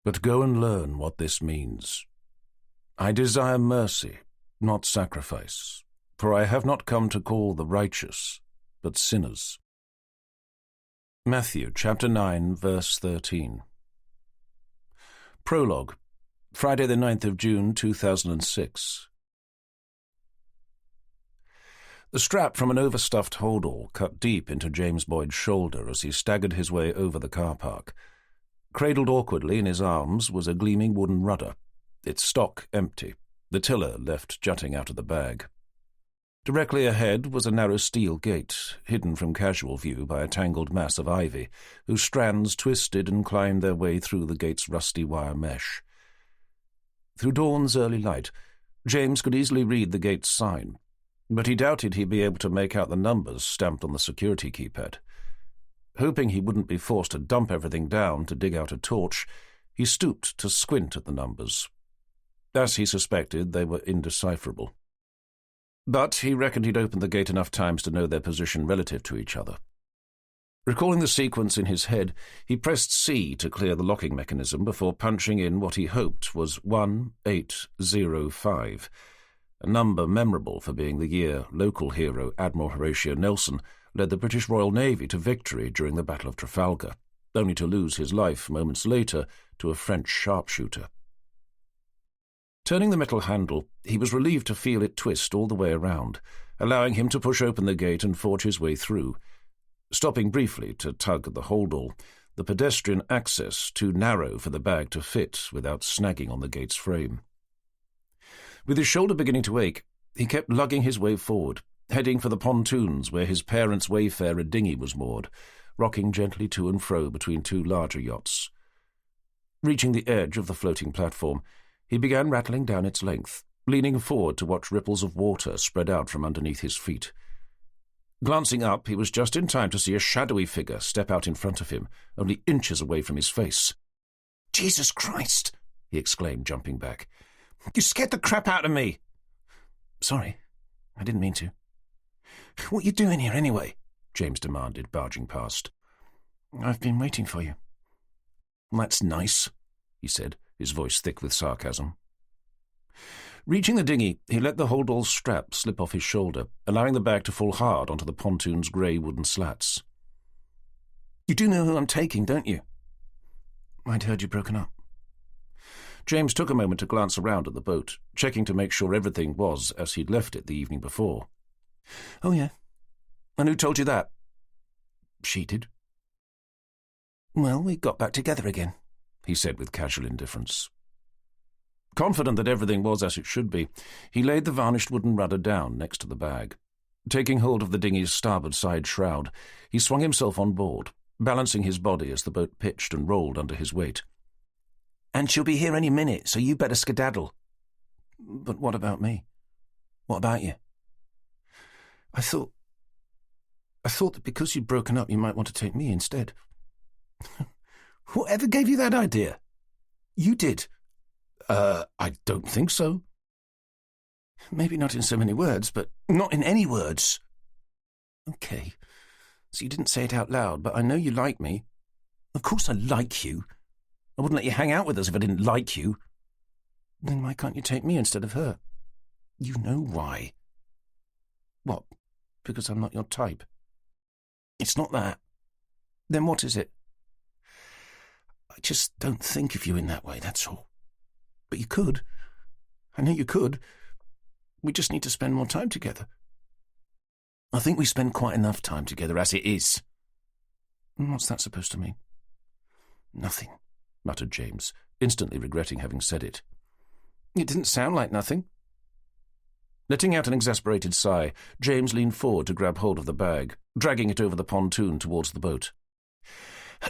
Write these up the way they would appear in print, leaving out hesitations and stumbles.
But go and learn what this means. I desire mercy, not sacrifice, for I have not come to call the righteous, but sinners. Matthew chapter 9, verse 13. Prologue, Friday the 9th of June, 2006. The strap from an overstuffed holdall cut deep into James Boyd's shoulder as he staggered his way over the car park. Cradled awkwardly in his arms was a gleaming wooden rudder, its stock empty, the tiller left jutting out of the bag. Directly ahead was a narrow steel gate, hidden from casual view by a tangled mass of ivy, whose strands twisted and climbed their way through the gate's rusty wire mesh. Through dawn's early light, James could easily read the gate's sign, but he doubted he'd be able to make out the numbers stamped on the security keypad. Hoping he wouldn't be forced to dump everything down to dig out a torch, he stooped to squint at the numbers. As he suspected, they were indecipherable. But he reckoned he'd opened the gate enough times to know their position relative to each other. Recalling the sequence in his head, he pressed C to clear the locking mechanism before punching in what he hoped was 1805, a number memorable for being the year local hero Admiral Horatio Nelson led the British Royal Navy to victory during the Battle of Trafalgar, only to lose his life moments later to a French sharpshooter. Turning the metal handle, he was relieved to feel it twist all the way around, allowing him to push open the gate and forge his way through. Stopping briefly to tug at the holdall, the pedestrian access too narrow for the bag to fit without snagging on the gate's frame. With his shoulder beginning to ache, he kept lugging his way forward, heading for the pontoons where his parents' Wayfarer dinghy was moored, rocking gently to and fro between two larger yachts. Reaching the edge of the floating platform, he began rattling down its length, leaning forward to watch ripples of water spread out from underneath his feet. Glancing up, he was just in time to see a shadowy figure step out in front of him, only inches away from his face. "Jesus Christ!" he exclaimed, jumping back. "You scared the crap out of me!" "Sorry, I didn't mean to." "What you doing here, anyway?" James demanded, barging past. "I've been waiting for you." "That's nice," he said, his voice thick with sarcasm. Reaching the dinghy, he let the holdall's strap slip off his shoulder, allowing the bag to fall hard onto the pontoon's grey wooden slats. "You do know who I'm taking, don't you?" "I'd heard you'd broken up." James took a moment to glance around at the boat, checking to make sure everything was as he'd left it the evening before. "Oh, yeah. And who told you that?" "She did." "Well, we got back together again," he said with casual indifference. Confident that everything was as it should be, he laid the varnished wooden rudder down next to the bag. Taking hold of the dinghy's starboard side shroud, he swung himself on board, balancing his body as the boat pitched and rolled under his weight. "And she'll be here any minute, so you better skedaddle." "But what about me? What about you?" I thought that because you'd broken up, you might want to take me instead." "Whatever gave you that idea?" "You did." I don't think so." "Maybe not in so many words, but not in any words." "Okay, so you didn't say it out loud, but I know you like me." "Of course I like you. I wouldn't let you hang out with us if I didn't like you." "Then why can't you take me instead of her?" "You know why." "What, because I'm not your type?" "It's not that." "Then what is it?" "I just don't think of you in that way, that's all." "But you could. I know you could. We just need to spend more time together." "I think we spend quite enough time together as it is." "What's that supposed to mean?" "Nothing," muttered James, instantly regretting having said it. "It didn't sound like nothing." Letting out an exasperated sigh, James leaned forward to grab hold of the bag, dragging it over the pontoon towards the boat.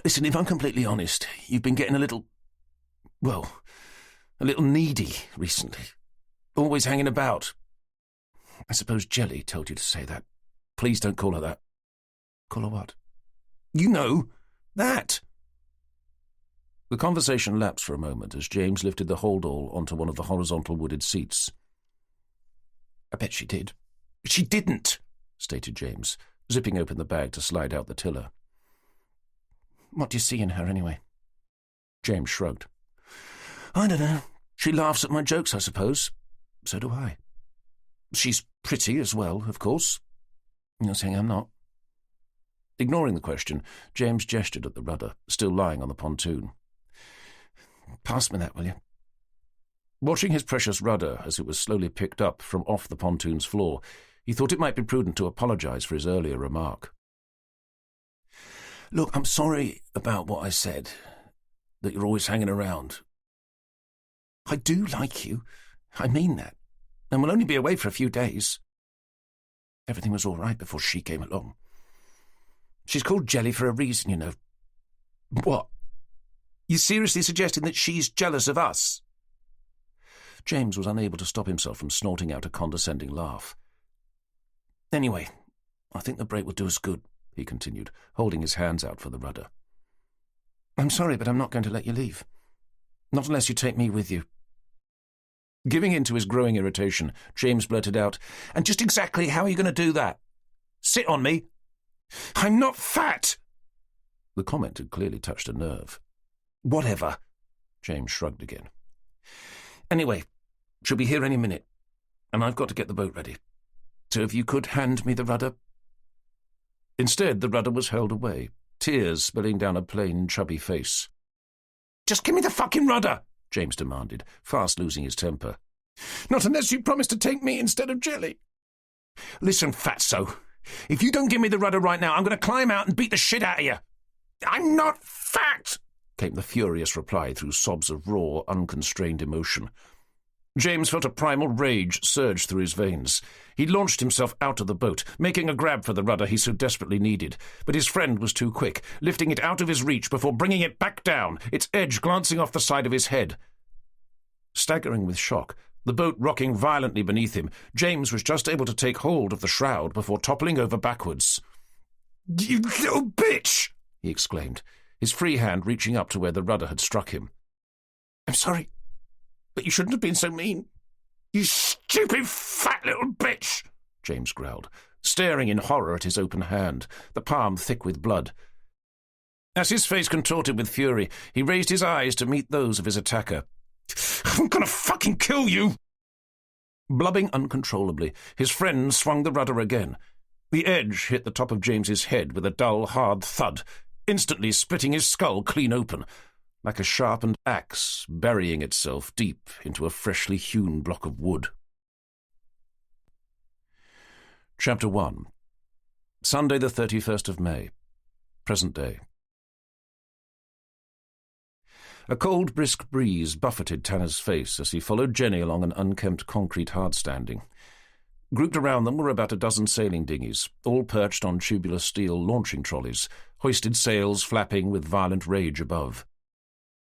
"Listen, if I'm completely honest, you've been getting a little needy recently. Always hanging about. I suppose Jelly told you to say that. Please don't call her that." "Call her what?" "You know, that." The conversation lapsed for a moment as James lifted the holdall onto one of the horizontal wooded seats. "I bet she did." "She didn't," stated James, zipping open the bag to slide out the tiller. "What do you see in her, anyway?" James shrugged. I don't know. She laughs at my jokes, I suppose. So do I. She's pretty as well, of course. You're saying I'm not. Ignoring the question, James gestured at the rudder, still lying on the pontoon. Pass me that, will you? Watching his precious rudder as it was slowly picked up from off the pontoon's floor, he thought it might be prudent to apologise for his earlier remark. Look, I'm sorry about what I said, that you're always hanging around. I do like you. I mean that. And we'll only be away for a few days. Everything was all right before she came along. She's called Jelly for a reason, you know. What? You seriously suggesting that she's jealous of us? James was unable to stop himself from snorting out a condescending laugh. Anyway, I think the break will do us good, he continued, holding his hands out for the rudder. I'm sorry, but I'm not going to let you leave. Not unless you take me with you. Giving in to his growing irritation, James blurted out, And just exactly how are you going to do that? Sit on me? I'm not fat! The comment had clearly touched a nerve. Whatever, James shrugged again. Anyway, she'll be here any minute, and I've got to get the boat ready. So if you could hand me the rudder. Instead, the rudder was held away, tears spilling down a plain, chubby face. Just give me the fucking rudder, James demanded, fast losing his temper. Not unless you promise to take me instead of Jelly. Listen, fatso, if you don't give me the rudder right now, I'm going to climb out and beat the shit out of you. I'm not fat, came the furious reply through sobs of raw, unconstrained emotion. James felt a primal rage surge through his veins. He launched himself out of the boat, making a grab for the rudder he so desperately needed, but his friend was too quick, lifting it out of his reach before bringing it back down, its edge glancing off the side of his head. Staggering with shock, the boat rocking violently beneath him, James was just able to take hold of the shroud before toppling over backwards. You little bitch! He exclaimed, his free hand reaching up to where the rudder had struck him. I'm sorry, but you shouldn't have been so mean. You stupid fat little bitch, James growled, staring in horror at his open hand, the palm thick with blood. As his face contorted with fury, he raised his eyes to meet those of his attacker. I'm gonna fucking kill you! Blubbing uncontrollably, his friend swung the rudder again. The edge hit the top of James's head with a dull, hard thud, instantly splitting his skull clean open, like a sharpened axe burying itself deep into a freshly hewn block of wood. Chapter 1. Sunday the 31st of May. Present day. A cold, brisk breeze buffeted Tanner's face as he followed Jenny along an unkempt concrete hardstanding. Grouped around them were about a dozen sailing dinghies, all perched on tubular steel launching trolleys, hoisted sails flapping with violent rage above.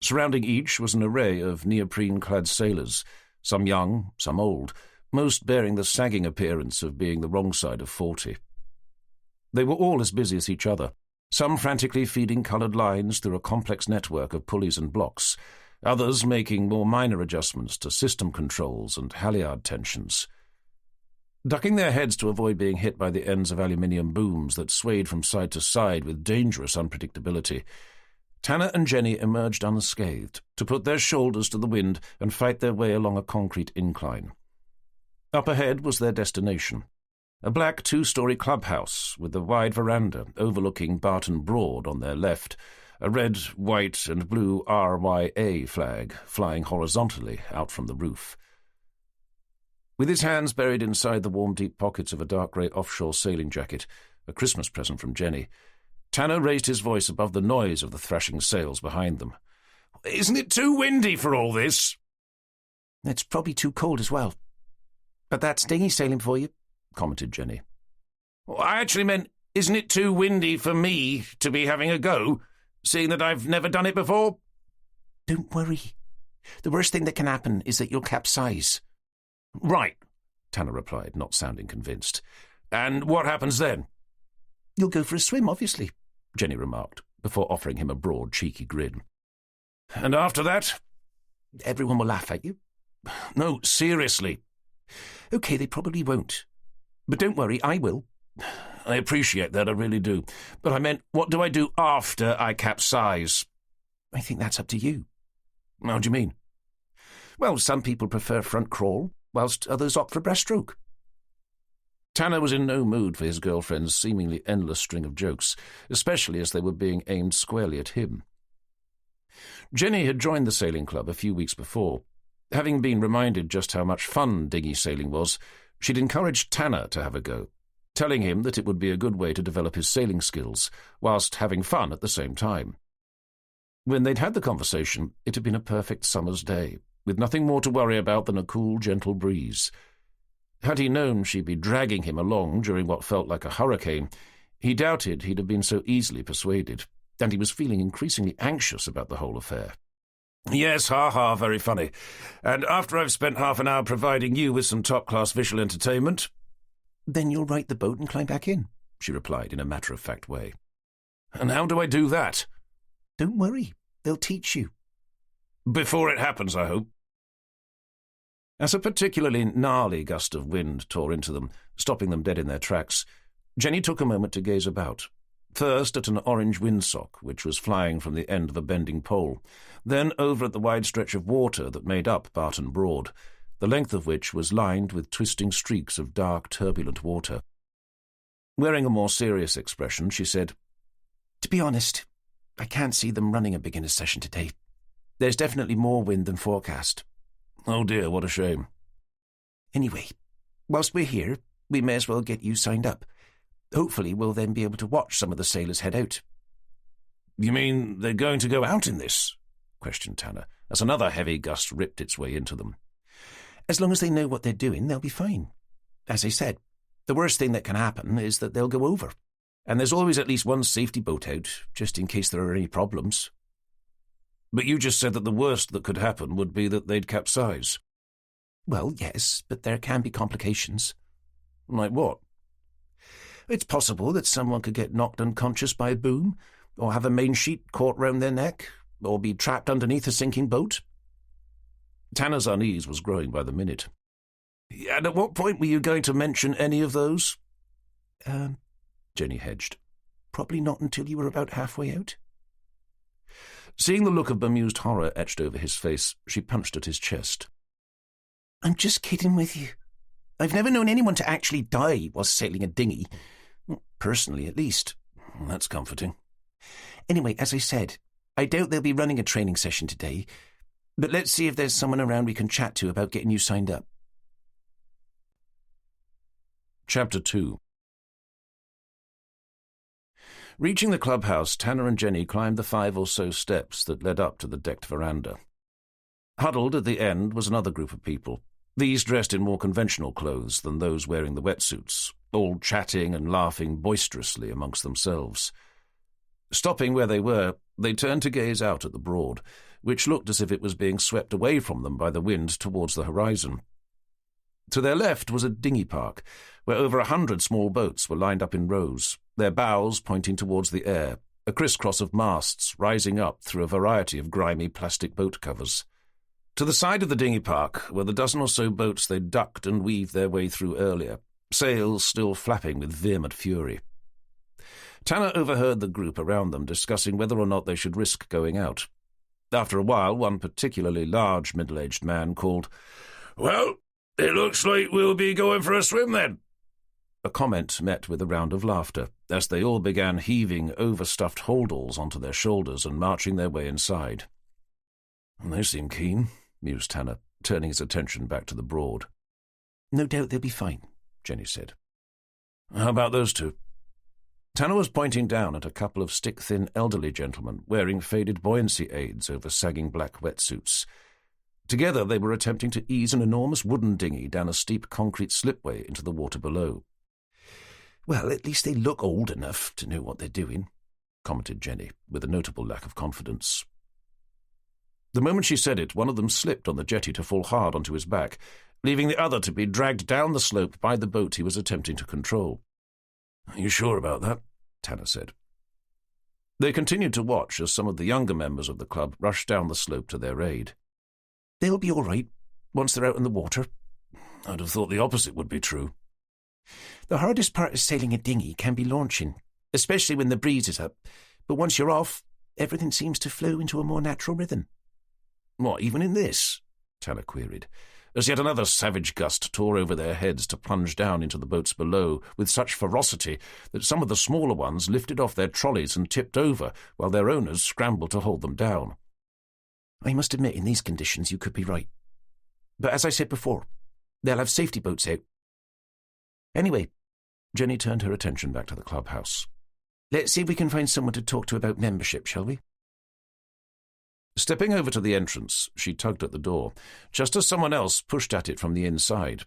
Surrounding each was an array of neoprene-clad sailors, some young, some old, most bearing the sagging appearance of being the wrong side of 40. They were all as busy as each other, some frantically feeding coloured lines through a complex network of pulleys and blocks, others making more minor adjustments to system controls and halyard tensions. Ducking their heads to avoid being hit by the ends of aluminium booms that swayed from side to side with dangerous unpredictability, Tanner and Jenny emerged unscathed to put their shoulders to the wind and fight their way along a concrete incline. Up ahead was their destination, a black two-storey clubhouse with a wide veranda overlooking Barton Broad on their left, a red, white and blue RYA flag flying horizontally out from the roof. With his hands buried inside the warm, deep pockets of a dark grey offshore sailing jacket, a Christmas present from Jenny, Tanner raised his voice above the noise of the thrashing sails behind them. Isn't it too windy for all this? It's probably too cold as well. But that's dinghy sailing for you, commented Jenny. I actually meant, isn't it too windy for me to be having a go, seeing that I've never done it before? Don't worry. The worst thing that can happen is that you'll capsize. Right, Tanner replied, not sounding convinced. And what happens then? You'll go for a swim, obviously, Jenny remarked, before offering him a broad, cheeky grin. And after that? Everyone will laugh at you. No, seriously. OK, they probably won't. But don't worry, I will. I appreciate that, I really do. But I meant, what do I do after I capsize? I think that's up to you. How do you mean? Well, some people prefer front crawl, whilst others opt for breaststroke. Tanner was in no mood for his girlfriend's seemingly endless string of jokes, especially as they were being aimed squarely at him. Jenny had joined the sailing club a few weeks before. Having been reminded just how much fun dinghy sailing was, she'd encouraged Tanner to have a go, telling him that it would be a good way to develop his sailing skills, whilst having fun at the same time. When they'd had the conversation, it had been a perfect summer's day, with nothing more to worry about than a cool, gentle breeze. Had he known she'd be dragging him along during what felt like a hurricane, he doubted he'd have been so easily persuaded, and he was feeling increasingly anxious about the whole affair. "Yes, ha-ha, very funny. And after I've spent half an hour providing you with some top-class visual entertainment—" "Then you'll right the boat and climb back in," she replied in a matter-of-fact way. "And how do I do that?" "Don't worry, they'll teach you." "Before it happens, I hope." As a particularly gnarly gust of wind tore into them, stopping them dead in their tracks, Jenny took a moment to gaze about. First at an orange windsock, which was flying from the end of a bending pole, then over at the wide stretch of water that made up Barton Broad, the length of which was lined with twisting streaks of dark, turbulent water. Wearing a more serious expression, she said, "To be honest, I can't see them running a beginner's session today. There's definitely more wind than forecast." "Oh dear, what a shame." "Anyway, whilst we're here, we may as well get you signed up. Hopefully we'll then be able to watch some of the sailors head out." "You mean they're going to go out in this?" questioned Tanner, as another heavy gust ripped its way into them. "As long as they know what they're doing, they'll be fine. As I said, the worst thing that can happen is that they'll go over, and there's always at least one safety boat out, just in case there are any problems." "But you just said that the worst that could happen would be that they'd capsize." "Well, yes, but there can be complications." "Like what?" "It's possible that someone could get knocked unconscious by a boom, or have a main sheet caught round their neck, or be trapped underneath a sinking boat." Tanner's unease was growing by the minute. "And at what point were you going to mention any of those?" Jenny hedged. "Probably not until you were about halfway out." Seeing the look of bemused horror etched over his face, she punched at his chest. "I'm just kidding with you. I've never known anyone to actually die while sailing a dinghy. Personally, at least." "That's comforting." "Anyway, as I said, I doubt they'll be running a training session today, but let's see if there's someone around we can chat to about getting you signed up." Chapter 2. Reaching the clubhouse, Tanner and Jenny climbed the 5 or so steps that led up to the decked veranda. Huddled at the end was another group of people, these dressed in more conventional clothes than those wearing the wetsuits, all chatting and laughing boisterously amongst themselves. Stopping where they were, they turned to gaze out at the Broad, which looked as if it was being swept away from them by the wind towards the horizon. To their left was a dinghy park, where over 100 small boats were lined up in rows, their bows pointing towards the air, a crisscross of masts rising up through a variety of grimy plastic boat covers. To the side of the dinghy park were the dozen or so boats they'd ducked and weaved their way through earlier, sails still flapping with vehement fury. Tanner overheard the group around them discussing whether or not they should risk going out. After a while, one particularly large middle-aged man called, "Well, it looks like we'll be going for a swim then." A comment met with a round of laughter, as they all began heaving overstuffed holdalls onto their shoulders and marching their way inside. "They seem keen," mused Tanner, turning his attention back to the Broad. "No doubt they'll be fine," Jenny said. "How about those two?" Tanner was pointing down at a couple of stick-thin elderly gentlemen wearing faded buoyancy aids over sagging black wetsuits. Together they were attempting to ease an enormous wooden dinghy down a steep concrete slipway into the water below. "Well, at least they look old enough to know what they're doing," commented Jenny, with a notable lack of confidence. The moment she said it, one of them slipped on the jetty to fall hard onto his back, leaving the other to be dragged down the slope by the boat he was attempting to control. "Are you sure about that?" Tanner said. They continued to watch as some of the younger members of the club rushed down the slope to their aid. "They'll be all right once they're out in the water." "I'd have thought the opposite would be true." "The hardest part of sailing a dinghy can be launching, especially when the breeze is up, but once you're off, everything seems to flow into a more natural rhythm." "What, even in this?" Tanner queried, as yet another savage gust tore over their heads to plunge down into the boats below with such ferocity that some of the smaller ones lifted off their trolleys and tipped over, while their owners scrambled to hold them down. I must admit, in these conditions, you could be right. But as I said before, they'll have safety boats out. Anyway, Jenny turned her attention back to the clubhouse. Let's see if we can find someone to talk to about membership, shall we? Stepping over to the entrance, she tugged at the door, just as someone else pushed at it from the inside.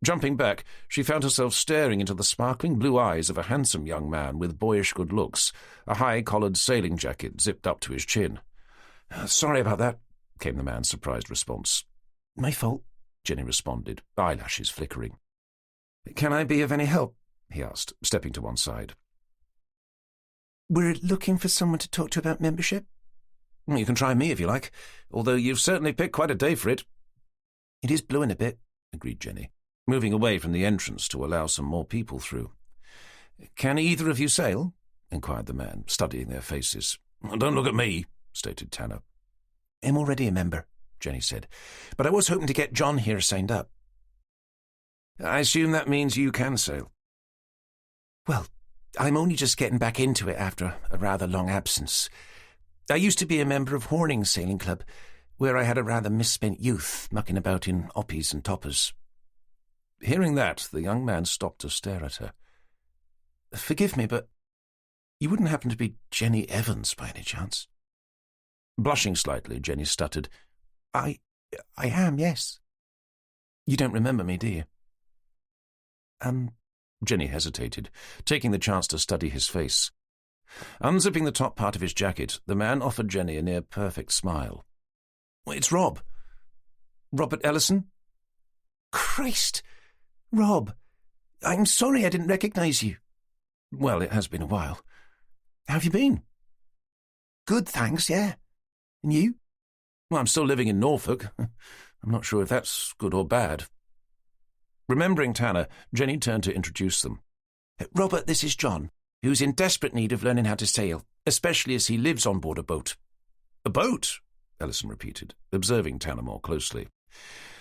Jumping back, she found herself staring into the sparkling blue eyes of a handsome young man with boyish good looks, a high-collared sailing jacket zipped up to his chin. Sorry about that, came the man's surprised response. My fault, Jenny responded, eyelashes flickering. Can I be of any help? He asked, stepping to one side. We're looking for someone to talk to about membership. You can try me if you like, although you've certainly picked quite a day for it. It is blowing a bit, agreed Jenny, moving away from the entrance to allow some more people through. Can either of you sail? Inquired the man, studying their faces. Don't look at me, stated Tanner. I'm already a member, Jenny said, but I was hoping to get John here signed up. I assume that means you can sail. Well, I'm only just getting back into it after a rather long absence. I used to be a member of Horning's sailing club, where I had a rather misspent youth mucking about in oppies and toppers. Hearing that, the young man stopped to stare at her. Forgive me, but you wouldn't happen to be Jenny Evans by any chance? Blushing slightly, Jenny stuttered. I am, yes. You don't remember me, do you? Jenny hesitated, taking the chance to study his face. Unzipping the top part of his jacket, the man offered Jenny a near-perfect smile. It's Rob. Robert Ellison? Christ! Rob, I'm sorry I didn't recognise you. Well, it has been a while. How have you been? Good, thanks, yeah. And you? Well, I'm still living in Norfolk. I'm not sure if that's good or bad. Remembering Tanner, Jenny turned to introduce them. Robert, this is John, who's in desperate need of learning how to sail, especially as he lives on board a boat. A boat? Ellison repeated, observing Tanner more closely.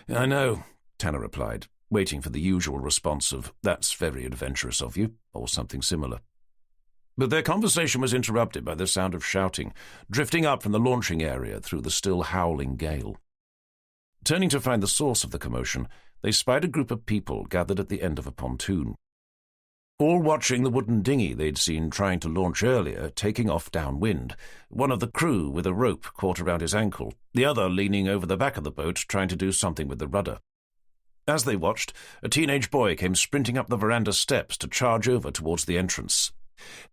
I know, Tanner replied, waiting for the usual response of, that's very adventurous of you, or something similar. But their conversation was interrupted by the sound of shouting, drifting up from the launching area through the still howling gale. Turning to find the source of the commotion, they spied a group of people gathered at the end of a pontoon. All watching the wooden dinghy they'd seen trying to launch earlier taking off downwind, one of the crew with a rope caught around his ankle, the other leaning over the back of the boat trying to do something with the rudder. As they watched, a teenage boy came sprinting up the veranda steps to charge over towards the entrance.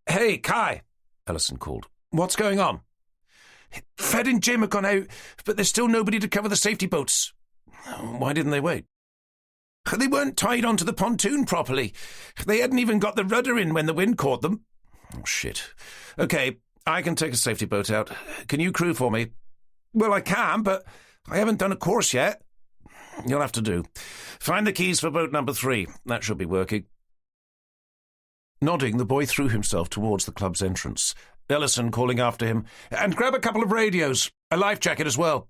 Hey, Kai, Ellison called. What's going on? Fred and Jim have gone out, but there's still nobody to cover the safety boats. Why didn't they wait? They weren't tied onto the pontoon properly. They hadn't even got the rudder in when the wind caught them. Oh, shit. Okay, I can take a safety boat out. Can you crew for me? Well, I can, but I haven't done a course yet. You'll have to do. Find the keys for boat number 3. That should be working. Nodding, the boy threw himself towards the club's entrance, Ellison calling after him, And grab a couple of radios, a life jacket as well.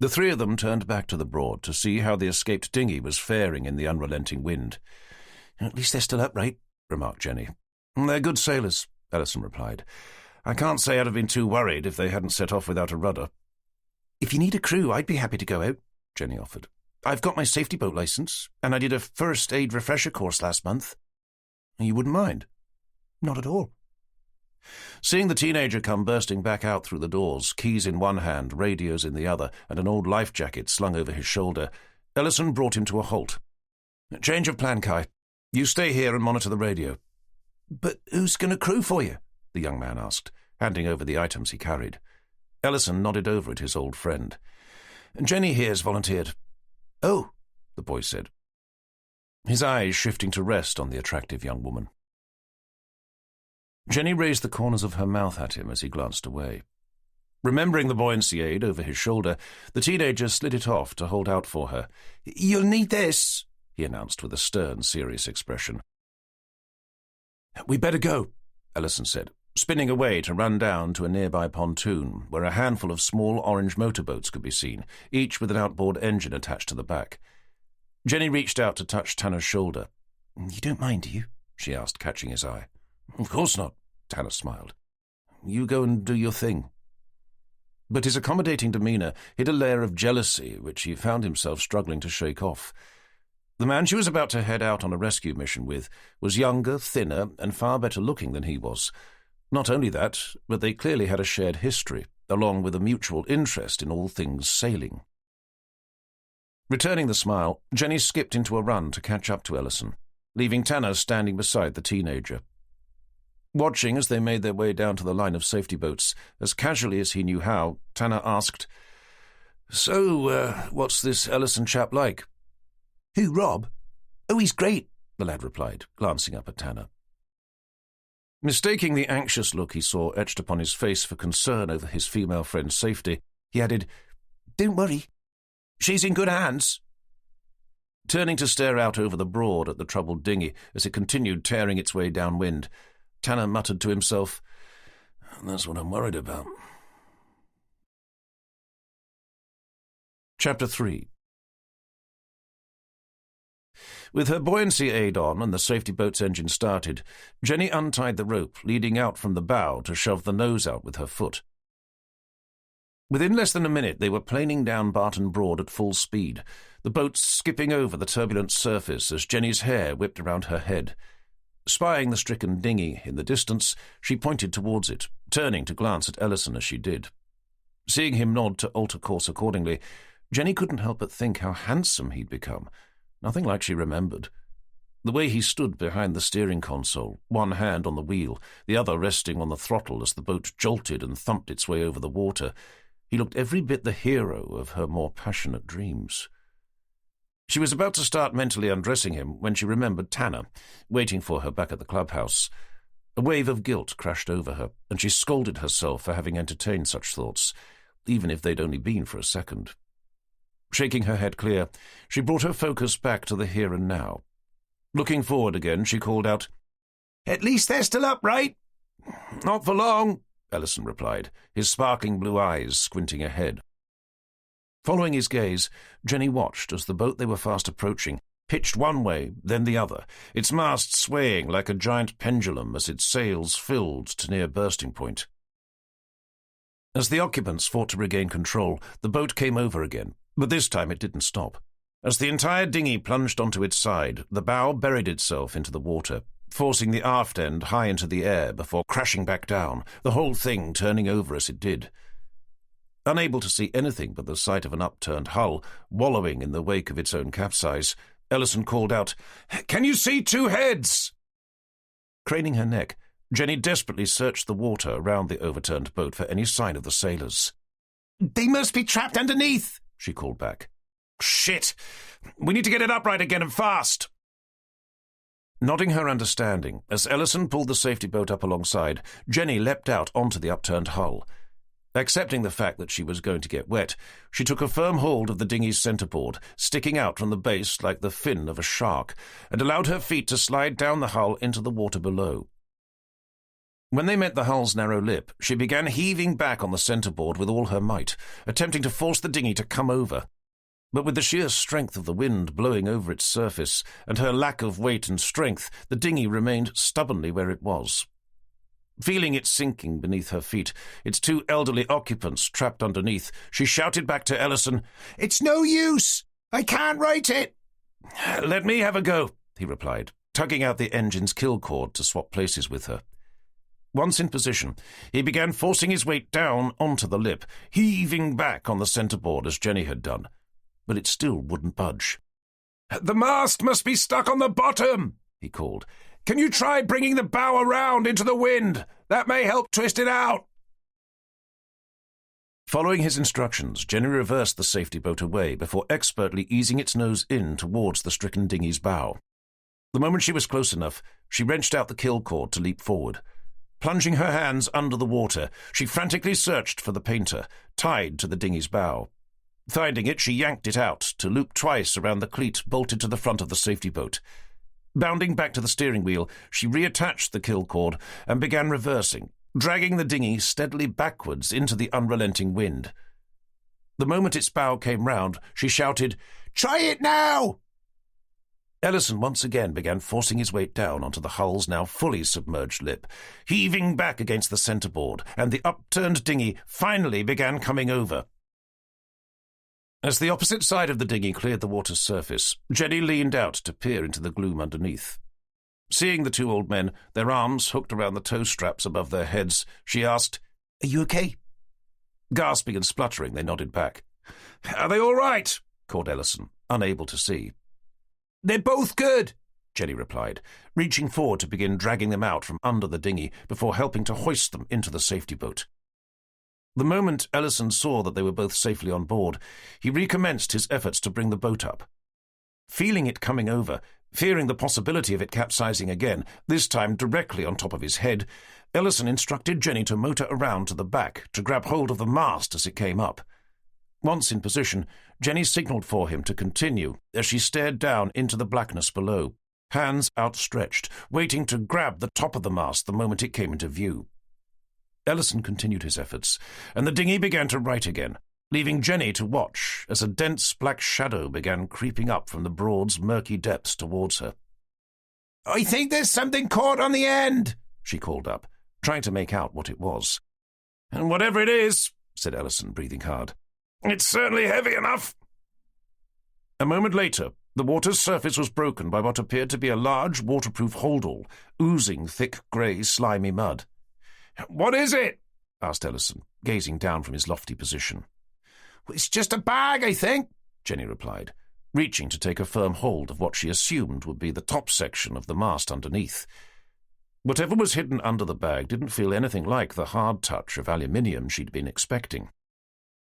The three of them turned back to the Broad to see how the escaped dinghy was faring in the unrelenting wind. At least they're still upright, remarked Jenny. They're good sailors, Ellison replied. I can't say I'd have been too worried if they hadn't set off without a rudder. If you need a crew, I'd be happy to go out, Jenny offered. I've got my safety boat licence, and I did a first aid refresher course last month. You wouldn't mind? Not at all. Seeing the teenager come bursting back out through the doors, keys in one hand, radios in the other, and an old life jacket slung over his shoulder, Ellison brought him to a halt. Change of plan, Kai. You stay here and monitor the radio. But who's going to crew for you? The young man asked, handing over the items he carried. Ellison nodded over at his old friend. Jenny here's volunteered. Oh, the boy said, his eyes shifting to rest on the attractive young woman. Jenny raised the corners of her mouth at him as he glanced away. Remembering the buoyancy aid over his shoulder, the teenager slid it off to hold out for her. You'll need this, he announced with a stern, serious expression. We better go, Ellison said, spinning away to run down to a nearby pontoon where a handful of small orange motorboats could be seen, each with an outboard engine attached to the back. Jenny reached out to touch Tanner's shoulder. "You don't mind, do you?" she asked, catching his eye. "Of course not," Tanner smiled. "You go and do your thing." But his accommodating demeanour hid a layer of jealousy which he found himself struggling to shake off. The man she was about to head out on a rescue mission with was younger, thinner, and far better looking than he was. Not only that, but they clearly had a shared history, along with a mutual interest in all things sailing. Returning the smile, Jenny skipped into a run to catch up to Ellison, leaving Tanner standing beside the teenager. Watching as they made their way down to the line of safety boats, as casually as he knew how, Tanner asked, "So, what's this Ellison chap like?" "Who, Rob? Oh, he's great," the lad replied, glancing up at Tanner. Mistaking the anxious look he saw etched upon his face for concern over his female friend's safety, he added, "Don't worry. She's in good hands." Turning to stare out over the Broad at the troubled dinghy as it continued tearing its way downwind, Tanner muttered to himself, "That's what I'm worried about." Chapter 3. With her buoyancy aid on and the safety boat's engine started, Jenny untied the rope leading out from the bow to shove the nose out with her foot. Within less than a minute they were planing down Barton Broad at full speed, the boat skipping over the turbulent surface as Jenny's hair whipped around her head. Spying the stricken dinghy in the distance, she pointed towards it, turning to glance at Ellison as she did. Seeing him nod to alter course accordingly, Jenny couldn't help but think how handsome he'd become, nothing like she remembered. The way he stood behind the steering console, one hand on the wheel, the other resting on the throttle as the boat jolted and thumped its way over the water, he looked every bit the hero of her more passionate dreams. She was about to start mentally undressing him when she remembered Tanner, waiting for her back at the clubhouse. A wave of guilt crashed over her, and she scolded herself for having entertained such thoughts, even if they'd only been for a second. Shaking her head clear, she brought her focus back to the here and now. Looking forward again, she called out, "At least they're still upright." "Not for long," Ellison replied, his sparkling blue eyes squinting ahead. Following his gaze, Jenny watched as the boat they were fast approaching pitched one way, then the other, its mast swaying like a giant pendulum as its sails filled to near bursting point. As the occupants fought to regain control, the boat came over again, but this time it didn't stop. As the entire dinghy plunged onto its side, the bow buried itself into the water, forcing the aft end high into the air before crashing back down, the whole thing turning over as it did. Unable to see anything but the sight of an upturned hull wallowing in the wake of its own capsize, Ellison called out, "Can you see two heads?" Craning her neck, Jenny desperately searched the water around the overturned boat for any sign of the sailors. "They must be trapped underneath," she called back. "Shit! We need to get it upright again and fast!" Nodding her understanding, as Ellison pulled the safety boat up alongside, Jenny leapt out onto the upturned hull. Accepting the fact that she was going to get wet, she took a firm hold of the dinghy's centreboard, sticking out from the base like the fin of a shark, and allowed her feet to slide down the hull into the water below. When they met the hull's narrow lip, she began heaving back on the centreboard with all her might, attempting to force the dinghy to come over. But with the sheer strength of the wind blowing over its surface and her lack of weight and strength, the dinghy remained stubbornly where it was. Feeling it sinking beneath her feet, its two elderly occupants trapped underneath, she shouted back to Ellison, "It's no use! I can't right it!" "Let me have a go," he replied, tugging out the engine's kill cord to swap places with her. Once in position, he began forcing his weight down onto the lip, heaving back on the centreboard as Jenny had done. But it still wouldn't budge. "The mast must be stuck on the bottom," he called. "Can you try bringing the bow around into the wind? That may help twist it out." Following his instructions, Jenny reversed the safety boat away before expertly easing its nose in towards the stricken dinghy's bow. The moment she was close enough, she wrenched out the kill cord to leap forward. Plunging her hands under the water, she frantically searched for the painter, tied to the dinghy's bow. Finding it, she yanked it out to loop twice around the cleat bolted to the front of the safety boat. Bounding back to the steering wheel, she reattached the kill cord and began reversing, dragging the dinghy steadily backwards into the unrelenting wind. The moment its bow came round, she shouted, "Try it now!" Ellison once again began forcing his weight down onto the hull's now fully submerged lip, heaving back against the centreboard, and the upturned dinghy finally began coming over. As the opposite side of the dinghy cleared the water's surface, Jenny leaned out to peer into the gloom underneath. Seeing the two old men, their arms hooked around the tow straps above their heads, she asked, "Are you okay?" Gasping and spluttering, they nodded back. "Are they all right?" called Ellison, unable to see. "They're both good," Jenny replied, reaching forward to begin dragging them out from under the dinghy before helping to hoist them into the safety boat. The moment Ellison saw that they were both safely on board, he recommenced his efforts to bring the boat up. Feeling it coming over, fearing the possibility of it capsizing again, this time directly on top of his head, Ellison instructed Jenny to motor around to the back to grab hold of the mast as it came up. Once in position, Jenny signalled for him to continue as she stared down into the blackness below, hands outstretched, waiting to grab the top of the mast the moment it came into view. Ellison continued his efforts, and the dinghy began to right again, leaving Jenny to watch as a dense black shadow began creeping up from the Broad's murky depths towards her. "I think there's something caught on the end," she called up, trying to make out what it was. "And whatever it is," said Ellison, breathing hard, "it's certainly heavy enough." A moment later, the water's surface was broken by what appeared to be a large waterproof holdall, oozing thick grey slimy mud. "What is it?" asked Ellison, gazing down from his lofty position. "It's just a bag, I think," Jenny replied, reaching to take a firm hold of what she assumed would be the top section of the mast underneath. Whatever was hidden under the bag didn't feel anything like the hard touch of aluminium she'd been expecting.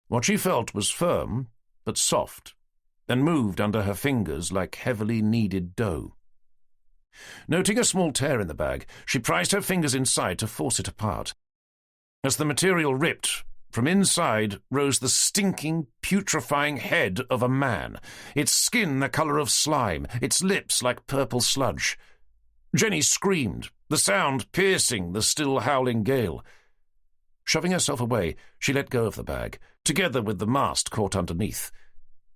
What she felt was firm, but soft, and moved under her fingers like heavily kneaded dough. Noting a small tear in the bag, she prized her fingers inside to force it apart. As the material ripped, from inside rose the stinking, putrefying head of a man, its skin the colour of slime, its lips like purple sludge. Jenny screamed, the sound piercing the still howling gale. Shoving herself away, she let go of the bag, together with the mast caught underneath.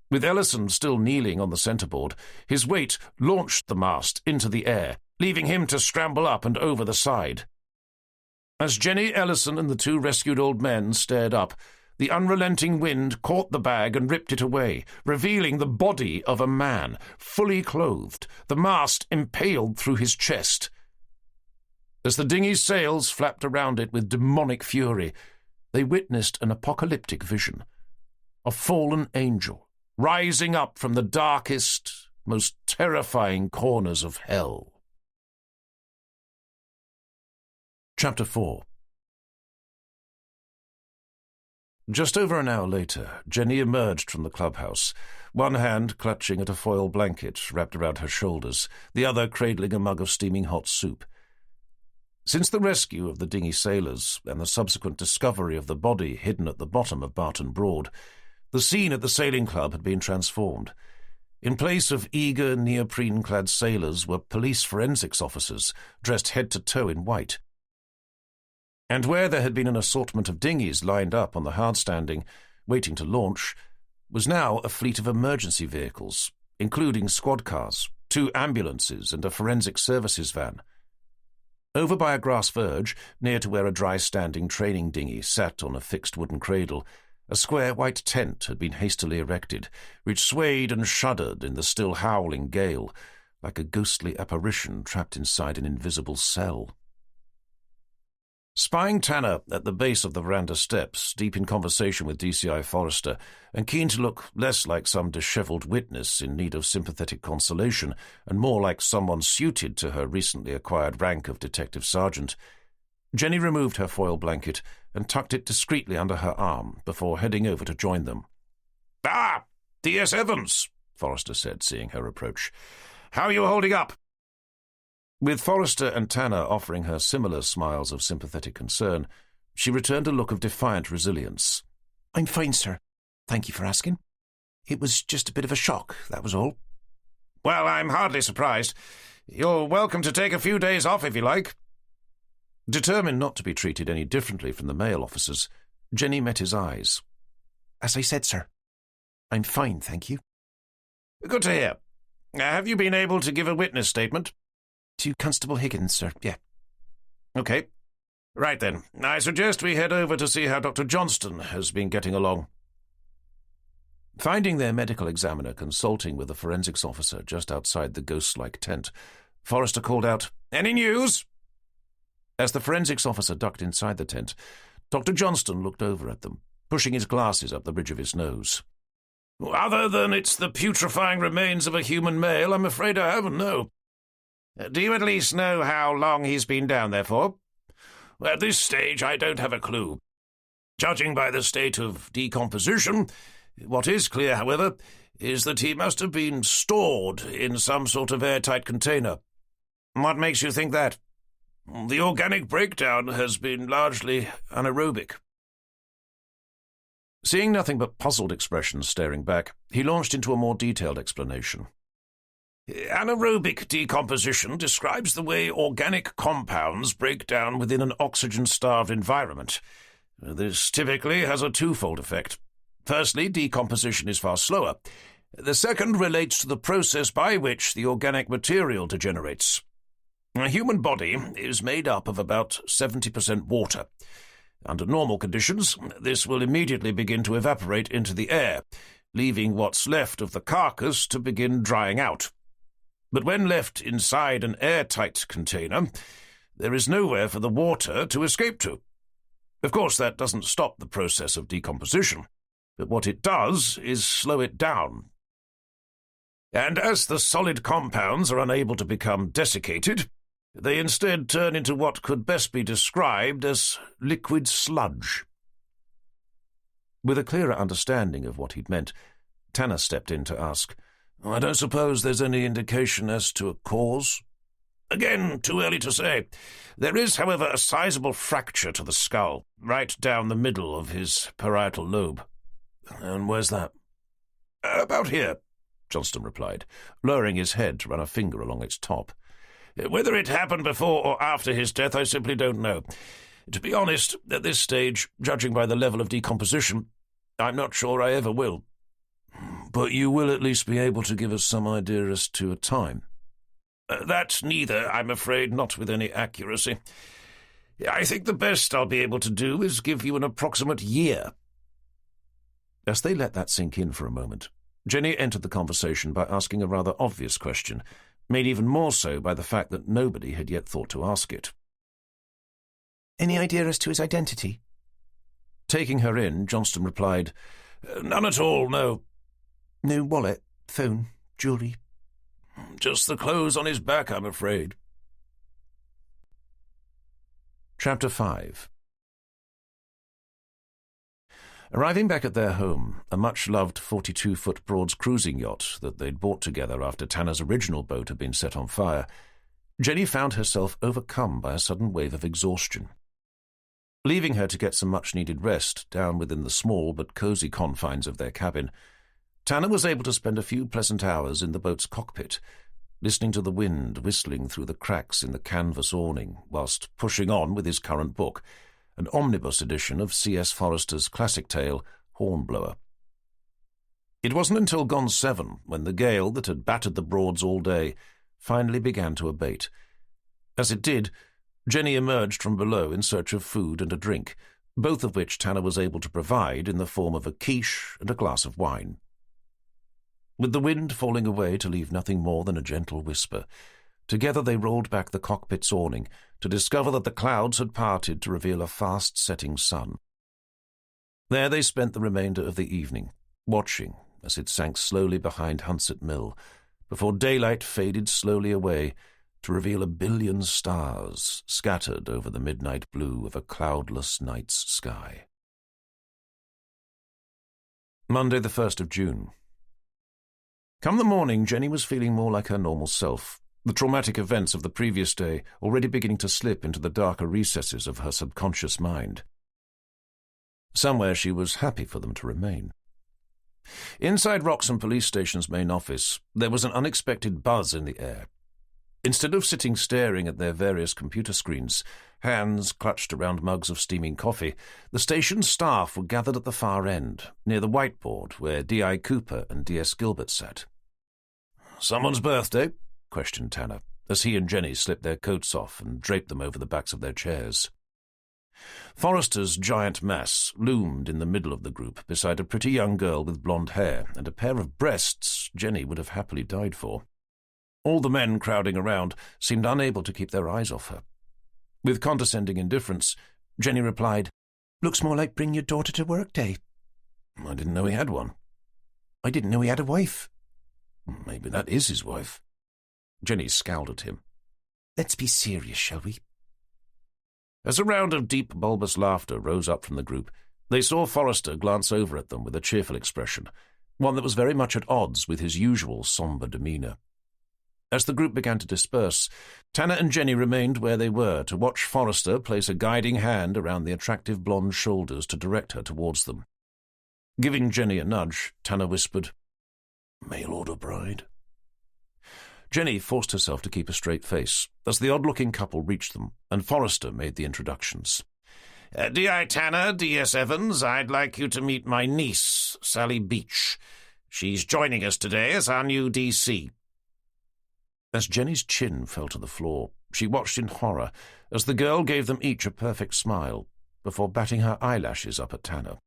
With Ellison still kneeling on the centreboard, his weight launched the mast into the air, leaving him to scramble up and over the side. As Jenny, Ellison, and the two rescued old men stared up, the unrelenting wind caught the bag and ripped it away, revealing the body of a man, fully clothed, the mast impaled through his chest. As the dinghy's sails flapped around it with demonic fury, they witnessed an apocalyptic vision. A fallen angel, rising up from the darkest, most terrifying corners of hell. Chapter 4. Just over an hour later, Jenny emerged from the clubhouse, one hand clutching at a foil blanket wrapped around her shoulders, the other cradling a mug of steaming hot soup. Since the rescue of the dinghy sailors and the subsequent discovery of the body hidden at the bottom of Barton Broad, the scene at the sailing club had been transformed. In place of eager, neoprene-clad sailors were police forensics officers, dressed head to toe in white. And where there had been an assortment of dinghies lined up on the hardstanding, waiting to launch, was now a fleet of emergency vehicles, including squad cars, 2 ambulances and a forensic services van. Over by a grass verge, near to where a dry-standing training dinghy sat on a fixed wooden cradle, a square white tent had been hastily erected, which swayed and shuddered in the still howling gale, like a ghostly apparition trapped inside an invisible cell. Spying Tanner at the base of the veranda steps, deep in conversation with DCI Forrester, and keen to look less like some dishevelled witness in need of sympathetic consolation and more like someone suited to her recently acquired rank of detective sergeant, Jenny removed her foil blanket and tucked it discreetly under her arm before heading over to join them. "Ah, D.S. Evans," Forrester said, seeing her approach. "How are you holding up?" With Forrester and Tanner offering her similar smiles of sympathetic concern, she returned a look of defiant resilience. "I'm fine, sir. Thank you for asking. It was just a bit of a shock, that was all." "Well, I'm hardly surprised. You're welcome to take a few days off if you like." Determined not to be treated any differently from the male officers, Jenny met his eyes. "As I said, sir, I'm fine, thank you." "Good to hear. Have you been able to give a witness statement?" "To Constable Higgins, sir, yeah." "Okay. Right then, I suggest we head over to see how Dr. Johnston has been getting along." Finding their medical examiner consulting with a forensics officer just outside the ghost-like tent, Forrester called out, "Any news?" As the forensics officer ducked inside the tent, Dr. Johnston looked over at them, pushing his glasses up the bridge of his nose. "Other than it's the putrefying remains of a human male, I'm afraid I haven't, no. Do you at least know how long he's been down there for?" "At this stage, I don't have a clue. Judging by the state of decomposition, what is clear, however, is that he must have been stored in some sort of airtight container." "What makes you think that?" "The organic breakdown has been largely anaerobic." Seeing nothing but puzzled expressions staring back, he launched into a more detailed explanation. "Anaerobic decomposition describes the way organic compounds break down within an oxygen-starved environment. This typically has a twofold effect. Firstly, decomposition is far slower. The second relates to the process by which the organic material degenerates. A human body is made up of about 70% water. Under normal conditions, this will immediately begin to evaporate into the air, leaving what's left of the carcass to begin drying out. But when left inside an airtight container, there is nowhere for the water to escape to. Of course, that doesn't stop the process of decomposition, but what it does is slow it down. And as the solid compounds are unable to become desiccated, they instead turn into what could best be described as liquid sludge." With a clearer understanding of what he'd meant, Tanner stepped in to ask, "I don't suppose there's any indication as to a cause?" "Again, too early to say. There is, however, a sizable fracture to the skull, right down the middle of his parietal lobe." "And where's that?" "About here," Johnston replied, lowering his head to run a finger along its top. "Whether it happened before or after his death, I simply don't know. To be honest, at this stage, judging by the level of decomposition, I'm not sure I ever will." "But you will at least be able to give us some idea as to a time?" "That neither, I'm afraid, not with any accuracy. I think the best I'll be able to do is give you an approximate year." As they let that sink in for a moment, Jenny entered the conversation by asking a rather obvious question, made even more so by the fact that nobody had yet thought to ask it. "Any idea as to his identity?" Taking her in, Johnston replied, "None at all, no." "No wallet, phone, jewellery?" "Just the clothes on his back, I'm afraid." Chapter 5. Arriving back at their home, a much-loved 42-foot Broads cruising yacht that they'd bought together after Tanner's original boat had been set on fire, Jenny found herself overcome by a sudden wave of exhaustion. Leaving her to get some much-needed rest down within the small but cosy confines of their cabin, Tanner was able to spend a few pleasant hours in the boat's cockpit, listening to the wind whistling through the cracks in the canvas awning whilst pushing on with his current book, an omnibus edition of C.S. Forester's classic tale, Hornblower. It wasn't until gone 7 when the gale that had battered the Broads all day finally began to abate. As it did, Jenny emerged from below in search of food and a drink, both of which Tanner was able to provide in the form of a quiche and a glass of wine. With the wind falling away to leave nothing more than a gentle whisper, together they rolled back the cockpit's awning to discover that the clouds had parted to reveal a fast-setting sun. There they spent the remainder of the evening, watching as it sank slowly behind Hunset Mill, before daylight faded slowly away to reveal a billion stars scattered over the midnight blue of a cloudless night's sky. Monday, the 1st of June. Come the morning, Jenny was feeling more like her normal self, the traumatic events of the previous day already beginning to slip into the darker recesses of her subconscious mind. Somewhere she was happy for them to remain. Inside Wroxham Police Station's main office, there was an unexpected buzz in the air. Instead of sitting staring at their various computer screens, hands clutched around mugs of steaming coffee, the station's staff were gathered at the far end, near the whiteboard where D.I. Cooper and D.S. Gilbert sat. "Someone's birthday?" questioned Tanner, as he and Jenny slipped their coats off and draped them over the backs of their chairs. Forrester's giant mass loomed in the middle of the group beside a pretty young girl with blonde hair and a pair of breasts Jenny would have happily died for. All the men crowding around seemed unable to keep their eyes off her. With condescending indifference, Jenny replied, "Looks more like bring your daughter to work day." "I didn't know he had one." "I didn't know he had a wife." "Maybe that is his wife." Jenny scowled at him. "Let's be serious, shall we?" As a round of deep, bulbous laughter rose up from the group, they saw Forrester glance over at them with a cheerful expression, one that was very much at odds with his usual sombre demeanour. As the group began to disperse, Tanner and Jenny remained where they were to watch Forrester place a guiding hand around the attractive blonde shoulders to direct her towards them. Giving Jenny a nudge, Tanner whispered, "Mail order bride." Jenny forced herself to keep a straight face as the odd-looking couple reached them, and Forrester made the introductions. "D.I. Tanner, D.S. Evans, I'd like you to meet my niece, Sally Beach. She's joining us today as our new D.C. As Jenny's chin fell to the floor, she watched in horror as the girl gave them each a perfect smile before batting her eyelashes up at Tanner.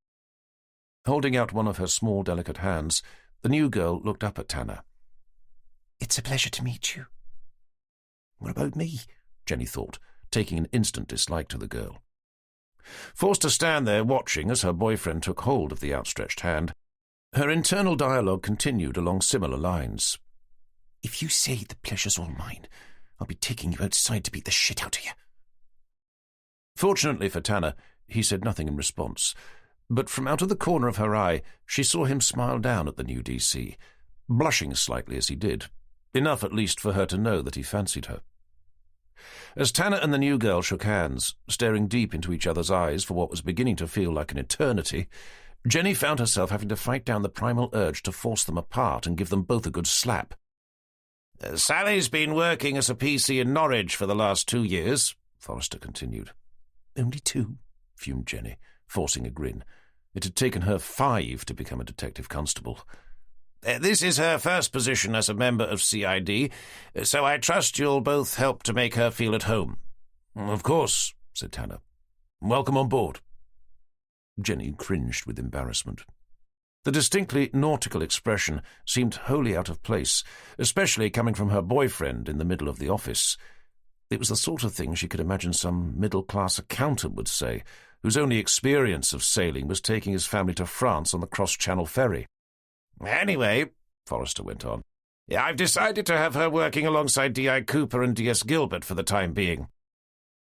Holding out one of her small, delicate hands, the new girl looked up at Tanner. "It's a pleasure to meet you." "What about me?" Jenny thought, taking an instant dislike to the girl. Forced to stand there watching as her boyfriend took hold of the outstretched hand, her internal dialogue continued along similar lines. "If you say the pleasure's all mine, I'll be taking you outside to beat the shit out of you." Fortunately for Tanner, he said nothing in response, but from out of the corner of her eye she saw him smile down at the new DC, blushing slightly as he did, enough at least for her to know that he fancied her. As Tanner and the new girl shook hands, staring deep into each other's eyes for what was beginning to feel like an eternity, Jenny found herself having to fight down the primal urge to force them apart and give them both a good slap. "Sally's been working as a PC in Norwich for the last 2 years, Forrester continued. "Only 2, fumed Jenny, forcing a grin. It had taken her 5 to become a detective constable. "This is her first position as a member of CID, so I trust you'll both help to make her feel at home." "Of course," said Tanner. "Welcome on board." Jenny cringed with embarrassment. The distinctly nautical expression seemed wholly out of place, especially coming from her boyfriend in the middle of the office. It was the sort of thing she could imagine some middle-class accountant would say, whose only experience of sailing was taking his family to France on the cross-channel ferry. "Anyway," Forrester went on, "I've decided to have her working alongside D.I. Cooper and D.S. Gilbert for the time being."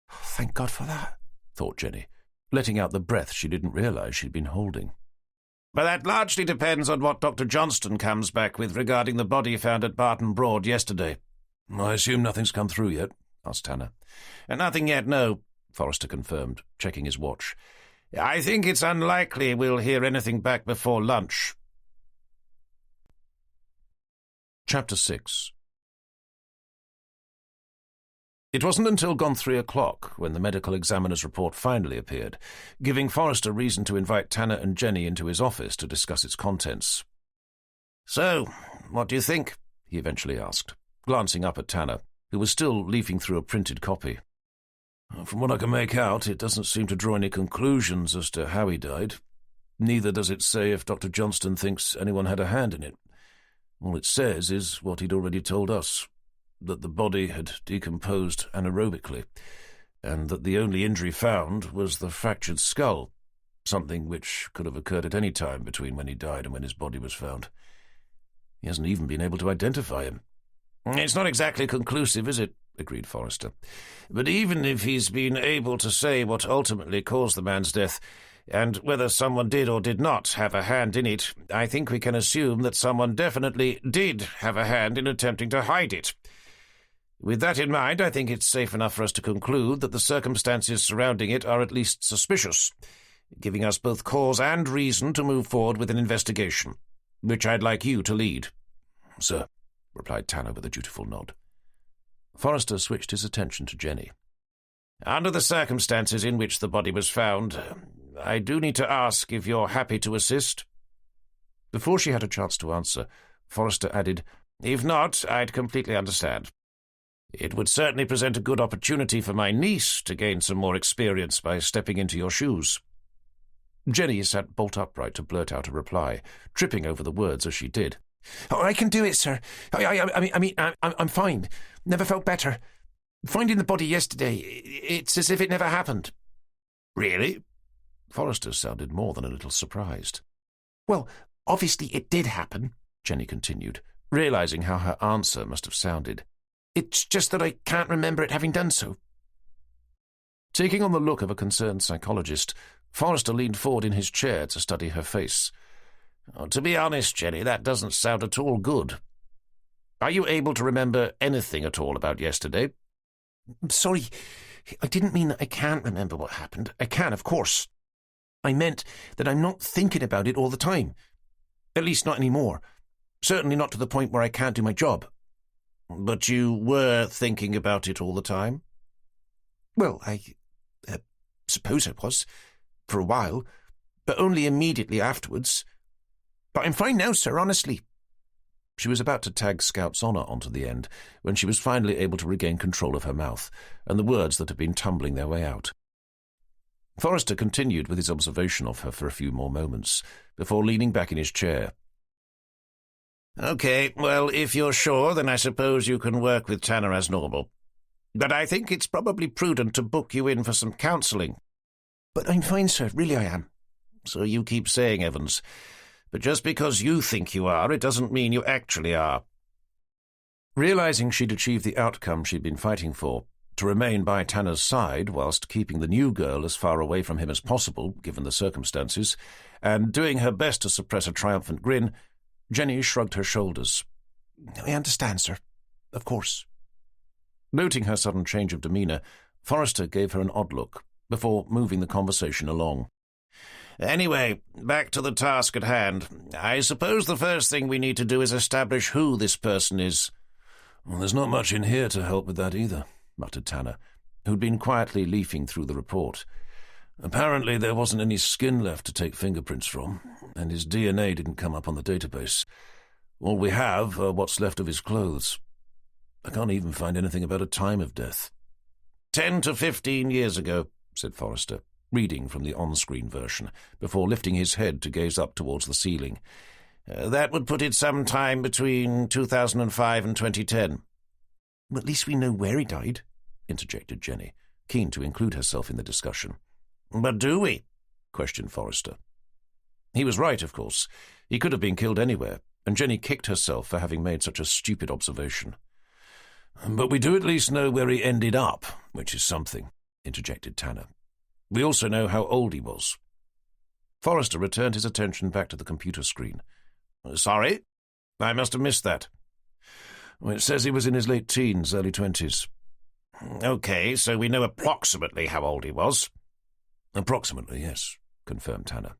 "Thank God for that," thought Jenny, letting out the breath she didn't realize she'd been holding. "But that largely depends on what Dr. Johnston comes back with regarding the body found at Barton Broad yesterday." "I assume nothing's come through yet?" asked Tanner. "Nothing yet, no," Forrester confirmed, checking his watch. "I think it's unlikely we'll hear anything back before lunch." Chapter 6. It wasn't until gone 3 o'clock when the medical examiner's report finally appeared, giving Forrester reason to invite Tanner and Jenny into his office to discuss its contents. "So, what do you think?" he eventually asked, glancing up at Tanner, who was still leafing through a printed copy. "From what I can make out, it doesn't seem to draw any conclusions as to how he died. Neither does it say if Dr. Johnston thinks anyone had a hand in it. All it says is what he'd already told us, that the body had decomposed anaerobically, and that the only injury found was the fractured skull, something which could have occurred at any time between when he died and when his body was found. He hasn't even been able to identify him." "It's not exactly conclusive, is it?" agreed Forrester. "But even if he's been able to say what ultimately caused the man's death, and whether someone did or did not have a hand in it, I think we can assume that someone definitely did have a hand in attempting to hide it. With that in mind, I think it's safe enough for us to conclude that the circumstances surrounding it are at least suspicious, giving us both cause and reason to move forward with an investigation, which I'd like you to lead." "Sir," replied Tanner with a dutiful nod. Forrester switched his attention to Jenny. Under the circumstances in which the body was found, I do need to ask if you're happy to assist. Before she had a chance to answer, Forrester added, If not, I'd completely understand. It would certainly present a good opportunity for my niece to gain some more experience by stepping into your shoes. Jenny sat bolt upright to blurt out a reply, tripping over the words as she did. Oh, I can do it, sir. I'm fine. Never felt better. Finding the body yesterday, it's as if it never happened. Really? Forrester sounded more than a little surprised. Well, obviously it did happen, Jenny continued, realizing how her answer must have sounded. It's just that I can't remember it having done so. Taking on the look of a concerned psychologist, Forrester leaned forward in his chair to study her face. To be honest, Jenny, that doesn't sound at all good. Are you able to remember anything at all about yesterday? Sorry, I didn't mean that I can't remember what happened. I can, of course. I meant that I'm not thinking about it all the time. At least not anymore. Certainly not to the point where I can't do my job. But you were thinking about it all the time? Well, I suppose I was, for a while, but only immediately afterwards. But I'm fine now, sir, honestly. She was about to tag Scout's honour onto the end when she was finally able to regain control of her mouth and the words that had been tumbling their way out. Forrester continued with his observation of her for a few more moments before leaning back in his chair. Okay, well, if you're sure, then I suppose you can work with Tanner as normal. But I think it's probably prudent to book you in for some counselling. But I'm fine, sir, really I am. So you keep saying, Evans. But just because you think you are, it doesn't mean you actually are. Realizing she'd achieved the outcome she'd been fighting for, to remain by Tanner's side whilst keeping the new girl as far away from him as possible, given the circumstances, and doing her best to suppress a triumphant grin, Jenny shrugged her shoulders. I understand, sir. Of course. Noting her sudden change of demeanour, Forrester gave her an odd look, before moving the conversation along. Anyway, back to the task at hand. I suppose the first thing we need to do is establish who this person is. Well, there's not much in here to help with that either, muttered Tanner, who'd been quietly leafing through the report. Apparently there wasn't any skin left to take fingerprints from, and his DNA didn't come up on the database. All we have are what's left of his clothes. I can't even find anything about a time of death. 10 to 15 years ago, said Forrester, reading from the on-screen version, before lifting his head to gaze up towards the ceiling. That would put it sometime between 2005 and 2010. At least we know where he died, interjected Jenny, keen to include herself in the discussion. But do we? Questioned Forrester. He was right, of course. He could have been killed anywhere, and Jenny kicked herself for having made such a stupid observation. But we do at least know where he ended up, which is something, interjected Tanner. We also know how old he was. Forrester returned his attention back to the computer screen. Sorry? I must have missed that. Well, it says he was in his late teens, early 20s. Okay, so we know approximately how old he was. Approximately, yes, confirmed Tanner.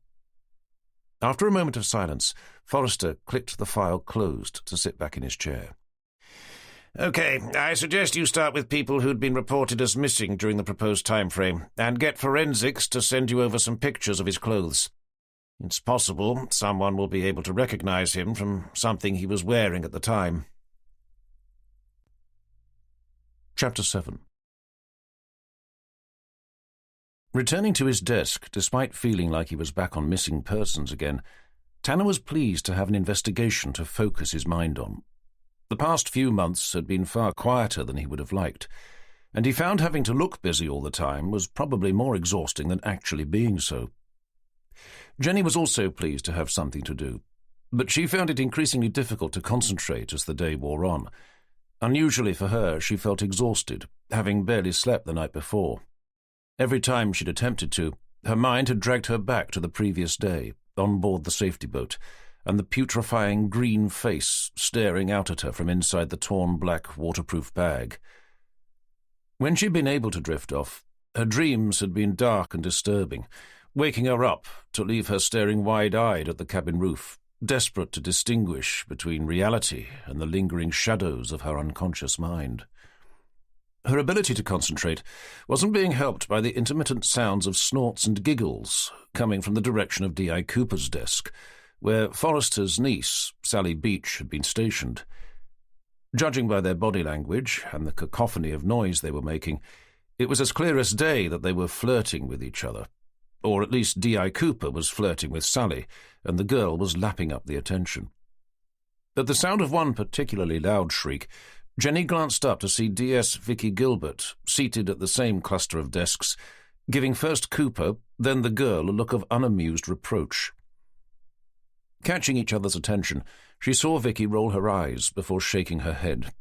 After a moment of silence, Forrester clicked the file closed to sit back in his chair. Okay, I suggest you start with people who'd been reported as missing during the proposed time frame, and get forensics to send you over some pictures of his clothes. It's possible someone will be able to recognize him from something he was wearing at the time. Chapter 7. Returning to his desk, despite feeling like he was back on missing persons again, Tanner was pleased to have an investigation to focus his mind on. The past few months had been far quieter than he would have liked, and he found having to look busy all the time was probably more exhausting than actually being so. Jenny was also pleased to have something to do, but she found it increasingly difficult to concentrate as the day wore on. Unusually for her, she felt exhausted, having barely slept the night before. Every time she'd attempted to, her mind had dragged her back to the previous day, on board the safety boat, and the putrefying green face staring out at her from inside the torn black waterproof bag. When she'd been able to drift off, her dreams had been dark and disturbing, waking her up to leave her staring wide-eyed at the cabin roof, desperate to distinguish between reality and the lingering shadows of her unconscious mind. Her ability to concentrate wasn't being helped by the intermittent sounds of snorts and giggles coming from the direction of D.I. Cooper's desk, where Forrester's niece, Sally Beach, had been stationed. Judging by their body language and the cacophony of noise they were making, it was as clear as day that they were flirting with each other. Or at least D.I. Cooper was flirting with Sally, and the girl was lapping up the attention. At the sound of one particularly loud shriek, Jenny glanced up to see D.S. Vicky Gilbert seated at the same cluster of desks, giving first Cooper, then the girl a look of unamused reproach. Catching each other's attention, she saw Vicky roll her eyes before shaking her head.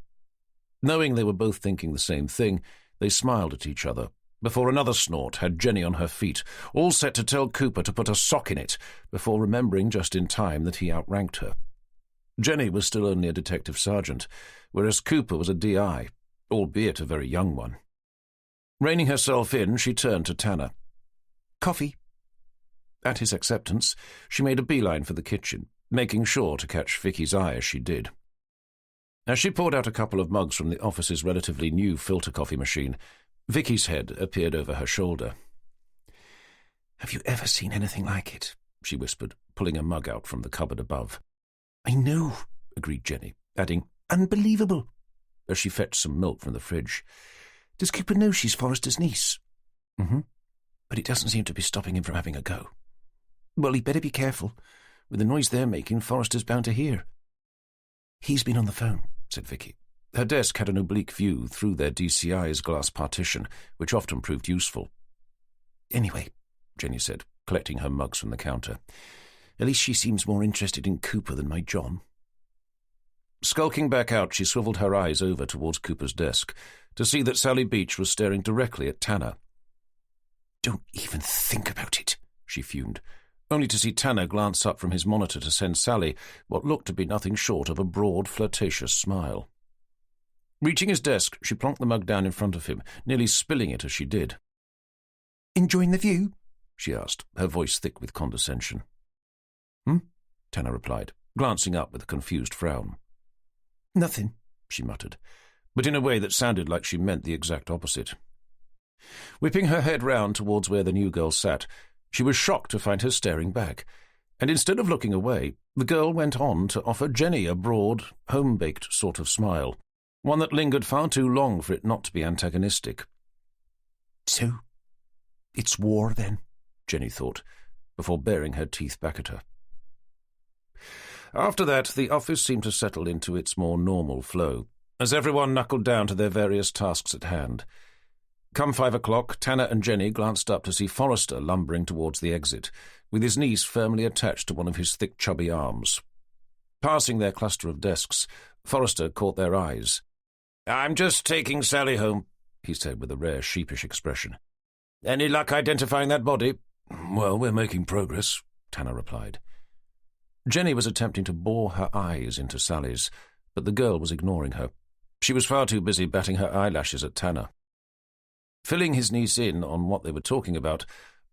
Knowing they were both thinking the same thing, they smiled at each other, before another snort had Jenny on her feet, all set to tell Cooper to put a sock in it, before remembering just in time that he outranked her. Jenny was still only a detective sergeant, whereas Cooper was a D.I., albeit a very young one. Reining herself in, she turned to Tanner. "Coffee?" At his acceptance, she made a beeline for the kitchen, making sure to catch Vicky's eye as she did. As she poured out a couple of mugs from the office's relatively new filter coffee machine, Vicky's head appeared over her shoulder. "Have you ever seen anything like it?" she whispered, pulling a mug out from the cupboard above. "I know," agreed Jenny, adding, "unbelievable," as she fetched some milk from the fridge. "Does Cooper know she's Forrester's niece?" "Mm-hmm. But it doesn't seem to be stopping him from having a go." "Well, he'd better be careful. With the noise they're making, Forrester's bound to hear." "He's been on the phone," said Vicky. Her desk had an oblique view through their DCI's glass partition, which often proved useful. "Anyway," Jenny said, collecting her mugs from the counter, "at least she seems more interested in Cooper than my John." Skulking back out, she swiveled her eyes over towards Cooper's desk to see that Sally Beach was staring directly at Tanner. "Don't even think about it," she fumed, only to see Tanner glance up from his monitor to send Sally what looked to be nothing short of a broad, flirtatious smile. Reaching his desk, she plonked the mug down in front of him, nearly spilling it as she did. "Enjoying the view?" she asked, her voice thick with condescension. "Hmm?" Tanner replied, glancing up with a confused frown. "Nothing," she muttered, but in a way that sounded like she meant the exact opposite. Whipping her head round towards where the new girl sat, she was shocked to find her staring back, and instead of looking away, the girl went on to offer Jenny a broad, home-baked sort of smile, one that lingered far too long for it not to be antagonistic. "So, it's war, then," Jenny thought, before baring her teeth back at her. After that, the office seemed to settle into its more normal flow, as everyone knuckled down to their various tasks at hand. Come 5 o'clock, Tanner and Jenny glanced up to see Forrester lumbering towards the exit, with his niece firmly attached to one of his thick, chubby arms. Passing their cluster of desks, Forrester caught their eyes. "I'm just taking Sally home," he said with a rare sheepish expression. "Any luck identifying that body?" "Well, we're making progress," Tanner replied. Jenny was attempting to bore her eyes into Sally's, but the girl was ignoring her. She was far too busy batting her eyelashes at Tanner. Filling his niece in on what they were talking about,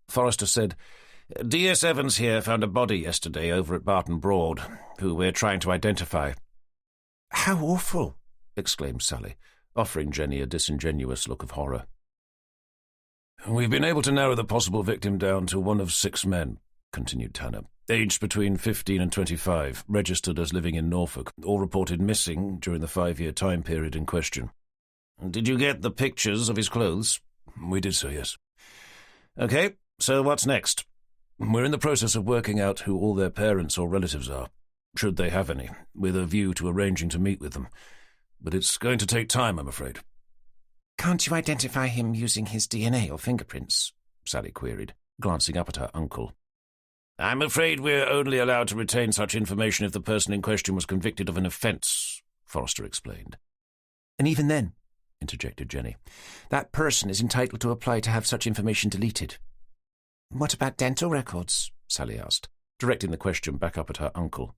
Forrester said, "D.S. Evans here found a body yesterday over at Barton Broad, who we're trying to identify." "How awful!" exclaimed Sally, offering Jenny a disingenuous look of horror. "We've been able to narrow the possible victim down to one of 6 men," continued Tanner, "aged between 15 and 25, registered as living in Norfolk, all reported missing during the 5-year time period in question." "Did you get the pictures of his clothes?" "We did so, yes." "Okay, so what's next?" "We're in the process of working out who all their parents or relatives are, should they have any, with a view to arranging to meet with them. But it's going to take time, I'm afraid." "Can't you identify him using his DNA or fingerprints?" Sally queried, glancing up at her uncle. "I'm afraid we're only allowed to retain such information if the person in question was convicted of an offence," Forrester explained. "And even then," interjected Jenny, "that person is entitled to apply to have such information deleted." "What about dental records?" Sally asked, directing the question back up at her uncle.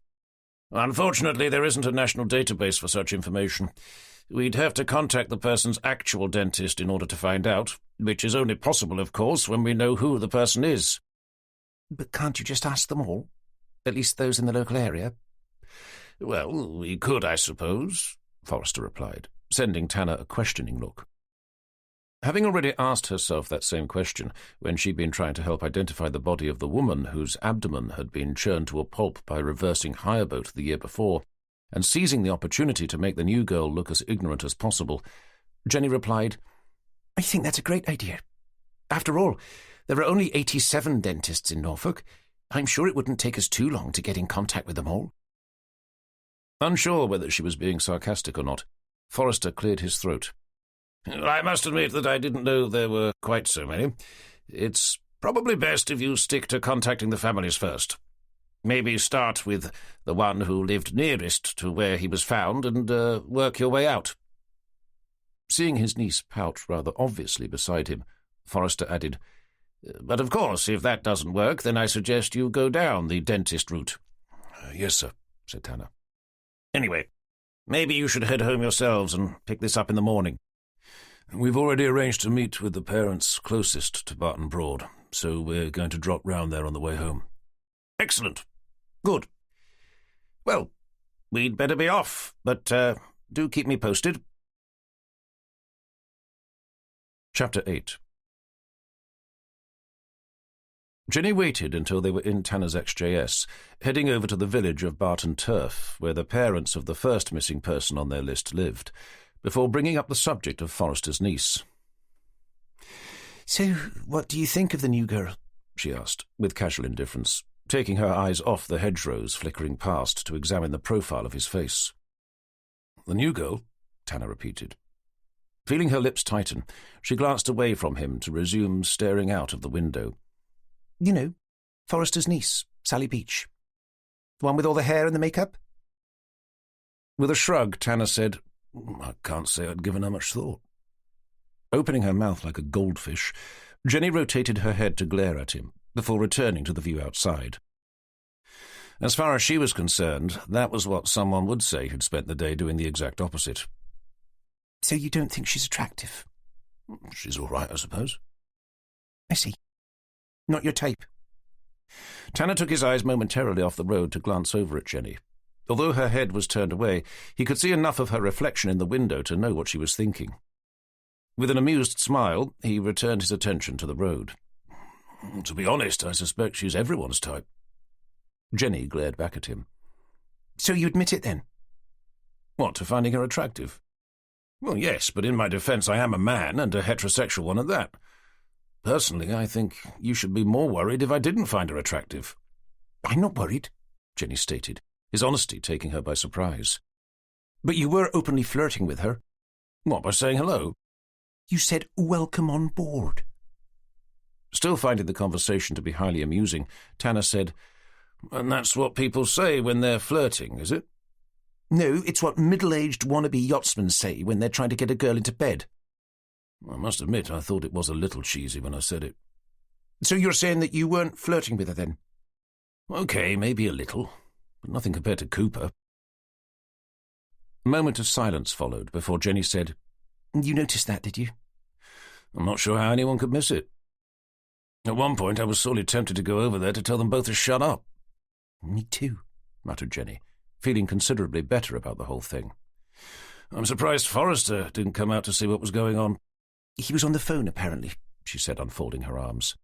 "Unfortunately, there isn't a national database for such information. We'd have to contact the person's actual dentist in order to find out, which is only possible, of course, when we know who the person is." "But can't you just ask them all? At least those in the local area?" "Well, we could, I suppose," Forrester replied, sending Tanner a questioning look. Having already asked herself that same question when she'd been trying to help identify the body of the woman whose abdomen had been churned to a pulp by reversing hire boat the year before, and seizing the opportunity to make the new girl look as ignorant as possible, Jenny replied, I think that's a great idea. After all, there are only 87 dentists in Norfolk. I'm sure it wouldn't take us too long to get in contact with them all. Unsure whether she was being sarcastic or not, Forrester cleared his throat. I must admit that I didn't know there were quite so many. It's probably best if you stick to contacting the families first. Maybe start with the one who lived nearest to where he was found and work your way out. Seeing his niece pout rather obviously beside him, Forrester added, But of course, if that doesn't work, then I suggest you go down the dentist route. Yes, sir, said Tanner. Anyway, maybe you should head home yourselves and pick this up in the morning. We've already arranged to meet with the parents closest to Barton Broad, so we're going to drop round there on the way home. Excellent. Good. Well, we'd better be off, but do keep me posted. Chapter 8. Jenny waited until they were in Tanner's XJS, heading over to the village of Barton Turf, where the parents of the first missing person on their list lived, before bringing up the subject of Forrester's niece. So, what do you think of the new girl? She asked, with casual indifference, taking her eyes off the hedgerows flickering past to examine the profile of his face. The new girl? Tanner repeated. Feeling her lips tighten, she glanced away from him to resume staring out of the window. You know, Forrester's niece, Sally Beach. The one with all the hair and the makeup? With a shrug, Tanner said, I can't say I'd given her much thought. Opening her mouth like a goldfish, Jenny rotated her head to glare at him, before returning to the view outside. As far as she was concerned, that was what someone would say who'd spent the day doing the exact opposite. So you don't think she's attractive? She's all right, I suppose. I see. Not your type. Tanner took his eyes momentarily off the road to glance over at Jenny. Although her head was turned away, he could see enough of her reflection in the window to know what she was thinking. With an amused smile, he returned his attention to the road. To be honest, I suspect she's everyone's type. Jenny glared back at him. So you admit it, then? What, to finding her attractive? Well, yes, but in my defence I am a man, and a heterosexual one at that. Personally, I think you should be more worried if I didn't find her attractive. I'm not worried, Jenny stated, his honesty taking her by surprise. But you were openly flirting with her. What, by saying hello? You said, welcome on board. Still finding the conversation to be highly amusing, Tanner said, And that's what people say when they're flirting, is it? No, it's what middle-aged wannabe yachtsmen say when they're trying to get a girl into bed. I must admit I thought it was a little cheesy when I said it. So you're saying that you weren't flirting with her then? Okay, maybe a little, but nothing compared to Cooper. A moment of silence followed before Jenny said, You noticed that, did you? I'm not sure how anyone could miss it. At one point I was sorely tempted to go over there to tell them both to shut up. Me too, muttered Jenny, feeling considerably better about the whole thing. I'm surprised Forrester didn't come out to see what was going on. He was on the phone, apparently, she said, unfolding her arms.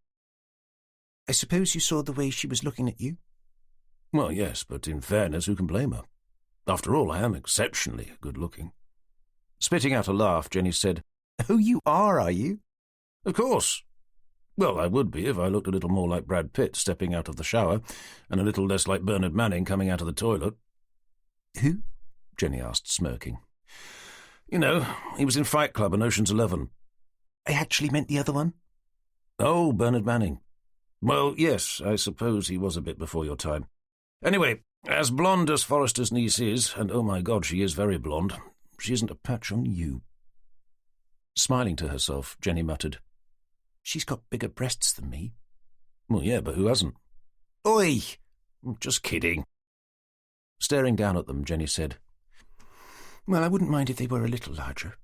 I suppose you saw the way she was looking at you? Well, yes, but in fairness, who can blame her? After all, I am exceptionally good-looking. Spitting out a laugh, Jenny said, Oh, you are you? Of course. Well, I would be if I looked a little more like Brad Pitt stepping out of the shower, and a little less like Bernard Manning coming out of the toilet. Who? Jenny asked, smirking. You know, he was in Fight Club and Ocean's 11. I actually meant the other one? Oh, Bernard Manning. Well, yes, I suppose he was a bit before your time. Anyway, as blonde as Forrester's niece is, and oh my God, she is very blonde, she isn't a patch on you. Smiling to herself, Jenny muttered, She's got bigger breasts than me. Well, yeah, but who hasn't? Oi! Just kidding. Staring down at them, Jenny said, Well, I wouldn't mind if they were a little larger.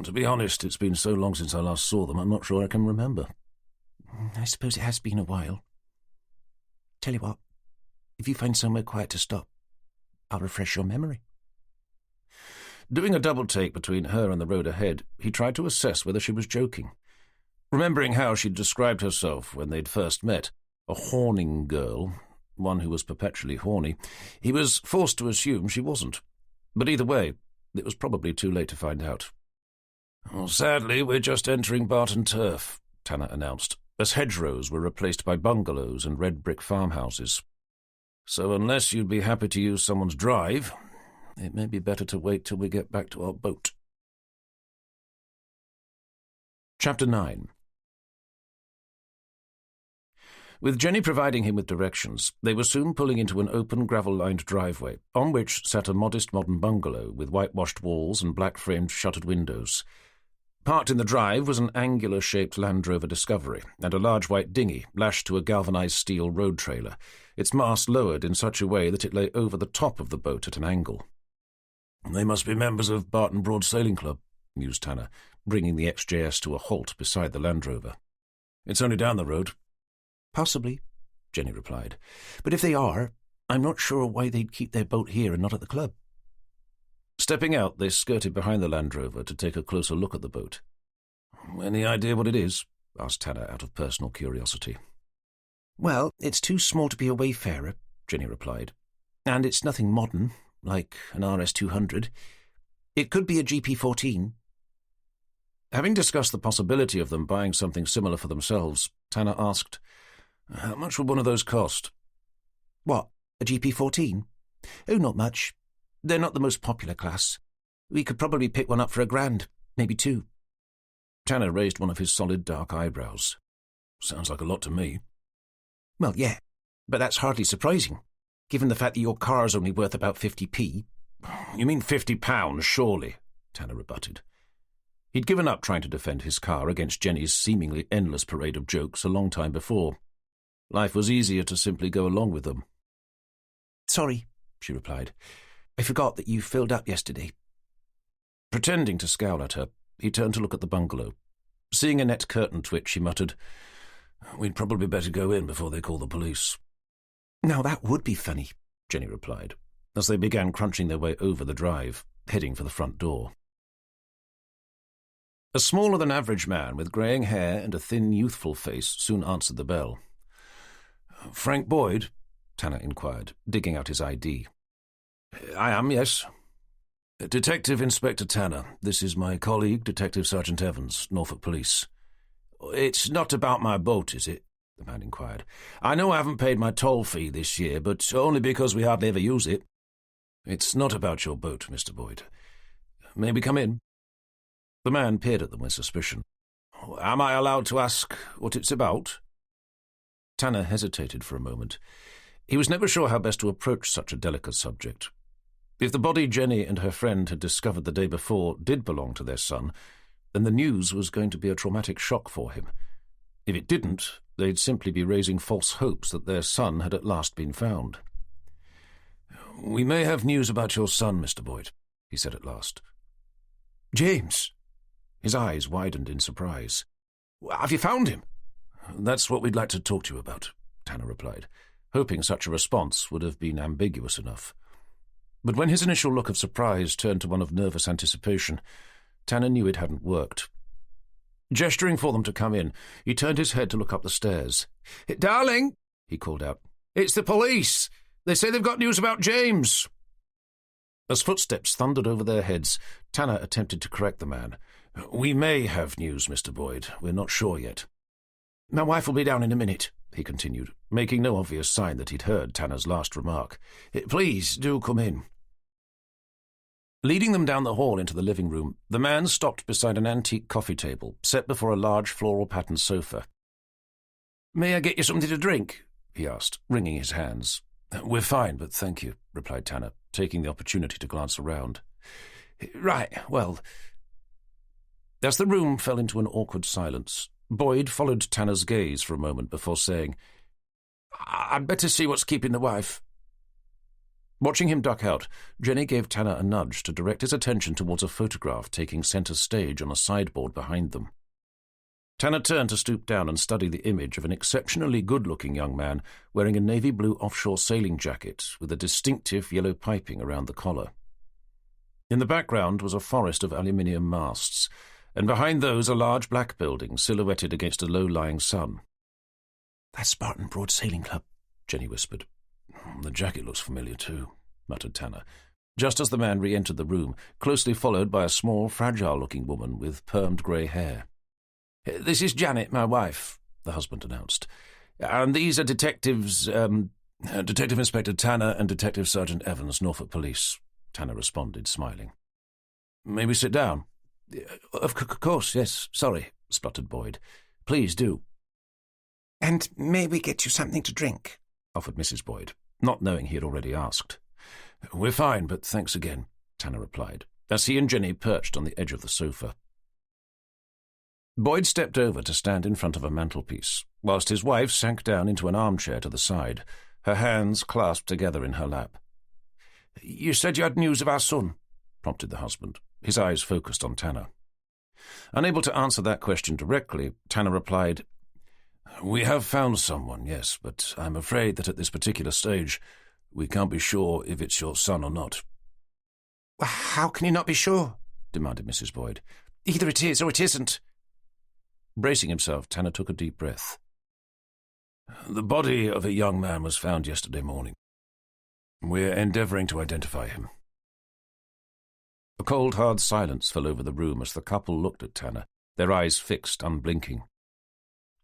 To be honest, it's been so long since I last saw them, I'm not sure I can remember. I suppose it has been a while. Tell you what, if you find somewhere quiet to stop, I'll refresh your memory. Doing a double-take between her and the road ahead, he tried to assess whether she was joking. Remembering how she'd described herself when they'd first met, a horning girl, one who was perpetually horny, he was forced to assume she wasn't. But either way, it was probably too late to find out. "Well, sadly, we're just entering Barton Turf," Tanner announced, as hedgerows were replaced by bungalows and red brick farmhouses. "So unless you'd be happy to use someone's drive, it may be better to wait till we get back to our boat." Chapter 9. With Jenny providing him with directions, they were soon pulling into an open gravel-lined driveway, on which sat a modest modern bungalow with whitewashed walls and black-framed shuttered windows. Parked in the drive was an angular-shaped Land Rover Discovery and a large white dinghy lashed to a galvanized steel road trailer, its mast lowered in such a way that it lay over the top of the boat at an angle. "They must be members of Barton Broads Sailing Club," mused Tanner, bringing the XJS to a halt beside the Land Rover. "It's only down the road." "Possibly," Jenny replied. "But if they are, I'm not sure why they'd keep their boat here and not at the club." Stepping out, they skirted behind the Land Rover to take a closer look at the boat. "Any idea what it is?" asked Tanner out of personal curiosity. "Well, it's too small to be a wayfarer," Jenny replied. "And it's nothing modern, like an RS-200. It could be a GP-14. Having discussed the possibility of them buying something similar for themselves, Tanner asked, "How much would one of those cost?" "What, a GP-14? Oh, not much. They're not the most popular class. We could probably pick one up for $1,000, maybe $2,000. Tanner raised one of his solid dark eyebrows. "Sounds like a lot to me." "Well, yeah, but that's hardly surprising, given the fact that your car's only worth about 50p. "You mean £50, surely," Tanner rebutted. He'd given up trying to defend his car against Jenny's seemingly endless parade of jokes a long time before. Life was easier to simply go along with them. "Sorry," she replied. "I forgot that you filled up yesterday." Pretending to scowl at her, he turned to look at the bungalow. Seeing a net curtain twitch, he muttered, "We'd probably better go in before they call the police." "Now that would be funny," Jenny replied, as they began crunching their way over the drive, heading for the front door. A smaller-than-average man with greying hair and a thin, youthful face soon answered the bell. "Frank Boyd?" Tanner inquired, digging out his ID. "I am, yes." "Detective Inspector Tanner. This is my colleague, Detective Sergeant Evans, Norfolk Police." "It's not about my boat, is it?" the man inquired. "I know I haven't paid my toll fee this year, but only because we hardly ever use it." "It's not about your boat, Mr. Boyd. May we come in?" The man peered at them with suspicion. "Am I allowed to ask what it's about?" Tanner hesitated for a moment. He was never sure how best to approach such a delicate subject. If the body Jenny and her friend had discovered the day before did belong to their son, then the news was going to be a traumatic shock for him. If it didn't, they'd simply be raising false hopes that their son had at last been found. "We may have news about your son, Mr. Boyd," he said at last. "James?" His eyes widened in surprise. "Have you found him?" "That's what we'd like to talk to you about," Tanner replied, hoping such a response would have been ambiguous enough. But when his initial look of surprise turned to one of nervous anticipation, Tanner knew it hadn't worked. Gesturing for them to come in, he turned his head to look up the stairs. "Darling," he called out, "it's the police. They say they've got news about James." As footsteps thundered over their heads, Tanner attempted to correct the man. "We may have news, Mr. Boyd. We're not sure yet." "My wife will be down in a minute," he continued, making no obvious sign that he'd heard Tanner's last remark. "Please do come in." Leading them down the hall into the living room, the man stopped beside an antique coffee table set before a large floral-patterned sofa. "May I get you something to drink?" he asked, wringing his hands. "We're fine, but thank you," replied Tanner, taking the opportunity to glance around. "Right, well..." As the room fell into an awkward silence, Boyd followed Tanner's gaze for a moment before saying, "I'd better see what's keeping the wife." Watching him duck out, Jenny gave Tanner a nudge to direct his attention towards a photograph taking centre stage on a sideboard behind them. Tanner turned to stoop down and study the image of an exceptionally good-looking young man wearing a navy blue offshore sailing jacket with a distinctive yellow piping around the collar. In the background was a forest of aluminium masts, and behind those a large black building silhouetted against a low-lying sun. "That's Barton Broads Sailing Club," Jenny whispered. "The jacket looks familiar too," muttered Tanner, just as the man re-entered the room, closely followed by a small, fragile-looking woman with permed grey hair. "This is Janet, my wife," the husband announced. "And these are detectives, Detective Inspector Tanner and Detective Sergeant Evans, Norfolk Police," Tanner responded, smiling. "May we sit down?" Of course, yes. Sorry," spluttered Boyd. "Please do." "And may we get you something to drink?" offered Mrs. Boyd, not knowing he had already asked. "We're fine, but thanks again," Tanner replied, as he and Jenny perched on the edge of the sofa. Boyd stepped over to stand in front of a mantelpiece, whilst his wife sank down into an armchair to the side, her hands clasped together in her lap. "You said you had news of our son," prompted the husband, his eyes focused on Tanner. Unable to answer that question directly, Tanner replied, "We have found someone, yes, but I'm afraid that at this particular stage we can't be sure if it's your son or not." "How can you not be sure?" demanded Mrs. Boyd. "Either it is or it isn't." Bracing himself, Tanner took a deep breath. "The body of a young man was found yesterday morning. We're endeavouring to identify him." A cold, hard silence fell over the room as the couple looked at Tanner, their eyes fixed, unblinking.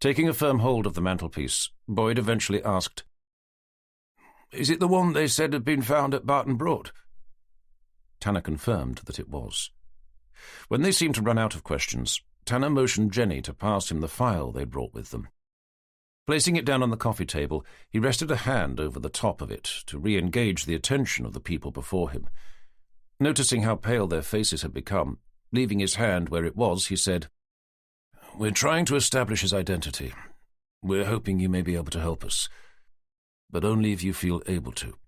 Taking a firm hold of the mantelpiece, Boyd eventually asked, "Is it the one they said had been found at Barton Broad?" Tanner confirmed that it was. When they seemed to run out of questions, Tanner motioned Jenny to pass him the file they'd brought with them. Placing it down on the coffee table, he rested a hand over the top of it to re-engage the attention of the people before him. Noticing how pale their faces had become, leaving his hand where it was, he said, "We're trying to establish his identity. We're hoping you may be able to help us, but only if you feel able to."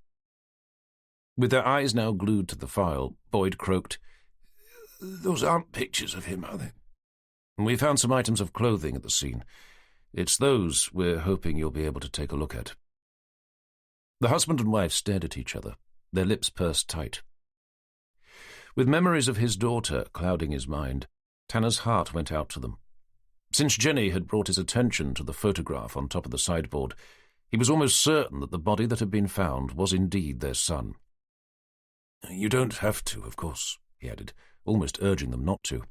With their eyes now glued to the file, Boyd croaked, "Those aren't pictures of him, are they?" "We found some items of clothing at the scene. It's those we're hoping you'll be able to take a look at." The husband and wife stared at each other, their lips pursed tight. With memories of his daughter clouding his mind, Tanner's heart went out to them. Since Jenny had brought his attention to the photograph on top of the sideboard, he was almost certain that the body that had been found was indeed their son. "You don't have to, of course," he added, almost urging them not to.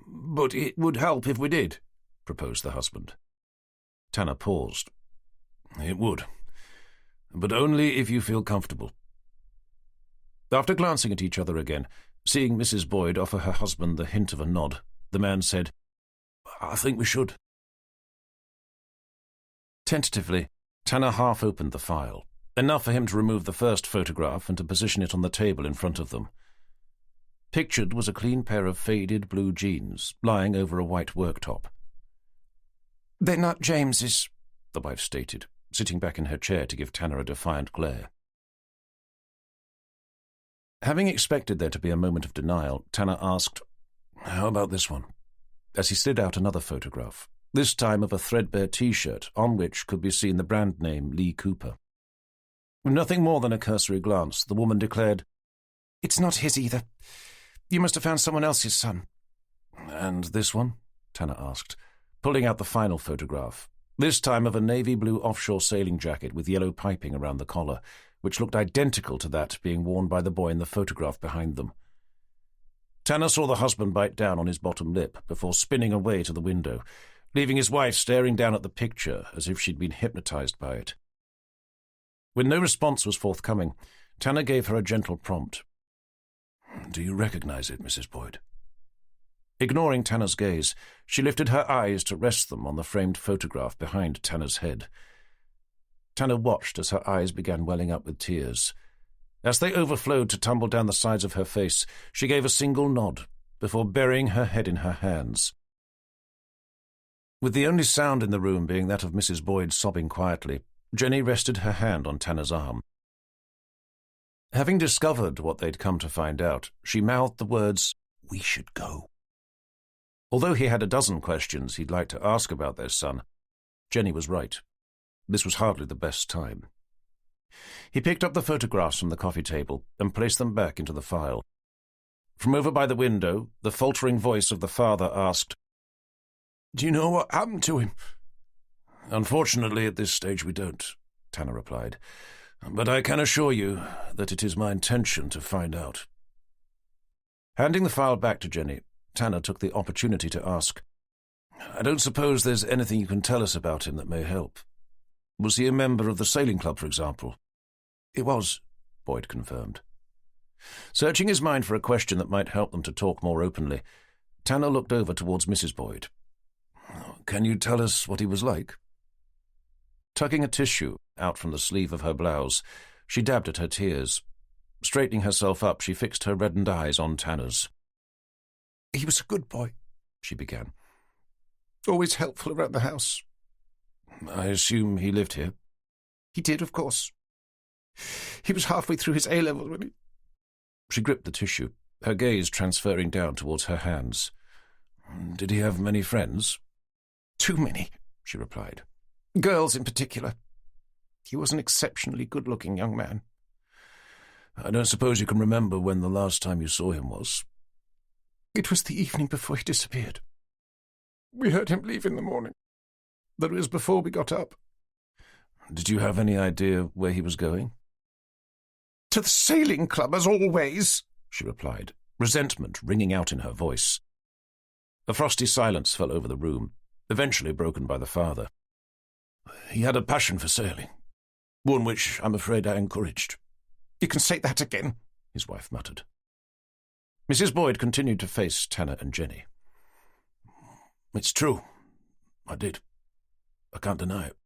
"But it would help if we did," proposed the husband. Tanner paused. "It would, but only if you feel comfortable." After glancing at each other again, seeing Mrs. Boyd offer her husband the hint of a nod, the man said, "I think we should." Tentatively, Tanner half opened the file, enough for him to remove the first photograph and to position it on the table in front of them. Pictured was a clean pair of faded blue jeans lying over a white worktop. "They're not James's," the wife stated, sitting back in her chair to give Tanner a defiant glare. Having expected there to be a moment of denial, Tanner asked, "How about this one?" as he slid out another photograph, this time of a threadbare T-shirt on which could be seen the brand name Lee Cooper. With nothing more than a cursory glance, the woman declared, "It's not his either. You must have found someone else's son." "And this one?" Tanner asked, pulling out the final photograph, this time of a navy blue offshore sailing jacket with yellow piping around the collar, which looked identical to that being worn by the boy in the photograph behind them. Tanner saw the husband bite down on his bottom lip before spinning away to the window, leaving his wife staring down at the picture as if she'd been hypnotized by it. When no response was forthcoming, Tanner gave her a gentle prompt. "Do you recognize it, Mrs. Boyd?" Ignoring Tanner's gaze, she lifted her eyes to rest them on the framed photograph behind Tanner's head. Tanner watched as her eyes began welling up with tears. As they overflowed to tumble down the sides of her face, she gave a single nod before burying her head in her hands. With the only sound in the room being that of Mrs. Boyd sobbing quietly, Jenny rested her hand on Tanner's arm. Having discovered what they'd come to find out, she mouthed the words, "We should go." Although he had a dozen questions he'd like to ask about their son, Jenny was right. This was hardly the best time. He picked up the photographs from the coffee table and placed them back into the file. From over by the window, the faltering voice of the father asked, "Do you know what happened to him?" "Unfortunately, at this stage we don't," Tanner replied. "But I can assure you that it is my intention to find out." Handing the file back to Jenny, Tanner took the opportunity to ask, "I don't suppose there's anything you can tell us about him that may help. Was he a member of the sailing club, for example?" "It was," Boyd confirmed. Searching his mind for a question that might help them to talk more openly, Tanner looked over towards Mrs. Boyd. "Can you tell us what he was like?" Tugging a tissue out from the sleeve of her blouse, she dabbed at her tears. Straightening herself up, she fixed her reddened eyes on Tanner's. "He was a good boy," she began. "Always helpful around the house." "I assume he lived here?" "He did, of course. He was halfway through his A-level when he—" She gripped the tissue, her gaze transferring down towards her hands. "Did he have many friends?" "Too many," she replied. "Girls in particular. He was an exceptionally good-looking young man." "I don't suppose you can remember when the last time you saw him was?" "It was the evening before he disappeared. We heard him leave in the morning. That was before we got up." "Did you have any idea where he was going?" "To the sailing club, as always," she replied, resentment ringing out in her voice. A frosty silence fell over the room, eventually broken by the father. "He had a passion for sailing, one which I'm afraid I encouraged." "You can say that again," his wife muttered. Mrs. Boyd continued to face Tanner and Jenny. "It's true. I did. I can't deny it.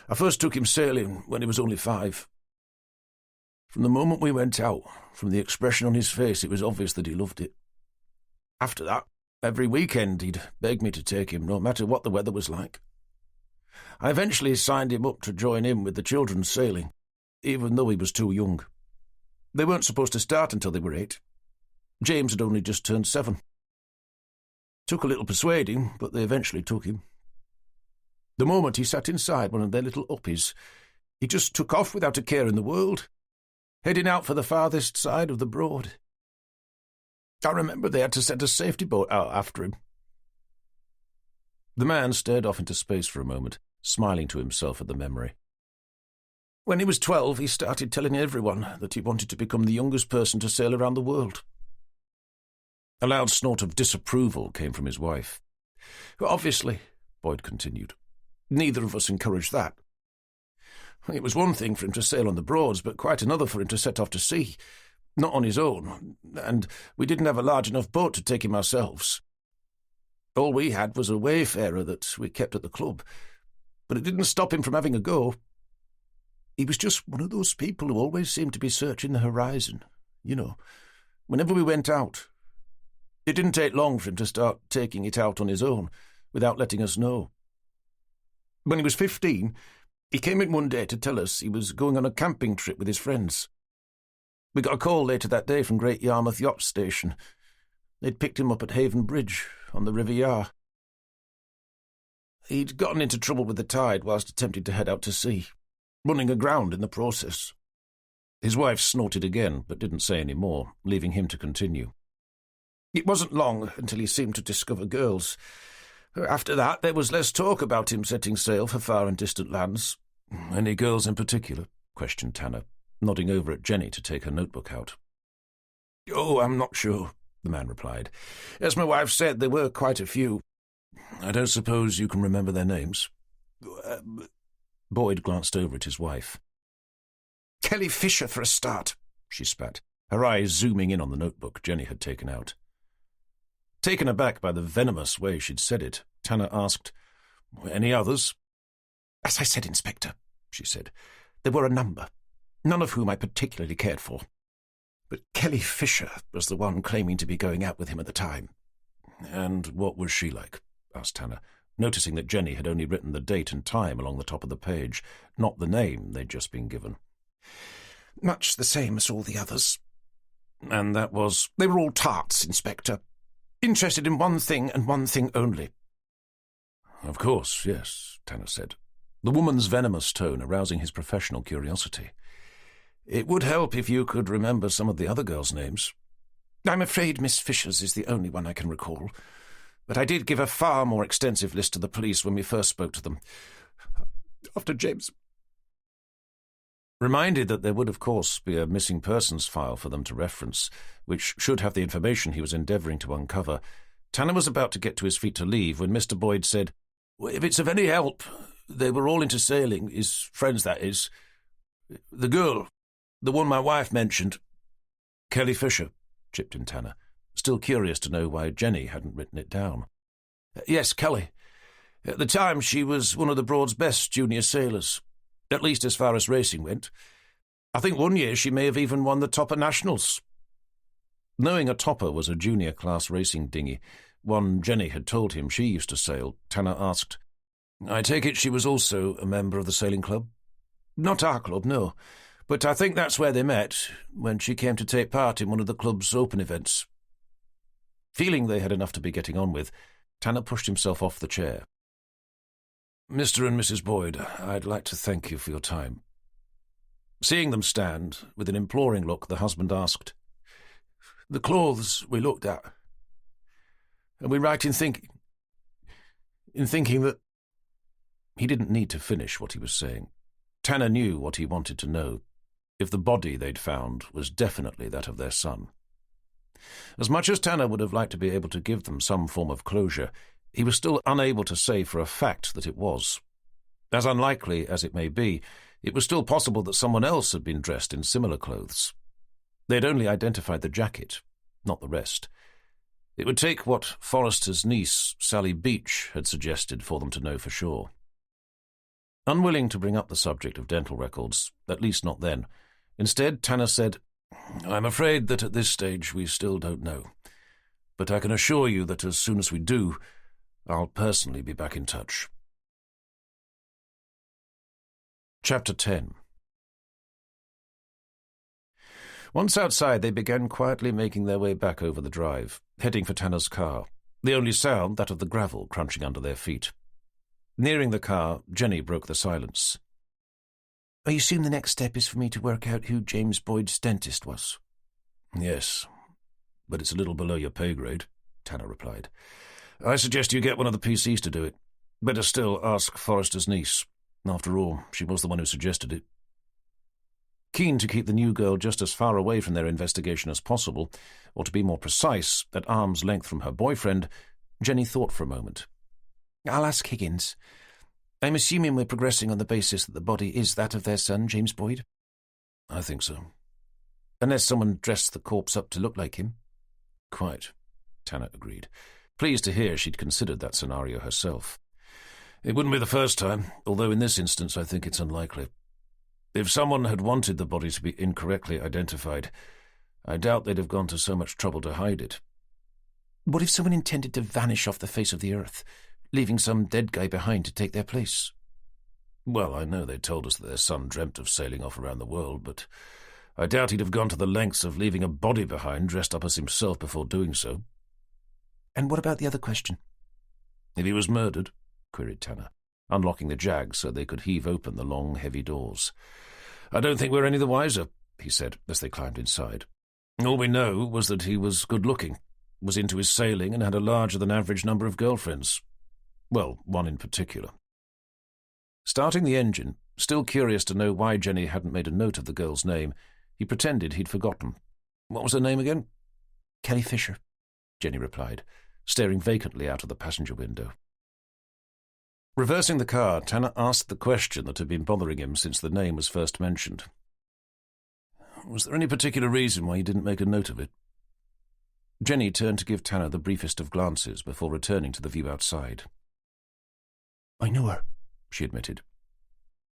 I first took him sailing when he was only 5. From the moment we went out, from the expression on his face, it was obvious that he loved it. After that, every weekend he'd beg me to take him, no matter what the weather was like. I eventually signed him up to join in with the children's sailing, even though he was too young. They weren't supposed to start until they were 8. James had only just turned 7. Took a little persuading, but they eventually took him. The moment he sat inside one of their little uppies, he just took off without a care in the world, heading out for the farthest side of the Broad. I remember they had to send a safety boat out after him." The man stared off into space for a moment, smiling to himself at the memory. "When he was 12, he started telling everyone that he wanted to become the youngest person to sail around the world." A loud snort of disapproval came from his wife. "Obviously," Boyd continued, "neither of us encouraged that. It was one thing for him to sail on the Broads, but quite another for him to set off to sea, not on his own, and we didn't have a large enough boat to take him ourselves. All we had was a wayfarer that we kept at the club, but it didn't stop him from having a go. He was just one of those people who always seemed to be searching the horizon, whenever we went out. It didn't take long for him to start taking it out on his own, without letting us know. When he was 15, he came in one day to tell us he was going on a camping trip with his friends. We got a call later that day from Great Yarmouth Yacht Station. They'd picked him up at Haven Bridge on the River Yar. He'd gotten into trouble with the tide whilst attempting to head out to sea, running aground in the process." His wife snorted again, but didn't say any more, leaving him to continue. "It wasn't long until he seemed to discover girls. After that, there was less talk about him setting sail for far and distant lands." "Any girls in particular?" questioned Tanner, nodding over at Jenny to take her notebook out. "Oh, I'm not sure," the man replied. "As my wife said, there were quite a few." "I don't suppose you can remember their names?" Boyd glanced over at his wife. "Kelly Fisher, for a start," she spat, her eyes zooming in on the notebook Jenny had taken out. Taken aback by the venomous way she'd said it, Tanner asked, "Any others?" "As I said, Inspector," she said, "there were a number, none of whom I particularly cared for. But Kelly Fisher was the one claiming to be going out with him at the time." "And what was she like?" asked Tanner, noticing that Jenny had only written the date and time along the top of the page, not the name they'd just been given. "Much the same as all the others." "And that was—" "They were all tarts, Inspector. Interested in one thing and one thing only." "Of course, yes," Tanner said, the woman's venomous tone arousing his professional curiosity. "It would help if you could remember some of the other girls' names." I'm afraid Miss Fisher's is the only one I can recall, but I did give a far more extensive list to the police when we first spoke to them. After James... Reminded that there would, of course, be a missing persons file for them to reference, which should have the information he was endeavouring to uncover, Tanner was about to get to his feet to leave when Mr. Boyd said, "If it's of any help, they were all into sailing, his friends, that is. The girl, the one my wife mentioned." "Kelly Fisher," chipped in Tanner, still curious to know why Jenny hadn't written it down. "Yes, Kelly. At the time, she was one of the Broads' best junior sailors, at least as far as racing went. I think one year she may have even won the Topper Nationals." Knowing a Topper was a junior-class racing dinghy, one Jenny had told him she used to sail, Tanner asked, "I take it she was also a member of the sailing club?" "Not our club, no. But I think that's where they met, when she came to take part in one of the club's open events." Feeling they had enough to be getting on with, Tanner pushed himself off the chair. "Mr. and Mrs. Boyd, I'd like to thank you for your time." Seeing them stand, with an imploring look, the husband asked, "The clothes we looked at, are we right in thinking that—" He didn't need to finish what he was saying. Tanner knew what he wanted to know, if the body they'd found was definitely that of their son. As much as Tanner would have liked to be able to give them some form of closure, he was still unable to say for a fact that it was. As unlikely as it may be, it was still possible that someone else had been dressed in similar clothes. They'd only identified the jacket, not the rest. It would take what Forrester's niece, Sally Beach, had suggested for them to know for sure. Unwilling to bring up the subject of dental records, at least not then, instead Tanner said, "I'm afraid that at this stage we still don't know. But I can assure you that as soon as we do, I'll personally be back in touch." Chapter 10. Once outside, they began quietly making their way back over the drive, heading for Tanner's car, the only sound that of the gravel crunching under their feet. Nearing the car, Jenny broke the silence. "I assume the next step is for me to work out who James Boyd's dentist was?" "Yes, but it's a little below your pay grade," Tanner replied. "I suggest you get one of the PCs to do it. Better still, ask Forrester's niece. After all, she was the one who suggested it." Keen to keep the new girl just as far away from their investigation as possible, or to be more precise, at arm's length from her boyfriend, Jenny thought for a moment. "I'll ask Higgins. I'm assuming we're progressing on the basis that the body is that of their son, James Boyd?" "I think so." "Unless someone dressed the corpse up to look like him?" "Quite," Tanner agreed, pleased to hear she'd considered that scenario herself. "It wouldn't be the first time, although in this instance I think it's unlikely. If someone had wanted the body to be incorrectly identified, I doubt they'd have gone to so much trouble to hide it." "What if someone intended to vanish off the face of the earth, leaving some dead guy behind to take their place?" "Well, I know they told us that their son dreamt of sailing off around the world, but I doubt he'd have gone to the lengths of leaving a body behind dressed up as himself before doing so." "And what about the other question?" "If he was murdered?" queried Tanner, unlocking the jag so they could heave open the long, heavy doors. "I don't think we're any the wiser," he said as they climbed inside. "All we know was that he was good-looking, was into his sailing, and had a larger-than-average number of girlfriends. Well, one in particular." Starting the engine, still curious to know why Jenny hadn't made a note of the girl's name, he pretended he'd forgotten. "What was her name again?" "Kelly Fisher," Jenny replied, staring vacantly out of the passenger window. Reversing the car, Tanner asked the question that had been bothering him since the name was first mentioned. "Was there any particular reason why you didn't make a note of it?" Jenny turned to give Tanner the briefest of glances before returning to the view outside. "I know her," she admitted.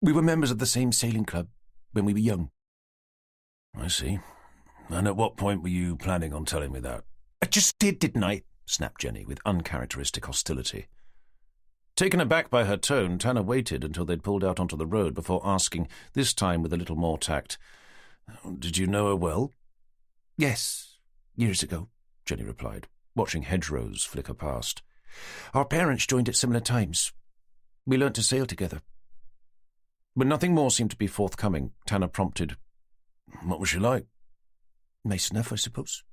"We were members of the same sailing club when we were young." "I see. And at what point were you planning on telling me that?" "I just did, didn't I?" snapped Jenny with uncharacteristic hostility. Taken aback by her tone, Tanner waited until they'd pulled out onto the road before asking, this time with a little more tact, "Did you know her well?" "Yes, years ago," Jenny replied, watching hedgerows flicker past. "Our parents joined at similar times. We learnt to sail together." When nothing more seemed to be forthcoming, Tanner prompted, "What was she like?" "Nice enough, I suppose."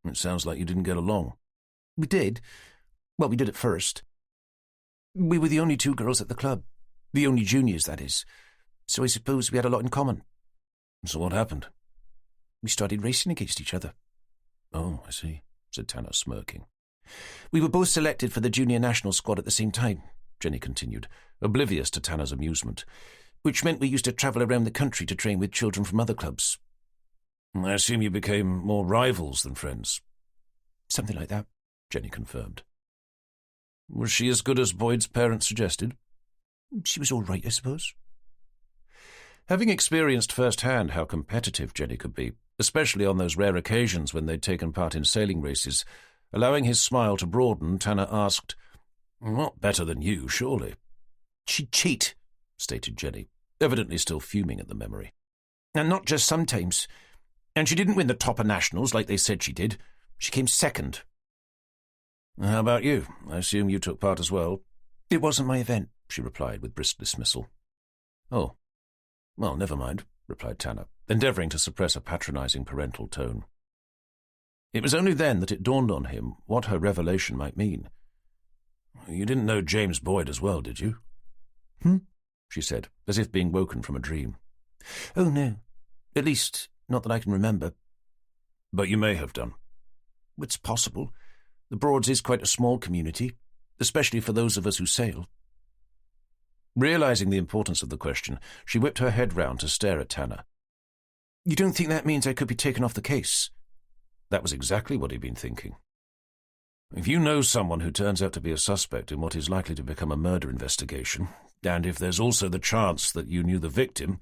It sounds like you didn't get along. We did. Well, we did at first. We were the only two girls at the club. The only juniors, that is. So I suppose we had a lot in common. So what happened? We started racing against each other. Oh, I see, said Tanner, smirking. We were both selected for the junior national squad at the same time, Jenny continued, oblivious to Tanner's amusement. Which meant we used to travel around the country to train with children from other clubs. I assume you became more rivals than friends. Something like that, Jenny confirmed. Was she as good as Boyd's parents suggested? She was all right, I suppose. Having experienced firsthand how competitive Jenny could be, especially on those rare occasions when they'd taken part in sailing races, allowing his smile to broaden, Tanner asked, "Not better than you, surely?" "She'd cheat," stated Jenny, evidently still fuming at the memory. "And not just sometimes. And she didn't win the Topper Nationals like they said she did. She came second." "How about you? I assume you took part as well?" "It wasn't my event," she replied with brisk dismissal. "Oh. Well, never mind," replied Tanner, endeavouring to suppress a patronising parental tone. It was only then that it dawned on him what her revelation might mean. "You didn't know James Boyd as well, did you?" She said, as if being woken from a dream. "Oh, no. At least, not that I can remember." "But you may have done." "It's possible. The Broads is quite a small community, especially for those of us who sail." Realising the importance of the question, she whipped her head round to stare at Tanner. "You don't think that means I could be taken off the case?" That was exactly what he'd been thinking. If you know someone who turns out to be a suspect in what is likely to become a murder investigation, and if there's also the chance that you knew the victim,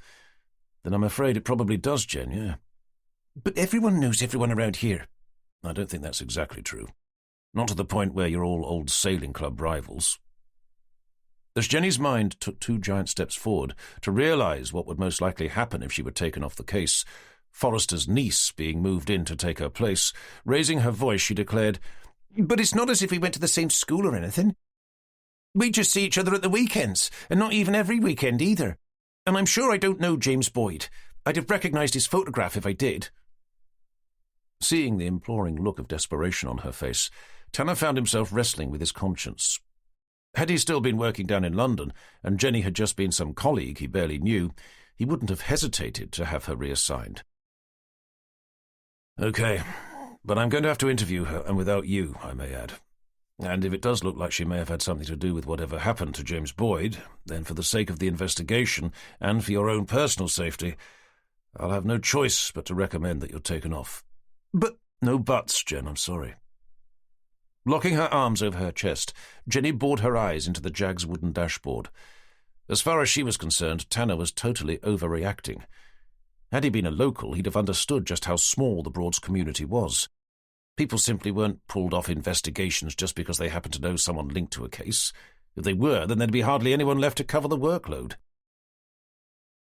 then I'm afraid it probably does, Jen, yeah. "But everyone knows everyone around here." "I don't think that's exactly true. Not to the point where you're all old sailing club rivals." As Jenny's mind took 2 giant steps forward to realise what would most likely happen if she were taken off the case, Forrester's niece being moved in to take her place, raising her voice, she declared, "But it's not as if we went to the same school or anything. We just see each other at the weekends, and not even every weekend either. And I'm sure I don't know James Boyd. I'd have recognised his photograph if I did." Seeing the imploring look of desperation on her face, Tanner found himself wrestling with his conscience. Had he still been working down in London, and Jenny had just been some colleague he barely knew, he wouldn't have hesitated to have her reassigned. "Okay, but I'm going to have to interview her, and without you, I may add. And if it does look like she may have had something to do with whatever happened to James Boyd, then for the sake of the investigation, and for your own personal safety, I'll have no choice but to recommend that you're taken off." "But—" "No buts, Jen, I'm sorry." Locking her arms over her chest, Jenny bored her eyes into the Jag's wooden dashboard. As far as she was concerned, Tanner was totally overreacting. Had he been a local, he'd have understood just how small the Broads community was. People simply weren't pulled off investigations just because they happened to know someone linked to a case. If they were, then there'd be hardly anyone left to cover the workload.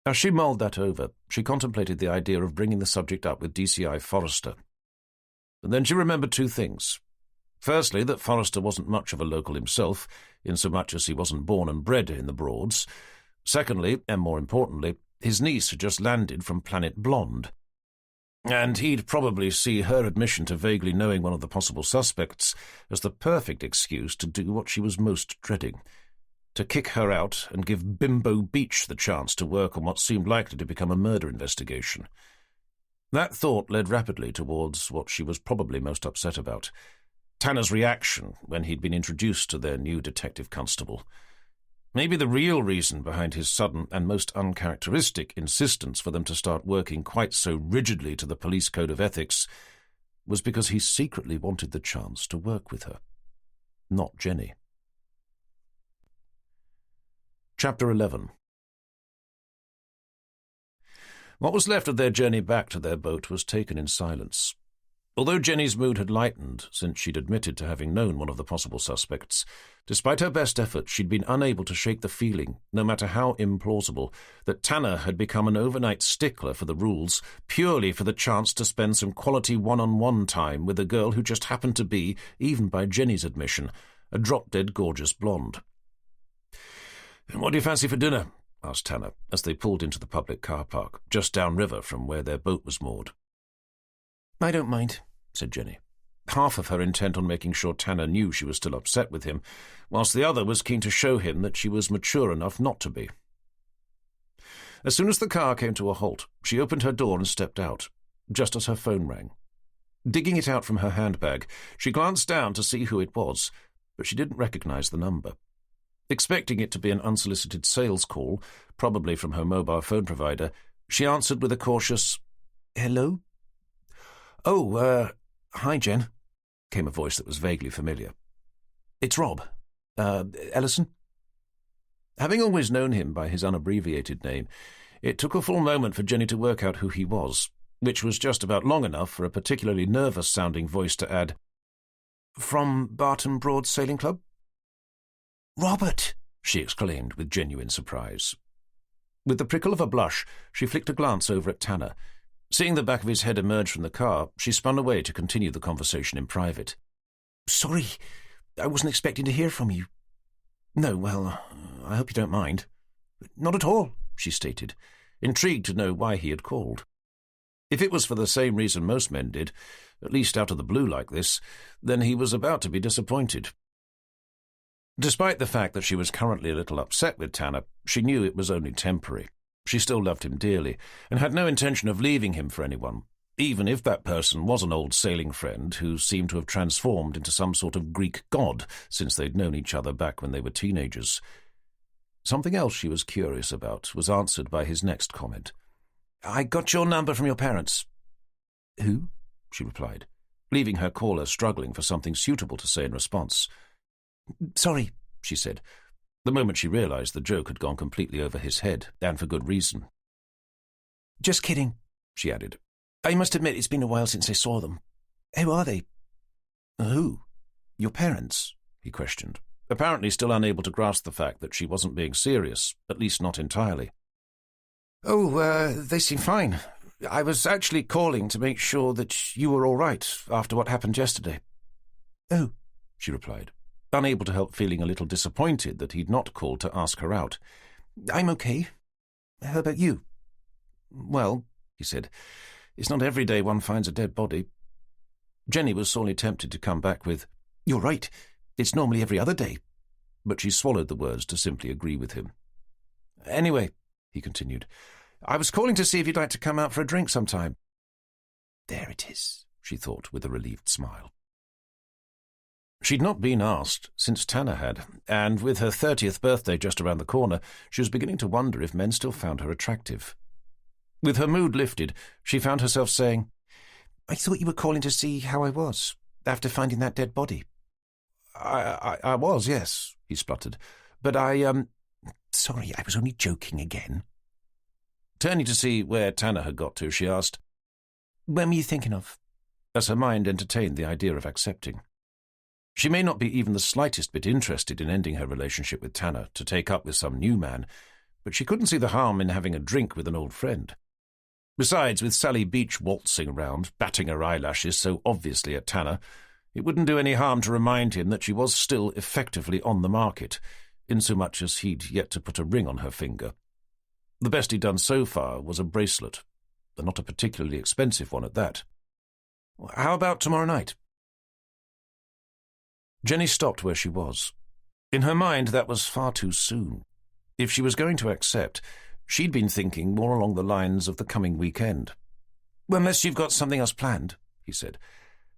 As she mulled that over, she contemplated the idea of bringing the subject up with DCI Forrester. And then she remembered 2 things. Firstly, that Forrester wasn't much of a local himself, insomuch as he wasn't born and bred in the Broads. Secondly, and more importantly, his niece had just landed from planet Blonde. And he'd probably see her admission to vaguely knowing one of the possible suspects as the perfect excuse to do what she was most dreading, to kick her out and give Bimbo Beach the chance to work on what seemed likely to become a murder investigation. That thought led rapidly towards what she was probably most upset about, Tanner's reaction when he'd been introduced to their new detective constable. Maybe the real reason behind his sudden and most uncharacteristic insistence for them to start working quite so rigidly to the police code of ethics was because he secretly wanted the chance to work with her, not Jenny. Chapter 11. What was left of their journey back to their boat was taken in silence. Although Jenny's mood had lightened since she'd admitted to having known one of the possible suspects, despite her best efforts she'd been unable to shake the feeling, no matter how implausible, that Tanner had become an overnight stickler for the rules purely for the chance to spend some quality one-on-one time with a girl who just happened to be, even by Jenny's admission, a drop-dead gorgeous blonde. "What do you fancy for dinner?" asked Tanner, as they pulled into the public car park, just downriver from where their boat was moored. "I don't mind," said Jenny. half of her intent on making sure Tanner knew she was still upset with him, whilst the other was keen to show him that she was mature enough not to be. As soon as the car came to a halt, she opened her door and stepped out, just as her phone rang. Digging it out from her handbag, she glanced down to see who it was, but she didn't recognize the number. Expecting it to be an unsolicited sales call, probably from her mobile phone provider, she answered with a cautious, "Hello?" "Oh, hi, Jen," came a voice that was vaguely familiar. "It's Rob. Ellison?" Having always known him by his unabbreviated name, it took a full moment for Jenny to work out who he was, which was just about long enough for a particularly nervous-sounding voice to add, "From Barton Broads Sailing Club?" "Robert!" she exclaimed with genuine surprise. With the prickle of a blush, she flicked a glance over at Tanner. Seeing the back of his head emerge from the car, she spun away to continue the conversation in private. "Sorry, I wasn't expecting to hear from you." "No, well, I hope you don't mind." "Not at all," she stated, intrigued to know why he had called. If it was for the same reason most men did, at least out of the blue like this, then he was about to be disappointed. Despite the fact that she was currently a little upset with Tanner, she knew it was only temporary. She still loved him dearly, and had no intention of leaving him for anyone, even if that person was an old sailing friend who seemed to have transformed into some sort of Greek god since they'd known each other back when they were teenagers. Something else she was curious about was answered by his next comment. "I got your number from your parents." "Who?" she replied, leaving her caller struggling for something suitable to say in response. "Sorry," she said, the moment she realized the joke had gone completely over his head, and for good reason. "Just kidding," she added. "I must admit it's been a while since I saw them. How are they?" "Who? Your parents?" he questioned, apparently still unable to grasp the fact that she wasn't being serious, at least not entirely. "Oh, they seem fine. I was actually calling to make sure that you were all right after what happened yesterday." "Oh," she replied, unable to help feeling a little disappointed that he'd not called to ask her out. "I'm okay. How about you?" "Well," he said, "it's not every day one finds a dead body." Jenny was sorely tempted to come back with, "You're right, it's normally every other day," but she swallowed the words to simply agree with him. "Anyway," he continued, "I was calling to see if you'd like to come out for a drink sometime." There it is, she thought with a relieved smile. She'd not been asked since Tanner had, and with her 30th birthday just around the corner, she was beginning to wonder if men still found her attractive. With her mood lifted, she found herself saying, "I thought you were calling to see how I was, after finding that dead body." I was, yes," he spluttered, "but sorry, I was only joking again." Turning to see where Tanner had got to, she asked, "When were you thinking of?" as her mind entertained the idea of accepting. She may not be even the slightest bit interested in ending her relationship with Tanner to take up with some new man, but she couldn't see the harm in having a drink with an old friend. Besides, with Sally Beach waltzing around, batting her eyelashes so obviously at Tanner, it wouldn't do any harm to remind him that she was still effectively on the market, insomuch as he'd yet to put a ring on her finger. The best he'd done so far was a bracelet, and not a particularly expensive one at that. "How about tomorrow night?" Jenny stopped where she was. In her mind, that was far too soon. If she was going to accept, she'd been thinking more along the lines of the coming weekend. "Well, unless you've got something else planned," he said.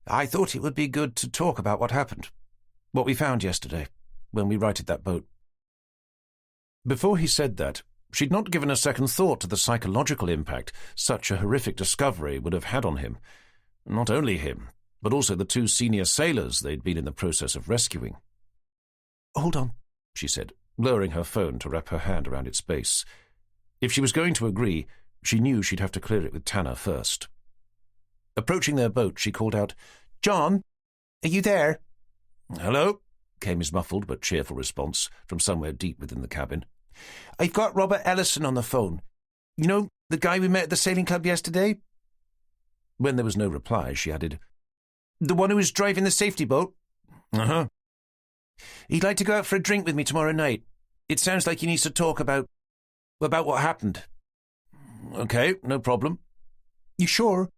"I thought it would be good to talk about what happened, what we found yesterday, when we righted that boat." Before he said that, she'd not given a second thought to the psychological impact such a horrific discovery would have had on him. Not only him, but also the two senior sailors they'd been in the process of rescuing. "Hold on," she said, lowering her phone to wrap her hand around its base. If she was going to agree, she knew she'd have to clear it with Tanner first. Approaching their boat, she called out, "John, are you there?" "Hello," came his muffled but cheerful response from somewhere deep within the cabin. "I've got Robert Ellison on the phone. You know, the guy we met at the sailing club yesterday?" When there was no reply, she added, "The one who was driving the safety boat?" "Uh-huh." "He'd like to go out for a drink with me tomorrow night. It sounds like he needs to talk about what happened." "Okay, no problem." "You sure?"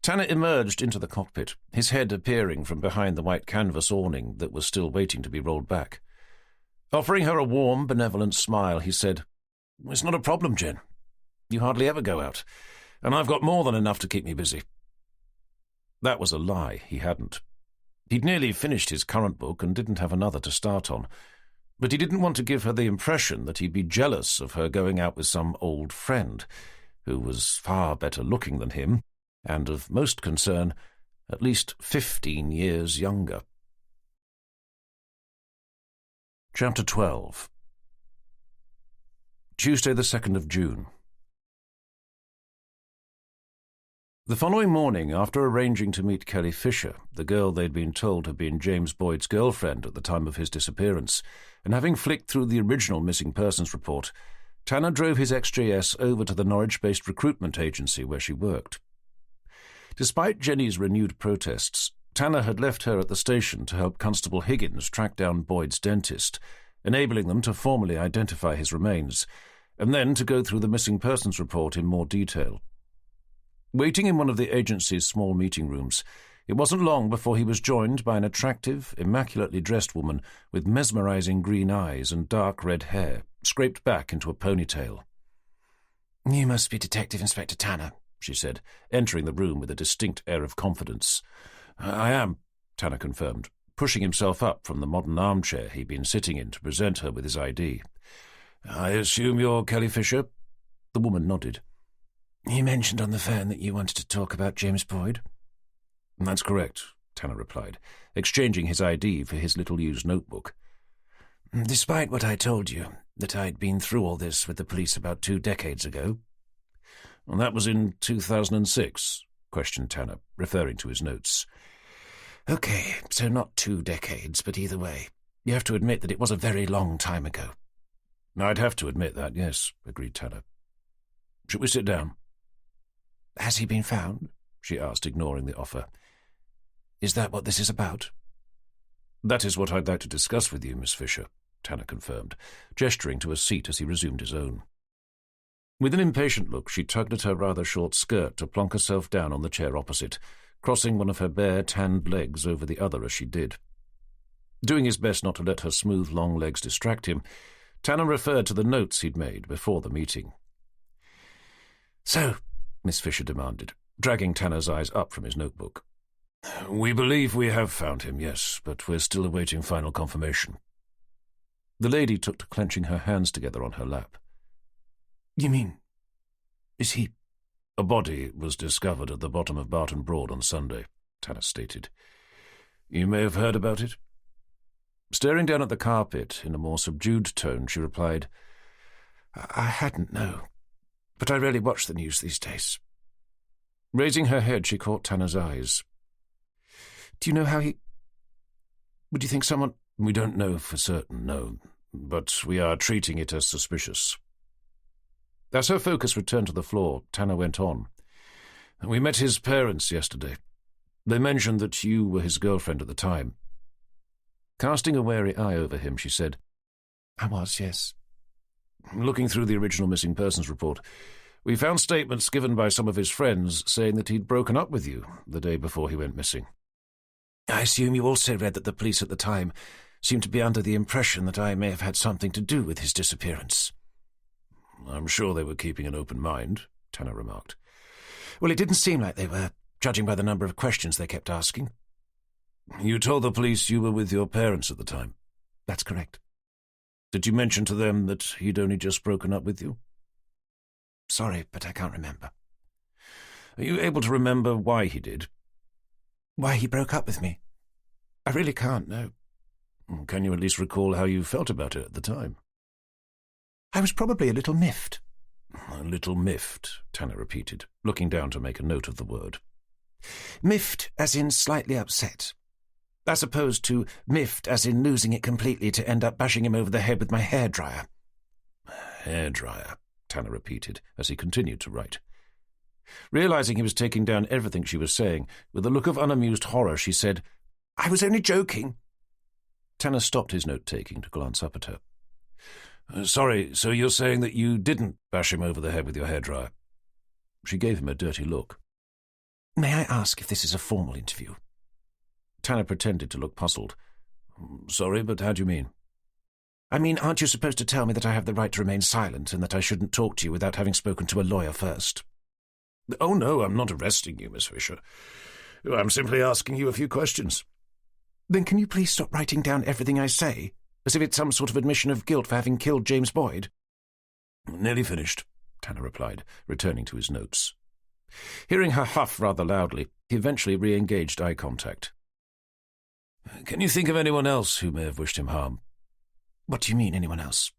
Tanner emerged into the cockpit, his head appearing from behind the white canvas awning that was still waiting to be rolled back. Offering her a warm, benevolent smile, he said, "It's not a problem, Jen. You hardly ever go out, and I've got more than enough to keep me busy." That was a lie. He hadn't. He'd nearly finished his current book and didn't have another to start on, but he didn't want to give her the impression that he'd be jealous of her going out with some old friend who was far better looking than him, and of most concern, at least 15 years younger. Chapter 12. Tuesday the 2nd of June. The following morning, after arranging to meet Kelly Fisher, the girl they'd been told had been James Boyd's girlfriend at the time of his disappearance, and having flicked through the original missing persons report, Tanner drove his XJS over to the Norwich-based recruitment agency where she worked. Despite Jenny's renewed protests, Tanner had left her at the station to help Constable Higgins track down Boyd's dentist, enabling them to formally identify his remains, and then to go through the missing persons report in more detail. Waiting in one of the agency's small meeting rooms, it wasn't long before he was joined by an attractive, immaculately dressed woman with mesmerizing green eyes and dark red hair, scraped back into a ponytail. "You must be Detective Inspector Tanner," she said, entering the room with a distinct air of confidence. "I am," Tanner confirmed, pushing himself up from the modern armchair he'd been sitting in to present her with his ID. "I assume you're Kelly Fisher?" The woman nodded. "You mentioned on the phone that you wanted to talk about James Boyd?" "That's correct," Tanner replied, exchanging his ID for his little-used notebook. "Despite what I told you, that I'd been through all this with the police about 2 decades ago." "And that was in 2006, questioned Tanner, referring to his notes. "Okay, so not 2 decades, but either way, you have to admit that it was a very long time ago." "I'd have to admit that, yes," agreed Tanner. "Should we sit down?" "Has he been found?" she asked, ignoring the offer. "Is that what this is about?" "That is what I'd like to discuss with you, Miss Fisher," Tanner confirmed, gesturing to a seat as he resumed his own. With an impatient look, she tugged at her rather short skirt to plonk herself down on the chair opposite, crossing one of her bare, tanned legs over the other as she did. Doing his best not to let her smooth, long legs distract him, Tanner referred to the notes he'd made before the meeting. "So," Miss Fisher demanded, dragging Tanner's eyes up from his notebook. "We believe we have found him, yes, but we're still awaiting final confirmation." The lady took to clenching her hands together on her lap. "You mean, is he—" "A body was discovered at the bottom of Barton Broad on Sunday," Tanner stated. "You may have heard about it?" Staring down at the carpet in a more subdued tone, she replied, I hadn't, no, but I rarely watch the news these days." Raising her head, she caught Tanner's eyes. "Do you know how he— would you think someone—" "We don't know for certain, no, but we are treating it as suspicious." As her focus returned to the floor, Tanner went on. "We met his parents yesterday. They mentioned that you were his girlfriend at the time." Casting a wary eye over him, she said, "I was, yes." "Looking through the original missing persons report, we found statements given by some of his friends saying that he'd broken up with you the day before he went missing." "I assume you also read that the police at the time seemed to be under the impression that I may have had something to do with his disappearance." "I'm sure they were keeping an open mind," Tanner remarked. "Well, it didn't seem like they were, judging by the number of questions they kept asking." "You told the police you were with your parents at the time?" "That's correct." "Did you mention to them that he'd only just broken up with you?" "Sorry, but I can't remember." "Are you able to remember why he did?" "Why he broke up with me? I really can't, no." "Can you at least recall how you felt about it at the time?" "I was probably a little miffed." "A little miffed," Tanner repeated, looking down to make a note of the word. "Miffed as in slightly upset, as opposed to miffed as in losing it completely to end up bashing him over the head with my hairdryer." "Hairdryer," Tanner repeated as he continued to write. Realizing he was taking down everything she was saying, with a look of unamused horror, she said, "I was only joking." Tanner stopped his note-taking to glance up at her. "Sorry, so you're saying that you didn't bash him over the head with your hairdryer?" She gave him a dirty look. May I ask if this is a formal interview? Tanner pretended to look puzzled. Sorry, but how do you mean? I mean, aren't you supposed to tell me that I have the right to remain silent and that I shouldn't talk to you without having spoken to a lawyer first? Oh, no, I'm not arresting you, Miss Fisher. I'm simply asking you a few questions. Then can you please stop writing down everything I say, as if it's some sort of admission of guilt for having killed James Boyd? Nearly finished, Tanner replied, returning to his notes. Hearing her huff rather loudly, he eventually re-engaged eye contact. Can you think of anyone else who may have wished him harm? What do you mean, anyone else?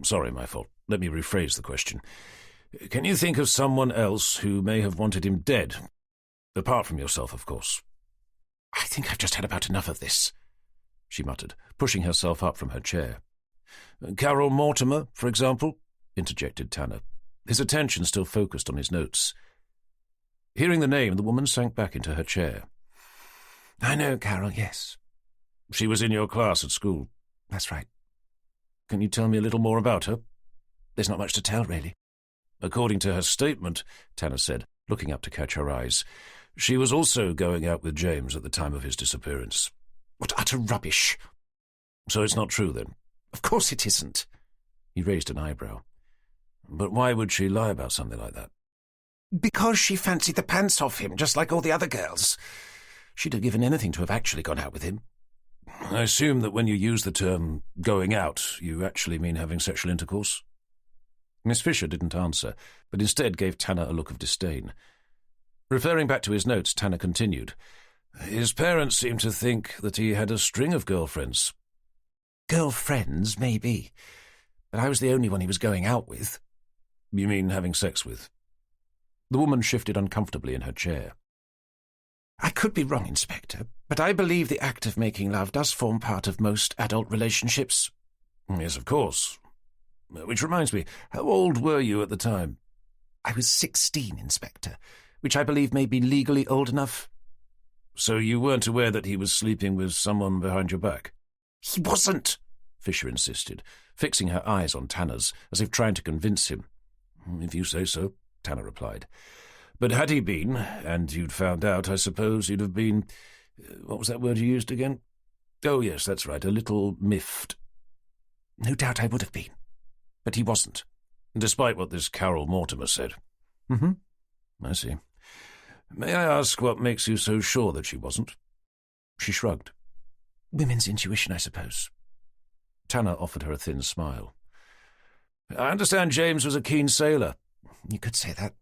Sorry, my fault. Let me rephrase the question. Can you think of someone else who may have wanted him dead? Apart from yourself, of course. I think I've just had about enough of this, she muttered, pushing herself up from her chair. Carol Mortimer, for example, interjected Tanner, his attention still focused on his notes. Hearing the name, the woman sank back into her chair. I know Carol, yes. She was in your class at school. That's right. Can you tell me a little more about her? There's not much to tell, really. According to her statement, Tanner said, looking up to catch her eyes, she was also going out with James at the time of his disappearance. What utter rubbish! So it's not true, then? Of course it isn't. He raised an eyebrow. But why would she lie about something like that? Because she fancied the pants off him, just like all the other girls. She'd have given anything to have actually gone out with him. I assume that when you use the term going out, you actually mean having sexual intercourse? Miss Fisher didn't answer, but instead gave Tanner a look of disdain. Referring back to his notes, Tanner continued. His parents seemed to think that he had a string of girlfriends. Girlfriends, maybe. But I was the only one he was going out with. You mean having sex with? The woman shifted uncomfortably in her chair. I could be wrong, Inspector, but I believe the act of making love does form part of most adult relationships. Yes, of course. Which reminds me, how old were you at the time? I was 16, Inspector, which I believe may be legally old enough. So you weren't aware that he was sleeping with someone behind your back? He wasn't, Fisher insisted, fixing her eyes on Tanner's, as if trying to convince him. If you say so, Tanner replied. But had he been, and you'd found out, I suppose you'd have been... What was that word you used again? Oh, yes, that's right, a little miffed. No doubt I would have been. But he wasn't. Despite what this Carol Mortimer said. Mm-hmm. I see. May I ask what makes you so sure that she wasn't? She shrugged. Women's intuition, I suppose. Tanner offered her a thin smile. I understand James was a keen sailor. You could say that.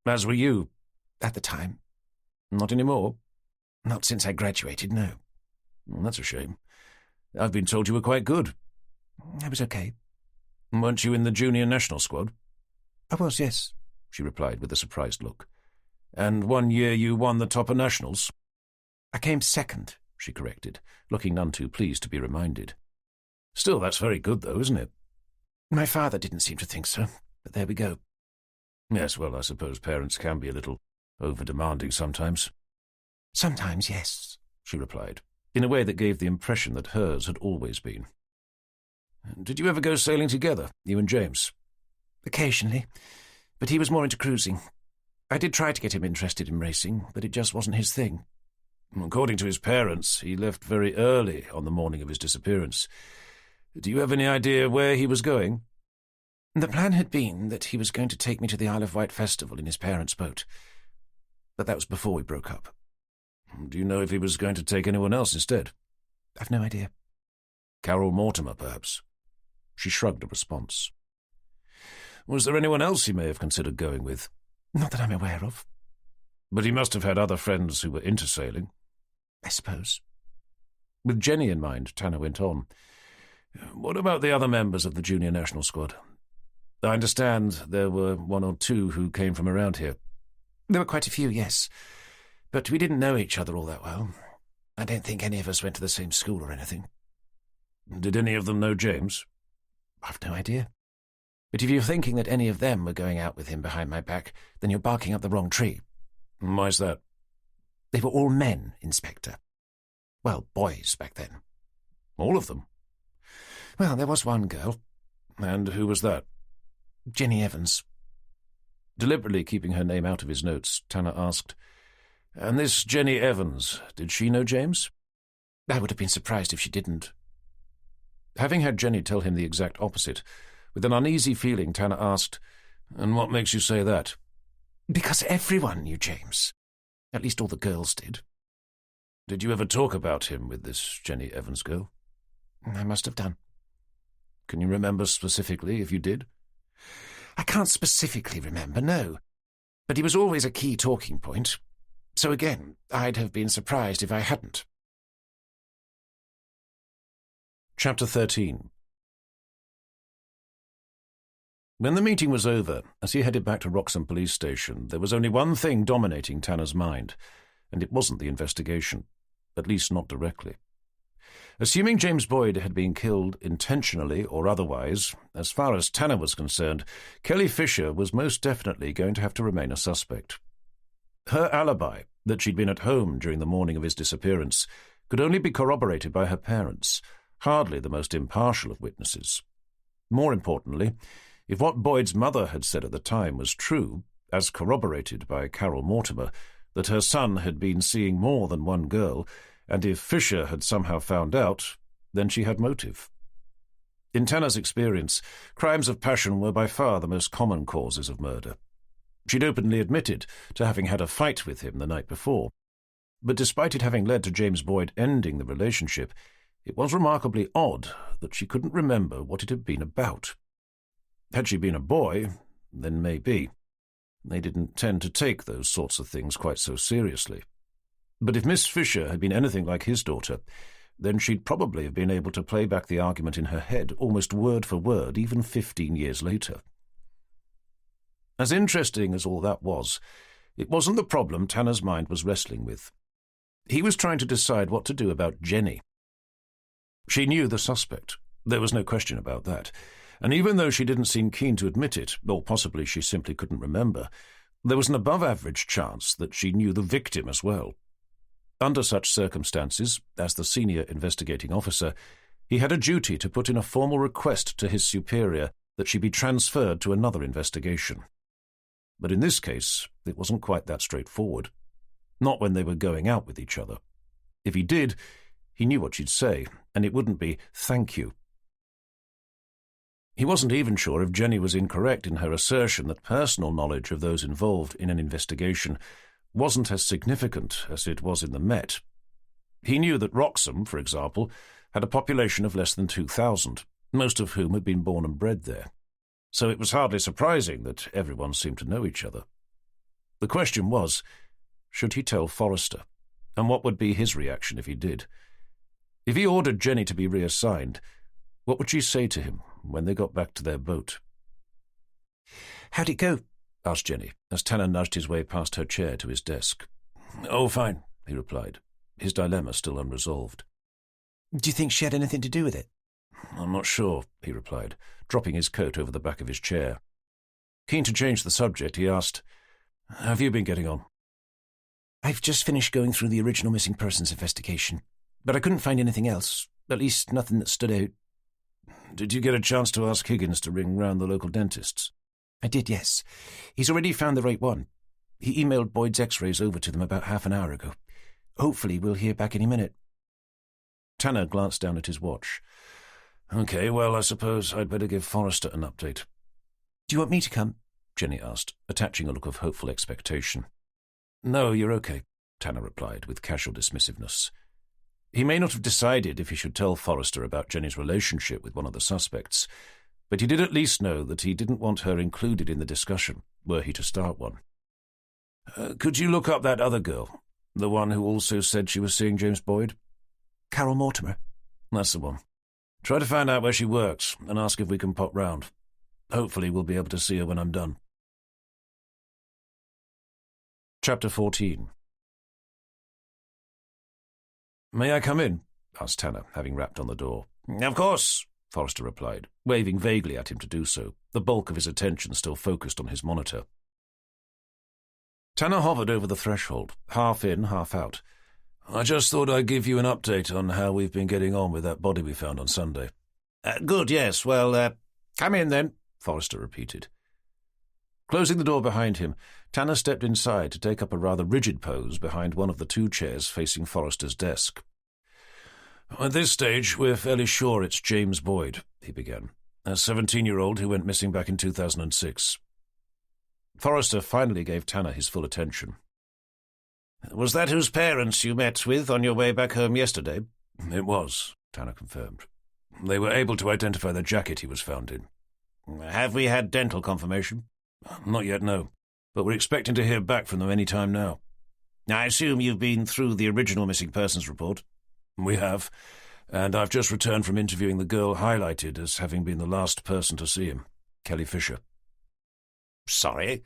As were you. At the time. Not anymore? Not since I graduated, no. Well, that's a shame. I've been told you were quite good. I was okay. Weren't you in the junior national squad? I was, yes, she replied with a surprised look. And one year you won the Topper Nationals? I came second, she corrected, looking none too pleased to be reminded. Still, that's very good, though, isn't it? My father didn't seem to think so, but there we go. Yes, well, I suppose parents can be a little over-demanding sometimes. Sometimes, yes, she replied, in a way that gave the impression that hers had always been. Did you ever go sailing together, you and James? Occasionally, but he was more into cruising. I did try to get him interested in racing, but it just wasn't his thing. According to his parents, he left very early on the morning of his disappearance. Do you have any idea where he was going? The plan had been that he was going to take me to the Isle of Wight festival in his parents' boat. But that was before we broke up. Do you know if he was going to take anyone else instead? I've no idea. Carol Mortimer, perhaps? She shrugged a response. Was there anyone else he may have considered going with? Not that I'm aware of. But he must have had other friends who were into sailing. I suppose. With Jenny in mind, Tanner went on. What about the other members of the junior national squad? I understand there were one or two who came from around here. There were quite a few, yes. But we didn't know each other all that well. I don't think any of us went to the same school or anything. Did any of them know James? I've no idea. But if you're thinking that any of them were going out with him behind my back, then you're barking up the wrong tree. Why's that? They were all men, Inspector. Well, boys back then. All of them? Well, there was one girl. And who was that? Jenny Evans. Deliberately keeping her name out of his notes, Tanner asked, And this Jenny Evans, did she know James? I would have been surprised if she didn't. Having had Jenny tell him the exact opposite, with an uneasy feeling, Tanner asked, "And what makes you say that?" Because everyone knew James. At least all the girls did. Did you ever talk about him with this Jenny Evans girl? I must have done. Can you remember specifically if you did? I can't specifically remember, no. But he was always a key talking point. So again, I'd have been surprised if I hadn't. Chapter 13. When the meeting was over, as he headed back to Wroxham Police Station, there was only one thing dominating Tanner's mind, and it wasn't the investigation, at least not directly. Assuming James Boyd had been killed intentionally or otherwise, as far as Tanner was concerned, Kelly Fisher was most definitely going to have to remain a suspect. Her alibi, that she'd been at home during the morning of his disappearance, could only be corroborated by her parents, hardly the most impartial of witnesses. More importantly, if what Boyd's mother had said at the time was true, as corroborated by Carol Mortimer, that her son had been seeing more than one girl, and if Fisher had somehow found out, then she had motive. In Tanner's experience, crimes of passion were by far the most common causes of murder. She'd openly admitted to having had a fight with him the night before. But despite it having led to James Boyd ending the relationship, it was remarkably odd that she couldn't remember what it had been about. Had she been a boy, then maybe. They didn't tend to take those sorts of things quite so seriously. But if Miss Fisher had been anything like his daughter, then she'd probably have been able to play back the argument in her head almost word for word, even 15 years later. As interesting as all that was, it wasn't the problem Tanner's mind was wrestling with. He was trying to decide what to do about Jenny. She knew the suspect. There was no question about that. And even though she didn't seem keen to admit it, or possibly she simply couldn't remember, there was an above-average chance that she knew the victim as well. Under such circumstances, as the senior investigating officer, he had a duty to put in a formal request to his superior that she be transferred to another investigation. But in this case, it wasn't quite that straightforward. Not when they were going out with each other. If he did, he knew what she'd say, and it wouldn't be, "Thank you." He wasn't even sure if Jenny was incorrect in her assertion that personal knowledge of those involved in an investigation wasn't as significant as it was in the Met. He knew that Wroxham, for example, had a population of less than 2,000, most of whom had been born and bred there. So it was hardly surprising that everyone seemed to know each other. The question was, should he tell Forrester? And what would be his reaction if he did? If he ordered Jenny to be reassigned, what would she say to him when they got back to their boat? "How'd it go?" asked Jenny, as Tanner nudged his way past her chair to his desk. "Oh, fine," he replied, his dilemma still unresolved. "Do you think she had anything to do with it?" "I'm not sure," he replied, dropping his coat over the back of his chair. Keen to change the subject, he asked, "Have you been getting on?" "I've just finished going through the original missing persons investigation, but I couldn't find anything else, at least nothing that stood out." "Did you get a chance to ask Higgins to ring round the local dentists?" "I did, yes. He's already found the right one. He emailed Boyd's x-rays over to them about half an hour ago. Hopefully we'll hear back any minute." Tanner glanced down at his watch. "Okay, well, I suppose I'd better give Forrester an update." "Do you want me to come?" Jenny asked, attaching a look of hopeful expectation. "No, you're okay," Tanner replied with casual dismissiveness. He may not have decided if he should tell Forrester about Jenny's relationship with one of the suspects, but he did at least know that he didn't want her included in the discussion, were he to start one. "Could you look up that other girl, the one who also said she was seeing James Boyd?" "Carol Mortimer?" "That's the one. Try to find out where she works and ask if we can pop round. Hopefully we'll be able to see her when I'm done." Chapter 14. "May I come in?" asked Tanner, having rapped on the door. "Of course," Forrester replied, waving vaguely at him to do so, the bulk of his attention still focused on his monitor. Tanner hovered over the threshold, half in, half out. "I just thought I'd give you an update on how we've been getting on with that body we found on Sunday." Good, yes. Well, come in then," Forrester repeated. Closing the door behind him, Tanner stepped inside to take up a rather rigid pose behind one of the two chairs facing Forrester's desk. "At this stage, we're fairly sure it's James Boyd," he began, "a 17-year-old who went missing back in 2006. Forrester finally gave Tanner his full attention. "Was that whose parents you met with on your way back home yesterday?" "It was," Tanner confirmed. "They were able to identify the jacket he was found in." "Have we had dental confirmation?" "Not yet, no. But we're expecting to hear back from them any time now." "I assume you've been through the original missing persons report?" "We have, and I've just returned from interviewing the girl highlighted as having been the last person to see him, Kelly Fisher." "Sorry,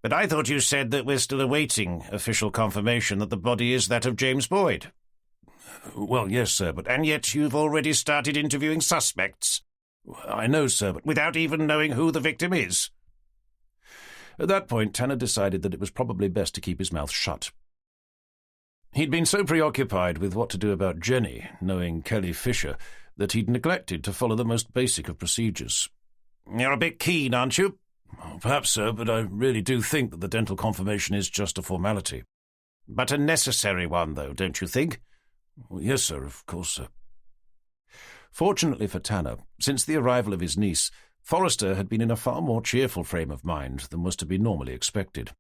but I thought you said that we're still awaiting official confirmation that the body is that of James Boyd." "Well, yes, sir, but..." "And yet you've already started interviewing suspects." "I know, sir, but..." "Without even knowing who the victim is?" At that point, Tanner decided that it was probably best to keep his mouth shut. He'd been so preoccupied with what to do about Jenny, knowing Kelly Fisher, that he'd neglected to follow the most basic of procedures. "You're a bit keen, aren't you?" "Perhaps, sir, but I really do think that the dental confirmation is just a formality." "But a necessary one, though, don't you think?" "Yes, sir, of course, sir." Fortunately for Tanner, since the arrival of his niece, Forrester had been in a far more cheerful frame of mind than was to be normally expected.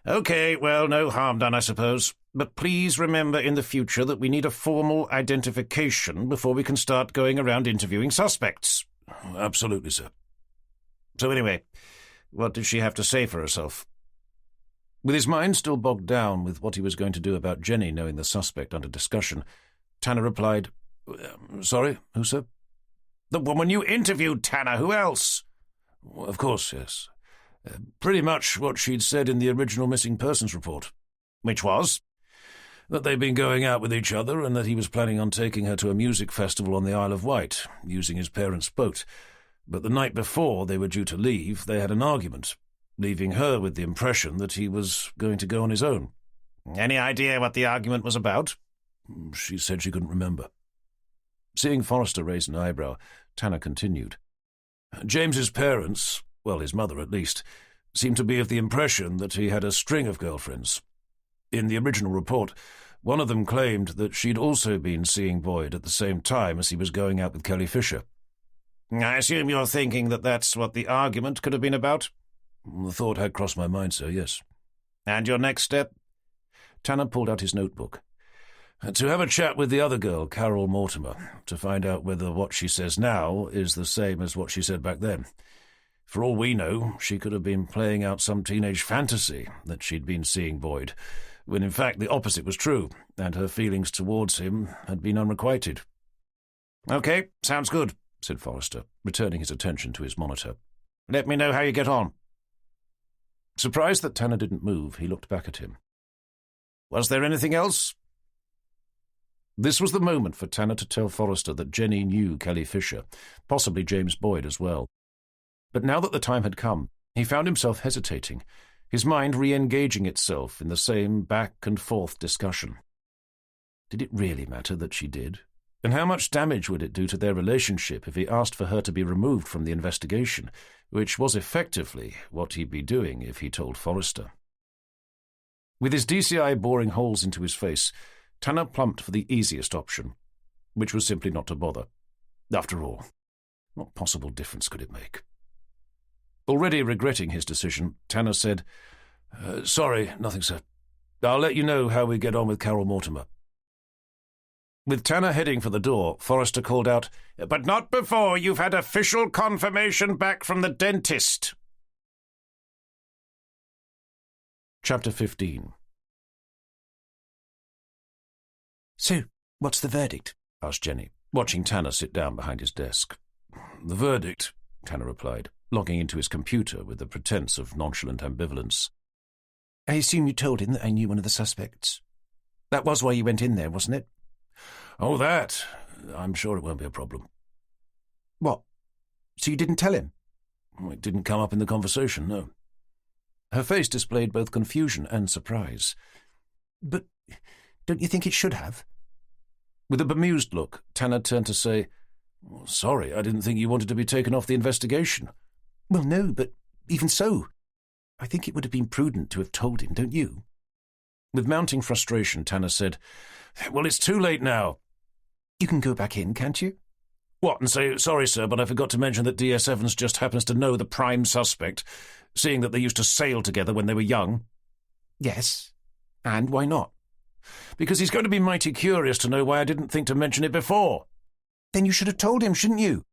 "OK, well, no harm done, I suppose. But please remember in the future that we need a formal identification before we can start going around interviewing suspects." "Absolutely, sir." "So anyway, what did she have to say for herself?" With his mind still bogged down with what he was going to do about Jenny knowing the suspect under discussion, Tanner replied, "Sorry, who, sir?" "The woman you interviewed, Tanner. Who else?" "Of course, yes. Pretty much what she'd said in the original missing persons report." "Which was?" "That they'd been going out with each other and that he was planning on taking her to a music festival on the Isle of Wight, using his parents' boat. But the night before they were due to leave, they had an argument, leaving her with the impression that he was going to go on his own." "Any idea what the argument was about?" "She said she couldn't remember." Seeing Forrester raise an eyebrow, Tanner continued. "James's parents, well, his mother at least, seemed to be of the impression that he had a string of girlfriends. In the original report, one of them claimed that she'd also been seeing Boyd at the same time as he was going out with Kelly Fisher." "I assume you're thinking that that's what the argument could have been about?" "The thought had crossed my mind, sir, yes." "And your next step?" Tanner pulled out his notebook. "To have a chat with the other girl, Carol Mortimer, to find out whether what she says now is the same as what she said back then. For all we know, she could have been playing out some teenage fantasy that she'd been seeing Boyd, when in fact the opposite was true, and her feelings towards him had been unrequited." "OK, sounds good," said Forrester, returning his attention to his monitor. "Let me know how you get on." Surprised that Tanner didn't move, he looked back at him. "Was there anything else?" This was the moment for Tanner to tell Forrester that Jenny knew Kelly Fisher, possibly James Boyd as well. But now that the time had come, he found himself hesitating, his mind re-engaging itself in the same back-and-forth discussion. Did it really matter that she did? And how much damage would it do to their relationship if he asked for her to be removed from the investigation, which was effectively what he'd be doing if he told Forrester? With his DCI boring holes into his face, Tanner plumped for the easiest option, which was simply not to bother. After all, what possible difference could it make? Already regretting his decision, Tanner said, "Sorry, nothing, sir. I'll let you know how we get on with Carol Mortimer." With Tanner heading for the door, Forrester called out, "But not before you've had official confirmation back from the dentist." Chapter 15. "So, what's the verdict?" asked Jenny, watching Tanner sit down behind his desk. "The verdict," Tanner replied, logging into his computer with a pretense of nonchalant ambivalence. "I assume you told him that I knew one of the suspects. That was why you went in there, wasn't it?" "Oh, that. I'm sure it won't be a problem." "What? So you didn't tell him?" "It didn't come up in the conversation, no." Her face displayed both confusion and surprise. "But don't you think it should have?" With a bemused look, Tanner turned to say, "Sorry, I didn't think you wanted to be taken off the investigation." "Well, no, but even so, I think it would have been prudent to have told him, don't you? With mounting frustration, Tanner said, "Well, it's too late now." You can go back in, can't you? What, and say, "Sorry, sir, but I forgot to mention that D.S. Evans just happens to know the prime suspect, seeing that they used to sail together when they were young?" Yes. And why not? "Because he's going to be mighty curious to know why I didn't think to mention it before." Then you should have told him, shouldn't you?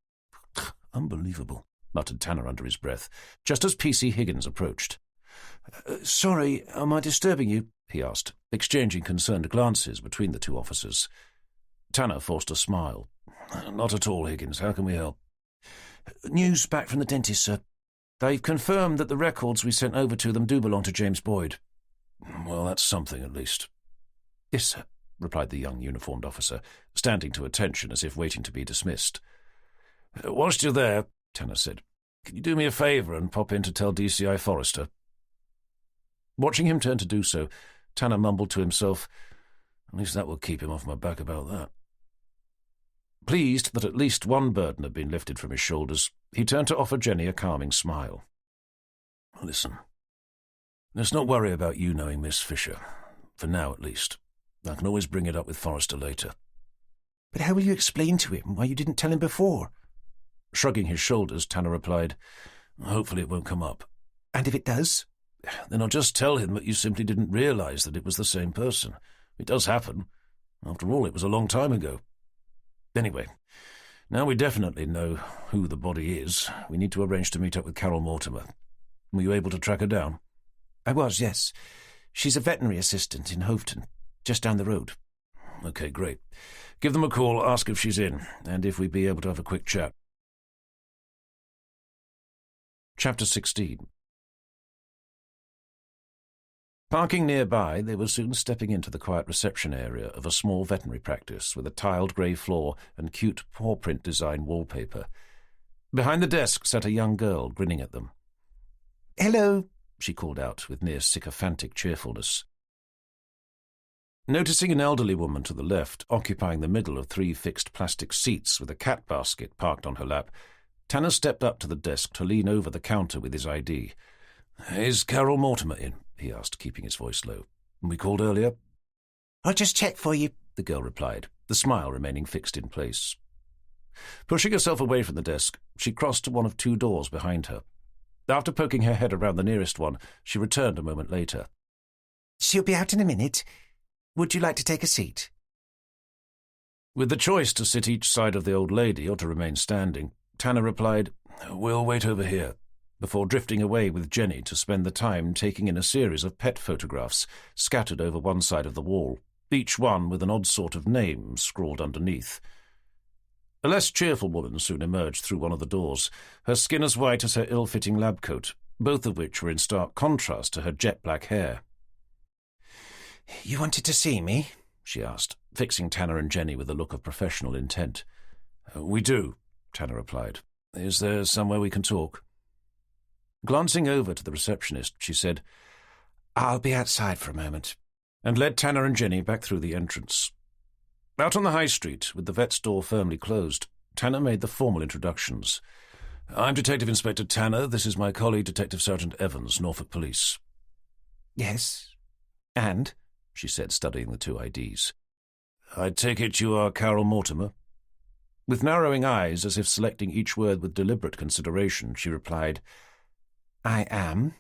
"Unbelievable," muttered Tanner under his breath, just as P.C. Higgins approached. "Sorry, am I disturbing you?" he asked, exchanging concerned glances between the two officers. Tanner forced a smile. "Not at all, Higgins. How can we help?" "News back from the dentist, sir. They've confirmed that the records we sent over to them do belong to James Boyd." "Well, that's something, at least." "Yes, sir," replied the young uniformed officer, standing to attention as if waiting to be dismissed. "Whilst you're there," Tanner said, "can you do me a favour and pop in to tell DCI Forrester?" Watching him turn to do so, Tanner mumbled to himself, "At least that will keep him off my back about that." Pleased that at least one burden had been lifted from his shoulders, he turned to offer Jenny a calming smile. "Listen, let's not worry about you knowing Miss Fisher, for now at least. I can always bring it up with Forrester later." "But how will you explain to him why you didn't tell him before?" Shrugging his shoulders, Tanner replied, "Hopefully it won't come up." "And if it does?" "Then I'll just tell him that you simply didn't realise that it was the same person. It does happen. After all, it was a long time ago. Anyway, now we definitely know who the body is. We need to arrange to meet up with Carol Mortimer. Were you able to track her down?" "I was, yes. She's a veterinary assistant in Hoveton, just down the road." "Okay, great. Give them a call, ask if she's in, and if we'd be able to have a quick chat." Chapter 16. Parking nearby, they were soon stepping into the quiet reception area of a small veterinary practice with a tiled grey floor and cute paw-print design wallpaper. Behind the desk sat a young girl, grinning at them. "Hello," she called out with near sycophantic cheerfulness. Noticing an elderly woman to the left, occupying the middle of 3 fixed plastic seats with a cat basket parked on her lap, Tanner stepped up to the desk to lean over the counter with his ID. "Is Carol Mortimer in?" he asked, keeping his voice low. "We called earlier?" "I'll just check for you," the girl replied, the smile remaining fixed in place. Pushing herself away from the desk, she crossed to one of 2 doors behind her. After poking her head around the nearest one, she returned a moment later. "She'll be out in a minute. Would you like to take a seat?" With the choice to sit each side of the old lady or to remain standing, Tanner replied, "We'll wait over here," before drifting away with Jenny to spend the time taking in a series of pet photographs scattered over one side of the wall, each one with an odd sort of name scrawled underneath. A less cheerful woman soon emerged through one of the doors, her skin as white as her ill-fitting lab coat, both of which were in stark contrast to her jet-black hair. "You wanted to see me?" she asked, fixing Tanner and Jenny with a look of professional intent. "We do," Tanner replied. "Is there somewhere we can talk?" Glancing over to the receptionist, she said, "I'll be outside for a moment," and led Tanner and Jenny back through the entrance. Out on the high street, with the vet's door firmly closed, Tanner made the formal introductions. "I'm Detective Inspector Tanner. This is my colleague, Detective Sergeant Evans, Norfolk Police." "Yes. And?" she said, studying the 2 IDs. "I take it you are Carol Mortimer?" With narrowing eyes, as if selecting each word with deliberate consideration, she replied, "I am.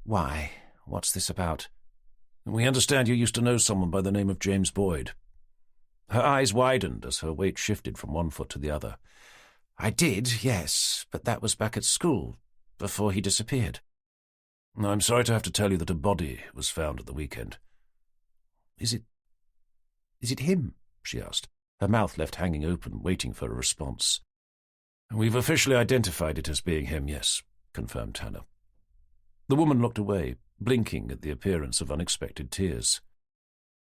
Why? What's this about?" "We understand you used to know someone by the name of James Boyd." Her eyes widened as her weight shifted from one foot to the other. "I did, yes, but that was back at school, before he disappeared." "I'm sorry to have to tell you that a body was found at the weekend." Is it him?" she asked, her mouth left hanging open, waiting for a response. "We've officially identified it as being him, yes," confirmed Tanner. The woman looked away, blinking at the appearance of unexpected tears.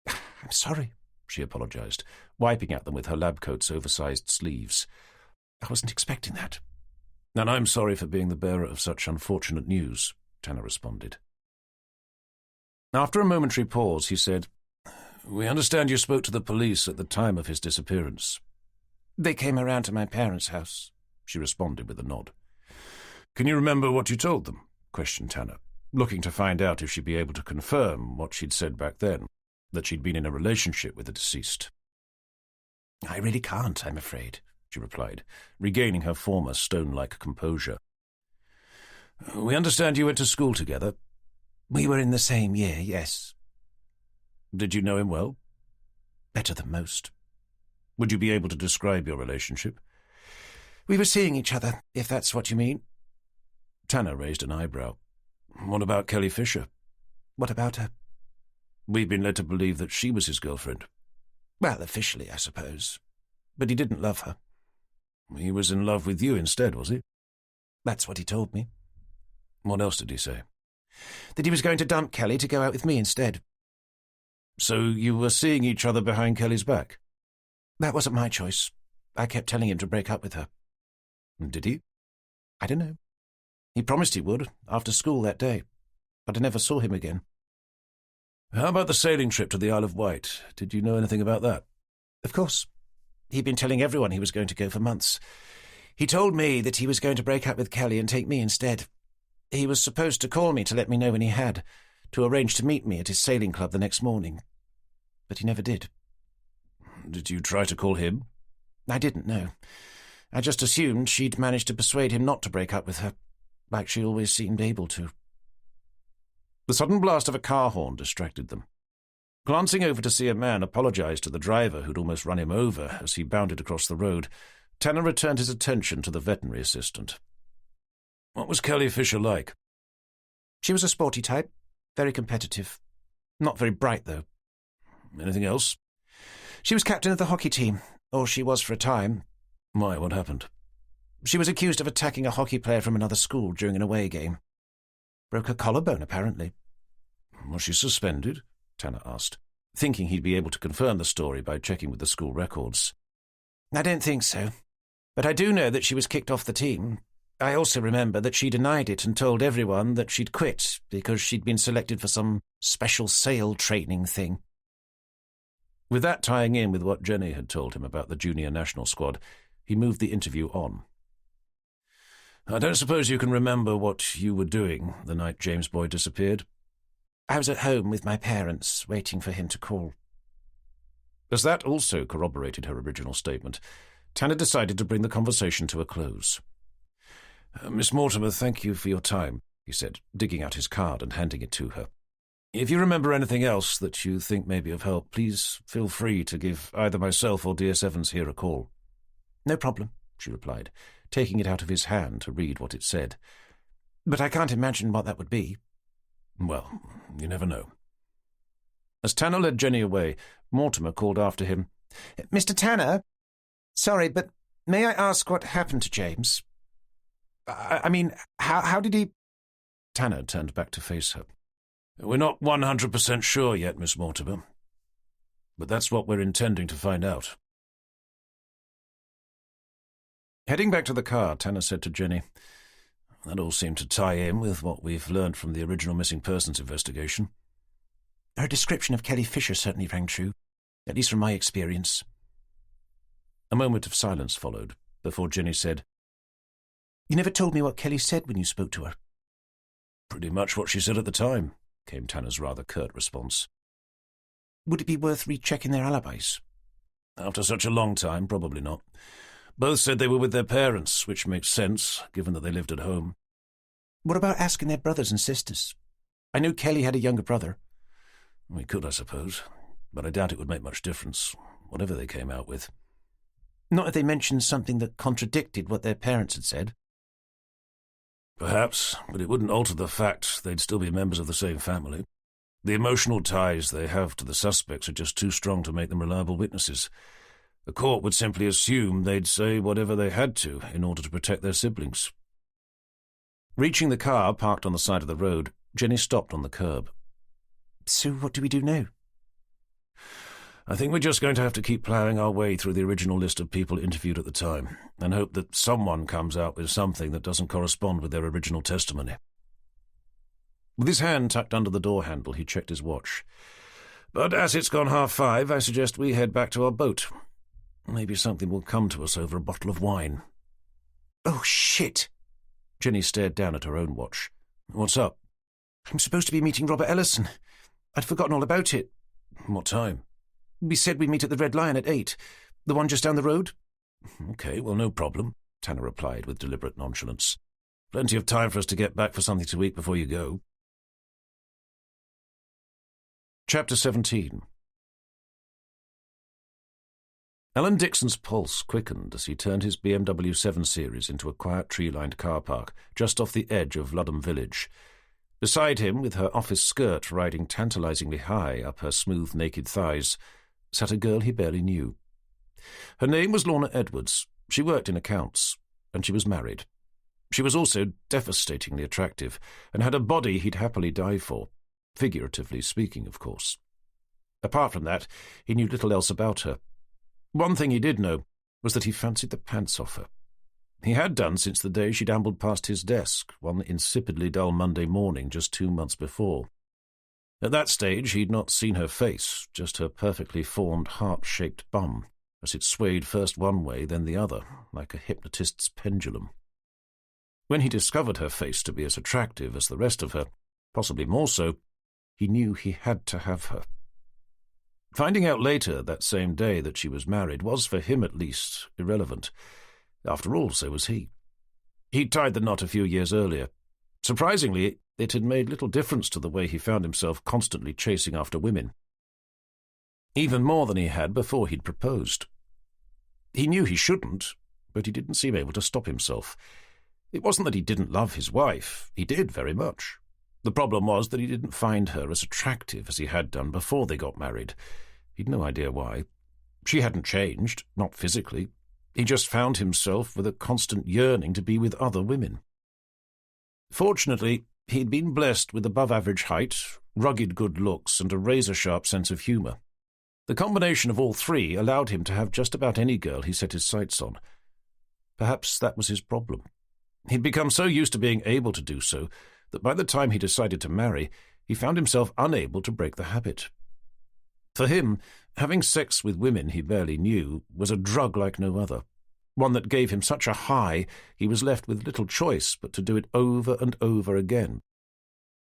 "I'm sorry," she apologized, wiping at them with her lab coat's oversized sleeves. "I wasn't expecting that." "And I'm sorry for being the bearer of such unfortunate news," Tanner responded. After a momentary pause, he said, "We understand you spoke to the police at the time of his disappearance." "They came around to my parents' house," she responded with a nod. "Can you remember what you told them?" questioned Tanner. looking to find out if she'd be able to confirm what she'd said back then, that she'd been in a relationship with the deceased. "I really can't, I'm afraid," she replied, regaining her former stone-like composure. "We understand you went to school together." "We were in the same year, yes." "Did you know him well?" "Better than most." "Would you be able to describe your relationship?" "We were seeing each other, if that's what you mean." Tanner raised an eyebrow. "What about Kelly Fisher?" "What about her?" "We've been led to believe that she was his girlfriend." "Well, officially, I suppose. But he didn't love her." "He was in love with you instead, was he?" "That's what he told me." "What else did he say?" "That he was going to dump Kelly to go out with me instead." "So you were seeing each other behind Kelly's back?" "That wasn't my choice. I kept telling him to break up with her." "Did he?" "I don't know. He promised he would, after school that day, but I never saw him again." "How about the sailing trip to the Isle of Wight? Did you know anything about that?" "Of course. He'd been telling everyone he was going to go for months. He told me that he was going to break up with Kelly and take me instead. He was supposed to call me to let me know when he had, to arrange to meet me at his sailing club the next morning. But he never did." "Did you try to call him?" "I didn't know. I just assumed she'd managed to persuade him not to break up with her, like she always seemed able to." The sudden blast of a car horn distracted them. Glancing over to see a man apologize to the driver who'd almost run him over as he bounded across the road, Tanner returned his attention to the veterinary assistant. "What was Kelly Fisher like?" "She was a sporty type, very competitive. Not very bright, though." "Anything else?" "She was captain of the hockey team, or she was for a time." "Why, what happened?" "She was accused of attacking a hockey player from another school during an away game. Broke her collarbone, apparently." "Was she suspended?" Tanner asked, thinking he'd be able to confirm the story by checking with the school records. "I don't think so, but I do know that she was kicked off the team. I also remember that she denied it and told everyone that she'd quit because she'd been selected for some special sail training thing." With that tying in with what Jenny had told him about the junior national squad, he moved the interview on. "I don't suppose you can remember what you were doing the night James Boyd disappeared?" "I was at home with my parents, waiting for him to call." As that also corroborated her original statement, Tanner decided to bring the conversation to a close. "Miss Mortimer, thank you for your time," he said, digging out his card and handing it to her. "If you remember anything else that you think may be of help, please feel free to give either myself or DS Evans here a call." "No problem," she replied, taking it out of his hand to read what it said. "But I can't imagine what that would be." "Well, you never know." As Tanner led Jenny away, Mortimer called after him. "Mr. Tanner? Sorry, but may I ask what happened to James? I mean, how did he—" Tanner turned back to face her. "We're not 100% sure yet, Miss Mortimer. But that's what we're intending to find out." Heading back to the car, Tanner said to Jenny, "That all seemed to tie in with what we've learned from the original missing persons investigation." "Her description of Kelly Fisher certainly rang true, at least from my experience." A moment of silence followed, before Jenny said, "You never told me what Kelly said when you spoke to her." "Pretty much what she said at the time," came Tanner's rather curt response. "Would it be worth rechecking their alibis?" "After such a long time, probably not. Both said they were with their parents, which makes sense, given that they lived at home." "What about asking their brothers and sisters? I knew Kelly had a younger brother." "We could, I suppose, but I doubt it would make much difference, whatever they came out with." "Not if they mentioned something that contradicted what their parents had said." "Perhaps, but it wouldn't alter the fact they'd still be members of the same family. The emotional ties they have to the suspects are just too strong to make them reliable witnesses. The court would simply assume they'd say whatever they had to in order to protect their siblings." Reaching the car parked on the side of the road, Jenny stopped on the curb. "So what do we do now?" "I think we're just going to have to keep ploughing our way through the original list of people interviewed at the time, and hope that someone comes out with something that doesn't correspond with their original testimony." With his hand tucked under the door handle, he checked his watch. "But as it's gone 5:30, I suggest we head back to our boat. Maybe something will come to us over a bottle of wine." "Oh, shit!" Jenny stared down at her own watch. "What's up?" I'm supposed to be meeting Robert Ellison. I'd forgotten all about it. What time? We said we'd meet at the Red Lion at 8. The one just down the road? Okay, well, no problem, Tanner replied with deliberate nonchalance. Plenty of time for us to get back for something to eat before you go. Chapter 17. Alan Dixon's pulse quickened as he turned his BMW 7 Series into a quiet tree-lined car park just off the edge of Ludham village. Beside him, with her office skirt riding tantalizingly high up her smooth, naked thighs, sat a girl he barely knew. Her name was Lorna Edwards. She worked in accounts, and she was married. She was also devastatingly attractive, and had a body he'd happily die for, figuratively speaking, of course. Apart from that, he knew little else about her. One thing he did know was that he fancied the pants off her. He had done since the day she'd ambled past his desk, one insipidly dull Monday morning just 2 months before. At that stage he'd not seen her face, just her perfectly formed heart-shaped bum, as it swayed first one way, then the other, like a hypnotist's pendulum. When he discovered her face to be as attractive as the rest of her, possibly more so, he knew he had to have her. Finding out later that same day that she was married was, for him at least, irrelevant. After all, so was he. He'd tied the knot a few years earlier. Surprisingly, it had made little difference to the way he found himself constantly chasing after women. Even more than he had before he'd proposed. He knew he shouldn't, but he didn't seem able to stop himself. It wasn't that he didn't love his wife. He did very much. The problem was that he didn't find her as attractive as he had done before they got married. He'd no idea why. She hadn't changed, not physically. He just found himself with a constant yearning to be with other women. Fortunately, he'd been blessed with above-average height, rugged good looks, and a razor-sharp sense of humour. The combination of all three allowed him to have just about any girl he set his sights on. Perhaps that was his problem. He'd become so used to being able to do so that by the time he decided to marry, he found himself unable to break the habit. For him, having sex with women he barely knew was a drug like no other, one that gave him such a high he was left with little choice but to do it over and over again,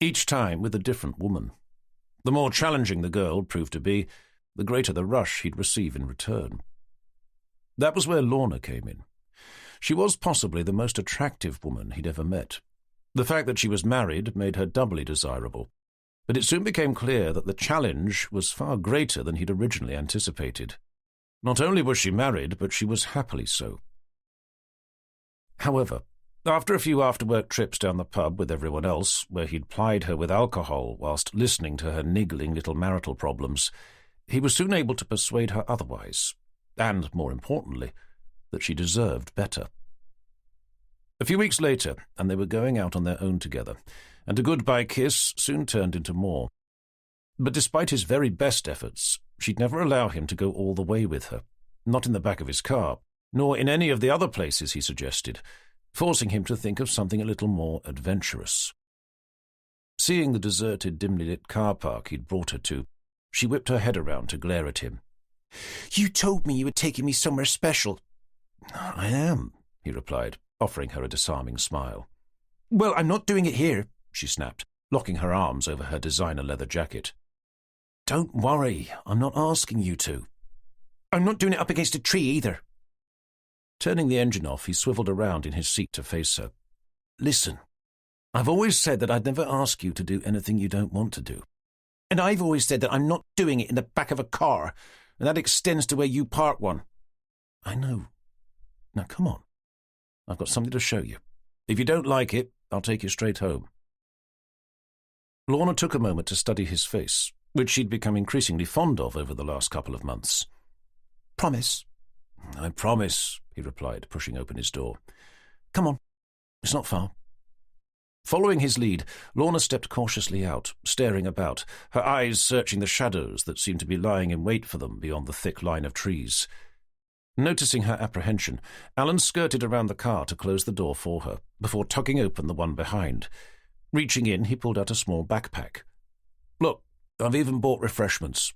each time with a different woman. The more challenging the girl proved to be, the greater the rush he'd receive in return. That was where Lorna came in. She was possibly the most attractive woman he'd ever met. The fact that she was married made her doubly desirable, but it soon became clear that the challenge was far greater than he'd originally anticipated. Not only was she married, but she was happily so. However, after a few after-work trips down the pub with everyone else, where he'd plied her with alcohol whilst listening to her niggling little marital problems, he was soon able to persuade her otherwise, and, more importantly, that she deserved better. A few weeks later, and they were going out on their own together, and a goodbye kiss soon turned into more. But despite his very best efforts, she'd never allow him to go all the way with her, not in the back of his car, nor in any of the other places he suggested, forcing him to think of something a little more adventurous. Seeing the deserted, dimly lit car park he'd brought her to, she whipped her head around to glare at him. "You told me you were taking me somewhere special." "I am," he replied, offering her a disarming smile. "Well, I'm not doing it here," she snapped, locking her arms over her designer leather jacket. "Don't worry, I'm not asking you to. I'm not doing it up against a tree either." Turning the engine off, he swiveled around in his seat to face her. "Listen, I've always said that I'd never ask you to do anything you don't want to do. And I've always said that I'm not doing it in the back of a car, and that extends to where you park one." "I know. Now come on. I've got something to show you. If you don't like it, I'll take you straight home." Lorna took a moment to study his face, which she'd become increasingly fond of over the last couple of months. "Promise?" "I promise," he replied, pushing open his door. "Come on. It's not far." Following his lead, Lorna stepped cautiously out, staring about, her eyes searching the shadows that seemed to be lying in wait for them beyond the thick line of trees. Noticing her apprehension, Alan skirted around the car to close the door for her, before tugging open the one behind. Reaching in, he pulled out a small backpack. "Look, I've even bought refreshments."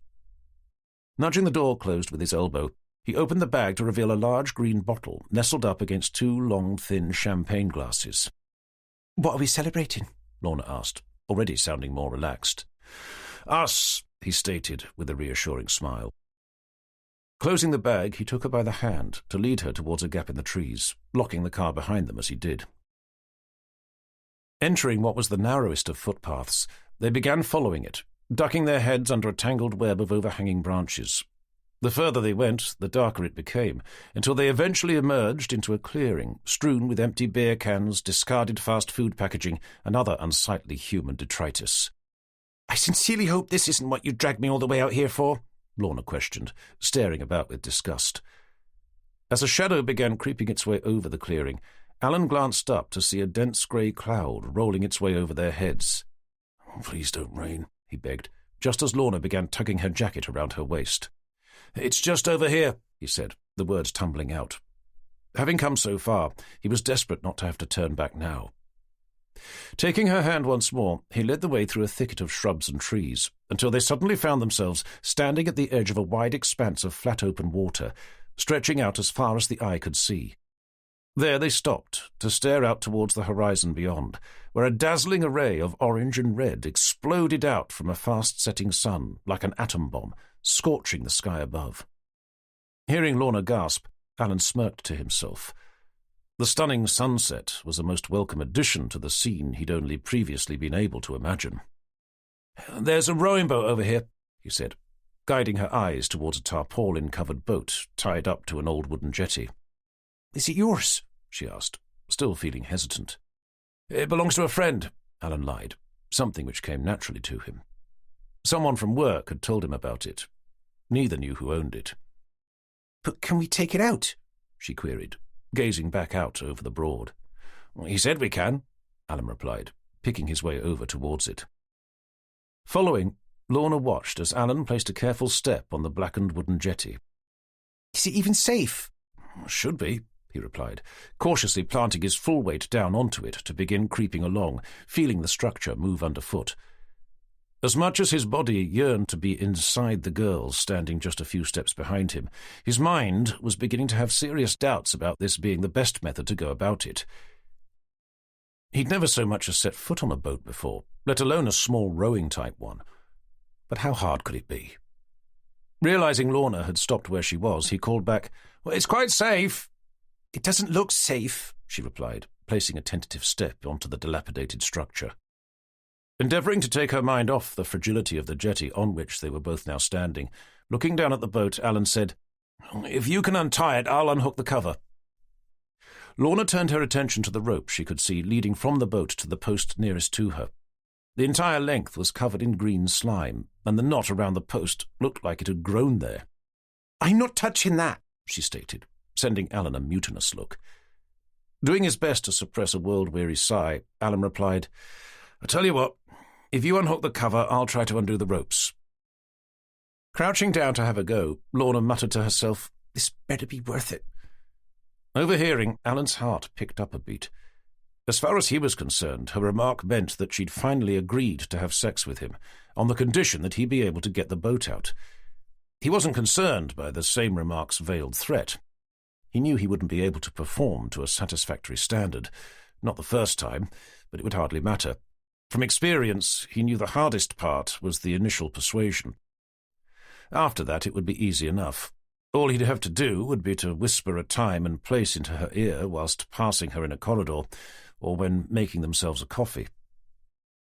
Nudging the door closed with his elbow, he opened the bag to reveal a large green bottle nestled up against 2 long, thin champagne glasses. "What are we celebrating?" Lorna asked, already sounding more relaxed. "Us," he stated with a reassuring smile. Closing the bag, he took her by the hand to lead her towards a gap in the trees, locking the car behind them as he did. Entering what was the narrowest of footpaths, they began following it, ducking their heads under a tangled web of overhanging branches. The further they went, the darker it became, until they eventually emerged into a clearing, strewn with empty beer cans, discarded fast food packaging, and other unsightly human detritus. "I sincerely hope this isn't what you dragged me all the way out here for," Lorna questioned, staring about with disgust. As a shadow began creeping its way over the clearing, Alan glanced up to see a dense grey cloud rolling its way over their heads. "Please don't rain," he begged, just as Lorna began tugging her jacket around her waist. "It's just over here," he said, the words tumbling out. Having come so far, he was desperate not to have to turn back now. Taking her hand once more, he led the way through a thicket of shrubs and trees, until they suddenly found themselves standing at the edge of a wide expanse of flat open water, stretching out as far as the eye could see. There they stopped, to stare out towards the horizon beyond, where a dazzling array of orange and red exploded out from a fast-setting sun like an atom bomb, scorching the sky above. Hearing Lorna gasp, Alan smirked to himself. The stunning sunset was a most welcome addition to the scene he'd only previously been able to imagine. "There's a rowing boat over here," he said, guiding her eyes towards a tarpaulin-covered boat tied up to an old wooden jetty. "Is it yours?" she asked, still feeling hesitant. "It belongs to a friend," Alan lied, something which came naturally to him. Someone from work had told him about it. Neither knew who owned it. "But can we take it out?" she queried, gazing back out over the Broad. "He said we can," Alan replied, picking his way over towards it. Following, Lorna watched as Alan placed a careful step on the blackened wooden jetty. "Is it even safe?" "Should be," he replied, cautiously planting his full weight down onto it to begin creeping along, feeling the structure move underfoot. As much as his body yearned to be inside the girl standing just a few steps behind him, his mind was beginning to have serious doubts about this being the best method to go about it. He'd never so much as set foot on a boat before, let alone a small rowing-type one. But how hard could it be? Realizing Lorna had stopped where she was, he called back, "Well, it's quite safe." "It doesn't look safe," she replied, placing a tentative step onto the dilapidated structure. Endeavouring to take her mind off the fragility of the jetty on which they were both now standing, looking down at the boat, Alan said, "If you can untie it, I'll unhook the cover." Lorna turned her attention to the rope she could see leading from the boat to the post nearest to her. The entire length was covered in green slime, and the knot around the post looked like it had grown there. "I'm not touching that," she stated, sending Alan a mutinous look. Doing his best to suppress a world-weary sigh, Alan replied, "I tell you what, if you unhook the cover, I'll try to undo the ropes." Crouching down to have a go, Lorna muttered to herself, "This better be worth it." Overhearing, Alan's heart picked up a beat. As far as he was concerned, her remark meant that she'd finally agreed to have sex with him, on the condition that he be able to get the boat out. He wasn't concerned by the same remark's veiled threat. He knew he wouldn't be able to perform to a satisfactory standard. Not the first time, but it would hardly matter. From experience, he knew the hardest part was the initial persuasion. After that, it would be easy enough. All he'd have to do would be to whisper a time and place into her ear whilst passing her in a corridor, or when making themselves a coffee.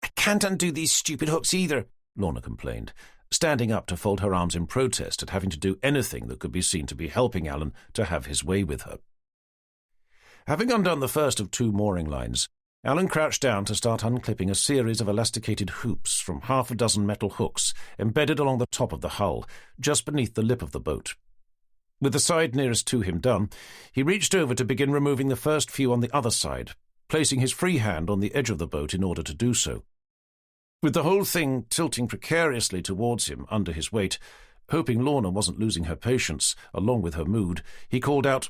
"I can't undo these stupid hooks either," Lorna complained, standing up to fold her arms in protest at having to do anything that could be seen to be helping Alan to have his way with her. Having undone the first of 2 mooring lines, Alan crouched down to start unclipping a series of elasticated hoops from half a dozen metal hooks embedded along the top of the hull, just beneath the lip of the boat. With the side nearest to him done, he reached over to begin removing the first few on the other side, placing his free hand on the edge of the boat in order to do so. With the whole thing tilting precariously towards him under his weight, hoping Lorna wasn't losing her patience, along with her mood, he called out,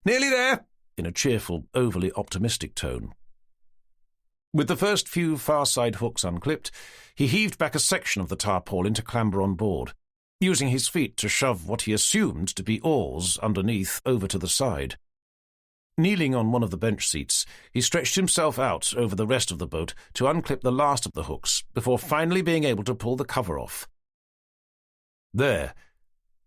"Nearly there!" in a cheerful, overly optimistic tone. With the first few far side hooks unclipped, he heaved back a section of the tarpaulin to clamber on board, using his feet to shove what he assumed to be oars underneath over to the side. Kneeling on one of the bench seats, he stretched himself out over the rest of the boat to unclip the last of the hooks before finally being able to pull the cover off. There,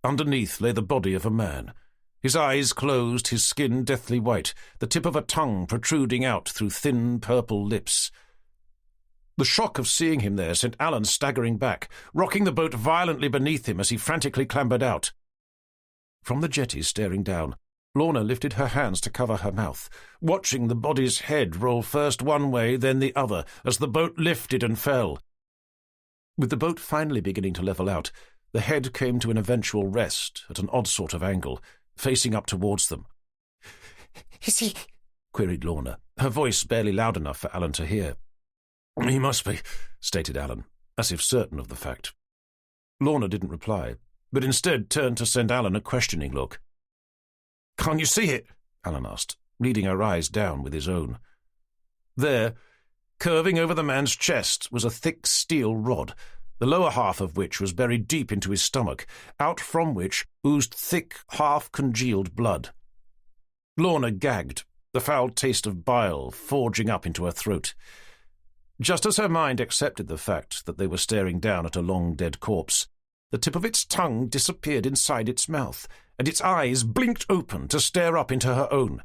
underneath, lay the body of a man. His eyes closed, his skin deathly white, the tip of a tongue protruding out through thin purple lips. The shock of seeing him there sent Alan staggering back, rocking the boat violently beneath him as he frantically clambered out. From the jetty staring down, Lorna lifted her hands to cover her mouth, watching the body's head roll first one way, then the other, as the boat lifted and fell. With the boat finally beginning to level out, the head came to an eventual rest at an odd sort of angle, facing up towards them. "Is he?" queried Lorna, her voice barely loud enough for Alan to hear. "He must be," stated Alan, as if certain of the fact. Lorna didn't reply, but instead turned to send Alan a questioning look. "Can't you see it?" Alan asked, leading her eyes down with his own. There, curving over the man's chest, was a thick steel rod, the lower half of which was buried deep into his stomach, out from which oozed thick, half-congealed blood. Lorna gagged, the foul taste of bile forging up into her throat. Just as her mind accepted the fact that they were staring down at a long-dead corpse, the tip of its tongue disappeared inside its mouth, and its eyes blinked open to stare up into her own.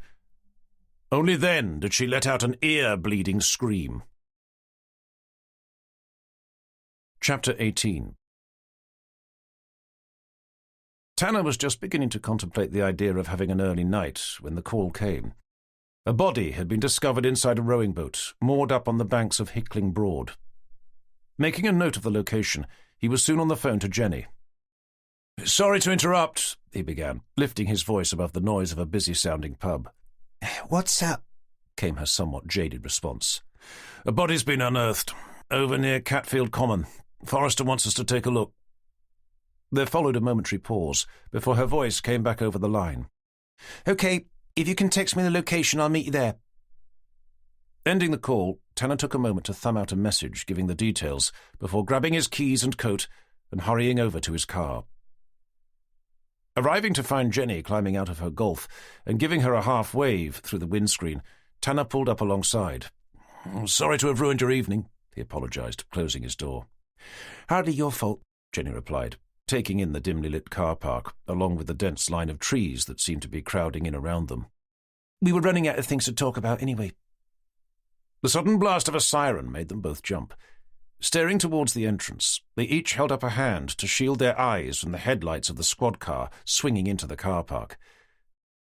Only then did she let out an ear-bleeding scream. Chapter 18. Tanner was just beginning to contemplate the idea of having an early night when the call came. A body had been discovered inside a rowing boat, moored up on the banks of Hickling Broad. Making a note of the location, he was soon on the phone to Jenny. "Sorry to interrupt," he began, lifting his voice above the noise of a busy-sounding pub. "What's up?" came her somewhat jaded response. "A body's been unearthed, over near Catfield Common. Forrester wants us to take a look." There followed a momentary pause before her voice came back over the line. "Okay, if you can text me the location, I'll meet you there." Ending the call, Tanner took a moment to thumb out a message giving the details before grabbing his keys and coat and hurrying over to his car. Arriving to find Jenny climbing out of her Golf and giving her a half-wave through the windscreen, Tanner pulled up alongside. "Sorry to have ruined your evening," he apologised, closing his door. "Hardly your fault," Jenny replied, taking in the dimly lit car park, along with the dense line of trees that seemed to be crowding in around them. "We were running out of things to talk about anyway." The sudden blast of a siren made them both jump. Staring towards the entrance, they each held up a hand to shield their eyes from the headlights of the squad car swinging into the car park.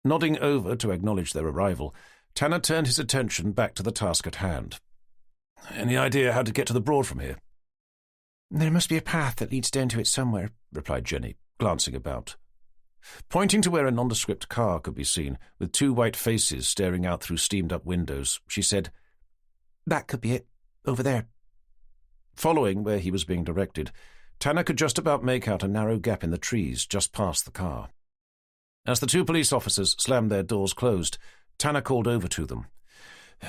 Nodding over to acknowledge their arrival, Tanner turned his attention back to the task at hand. "Any idea how to get to the Broad from here?" "There must be a path that leads down to it somewhere," replied Jenny, glancing about. Pointing to where a nondescript car could be seen, with two white faces staring out through steamed-up windows, she said, "That could be it, over there." Following where he was being directed, Tanner could just about make out a narrow gap in the trees just past the car. As the two police officers slammed their doors closed, Tanner called over to them.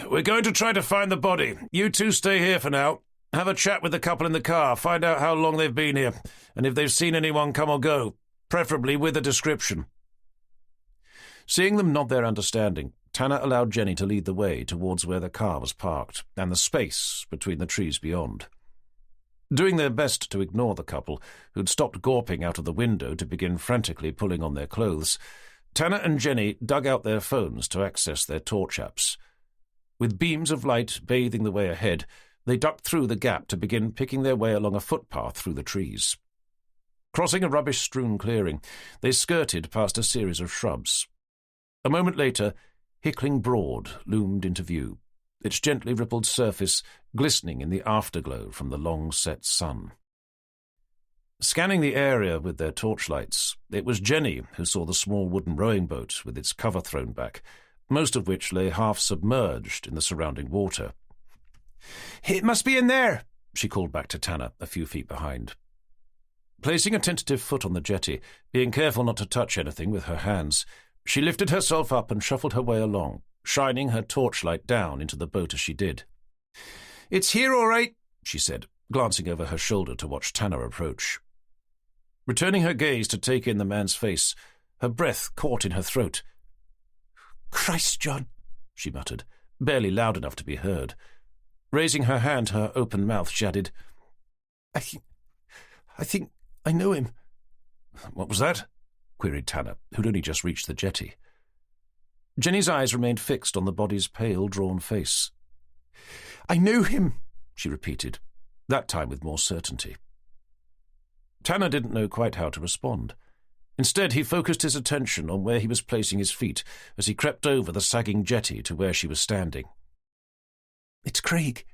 "We're going to try to find the body. You two stay here for now. Have a chat with the couple in the car, find out how long they've been here, and if they've seen anyone come or go, preferably with a description." Seeing them nod their understanding, Tanner allowed Jenny to lead the way towards where the car was parked, and the space between the trees beyond. Doing their best to ignore the couple, who'd stopped gawping out of the window to begin frantically pulling on their clothes, Tanner and Jenny dug out their phones to access their torch apps. With beams of light bathing the way ahead, they ducked through the gap to begin picking their way along a footpath through the trees. Crossing a rubbish-strewn clearing, they skirted past a series of shrubs. A moment later, Hickling Broad loomed into view, its gently rippled surface glistening in the afterglow from the long-set sun. Scanning the area with their torchlights, it was Jenny who saw the small wooden rowing boat with its cover thrown back, most of which lay half submerged in the surrounding water. "It must be in there," she called back to Tanner, a few feet behind. Placing a tentative foot on the jetty, being careful not to touch anything with her hands, she lifted herself up and shuffled her way along, shining her torchlight down into the boat as she did. "It's here all right," she said, glancing over her shoulder to watch Tanner approach. Returning her gaze to take in the man's face, her breath caught in her throat. Christ, John, she muttered, barely loud enough to be heard. Raising her hand to her open mouth, she added, I think I know him. What was that? Queried Tanner, who'd only just reached the jetty. Jenny's eyes remained fixed on the body's pale, drawn face. I know him, she repeated, that time with more certainty. Tanner didn't know quite how to respond. Instead, he focused his attention on where he was placing his feet as he crept over the sagging jetty to where she was standing. It's Craig.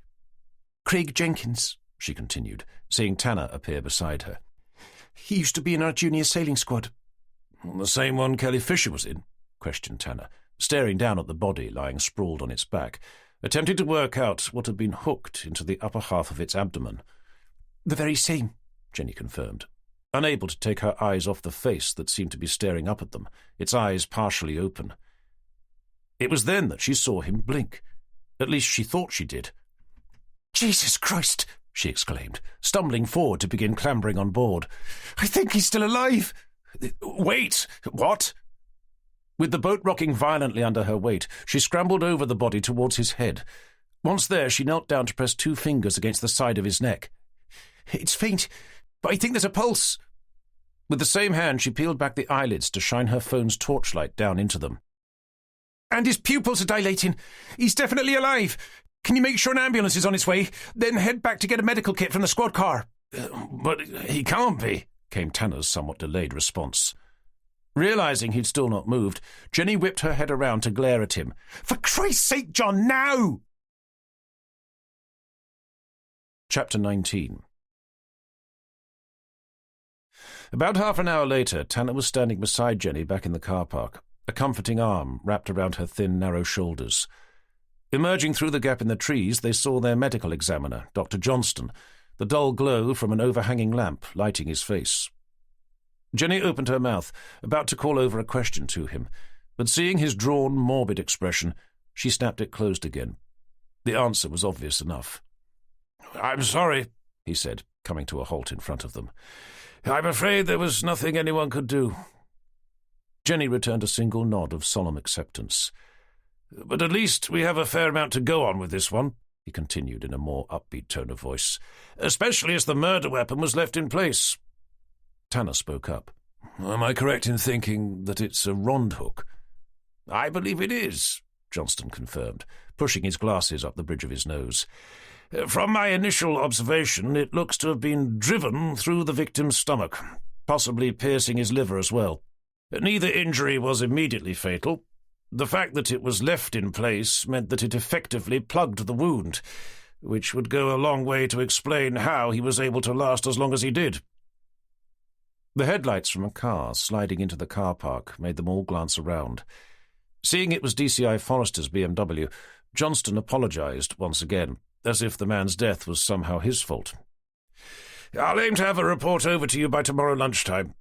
Craig Jenkins, she continued, seeing Tanner appear beside her. He used to be in our junior sailing squad. The same one Kelly Fisher was in? Questioned Tanner, staring down at the body lying sprawled on its back, attempting to work out what had been hooked into the upper half of its abdomen. The very same, Jenny confirmed, unable to take her eyes off the face that seemed to be staring up at them, its eyes partially open. It was then that she saw him blink. At least she thought she did. Jesus Christ, she exclaimed, stumbling forward to begin clambering on board. I think he's still alive. Wait, what? With the boat rocking violently under her weight, she scrambled over the body towards his head. Once there, she knelt down to press 2 fingers against the side of his neck. It's faint, but I think there's a pulse. With the same hand, she peeled back the eyelids to shine her phone's torchlight down into them. And his pupils are dilating. He's definitely alive. Can you make sure an ambulance is on its way? Then head back to get a medical kit from the squad car. But he can't be, came Tanner's somewhat delayed response. Realizing he'd still not moved, Jenny whipped her head around to glare at him. For Christ's sake, John, now! Chapter 19. About half an hour later, Tanner was standing beside Jenny back in the car park, a comforting arm wrapped around her thin, narrow shoulders. Emerging through the gap in the trees, they saw their medical examiner, Dr. Johnston, the dull glow from an overhanging lamp lighting his face. Jenny opened her mouth, about to call over a question to him, but seeing his drawn, morbid expression, she snapped it closed again. The answer was obvious enough. "I'm sorry," he said, coming to a halt in front of them. "I'm afraid there was nothing anyone could do." Jenny returned a single nod of solemn acceptance. "But at least we have a fair amount to go on with this one," he continued in a more upbeat tone of voice, "especially as the murder weapon was left in place." Tanner spoke up. "Am I correct in thinking that it's a rond hook?" "I believe it is," Johnston confirmed, pushing his glasses up the bridge of his nose. "From my initial observation, it looks to have been driven through the victim's stomach, possibly piercing his liver as well. Neither injury was immediately fatal. The fact that it was left in place meant that it effectively plugged the wound, which would go a long way to explain how he was able to last as long as he did." The headlights from a car sliding into the car park made them all glance around. Seeing it was DCI Forrester's BMW, Johnston apologized once again, as if the man's death was somehow his fault. "I'll aim to have a report over to you by tomorrow lunchtime."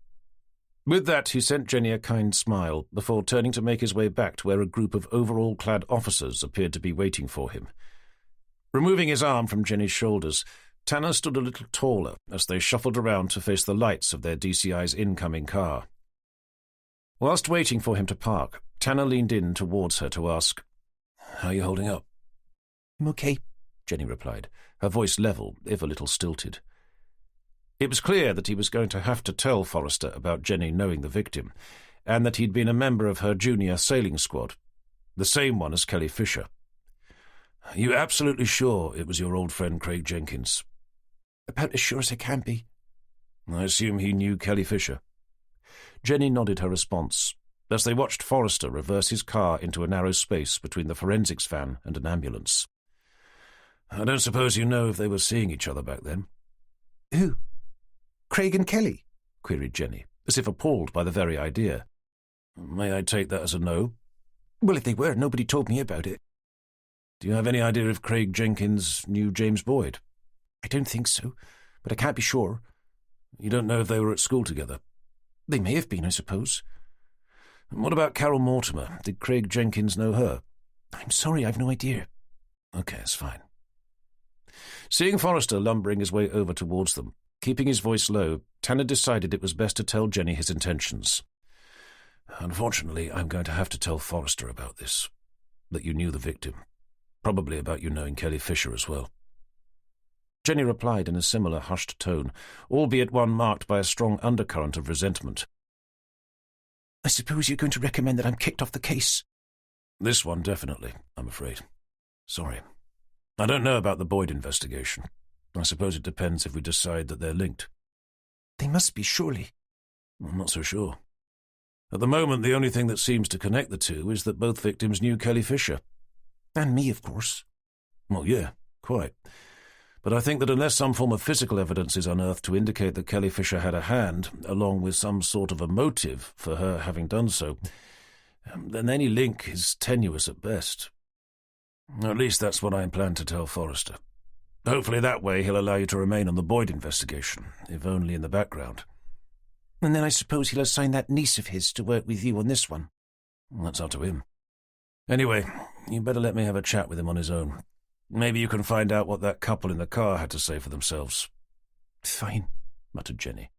With that, he sent Jenny a kind smile before turning to make his way back to where a group of overall-clad officers appeared to be waiting for him. Removing his arm from Jenny's shoulders, Tanner stood a little taller as they shuffled around to face the lights of their DCI's incoming car. Whilst waiting for him to park, Tanner leaned in towards her to ask, "How are you holding up?" "I'm okay," Jenny replied, her voice level, if a little stilted. It was clear that he was going to have to tell Forrester about Jenny knowing the victim, and that he'd been a member of her junior sailing squad, the same one as Kelly Fisher. "Are you absolutely sure it was your old friend Craig Jenkins?" "About as sure as I can be." "I assume he knew Kelly Fisher." Jenny nodded her response, as they watched Forrester reverse his car into a narrow space between the forensics van and an ambulance. "I don't suppose you know if they were seeing each other back then?" "Who? Craig and Kelly?" queried Jenny, as if appalled by the very idea. "May I take that as a no?" "Well, if they were, nobody told me about it." "Do you have any idea if Craig Jenkins knew James Boyd?" "I don't think so, but I can't be sure." "You don't know if they were at school together?" "They may have been, I suppose." "And what about Carol Mortimer? Did Craig Jenkins know her?" "I'm sorry, I've no idea." "Okay, it's fine." Seeing Forrester lumbering his way over towards them, keeping his voice low, Tanner decided it was best to tell Jenny his intentions. Unfortunately, I'm going to have to tell Forrester about this, that you knew the victim. Probably about you knowing Kelly Fisher as well. Jenny replied in a similar hushed tone, albeit one marked by a strong undercurrent of resentment. I suppose you're going to recommend that I'm kicked off the case? This one, definitely, I'm afraid. Sorry. I don't know about the Boyd investigation. I suppose it depends if we decide that they're linked. They must be, surely. I'm not so sure. At the moment, the only thing that seems to connect the two is that both victims knew Kelly Fisher. And me, of course. Well, yeah, quite. But I think that unless some form of physical evidence is unearthed to indicate that Kelly Fisher had a hand, along with some sort of a motive for her having done so, then any link is tenuous at best. At least that's what I plan to tell Forrester. Hopefully that way he'll allow you to remain on the Boyd investigation, if only in the background. And then I suppose he'll assign that niece of his to work with you on this one. Well, that's up to him. Anyway, you better let me have a chat with him on his own. Maybe you can find out what that couple in the car had to say for themselves. Fine, muttered Jenny.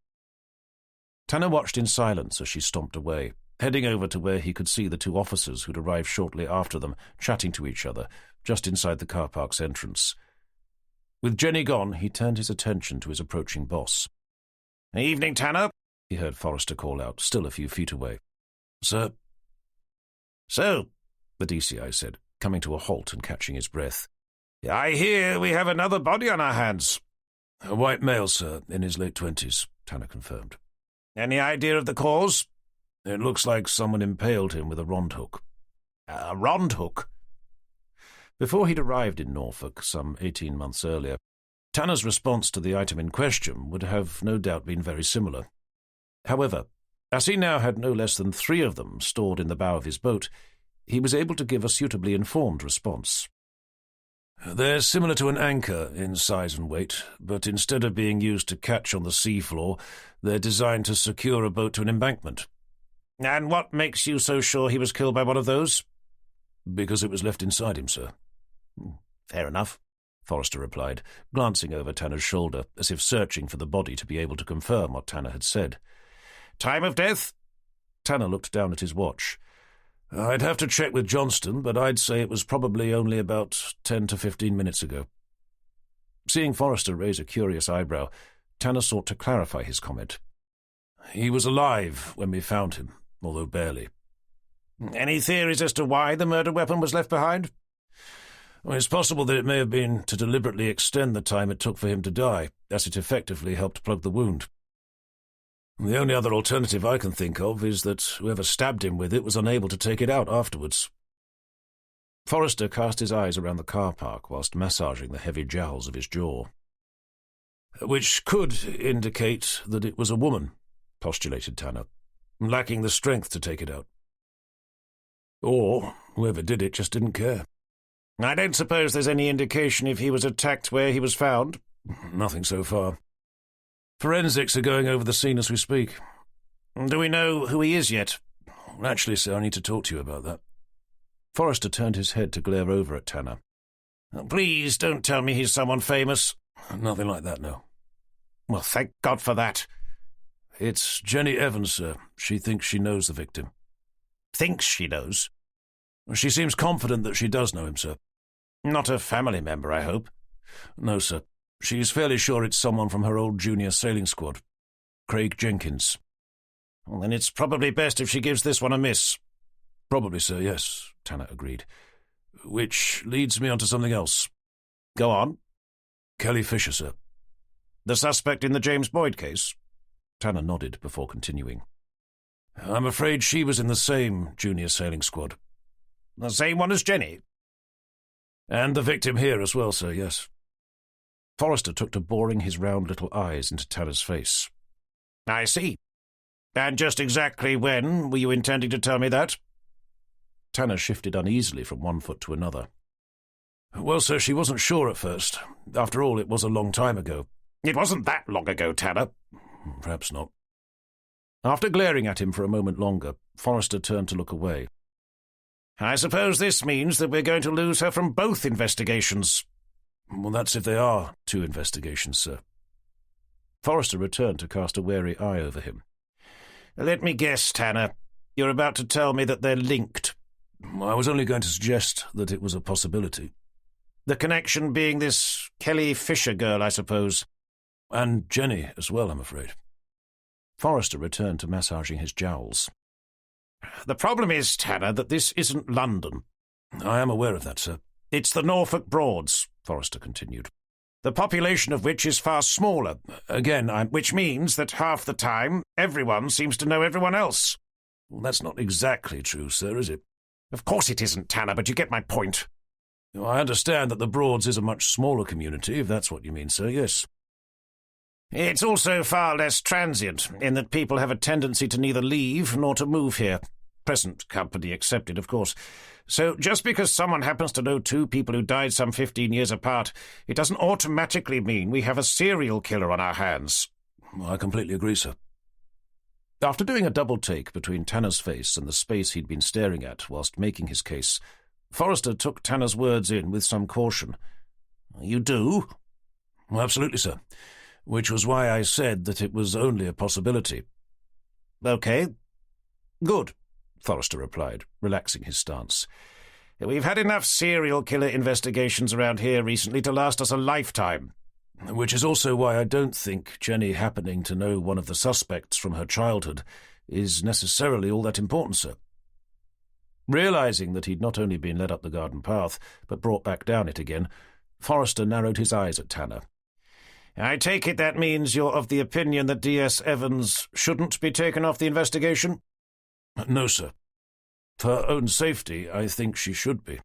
Tanner watched in silence as she stomped away, heading over to where he could see the two officers who'd arrived shortly after them, chatting to each other, just inside the car park's entrance. With Jenny gone, he turned his attention to his approaching boss. "Evening, Tanner," he heard Forrester call out, still a few feet away. "Sir?" "So," the DCI said, coming to a halt and catching his breath. "I hear we have another body on our hands." "A white male, sir, in his late 20s, Tanner confirmed. "Any idea of the cause?" "It looks like someone impaled him with a rond hook." "A rond hook?" Before he'd arrived in Norfolk, some 18 months earlier, Tanner's response to the item in question would have no doubt been very similar. However, as he now had no less than 3 of them stored in the bow of his boat, he was able to give a suitably informed response. "They're similar to an anchor in size and weight, but instead of being used to catch on the seafloor, they're designed to secure a boat to an embankment." "And what makes you so sure he was killed by one of those?" "Because it was left inside him, sir." "Fair enough," Forrester replied, glancing over Tanner's shoulder, as if searching for the body to be able to confirm what Tanner had said. "Time of death?" Tanner looked down at his watch. "I'd have to check with Johnston, but I'd say it was probably only about 10 to 15 minutes ago." Seeing Forrester raise a curious eyebrow, Tanner sought to clarify his comment. "He was alive when we found him, although barely." "Any theories as to why the murder weapon was left behind?" "Well, it's possible that it may have been to deliberately extend the time it took for him to die, as it effectively helped plug the wound. The only other alternative I can think of is that whoever stabbed him with it was unable to take it out afterwards." Forrester cast his eyes around the car park whilst massaging the heavy jowls of his jaw. "Which could indicate that it was a woman," postulated Tanner, "lacking the strength to take it out. Or whoever did it just didn't care." "I don't suppose there's any indication if he was attacked where he was found?" "Nothing so far. Forensics are going over the scene as we speak." "Do we know who he is yet?" "Actually, sir, I need to talk to you about that." Forrester turned his head to glare over at Tanner. "Please don't tell me he's someone famous." "Nothing like that, no." "Well, thank God for that." "It's Jenny Evans, sir. She thinks she knows the victim." "Thinks she knows?" "She seems confident that she does know him, sir." "Not a family member, I hope?" "No, sir. She's fairly sure it's someone from her old junior sailing squad. Craig Jenkins." "Well, then it's probably best if she gives this one a miss." "Probably, sir, yes," Tanner agreed. "Which leads me on to something else." "Go on." "Kelly Fisher, sir." "The suspect in the James Boyd case?" Tanner nodded before continuing. "I'm afraid she was in the same junior sailing squad." "The same one as Jenny?" "And the victim here as well, sir, yes." Forrester took to boring his round little eyes into Tanner's face. "I see. And just exactly when were you intending to tell me that?" Tanner shifted uneasily from one foot to another. "Well, sir, she wasn't sure at first. After all, it was a long time ago." "It wasn't that long ago, Tanner." "Perhaps not." After glaring at him for a moment longer, Forrester turned to look away. "I suppose this means that we're going to lose her from both investigations." "Well, that's if they are 2 investigations, sir." Forrester returned to cast a wary eye over him. "Let me guess, Tanner. You're about to tell me that they're linked. I was only going to suggest that it was a possibility. The connection being this Kelly Fisher girl, I suppose. And Jenny as well, I'm afraid. Forrester returned to massaging his jowls. The problem is, Tanner, that this isn't London. I am aware of that, sir. It's the Norfolk Broads, Forrester continued, the population of which is far smaller. Which means that half the time everyone seems to know everyone else. Well, that's not exactly true, sir, is it? Of course it isn't, Tanner, but you get my point. I understand that the Broads is a much smaller community, if that's what you mean, sir, yes. It's also far less transient, in that people have a tendency to neither leave nor to move here. Present company excepted, of course. So just because someone happens to know two people who died some 15 years apart, it doesn't automatically mean we have a serial killer on our hands. I completely agree, sir. After doing a double-take between Tanner's face and the space he'd been staring at whilst making his case, Forrester took Tanner's words in with some caution. You do? Well, absolutely, sir. Which was why I said that it was only a possibility. Okay. Good, Forrester replied, relaxing his stance. We've had enough serial killer investigations around here recently to last us a lifetime. Which is also why I don't think Jenny happening to know one of the suspects from her childhood is necessarily all that important, sir. Realising that he'd not only been led up the garden path, but brought back down it again, Forrester narrowed his eyes at Tanner. I take it that means you're of the opinion that D.S. Evans shouldn't be taken off the investigation? No, sir. For her own safety, I think she should be.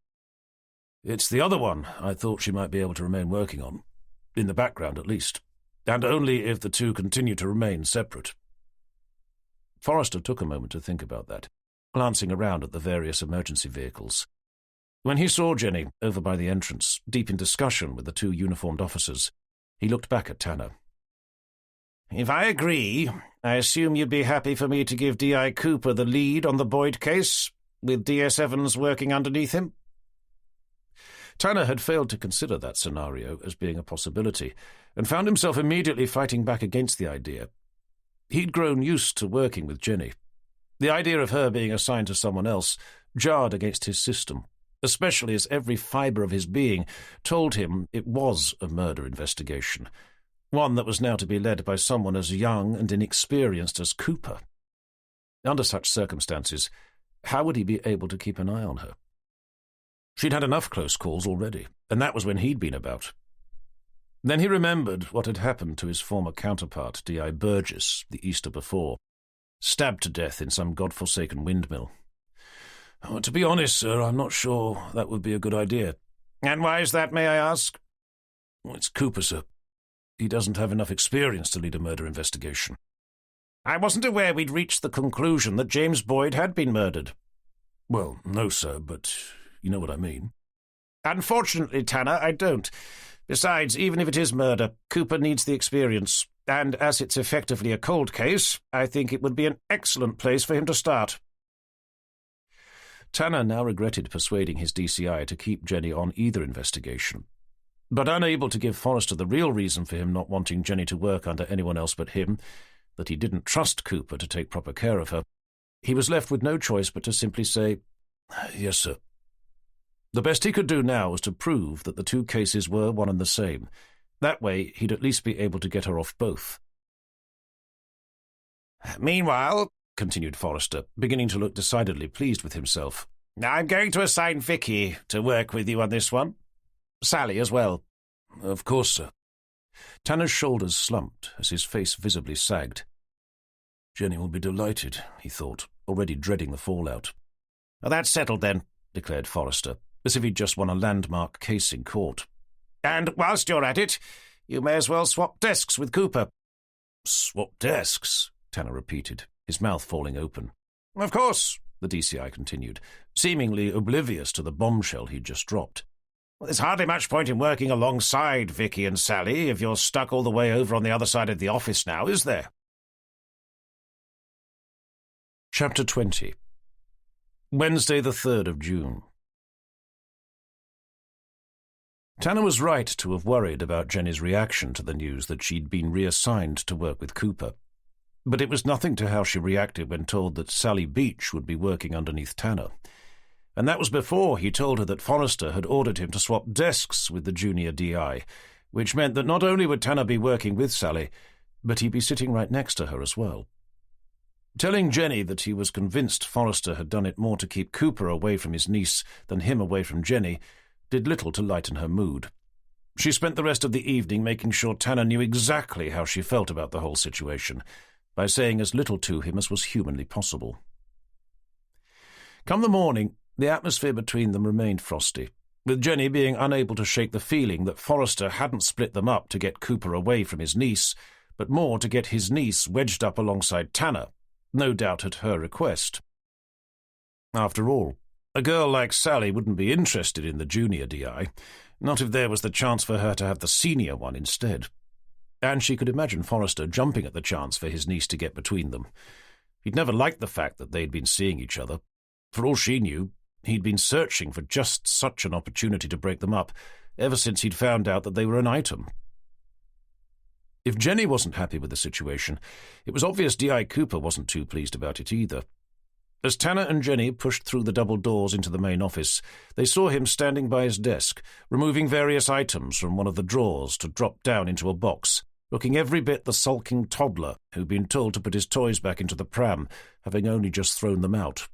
It's the other one I thought she might be able to remain working on, in the background at least, and only if the two continue to remain separate. Forrester took a moment to think about that, glancing around at the various emergency vehicles. When he saw Jenny over by the entrance, deep in discussion with the two uniformed officers, he looked back at Tanner. If I agree, I assume you'd be happy for me to give D.I. Cooper the lead on the Boyd case, with D.S. Evans working underneath him? Tanner had failed to consider that scenario as being a possibility, and found himself immediately fighting back against the idea. He'd grown used to working with Jenny. The idea of her being assigned to someone else jarred against his system, especially as every fibre of his being told him it was a murder investigation, one that was now to be led by someone as young and inexperienced as Cooper. Under such circumstances, how would he be able to keep an eye on her? She'd had enough close calls already, and that was when he'd been about. Then he remembered what had happened to his former counterpart, D.I. Burgess, the Easter before, stabbed to death in some godforsaken windmill. To be honest, sir, I'm not sure that would be a good idea. And why is that, may I ask? It's Cooper, sir. He doesn't have enough experience to lead a murder investigation. I wasn't aware we'd reached the conclusion that James Boyd had been murdered. Well, no, sir, but you know what I mean. Unfortunately, Tanner, I don't. Besides, even if it is murder, Cooper needs the experience, and as it's effectively a cold case, I think it would be an excellent place for him to start. Tanner now regretted persuading his DCI to keep Jenny on either investigation, but unable to give Forrester the real reason for him not wanting Jenny to work under anyone else but him, that he didn't trust Cooper to take proper care of her, he was left with no choice but to simply say, "Yes, sir." The best he could do now was to prove that the two cases were one and the same. That way, he'd at least be able to get her off both. Meanwhile, continued Forrester, beginning to look decidedly pleased with himself, I'm going to assign Vicky to work with you on this one. Sally as well. Of course, sir. Tanner's shoulders slumped as his face visibly sagged. Jenny will be delighted, he thought, already dreading the fallout. Well, that's settled then, declared Forrester, as if he'd just won a landmark case in court. And whilst you're at it, you may as well swap desks with Cooper. Swap desks? Tanner repeated, his mouth falling open. Of course, the DCI continued, seemingly oblivious to the bombshell he'd just dropped. Well, there's hardly much point in working alongside Vicky and Sally if you're stuck all the way over on the other side of the office now, is there? Chapter 20. Wednesday the 3rd of June. Tanner was right to have worried about Jenny's reaction to the news that she'd been reassigned to work with Cooper. But it was nothing to how she reacted when told that Sally Beach would be working underneath Tanner. And that was before he told her that Forrester had ordered him to swap desks with the junior DI, which meant that not only would Tanner be working with Sally, but he'd be sitting right next to her as well. Telling Jenny that he was convinced Forrester had done it more to keep Cooper away from his niece than him away from Jenny did little to lighten her mood. She spent the rest of the evening making sure Tanner knew exactly how she felt about the whole situation, by saying as little to him as was humanly possible. Come the morning, the atmosphere between them remained frosty, with Jenny being unable to shake the feeling that Forrester hadn't split them up to get Cooper away from his niece, but more to get his niece wedged up alongside Tanner, no doubt at her request. After all, a girl like Sally wouldn't be interested in the junior DI, not if there was the chance for her to have the senior one instead. And she could imagine Forrester jumping at the chance for his niece to get between them. He'd never liked the fact that they'd been seeing each other. For all she knew, he'd been searching for just such an opportunity to break them up, ever since he'd found out that they were an item. If Jenny wasn't happy with the situation, it was obvious D.I. Cooper wasn't too pleased about it either. As Tanner and Jenny pushed through the double doors into the main office, they saw him standing by his desk, removing various items from one of the drawers to drop down into a box, looking every bit the sulking toddler who'd been told to put his toys back into the pram, having only just thrown them out.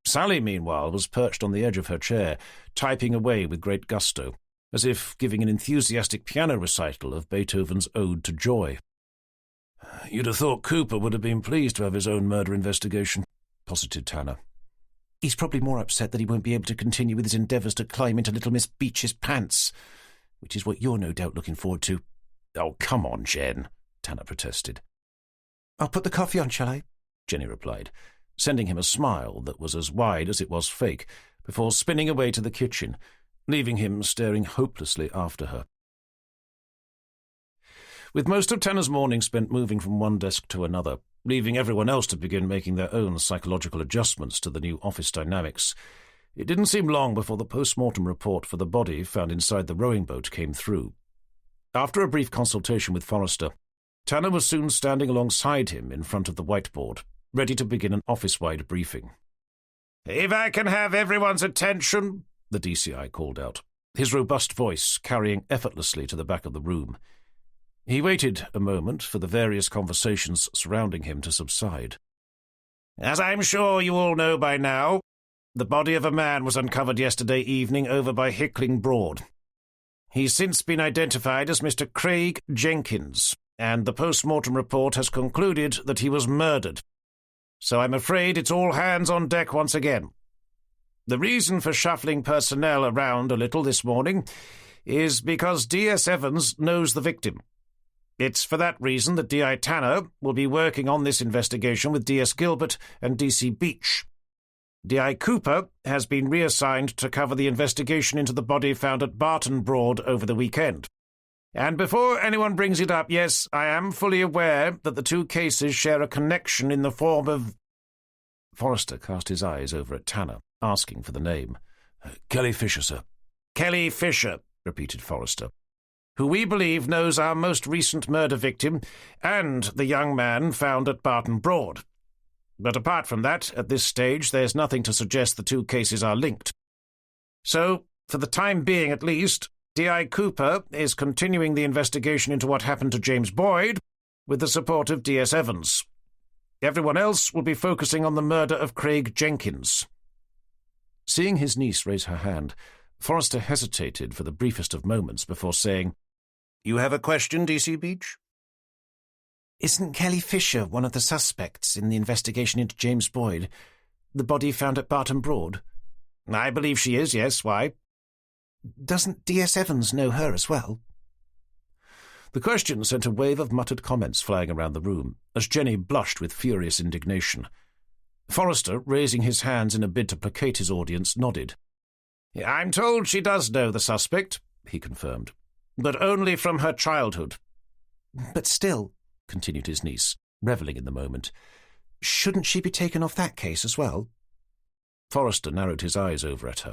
Sally, meanwhile, was perched on the edge of her chair, typing away with great gusto, as if giving an enthusiastic piano recital of Beethoven's Ode to Joy. "You'd have thought Cooper would have been pleased to have his own murder investigation," posited Tanner. "He's probably more upset that he won't be able to continue with his endeavours to climb into little Miss Beach's pants, which is what you're no doubt looking forward to." "Oh, come on, Jen," Tanner protested. "I'll put the coffee on, shall I?" Jenny replied, sending him a smile that was as wide as it was fake, before spinning away to the kitchen, leaving him staring hopelessly after her. With most of Tanner's morning spent moving from one desk to another, leaving everyone else to begin making their own psychological adjustments to the new office dynamics, it didn't seem long before the post-mortem report for the body found inside the rowing boat came through. After a brief consultation with Forrester, Tanner was soon standing alongside him in front of the whiteboard, ready to begin an office-wide briefing. "If I can have everyone's attention," the DCI called out, his robust voice carrying effortlessly to the back of the room. He waited a moment for the various conversations surrounding him to subside. "As I'm sure you all know by now, the body of a man was uncovered yesterday evening over by Hickling Broad. He's since been identified as Mr. Craig Jenkins, and the post-mortem report has concluded that he was murdered. So I'm afraid it's all hands on deck once again. The reason for shuffling personnel around a little this morning is because D.S. Evans knows the victim. It's for that reason that D.I. Tanner will be working on this investigation with D.S. Gilbert and D.C. Beach. D.I. Cooper has been reassigned to cover the investigation into the body found at Barton Broad over the weekend. And before anyone brings it up, yes, I am fully aware that the two cases share a connection in the form of—" Forrester cast his eyes over at Tanner, asking for the name. "Kelly Fisher, sir." "Kelly Fisher," repeated Forrester, "who we believe knows our most recent murder victim and the young man found at Barton Broad. But apart from that, at this stage, there's nothing to suggest the two cases are linked. So, for the time being at least, D.I. Cooper is continuing the investigation into what happened to James Boyd with the support of D.S. Evans. Everyone else will be focusing on the murder of Craig Jenkins." Seeing his niece raise her hand, Forrester hesitated for the briefest of moments before saying, "You have a question, D.C. Beach?" "Isn't Kelly Fisher one of the suspects in the investigation into James Boyd, the body found at Barton Broad?" "I believe she is, yes. Why?" "Doesn't D.S. Evans know her as well?" The question sent a wave of muttered comments flying around the room, as Jenny blushed with furious indignation. Forrester, raising his hands in a bid to placate his audience, nodded. "I'm told she does know the suspect," he confirmed, "but only from her childhood." "But still," continued his niece, revelling in the moment, "shouldn't she be taken off that case as well?" Forrester narrowed his eyes over at her.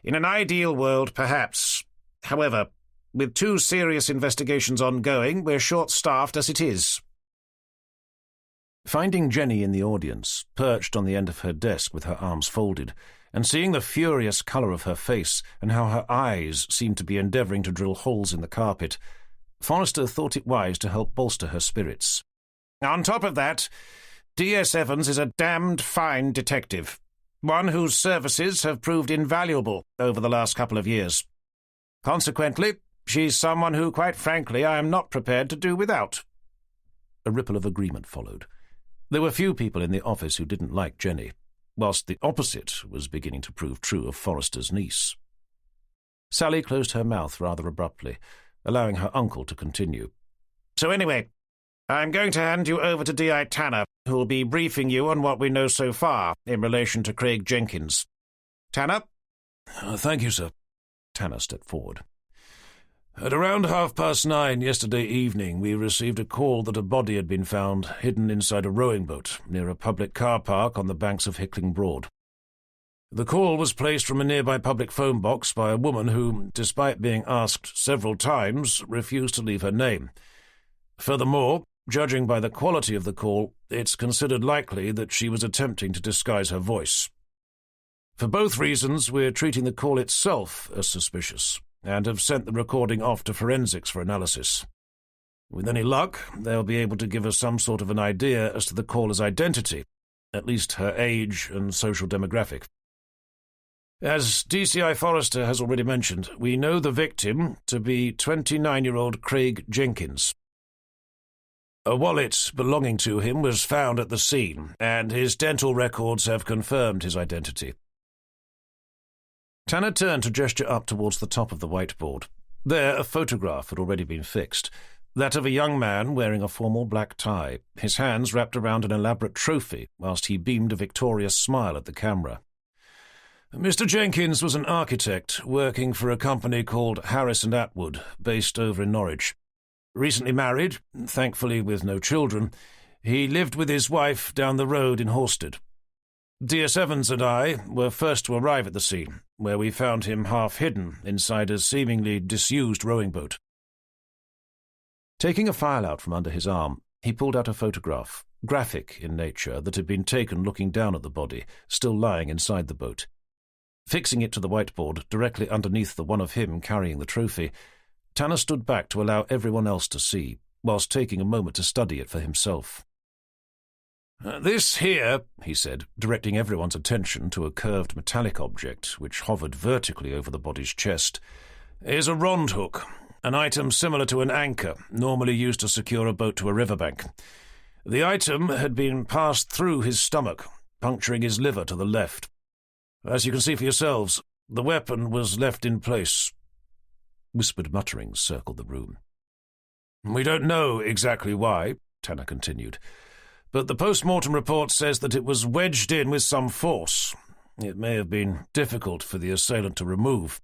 "In an ideal world, perhaps. However, with two serious investigations ongoing, we're short-staffed as it is." Finding Jenny in the audience, perched on the end of her desk with her arms folded, and seeing the furious colour of her face and how her eyes seemed to be endeavouring to drill holes in the carpet, Forrester thought it wise to help bolster her spirits. On top of that, D.S. Evans is a damned fine detective, one whose services have proved invaluable over the last couple of years. Consequently, she's someone who, quite frankly, I am not prepared to do without. A ripple of agreement followed. There were few people in the office who didn't like Jenny, whilst the opposite was beginning to prove true of Forrester's niece. Sally closed her mouth rather abruptly, allowing her uncle to continue. So anyway, I'm going to hand you over to D.I. Tanner, who will be briefing you on what we know so far in relation to Craig Jenkins. Tanner? Thank you, sir. Tanner stepped forward. At around 9:30 yesterday evening, we received a call that a body had been found hidden inside a rowing boat near a public car park on the banks of Hickling Broad. The call was placed from a nearby public phone box by a woman who, despite being asked several times, refused to leave her name. Furthermore, judging by the quality of the call, it's considered likely that she was attempting to disguise her voice. For both reasons, we're treating the call itself as suspicious, and have sent the recording off to forensics for analysis. With any luck, they'll be able to give us some sort of an idea as to the caller's identity, at least her age and social demographic. As DCI Forrester has already mentioned, we know the victim to be 29-year-old Craig Jenkins. A wallet belonging to him was found at the scene, and his dental records have confirmed his identity. Tanner turned to gesture up towards the top of the whiteboard. There, a photograph had already been fixed, that of a young man wearing a formal black tie, his hands wrapped around an elaborate trophy, whilst he beamed a victorious smile at the camera. Mr. Jenkins was an architect working for a company called Harris and Atwood, based over in Norwich. Recently married, thankfully with no children, he lived with his wife down the road in Horsted. D.S. Evans and I were first to arrive at the scene, where we found him half hidden inside a seemingly disused rowing boat. Taking a file out from under his arm, he pulled out a photograph, graphic in nature, that had been taken looking down at the body, still lying inside the boat. Fixing it to the whiteboard, directly underneath the one of him carrying the trophy, Tanner stood back to allow everyone else to see, whilst taking a moment to study it for himself. This here, he said, directing everyone's attention to a curved metallic object which hovered vertically over the body's chest, is a rond hook, an item similar to an anchor, normally used to secure a boat to a riverbank. The item had been passed through his stomach, puncturing his liver to the left. As you can see for yourselves, the weapon was left in place. Whispered mutterings circled the room. We don't know exactly why, Tanner continued, but the post-mortem report says that it was wedged in with some force. It may have been difficult for the assailant to remove.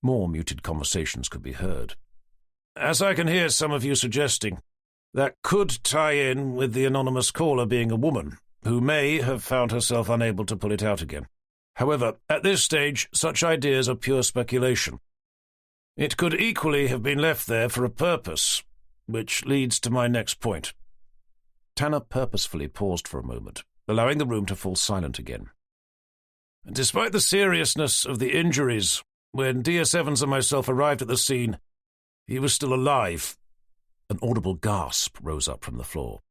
More muted conversations could be heard. As I can hear some of you suggesting, that could tie in with the anonymous caller being a woman, who may have found herself unable to pull it out again. However, at this stage, such ideas are pure speculation. It could equally have been left there for a purpose, which leads to my next point. Tanner purposefully paused for a moment, allowing the room to fall silent again. Despite the seriousness of the injuries, when D.S. Evans and myself arrived at the scene, he was still alive. An audible gasp rose up from the floor.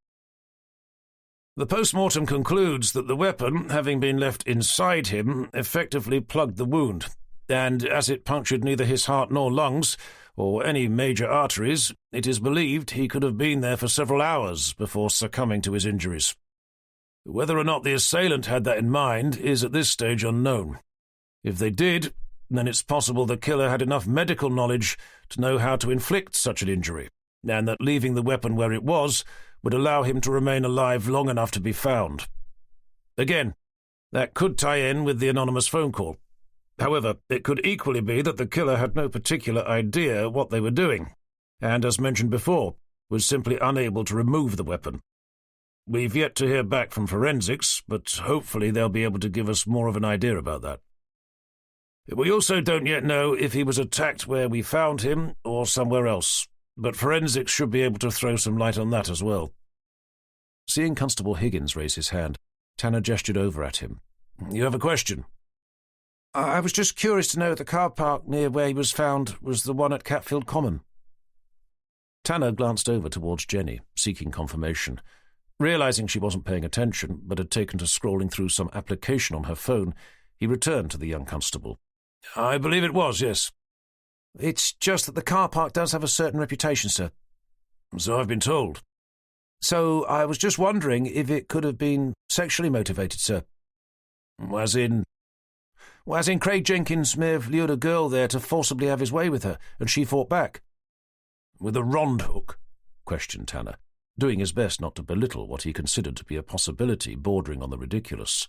The post-mortem concludes that the weapon, having been left inside him, effectively plugged the wound, and as it punctured neither his heart nor lungs, or any major arteries, it is believed he could have been there for several hours before succumbing to his injuries. Whether or not the assailant had that in mind is at this stage unknown. If they did, then it's possible the killer had enough medical knowledge to know how to inflict such an injury, and that leaving the weapon where it was would allow him to remain alive long enough to be found. Again, that could tie in with the anonymous phone call. However, it could equally be that the killer had no particular idea what they were doing, and, as mentioned before, was simply unable to remove the weapon. We've yet to hear back from forensics, but hopefully they'll be able to give us more of an idea about that. We also don't yet know if he was attacked where we found him or somewhere else, but forensics should be able to throw some light on that as well. Seeing Constable Higgins raise his hand, Tanner gestured over at him. "You have a question?" "I was just curious to know if the car park near where he was found was the one at Catfield Common." Tanner glanced over towards Jenny, seeking confirmation. Realizing she wasn't paying attention, but had taken to scrolling through some application on her phone, he returned to the young constable. "I believe it was, yes." "It's just that the car park does have a certain reputation, sir." "So I've been told." "So I was just wondering if it could have been sexually motivated, sir." "As in?" "Well, as in Craig Jenkins may have lured a girl there to forcibly have his way with her, and she fought back." "With a rond hook?" questioned Tanner, doing his best not to belittle what he considered to be a possibility bordering on the ridiculous.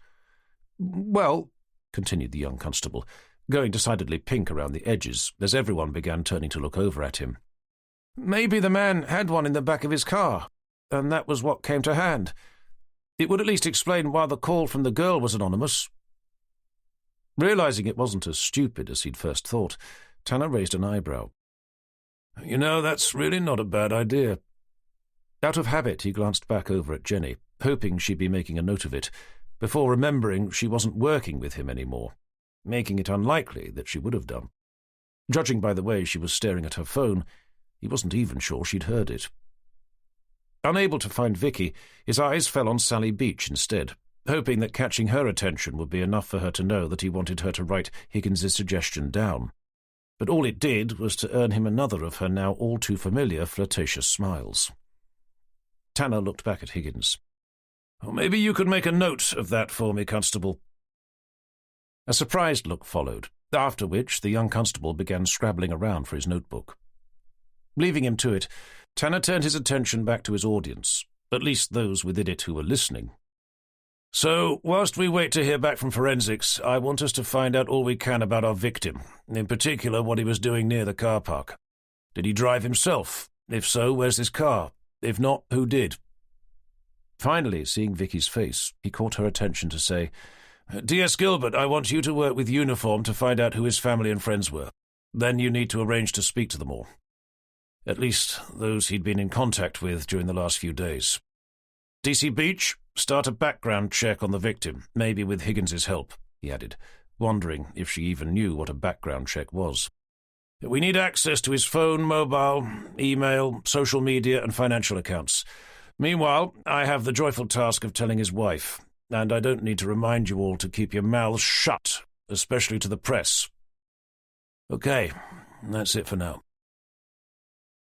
"Well," continued the young constable, going decidedly pink around the edges as everyone began turning to look over at him, "maybe the man had one in the back of his car, and that was what came to hand. It would at least explain why the call from the girl was anonymous." Realizing it wasn't as stupid as he'd first thought, Tanner raised an eyebrow. "You know, that's really not a bad idea." Out of habit, he glanced back over at Jenny, hoping she'd be making a note of it, before remembering she wasn't working with him anymore, making it unlikely that she would have done. Judging by the way she was staring at her phone, he wasn't even sure she'd heard it. Unable to find Vicky, his eyes fell on Sally Beach instead, hoping that catching her attention would be enough for her to know that he wanted her to write Higgins's suggestion down. But all it did was to earn him another of her now all too familiar flirtatious smiles. Tanner looked back at Higgins. "Well, maybe you could make a note of that for me, Constable." A surprised look followed, after which the young constable began scrabbling around for his notebook. Leaving him to it, Tanner turned his attention back to his audience, at least those within it who were listening. "So, whilst we wait to hear back from forensics, I want us to find out all we can about our victim, in particular what he was doing near the car park. Did he drive himself? If so, where's his car? If not, who did?" Finally, seeing Vicky's face, he caught her attention to say, "D.S. Gilbert, I want you to work with Uniform to find out who his family and friends were. Then you need to arrange to speak to them all. At least those he'd been in contact with during the last few days. D.C. Beach, start a background check on the victim, maybe with Higgins's help," he added, wondering if she even knew what a background check was. "We need access to his phone, mobile, email, social media, and financial accounts. Meanwhile, I have the joyful task of telling his wife, and I don't need to remind you all to keep your mouths shut, especially to the press. Okay, that's it for now."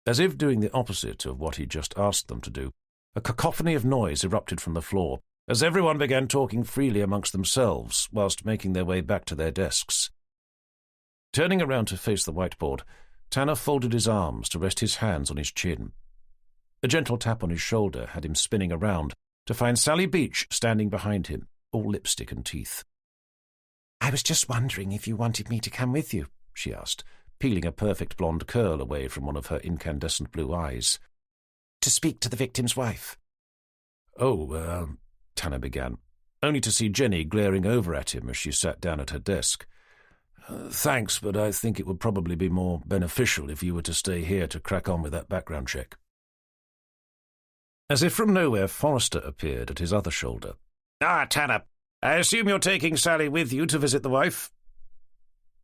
As if doing the opposite of what he'd just asked them to do, a cacophony of noise erupted from the floor, as everyone began talking freely amongst themselves whilst making their way back to their desks. Turning around to face the whiteboard, Tanner folded his arms to rest his hands on his chin. A gentle tap on his shoulder had him spinning around to find Sally Beach standing behind him, all lipstick and teeth. "I was just wondering if you wanted me to come with you," she asked, peeling a perfect blonde curl away from one of her incandescent blue eyes. "To speak to the victim's wife." "Oh, Tanner began, only to see Jenny glaring over at him as she sat down at her desk. "Thanks, but I think it would probably be more beneficial if you were to stay here to crack on with that background check." As if from nowhere, Forrester appeared at his other shoulder. "Ah, Tanner, I assume you're taking Sally with you to visit the wife?"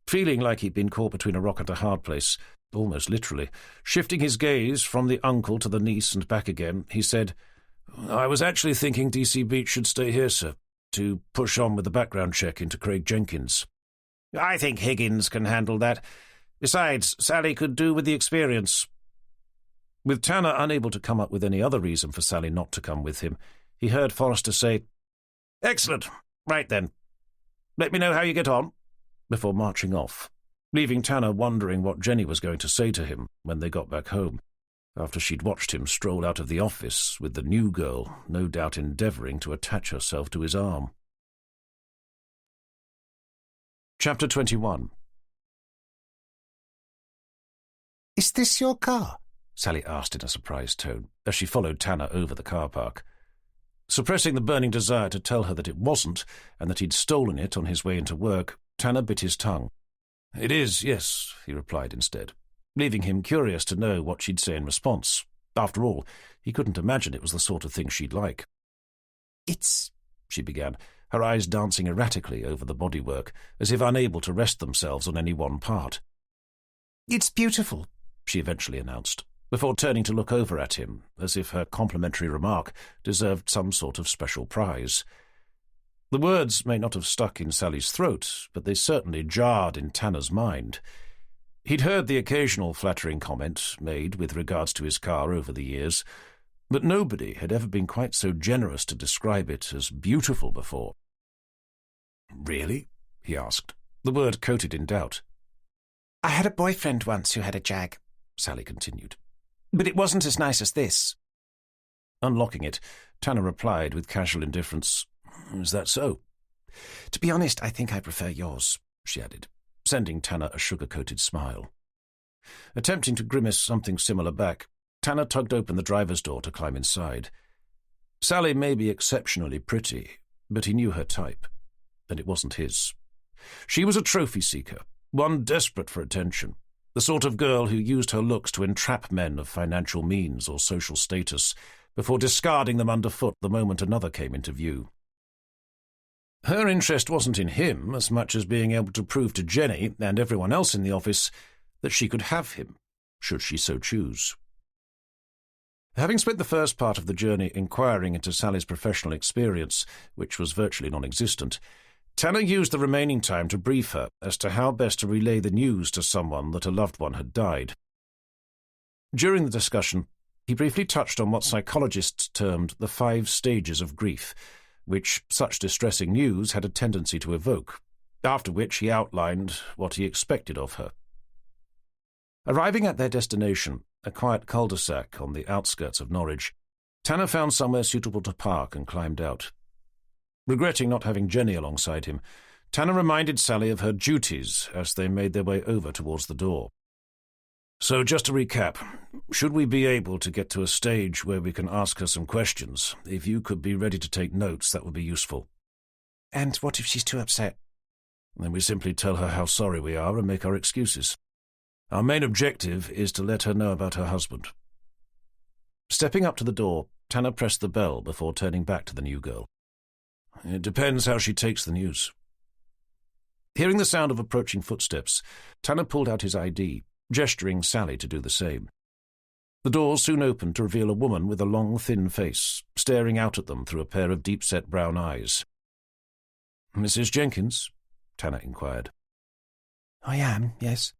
Feeling like he'd been caught between a rock and a hard place, almost literally, shifting his gaze from the uncle to the niece and back again, he said, "I was actually thinking D.C. Beach should stay here, sir, to push on with the background check into Craig Jenkins." "I think Higgins can handle that. Besides, Sally could do with the experience." With Tanner unable to come up with any other reason for Sally not to come with him, he heard Forrester say, "Excellent. Right then. Let me know how you get on," before marching off, leaving Tanner wondering what Jenny was going to say to him when they got back home, after she'd watched him stroll out of the office with the new girl no doubt endeavouring to attach herself to his arm. Chapter 21. "Is this your car?" Sally asked in a surprised tone, as she followed Tanner over the car park. Suppressing the burning desire to tell her that it wasn't, and that he'd stolen it on his way into work, Tanner bit his tongue. "It is, yes," he replied instead, leaving him curious to know what she'd say in response. After all, he couldn't imagine it was the sort of thing she'd like. "It's—" she began, her eyes dancing erratically over the bodywork, as if unable to rest themselves on any one part. "It's beautiful," she eventually announced, before turning to look over at him, as if her complimentary remark deserved some sort of special prize. The words may not have stuck in Sally's throat, but they certainly jarred in Tanner's mind. He'd heard the occasional flattering comment made with regards to his car over the years, but nobody had ever been quite so generous to describe it as beautiful before. "Really?" he asked, the word coated in doubt. "I had a boyfriend once who had a Jag," Sally continued. "But it wasn't as nice as this." Unlocking it, Tanner replied with casual indifference, "Is that so?" "To be honest, I think I prefer yours," she added, sending Tanner a sugar-coated smile. Attempting to grimace something similar back, Tanner tugged open the driver's door to climb inside. Sally may be exceptionally pretty, but he knew her type, and it wasn't his. She was a trophy-seeker, one desperate for attention, the sort of girl who used her looks to entrap men of financial means or social status, before discarding them underfoot the moment another came into view. Her interest wasn't in him as much as being able to prove to Jenny and everyone else in the office that she could have him, should she so choose. Having spent the first part of the journey inquiring into Sally's professional experience, which was virtually non-existent, Tanner used the remaining time to brief her as to how best to relay the news to someone that a loved one had died. During the discussion, he briefly touched on what psychologists termed the 5 stages of grief, which such distressing news had a tendency to evoke, after which he outlined what he expected of her. Arriving at their destination, a quiet cul-de-sac on the outskirts of Norwich, Tanner found somewhere suitable to park and climbed out. Regretting not having Jenny alongside him, Tanner reminded Sally of her duties as they made their way over towards the door. "So just to recap, should we be able to get to a stage where we can ask her some questions, if you could be ready to take notes, that would be useful." "And what if she's too upset?" "Then we simply tell her how sorry we are and make our excuses. Our main objective is to let her know about her husband." Stepping up to the door, Tanner pressed the bell before turning back to the new girl. "It depends how she takes the news." Hearing the sound of approaching footsteps, Tanner pulled out his ID, gesturing Sally to do the same. The door soon opened to reveal a woman with a long, thin face, staring out at them through a pair of deep-set brown eyes. "Mrs. Jenkins?" Tanner inquired. "I am, yes."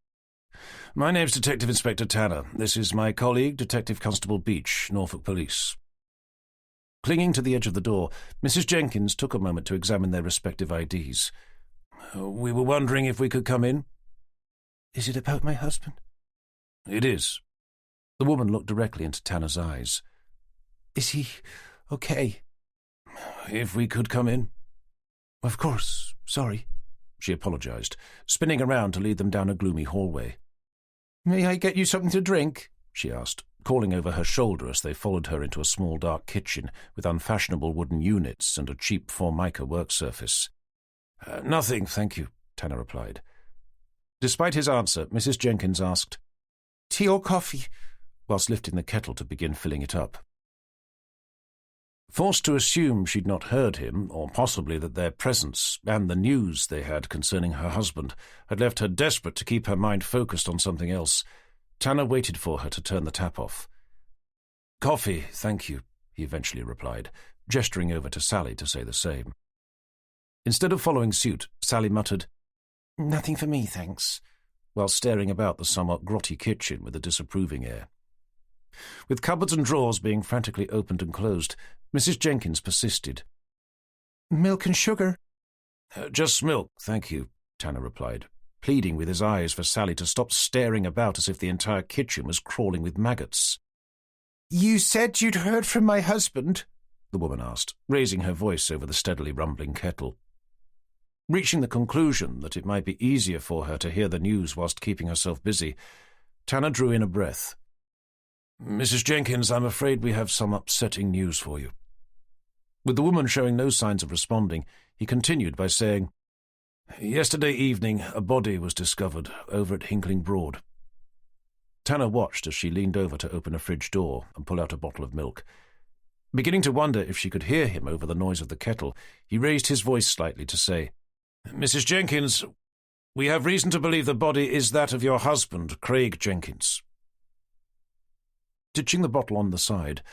"My name's Detective Inspector Tanner. This is my colleague, Detective Constable Beach, Norfolk Police." Clinging to the edge of the door, Mrs. Jenkins took a moment to examine their respective IDs. "We were wondering if we could come in." "Is it about my husband?" "It is." The woman looked directly into Tanner's eyes. "Is he okay?" "If we could come in." "Of course. Sorry." She apologized, spinning around to lead them down a gloomy hallway. "May I get you something to drink?" she asked, calling over her shoulder as they followed her into a small dark kitchen with unfashionable wooden units and a cheap Formica work surface. "Nothing, thank you," Tanner replied. Despite his answer, Mrs. Jenkins asked, "Tea or coffee?" whilst lifting the kettle to begin filling it up. Forced to assume she'd not heard him, or possibly that their presence and the news they had concerning her husband had left her desperate to keep her mind focused on something else, Tanner waited for her to turn the tap off. "Coffee, thank you," he eventually replied, gesturing over to Sally to say the same. Instead of following suit, Sally muttered, "Nothing for me, thanks," while staring about the somewhat grotty kitchen with a disapproving air. With cupboards and drawers being frantically opened and closed, Mrs. Jenkins persisted. "Milk and sugar?" Just milk, thank you," Tanner replied, pleading with his eyes for Sally to stop staring about as if the entire kitchen was crawling with maggots. "You said you'd heard from my husband?" the woman asked, raising her voice over the steadily rumbling kettle. Reaching the conclusion that it might be easier for her to hear the news whilst keeping herself busy, Tanner drew in a breath. "Mrs. Jenkins, I'm afraid we have some upsetting news for you." With the woman showing no signs of responding, he continued by saying, "Yesterday evening, a body was discovered over at Hinkling Broad." Tanner watched as she leaned over to open a fridge door and pull out a bottle of milk. Beginning to wonder if she could hear him over the noise of the kettle, he raised his voice slightly to say, "Mrs. Jenkins, we have reason to believe the body is that of your husband, Craig Jenkins." Ditching the bottle on the side,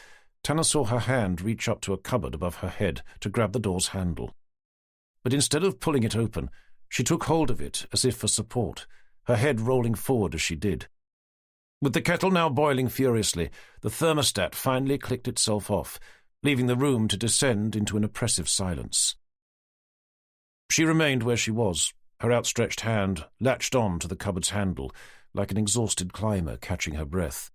Tanner saw her hand reach up to a cupboard above her head to grab the door's handle. But instead of pulling it open, she took hold of it as if for support, her head rolling forward as she did. With the kettle now boiling furiously, the thermostat finally clicked itself off, leaving the room to descend into an oppressive silence. She remained where she was, her outstretched hand latched on to the cupboard's handle, like an exhausted climber catching her breath.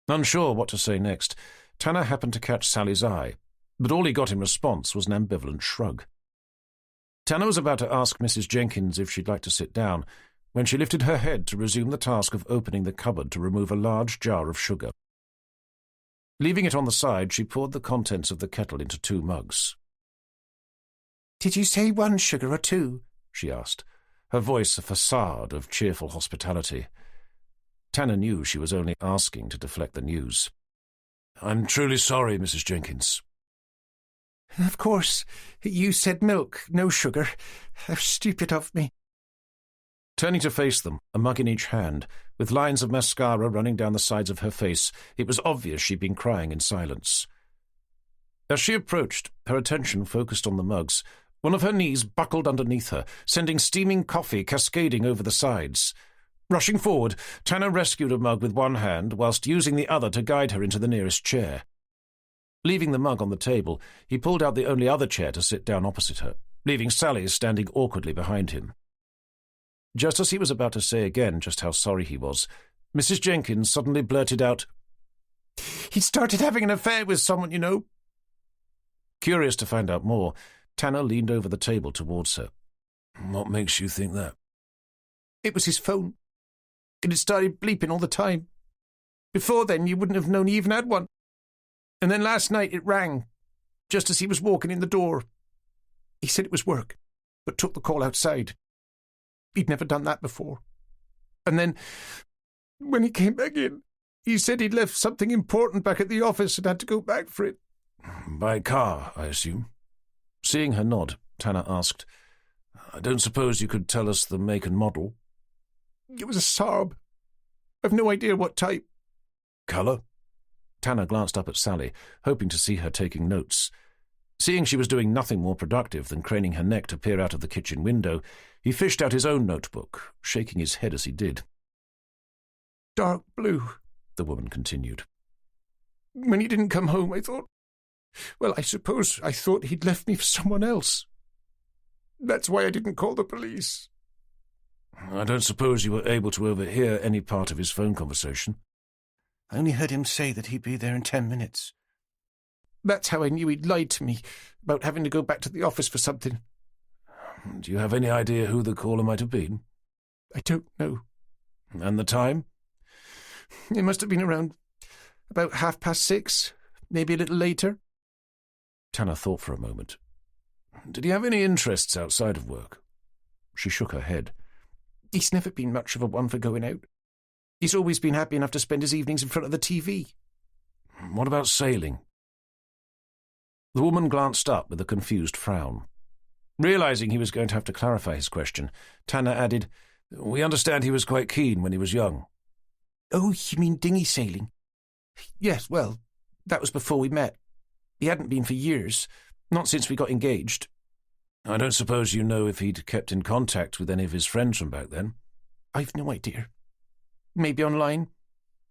Unsure what to say next, Tanner happened to catch Sally's eye, but all he got in response was an ambivalent shrug. Tanner was about to ask Mrs. Jenkins if she'd like to sit down, when she lifted her head to resume the task of opening the cupboard to remove a large jar of sugar. Leaving it on the side, she poured the contents of the kettle into 2 mugs. "Did you say 1 sugar or 2? She asked, her voice a facade of cheerful hospitality. Tanner knew she was only asking to deflect the news. "I'm truly sorry, Mrs. Jenkins." "Of course. You said milk, no sugar. How stupid of me." Turning to face them, a mug in each hand, with lines of mascara running down the sides of her face, it was obvious she'd been crying in silence. As she approached, her attention focused on the mugs. One of her knees buckled underneath her, sending steaming coffee cascading over the sides. Rushing forward, Tanner rescued a mug with one hand, whilst using the other to guide her into the nearest chair. Leaving the mug on the table, he pulled out the only other chair to sit down opposite her, leaving Sally standing awkwardly behind him. Just as he was about to say again just how sorry he was, Mrs. Jenkins suddenly blurted out, "He started having an affair with someone, you know." Curious to find out more, Tanner leaned over the table towards her. "What makes you think that?" "It was his phone. It had started bleeping all the time. Before then, you wouldn't have known he even had one. And then last night it rang, just as he was walking in the door. He said it was work, but took the call outside. He'd never done that before. And then, when he came back in, he said he'd left something important back at the office and had to go back for it." "By car, I assume?" Seeing her nod, Tanner asked, "I don't suppose you could tell us the make and model?" "It was a Saab. I've no idea what type." "Colour?" Tanner glanced up at Sally, hoping to see her taking notes. Seeing she was doing nothing more productive than craning her neck to peer out of the kitchen window, he fished out his own notebook, shaking his head as he did. "Dark blue," the woman continued. "When he didn't come home, I thought he'd left me for someone else. That's why I didn't call the police." "I don't suppose you were able to overhear any part of his phone conversation?" "I only heard him say that he'd be there in 10 minutes. That's how I knew he'd lied to me about having to go back to the office for something." "Do you have any idea who the caller might have been?" "I don't know." "And the time?" "It must have been around about 6:30, maybe a little later." Tanner thought for a moment. "Did he have any interests outside of work?" She shook her head. "He's never been much of a one for going out. He's always been happy enough to spend his evenings in front of the TV." "What about sailing?" The woman glanced up with a confused frown. Realizing he was going to have to clarify his question, Tanner added, "We understand he was quite keen when he was young." "Oh, you mean dinghy sailing?" "Yes, well, that was before we met. He hadn't been for years, not since we got engaged." "I don't suppose you know if he'd kept in contact with any of his friends from back then?" "I've no idea. Maybe online."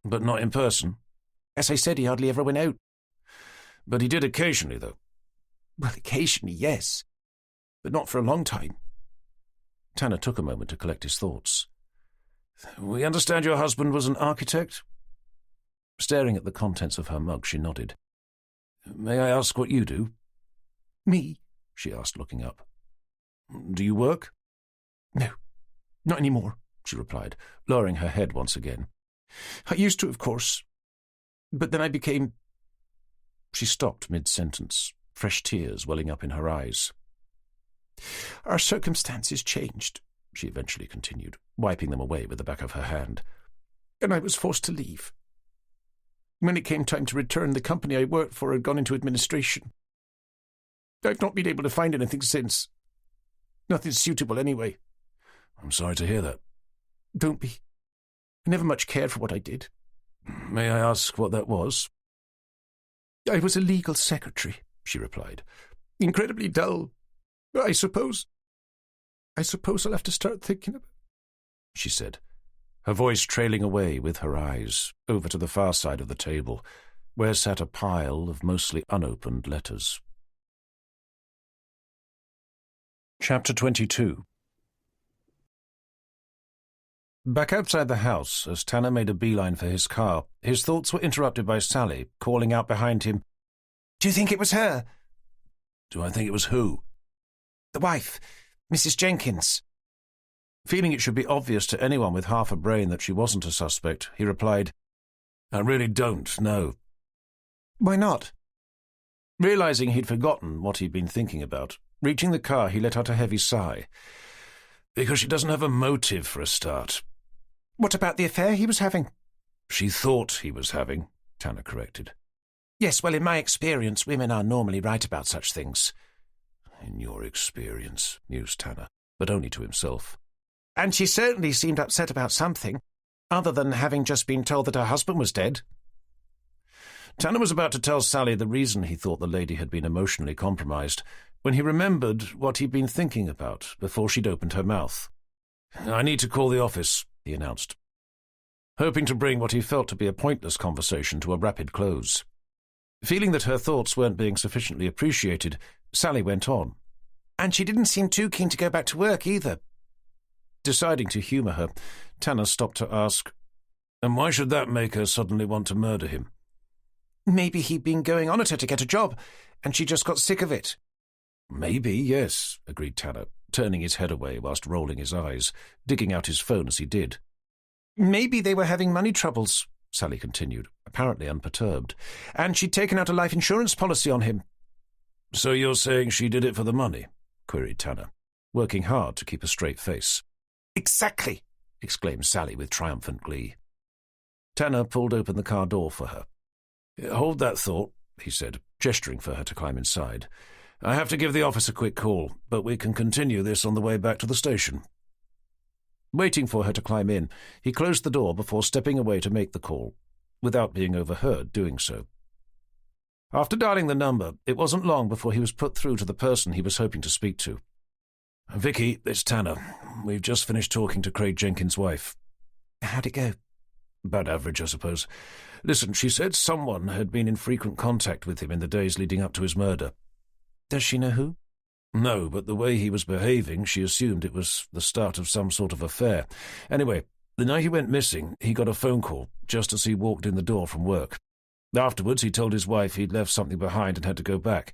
"But not in person?" "As I said, he hardly ever went out." "But he did occasionally, though?" "Well, occasionally, yes, but not for a long time." Tanner took a moment to collect his thoughts. "We understand your husband was an architect?" Staring at the contents of her mug, she nodded. "May I ask what you do?" "Me?" she asked, looking up. "Do you work?" "No, not anymore," she replied, lowering her head once again. "I used to, of course, but then I became—" She stopped mid-sentence, fresh tears welling up in her eyes. "Our circumstances changed," she eventually continued, wiping them away with the back of her hand. and I was forced to leave. When it came time to return, the company I worked for had gone into administration. I've not been able to find anything since. Nothing suitable anyway. I'm sorry to hear that. Don't be. I never much cared for what I did. May I ask what that was? I was a legal secretary, she replied. Incredibly dull. I suppose I'll have to start thinking about it, she said, her voice trailing away with her eyes over to the far side of the table, where sat a pile of mostly unopened letters. Chapter 22. Back outside the house, as Tanner made a beeline for his car, his thoughts were interrupted by Sally, calling out behind him, "Do you think it was her?" "Do I think it was who?" "The wife, Mrs. Jenkins." Feeling it should be obvious to anyone with half a brain that she wasn't a suspect, he replied, "I really don't know." "Why not?" Realizing he'd forgotten what he'd been thinking about, reaching the car, he let out a heavy sigh. "Because she doesn't have a motive for a start." "What about the affair he was having?" "She thought he was having," Tanner corrected. "Yes, well, in my experience, women are normally right about such things." "In your experience," mused Tanner, but only to himself. "And she certainly seemed upset about something, other than having just been told that her husband was dead." Tanner was about to tell Sally the reason he thought the lady had been emotionally compromised, when he remembered what he'd been thinking about before she'd opened her mouth. "I need to call the office," he announced, hoping to bring what he felt to be a pointless conversation to a rapid close. Feeling that her thoughts weren't being sufficiently appreciated, Sally went on. "And she didn't seem too keen to go back to work either." Deciding to humour her, Tanner stopped to ask, "And why should that make her suddenly want to murder him?" "Maybe he'd been going on at her to get a job, and she just got sick of it." "Maybe, yes," agreed Tanner, turning his head away whilst rolling his eyes, digging out his phone as he did. "Maybe they were having money troubles," Sally continued, apparently unperturbed, "and she'd taken out a life insurance policy on him." "So you're saying she did it for the money?" queried Tanner, working hard to keep a straight face. "Exactly," exclaimed Sally with triumphant glee. Tanner pulled open the car door for her. "Hold that thought," he said, gesturing for her to climb inside. "I have to give the office a quick call, but we can continue this on the way back to the station." Waiting for her to climb in, he closed the door before stepping away to make the call, without being overheard doing so. After dialing the number, it wasn't long before he was put through to the person he was hoping to speak to. "Vicky, it's Tanner. We've just finished talking to Craig Jenkins' wife." "How'd it go?" "About average, I suppose. Listen, she said someone had been in frequent contact with him in the days leading up to his murder." "Does she know who?" "No, but the way he was behaving, she assumed it was the start of some sort of affair. Anyway, the night he went missing, he got a phone call, just as he walked in the door from work. Afterwards, he told his wife he'd left something behind and had to go back,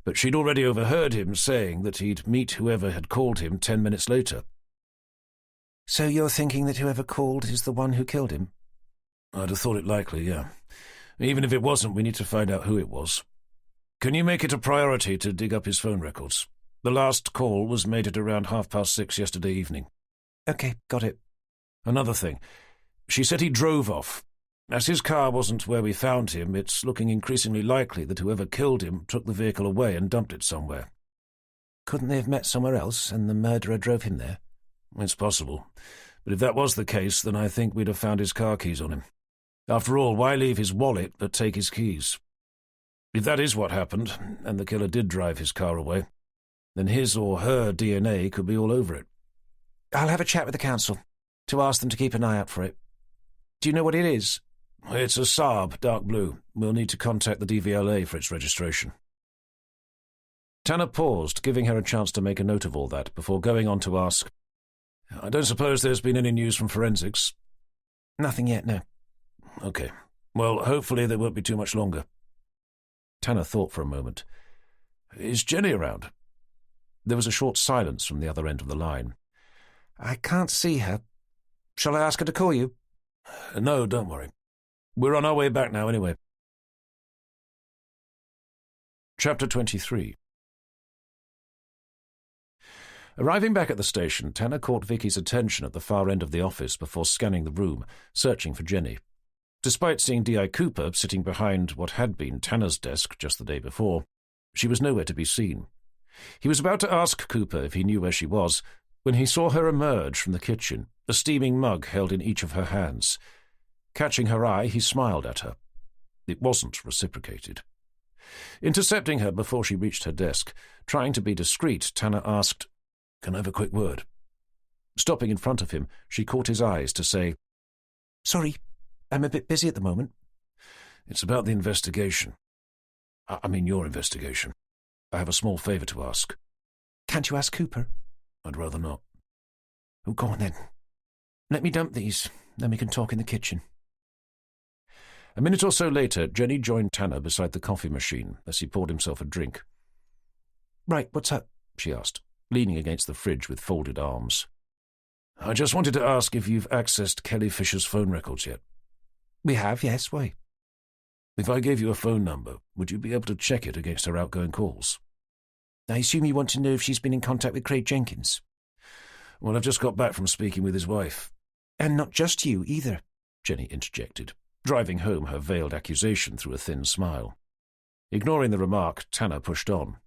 but she'd already overheard him saying that he'd meet whoever had called him 10 minutes later." "So you're thinking that whoever called is the one who killed him?" "I'd have thought it likely, yeah. Even if it wasn't, we need to find out who it was. Can you make it a priority to dig up his phone records? The last call was made at around 6:30 yesterday evening." "Okay, got it." "Another thing. She said he drove off. As his car wasn't where we found him, it's looking increasingly likely that whoever killed him took the vehicle away and dumped it somewhere." "Couldn't they have met somewhere else and the murderer drove him there?" "It's possible. But if that was the case, then I think we'd have found his car keys on him. After all, why leave his wallet but take his keys? If that is what happened, and the killer did drive his car away, then his or her DNA could be all over it." "I'll have a chat with the council to ask them to keep an eye out for it. Do you know what it is?" "It's a Saab, dark blue. We'll need to contact the DVLA for its registration." Tanner paused, giving her a chance to make a note of all that, before going on to ask, "I don't suppose there's been any news from forensics?" "Nothing yet, no." "Okay. Well, hopefully they won't be too much longer." Tanner thought for a moment. "Is Jenny around?" There was a short silence from the other end of the line. "I can't see her. Shall I ask her to call you?" "No, don't worry. We're on our way back now anyway." Chapter 23. Arriving back at the station, Tanner caught Vicky's attention at the far end of the office before scanning the room, searching for Jenny. Despite seeing D.I. Cooper sitting behind what had been Tanner's desk just the day before, she was nowhere to be seen. He was about to ask Cooper if he knew where she was, when he saw her emerge from the kitchen, a steaming mug held in each of her hands. Catching her eye, he smiled at her. It wasn't reciprocated. Intercepting her before she reached her desk, trying to be discreet, Tanner asked, "Can I have a quick word?" Stopping in front of him, she caught his eyes to say, "Sorry, I'm a bit busy at the moment." "It's about the investigation. I mean your investigation. I have a small favour to ask." "Can't you ask Cooper?" "I'd rather not." "Oh, go on then. Let me dump these, then we can talk in the kitchen." A minute or so later, Jenny joined Tanner beside the coffee machine as he poured himself a drink. "Right, what's up?" she asked, leaning against the fridge with folded arms. "I just wanted to ask if you've accessed Kelly Fisher's phone records yet." "We have, yes. Why?" "If I gave you a phone number, would you be able to check it against her outgoing calls?" "I assume you want to know if she's been in contact with Craig Jenkins?" "Well, I've just got back from speaking with his wife." "And not just you, either," Jenny interjected, driving home her veiled accusation through a thin smile. Ignoring the remark, Tanner pushed on.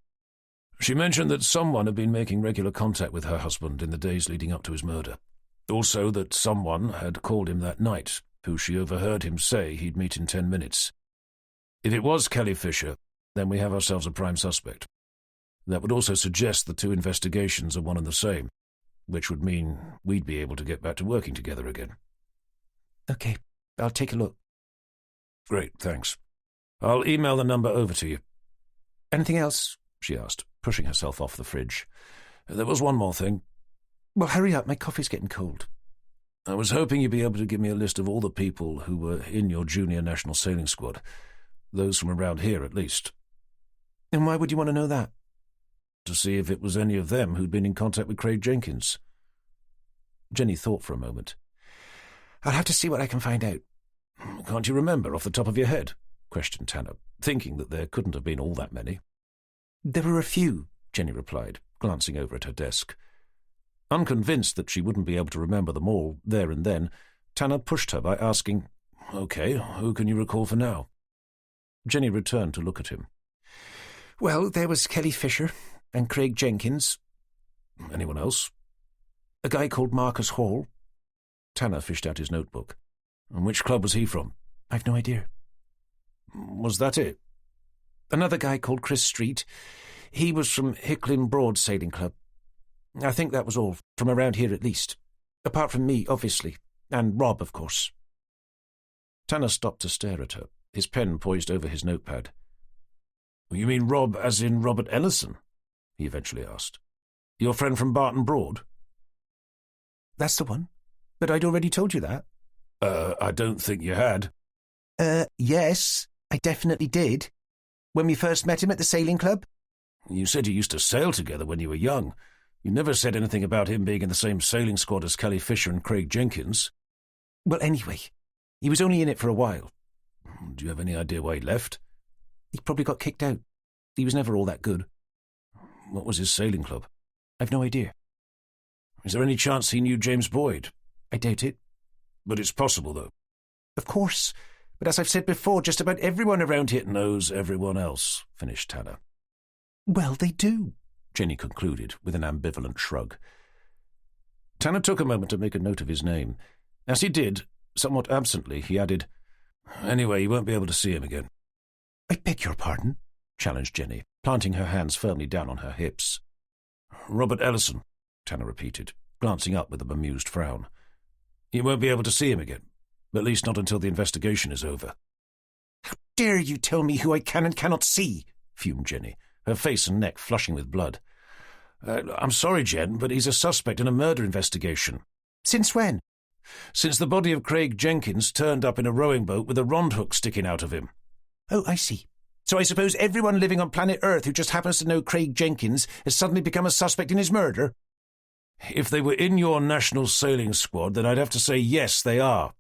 "She mentioned that someone had been making regular contact with her husband in the days leading up to his murder. Also that someone had called him that night, who she overheard him say he'd meet in 10 minutes. If it was Kelly Fisher, then we have ourselves a prime suspect. That would also suggest the two investigations are one and the same, which would mean we'd be able to get back to working together again." "Okay, I'll take a look." "Great, thanks. I'll email the number over to you." "Anything else?" she asked, pushing herself off the fridge. "There was one more thing." "Well, hurry up, my coffee's getting cold." "I was hoping you'd be able to give me a list of all the people who were in your junior national sailing squad. Those from around here, at least." "And why would you want to know that?" "To see if it was any of them who'd been in contact with Craig Jenkins." Jenny thought for a moment. "I'll have to see what I can find out." "Can't you remember off the top of your head?" questioned Tanner, thinking that there couldn't have been all that many. "There were a few," Jenny replied, glancing over at her desk. Unconvinced that she wouldn't be able to remember them all there and then, Tanner pushed her by asking, "Okay, who can you recall for now?" Jenny returned to look at him. "Well, there was Kelly Fisher and Craig Jenkins." "Anyone else?" "A guy called Marcus Hall." Tanner fished out his notebook. "And which club was he from?" "I've no idea." "Was that it?" "Another guy called Chris Street. He was from Norfolk Broads Sailing Club. I think that was all, from around here at least. Apart from me, obviously. And Rob, of course." Tanner stopped to stare at her, his pen poised over his notepad. "You mean Rob as in Robert Ellison?" he eventually asked. "Your friend from Barton Broad?" "That's the one. But I'd already told you that." I don't think you had." Yes, I definitely did. When we first met him at the sailing club." "You said you used to sail together when you were young. You never said anything about him being in the same sailing squad as Kelly Fisher and Craig Jenkins." "Well, anyway, he was only in it for a while." "Do you have any idea why he left?" "He probably got kicked out. He was never all that good." "What was his sailing club?" "I've no idea." "Is there any chance he knew James Boyd?" "I doubt it." "But it's possible, though." "Of course. But as I've said before, just about everyone around here..." "Knows everyone else," finished Tanner. "Well, they do," Jenny concluded with an ambivalent shrug. Tanner took a moment to make a note of his name. As he did, somewhat absently, he added, "Anyway, you won't be able to see him again." "I beg your pardon?" challenged Jenny, planting her hands firmly down on her hips. "Robert Ellison," Tanner repeated, glancing up with a bemused frown. "You won't be able to see him again, at least not until the investigation is over." "How dare you tell me who I can and cannot see?" fumed Jenny, her face and neck flushing with blood. I'm sorry, Jen, but he's a suspect in a murder investigation." "Since when?" "Since the body of Craig Jenkins turned up in a rowing boat with a rond hook sticking out of him." "Oh, I see. So I suppose everyone living on planet Earth who just happens to know Craig Jenkins has suddenly become a suspect in his murder?" "If they were in your national sailing squad, then I'd have to say yes, they are."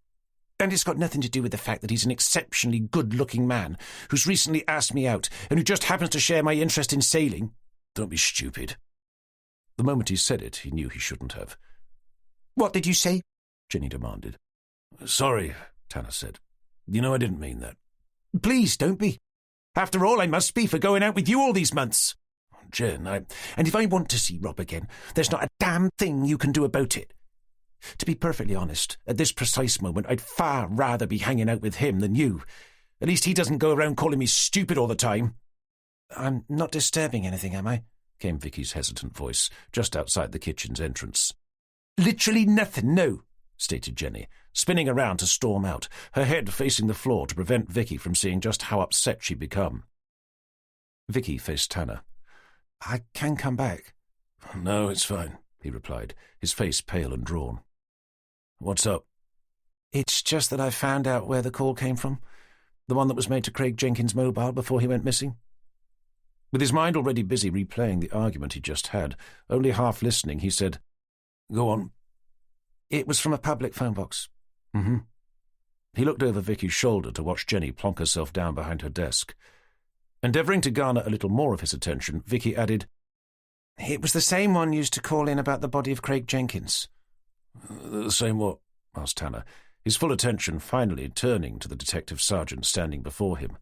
"And it's got nothing to do with the fact that he's an exceptionally good-looking man who's recently asked me out and who just happens to share my interest in sailing?" "Don't be stupid." The moment he said it, he knew he shouldn't have. "What did you say?" Jenny demanded. "Sorry," Tanner said. "You know I didn't mean that." "Please, don't be. After all, I must be for going out with you all these months." "Jen, And if I want to see Rob again, there's not a damn thing you can do about it. To be perfectly honest, at this precise moment, I'd far rather be hanging out with him than you. At least he doesn't go around calling me stupid all the time." "I'm not disturbing anything, am I?" came Vicky's hesitant voice, just outside the kitchen's entrance. "Literally nothing, no," stated Jenny, spinning around to storm out, her head facing the floor to prevent Vicky from seeing just how upset she'd become. Vicky faced Tanner. "I can come back." "No, it's fine," he replied, his face pale and drawn. "What's up?" "It's just that I found out where the call came from. The one that was made to Craig Jenkins' mobile before he went missing." With his mind already busy replaying the argument he just had, only half listening, he said, "Go on." "It was from a public phone box." "Mm-hmm." He looked over Vicky's shoulder to watch Jenny plonk herself down behind her desk. Endeavouring to garner a little more of his attention, Vicky added, "It was the same one used to call in about the body of Craig Jenkins." "The same what?" asked Tanner, his full attention finally turning to the detective sergeant standing before him.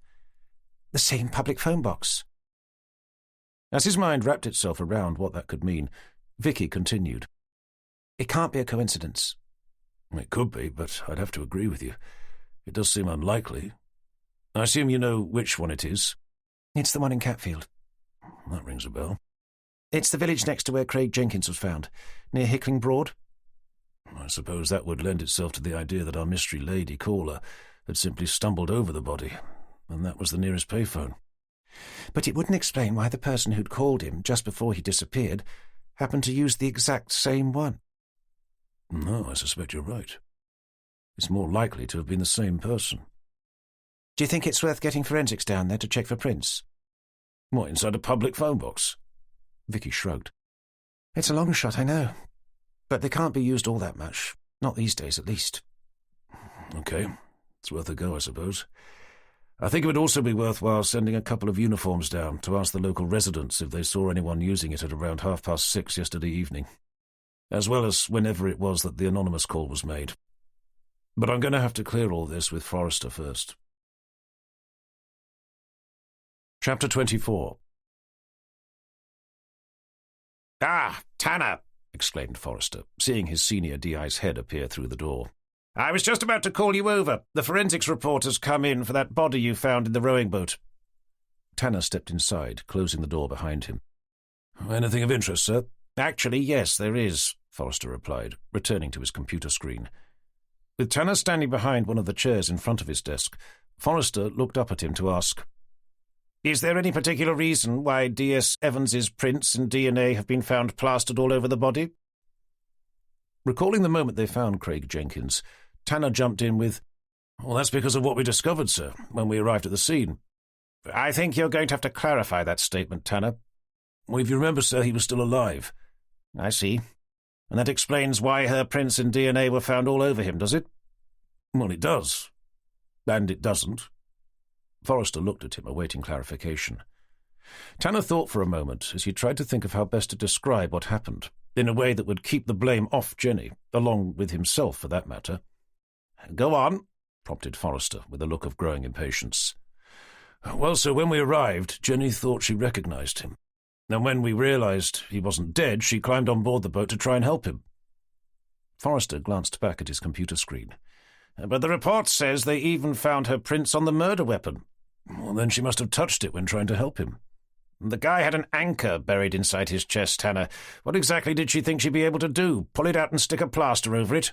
"The same public phone box." As his mind wrapped itself around what that could mean, Vicky continued. "It can't be a coincidence." "It could be, but I'd have to agree with you. It does seem unlikely. I assume you know which one it is?" "It's the one in Catfield." "That rings a bell." "It's the village next to where Craig Jenkins was found, near Hickling Broad." "I suppose that would lend itself to the idea that our mystery lady caller had simply stumbled over the body, and that was the nearest payphone." "But it wouldn't explain why the person who'd called him just before he disappeared happened to use the exact same one." "No, I suspect you're right. It's more likely to have been the same person." "Do you think it's worth getting forensics down there to check for prints?" "What, inside a public phone box?" Vicky shrugged. "It's a long shot, I know. But they can't be used all that much. Not these days, at least." "Okay. It's worth a go, I suppose. I think it would also be worthwhile sending a couple of uniforms down to ask the local residents if they saw anyone using it at around 6:30 yesterday evening, as well as whenever it was that the anonymous call was made. But I'm going to have to clear all this with Forrester first." Chapter 24. "Ah, Tanner!" exclaimed Forrester, seeing his senior DI's head appear through the door. "I was just about to call you over. The forensics report has come in for that body you found in the rowing boat." Tanner stepped inside, closing the door behind him. "Anything of interest, sir?" "Actually, yes, there is," Forrester replied, returning to his computer screen. With Tanner standing behind one of the chairs in front of his desk, Forrester looked up at him to ask, "Is there any particular reason why D.S. Evans's prints and DNA have been found plastered all over the body?" Recalling the moment they found Craig Jenkins, Tanner jumped in with, "Well, that's because of what we discovered, sir, when we arrived at the scene." "I think you're going to have to clarify that statement, Tanner." "Well, if you remember, sir, he was still alive." "I see. And that explains why her prints and DNA were found all over him, does it?" "Well, it does. And it doesn't." Forrester looked at him, awaiting clarification. Tanner thought for a moment as he tried to think of how best to describe what happened, in a way that would keep the blame off Jenny, along with himself for that matter. "Go on," prompted Forrester, with a look of growing impatience. "Well, sir, when we arrived, Jenny thought she recognized him. And when we realized he wasn't dead, she climbed on board the boat to try and help him." Forrester glanced back at his computer screen. "But the report says they even found her prints on the murder weapon." "Well, then she must have touched it when trying to help him." "The guy had an anchor buried inside his chest, Tanner. What exactly did she think she'd be able to do? Pull it out and stick a plaster over it?"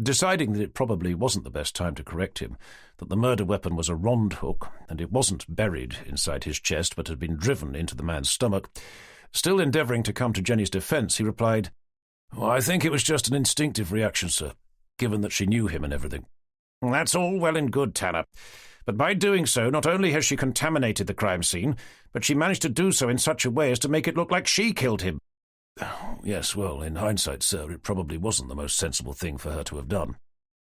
Deciding that it probably wasn't the best time to correct him, that the murder weapon was a rond hook, and it wasn't buried inside his chest but had been driven into the man's stomach, still endeavouring to come to Jenny's defence, he replied, "Well, I think it was just an instinctive reaction, sir, given that she knew him and everything." "That's all well and good, Tanner. But by doing so, not only has she contaminated the crime scene, but she managed to do so in such a way as to make it look like she killed him." "Yes, well, in hindsight, sir, it probably wasn't the most sensible thing for her to have done."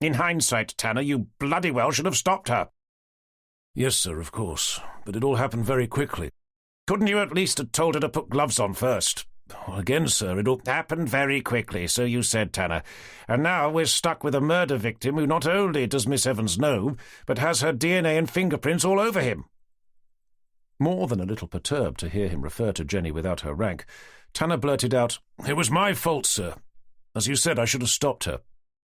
"In hindsight, Tanner, you bloody well should have stopped her." "Yes, sir, of course, but it all happened very quickly." "Couldn't you at least have told her to put gloves on first?" Again, sir, it all happened very quickly, so you said, Tanner. And now we're stuck with a murder victim who not only does Miss Evans know, but has her DNA and fingerprints all over him. More than a little perturbed to hear him refer to Jenny without her rank, Tanner blurted out, "It was my fault, sir. As you said, I should have stopped her."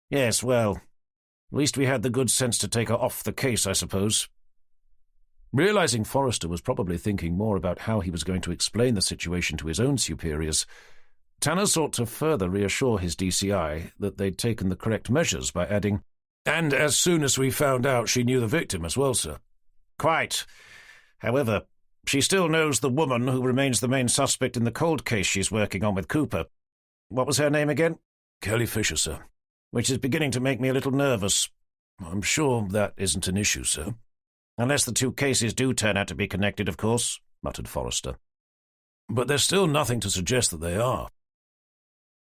"Yes, well, at least we had the good sense to take her off the case, I suppose." Realizing Forrester was probably thinking more about how he was going to explain the situation to his own superiors, Tanner sought to further reassure his DCI that they'd taken the correct measures by adding, "And as soon as we found out she knew the victim as well, sir." "Quite. However, she still knows the woman who remains the main suspect in the cold case she's working on with Cooper. What was her name again?" "Kelly Fisher, sir." "Which is beginning to make me a little nervous." "I'm sure that isn't an issue, sir." "Unless the two cases do turn out to be connected, of course," muttered Forrester. "But there's still nothing to suggest that they are."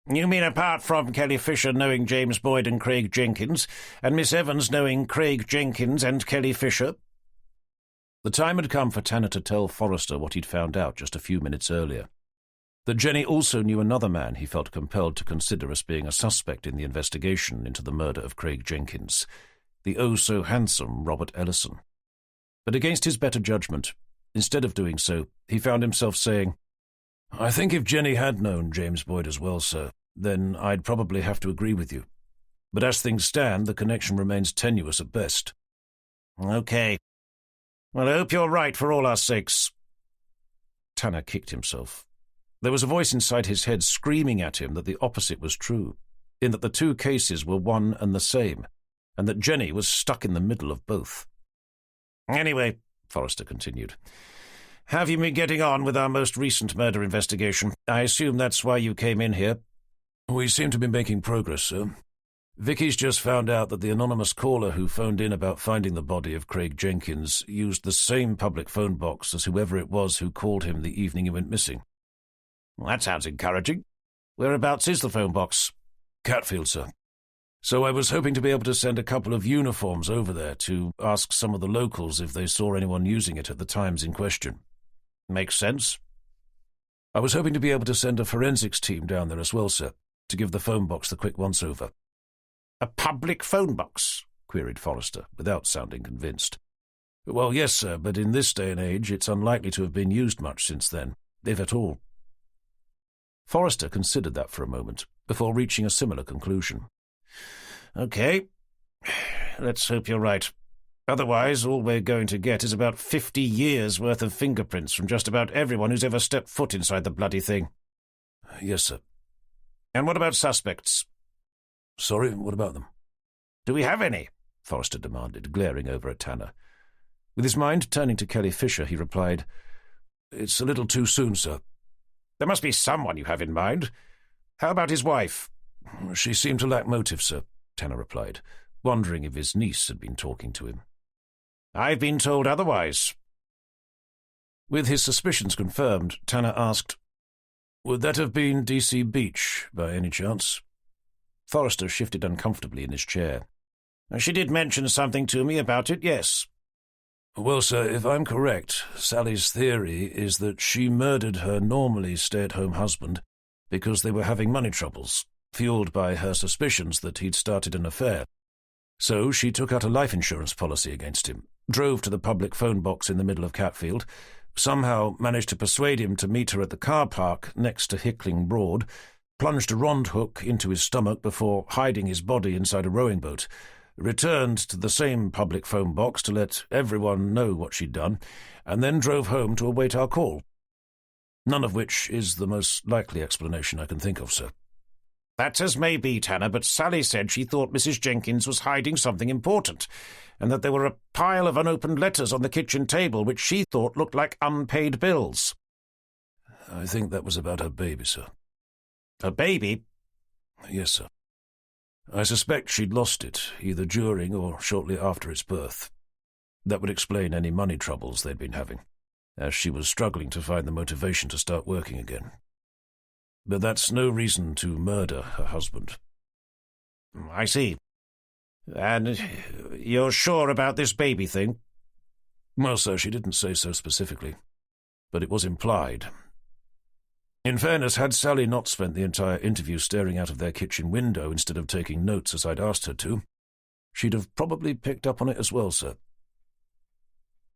"You mean apart from Kelly Fisher knowing James Boyd and Craig Jenkins, and Miss Evans knowing Craig Jenkins and Kelly Fisher?" The time had come for Tanner to tell Forrester what he'd found out just a few minutes earlier. That Jenny also knew another man he felt compelled to consider as being a suspect in the investigation into the murder of Craig Jenkins, the oh-so-handsome Robert Ellison. But against his better judgment, instead of doing so, he found himself saying, "I think if Jenny had known James Boyd as well, sir, then I'd probably have to agree with you. But as things stand, the connection remains tenuous at best." "Okay. Well, I hope you're right for all our sakes." Tanner kicked himself. There was a voice inside his head screaming at him that the opposite was true, in that the two cases were one and the same, and that Jenny was stuck in the middle of both. "Anyway," Forrester continued, "have you been getting on with our most recent murder investigation? I assume that's why you came in here." "We seem to be making progress, sir. Vicky's just found out that the anonymous caller who phoned in about finding the body of Craig Jenkins used the same public phone box as whoever it was who called him the evening he went missing." "Well, that sounds encouraging. Whereabouts is the phone box?" "Catfield, sir. So I was hoping to be able to send a couple of uniforms over there to ask some of the locals if they saw anyone using it at the times in question." "Makes sense." "I was hoping to be able to send a forensics team down there as well, sir, to give the phone box the quick once-over." "A public phone box?" queried Forrester, without sounding convinced. "Well, yes, sir, but in this day and age it's unlikely to have been used much since then, if at all." Forrester considered that for a moment, before reaching a similar conclusion. "Okay. Let's hope you're right. Otherwise, all we're going to get is about 50 years' worth of fingerprints from just about everyone who's ever stepped foot inside the bloody thing." "Yes, sir." "And what about suspects?" "Sorry, what about them?" "Do we have any?" Forrester demanded, glaring over at Tanner. With his mind turning to Kelly Fisher, he replied, "It's a little too soon, sir." "There must be someone you have in mind. How about his wife?" "She seemed to lack motive, sir," Tanner replied, wondering if his niece had been talking to him. "I've been told otherwise." With his suspicions confirmed, Tanner asked, "Would that have been D.C. Beach, by any chance?" Forrester shifted uncomfortably in his chair. "She did mention something to me about it, yes." "Well, sir, if I'm correct, Sally's theory is that she murdered her normally stay-at-home husband because they were having money troubles, fueled by her suspicions that he'd started an affair. So she took out a life insurance policy against him, drove to the public phone box in the middle of Catfield, somehow managed to persuade him to meet her at the car park next to Hickling Broad, plunged a rond hook into his stomach before hiding his body inside a rowing boat, returned to the same public phone box to let everyone know what she'd done, and then drove home to await our call. None of which is the most likely explanation I can think of, sir." "That's as may be, Tanner, but Sally said she thought Mrs. Jenkins was hiding something important, and that there were a pile of unopened letters on the kitchen table which she thought looked like unpaid bills." "I think that was about her baby, sir." "Her baby?" "Yes, sir. I suspect she'd lost it, either during or shortly after its birth. That would explain any money troubles they'd been having, as she was struggling to find the motivation to start working again. But that's no reason to murder her husband." "I see. And you're sure about this baby thing?" "Well, sir, she didn't say so specifically, but it was implied. In fairness, had Sally not spent the entire interview staring out of their kitchen window instead of taking notes as I'd asked her to, she'd have probably picked up on it as well, sir.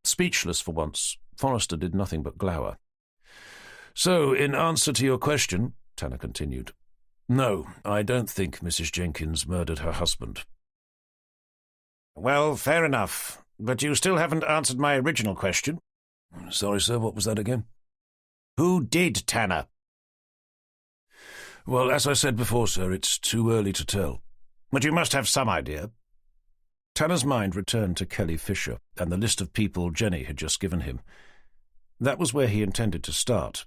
Speechless for once, Forrester did nothing but glower. So, in answer to your question, Tanner continued, no, I don't think Mrs. Jenkins murdered her husband. Well, fair enough, but you still haven't answered my original question. Sorry, sir, what was that again? Who did Tanner? Well, as I said before, sir, it's too early to tell. But you must have some idea. Tanner's mind returned to Kelly Fisher and the list of people Jenny had just given him. That was where he intended to start.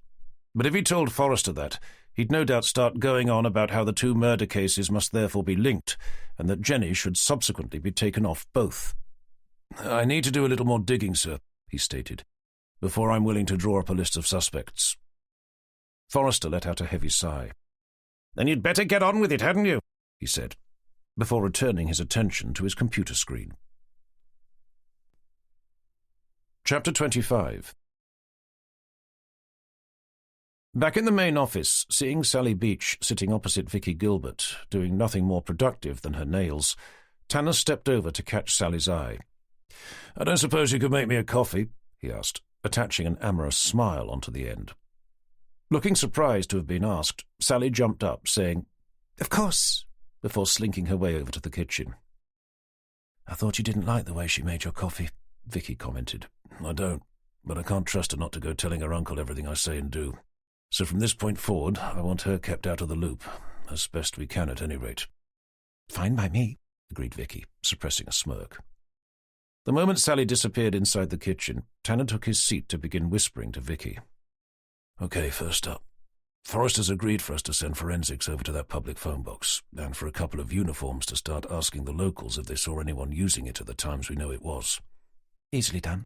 But if he told Forrester that, he'd no doubt start going on about how the two murder cases must therefore be linked, and that Jenny should subsequently be taken off both. I need to do a little more digging, sir, he stated, before I'm willing to draw up a list of suspects. Forrester let out a heavy sigh. Then you'd better get on with it, hadn't you? He said, before returning his attention to his computer screen. Chapter 25. Back in the main office, seeing Sally Beach sitting opposite Vicky Gilbert, doing nothing more productive than her nails, Tanner stepped over to catch Sally's eye. I don't suppose you could make me a coffee, he asked, attaching an amorous smile onto the end. Looking surprised to have been asked, Sally jumped up, saying, Of course, before slinking her way over to the kitchen. I thought you didn't like the way she made your coffee, Vicky commented. I don't, but I can't trust her not to go telling her uncle everything I say and do. So from this point forward, I want her kept out of the loop, as best we can at any rate. Fine by me, agreed Vicky, suppressing a smirk. The moment Sally disappeared inside the kitchen, Tanner took his seat to begin whispering to Vicky. Okay, first up. Forrester's agreed for us to send forensics over to that public phone box, and for a couple of uniforms to start asking the locals if they saw anyone using it at the times we know it was. Easily done.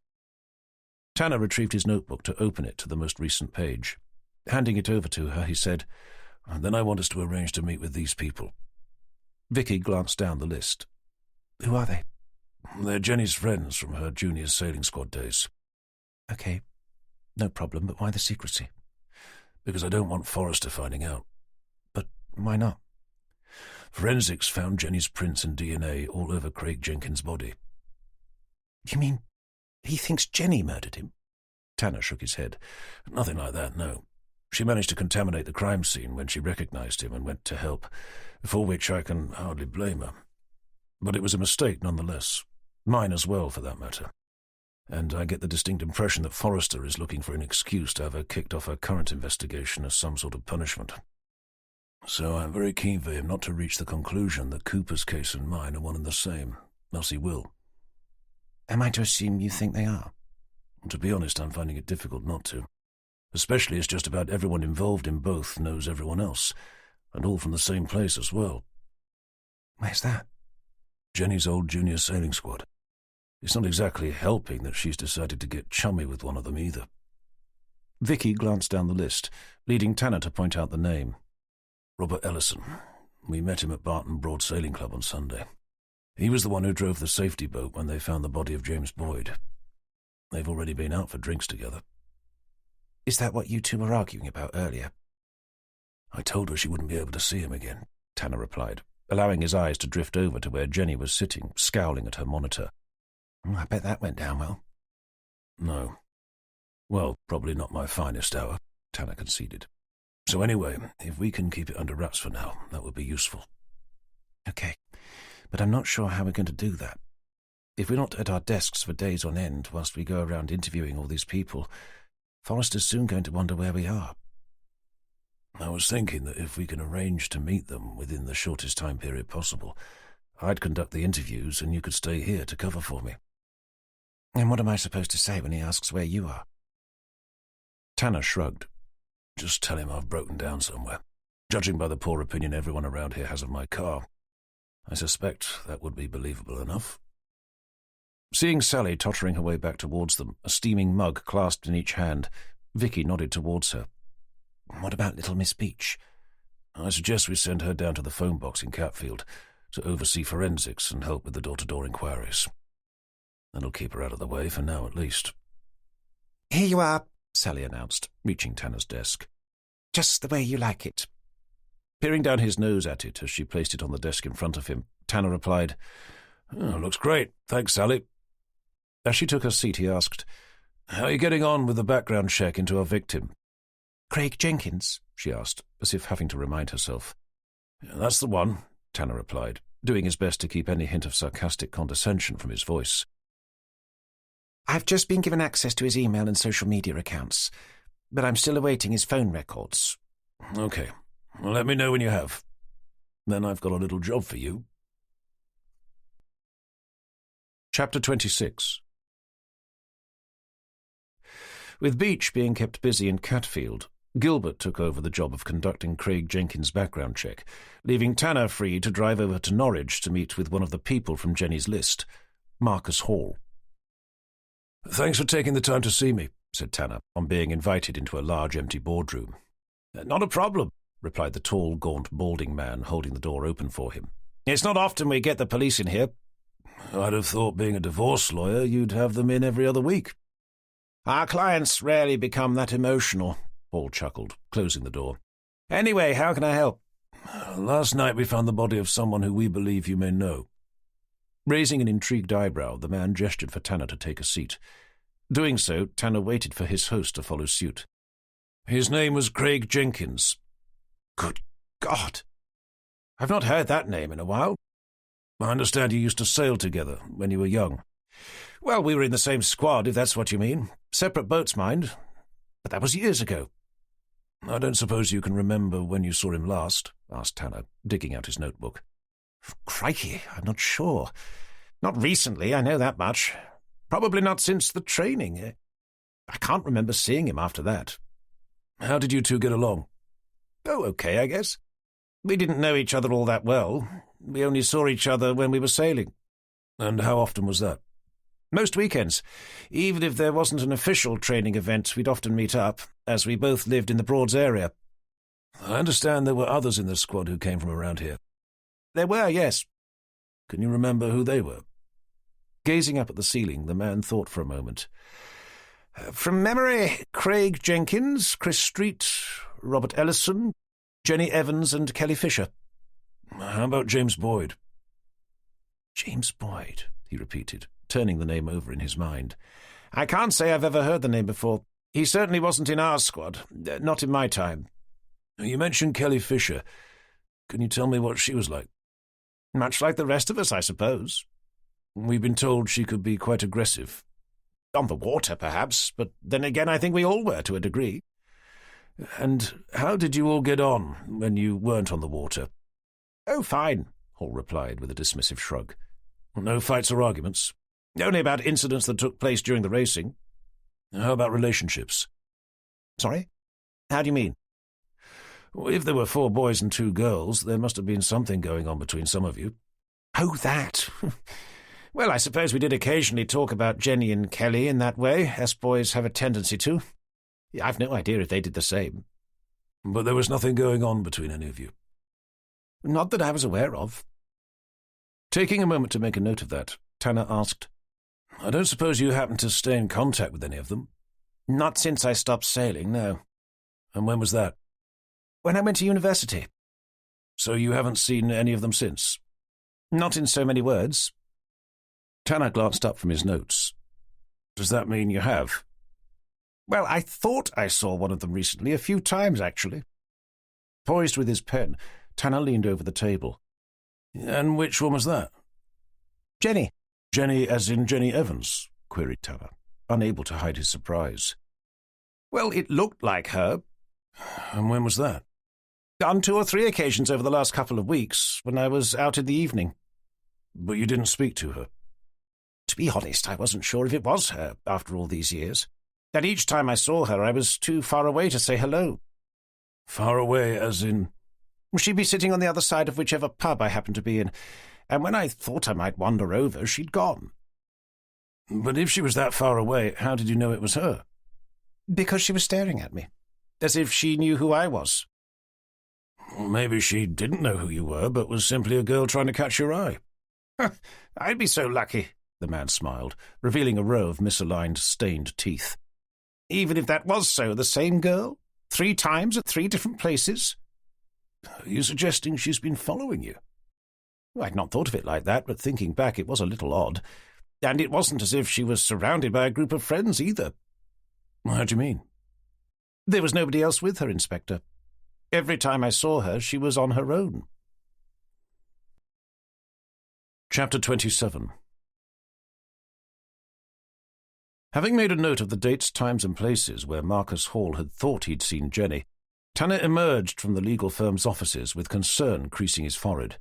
Tanner retrieved his notebook to open it to the most recent page. Handing it over to her, he said, Then I want us to arrange to meet with these people. Vicky glanced down the list. Who are they? They're Jenny's friends from her junior sailing squad days. Okay, no problem, but why the secrecy? Because I don't want Forrester finding out. But why not? Forensics found Jenny's prints and DNA all over Craig Jenkins' body. You mean he thinks Jenny murdered him? Tanner shook his head. Nothing like that, no. She managed to contaminate the crime scene when she recognized him and went to help, for which I can hardly blame her. But it was a mistake nonetheless. Mine as well, for that matter. And I get the distinct impression that Forrester is looking for an excuse to have her kicked off her current investigation as some sort of punishment. So I'm very keen for him not to reach the conclusion that Cooper's case and mine are one and the same, else he will. Am I to assume you think they are? To be honest, I'm finding it difficult not to. Especially as just about everyone involved in both knows everyone else, and all from the same place as well. Where's that? Jenny's old junior sailing squad. It's not exactly helping that she's decided to get chummy with one of them either. Vicky glanced down the list, leading Tanner to point out the name. Robert Ellison. We met him at Barton Broad Sailing Club on Sunday. He was the one who drove the safety boat when they found the body of James Boyd. They've already been out for drinks together. Is that what you two were arguing about earlier? I told her she wouldn't be able to see him again, Tanner replied, allowing his eyes to drift over to where Jenny was sitting, scowling at her monitor. I bet that went down well. No. Well, probably not my finest hour, Tanner conceded. So anyway, if we can keep it under wraps for now, that would be useful. Okay, but I'm not sure how we're going to do that. If we're not at our desks for days on end whilst we go around interviewing all these people, Forrester's soon going to wonder where we are. I was thinking that if we can arrange to meet them within the shortest time period possible, I'd conduct the interviews and you could stay here to cover for me. And what am I supposed to say when he asks where you are? Tanner shrugged. Just tell him I've broken down somewhere, judging by the poor opinion everyone around here has of my car. I suspect that would be believable enough. Seeing Sally tottering her way back towards them, a steaming mug clasped in each hand, Vicky nodded towards her. What about little Miss Beach? I suggest we send her down to the phone box in Catfield to oversee forensics and help with the door-to-door inquiries. That'll keep her out of the way for now, at least. Here you are, Sally announced, reaching Tanner's desk. Just the way you like it. Peering down his nose at it as she placed it on the desk in front of him, Tanner replied, "Oh, looks great. Thanks, Sally." As she took her seat, he asked, "How are you getting on with the background check into our victim?" "Craig Jenkins?" she asked, as if having to remind herself. "That's the one," Tanner replied, doing his best to keep any hint of sarcastic condescension from his voice. "I've just been given access to his email and social media accounts, but I'm still awaiting his phone records." "Okay. Well, let me know when you have. Then I've got a little job for you." Chapter 26. With Beach being kept busy in Catfield, Gilbert took over the job of conducting Craig Jenkins' background check, leaving Tanner free to drive over to Norwich to meet with one of the people from Jenny's list, Marcus Hall. "Thanks for taking the time to see me," said Tanner, on being invited into a large empty boardroom. "Not a problem," replied the tall, gaunt, balding man, holding the door open for him. "It's not often we get the police in here." "I'd have thought, being a divorce lawyer, you'd have them in every other week." "Our clients rarely become that emotional," Hall chuckled, closing the door. "Anyway, how can I help?" "Last night we found the body of someone who we believe you may know." Raising an intrigued eyebrow, the man gestured for Tanner to take a seat. Doing so, Tanner waited for his host to follow suit. "His name was Craig Jenkins." "Good God! I've not heard that name in a while." "I understand you used to sail together when you were young." "Well, we were in the same squad, if that's what you mean. Separate boats, mind. But that was years ago." "I don't suppose you can remember when you saw him last?" asked Tanner, digging out his notebook. "Crikey, I'm not sure. Not recently, I know that much. Probably not since the training. I can't remember seeing him after that." "How did you two get along?" "Oh, okay, I guess. We didn't know each other all that well. We only saw each other when we were sailing." "And how often was that?" "Most weekends. Even if there wasn't an official training event, we'd often meet up, as we both lived in the Broads area." "I understand there were others in the squad who came from around here." "There were, yes." "Can you remember who they were?" Gazing up at the ceiling, the man thought for a moment. "From memory, Craig Jenkins, Chris Street, Robert Ellison, Jenny Evans and Kelly Fisher." "How about James Boyd?" "James Boyd," he repeated, turning the name over in his mind. "I can't say I've ever heard the name before. He certainly wasn't in our squad. Not in my time." "You mentioned Kelly Fisher. Can you tell me what she was like?" "Much like the rest of us, I suppose." "We've been told she could be quite aggressive." "On the water, perhaps, but then again I think we all were to a degree." "And how did you all get on when you weren't on the water?" "Oh, fine," Hall replied with a dismissive shrug. "No fights or arguments?" "Only about incidents that took place during the racing." "How about relationships?" "Sorry? How do you mean?" "If there were 4 boys and 2 girls, there must have been something going on between some of you." "Oh, that. Well, I suppose we did occasionally talk about Jenny and Kelly in that way, as boys have a tendency to. I've no idea if they did the same." "But there was nothing going on between any of you?" "Not that I was aware of." Taking a moment to make a note of that, Tanner asked, "I don't suppose you happen to stay in contact with any of them?" "Not since I stopped sailing, no." "And when was that?" "When I went to university." "So you haven't seen any of them since?" "Not in so many words." Tanner glanced up from his notes. "Does that mean you have?" "Well, I thought I saw one of them recently, a few times, actually." Poised with his pen, Tanner leaned over the table. "And which one was that?" "Jenny." "Jenny as in Jenny Evans?" queried Tanner, unable to hide his surprise. "Well, it looked like her." "And when was that?" "On 2 or 3 occasions over the last couple of weeks, when I was out in the evening." "But you didn't speak to her?" "To be honest, I wasn't sure if it was her, after all these years. And each time I saw her, I was too far away to say hello." "Far away as in?" "She'd be sitting on the other side of whichever pub I happened to be in, and when I thought I might wander over, she'd gone." "But if she was that far away, how did you know it was her?" "Because she was staring at me, as if she knew who I was." "Well, maybe she didn't know who you were, but was simply a girl trying to catch your eye." "I'd be so lucky," the man smiled, revealing a row of misaligned, stained teeth. "Even if that was so, the same girl? 3 times at 3 different places? Are you suggesting she's been following you? I'd not thought of it like that, but thinking back it was a little odd. And it wasn't as if she was surrounded by a group of friends either. How do you mean? There was nobody else with her, Inspector. Every time I saw her, she was on her own. Chapter 27. Having made a note of the dates, times and places where Marcus Hall had thought he'd seen Jenny, Tanner emerged from the legal firm's offices with concern creasing his forehead.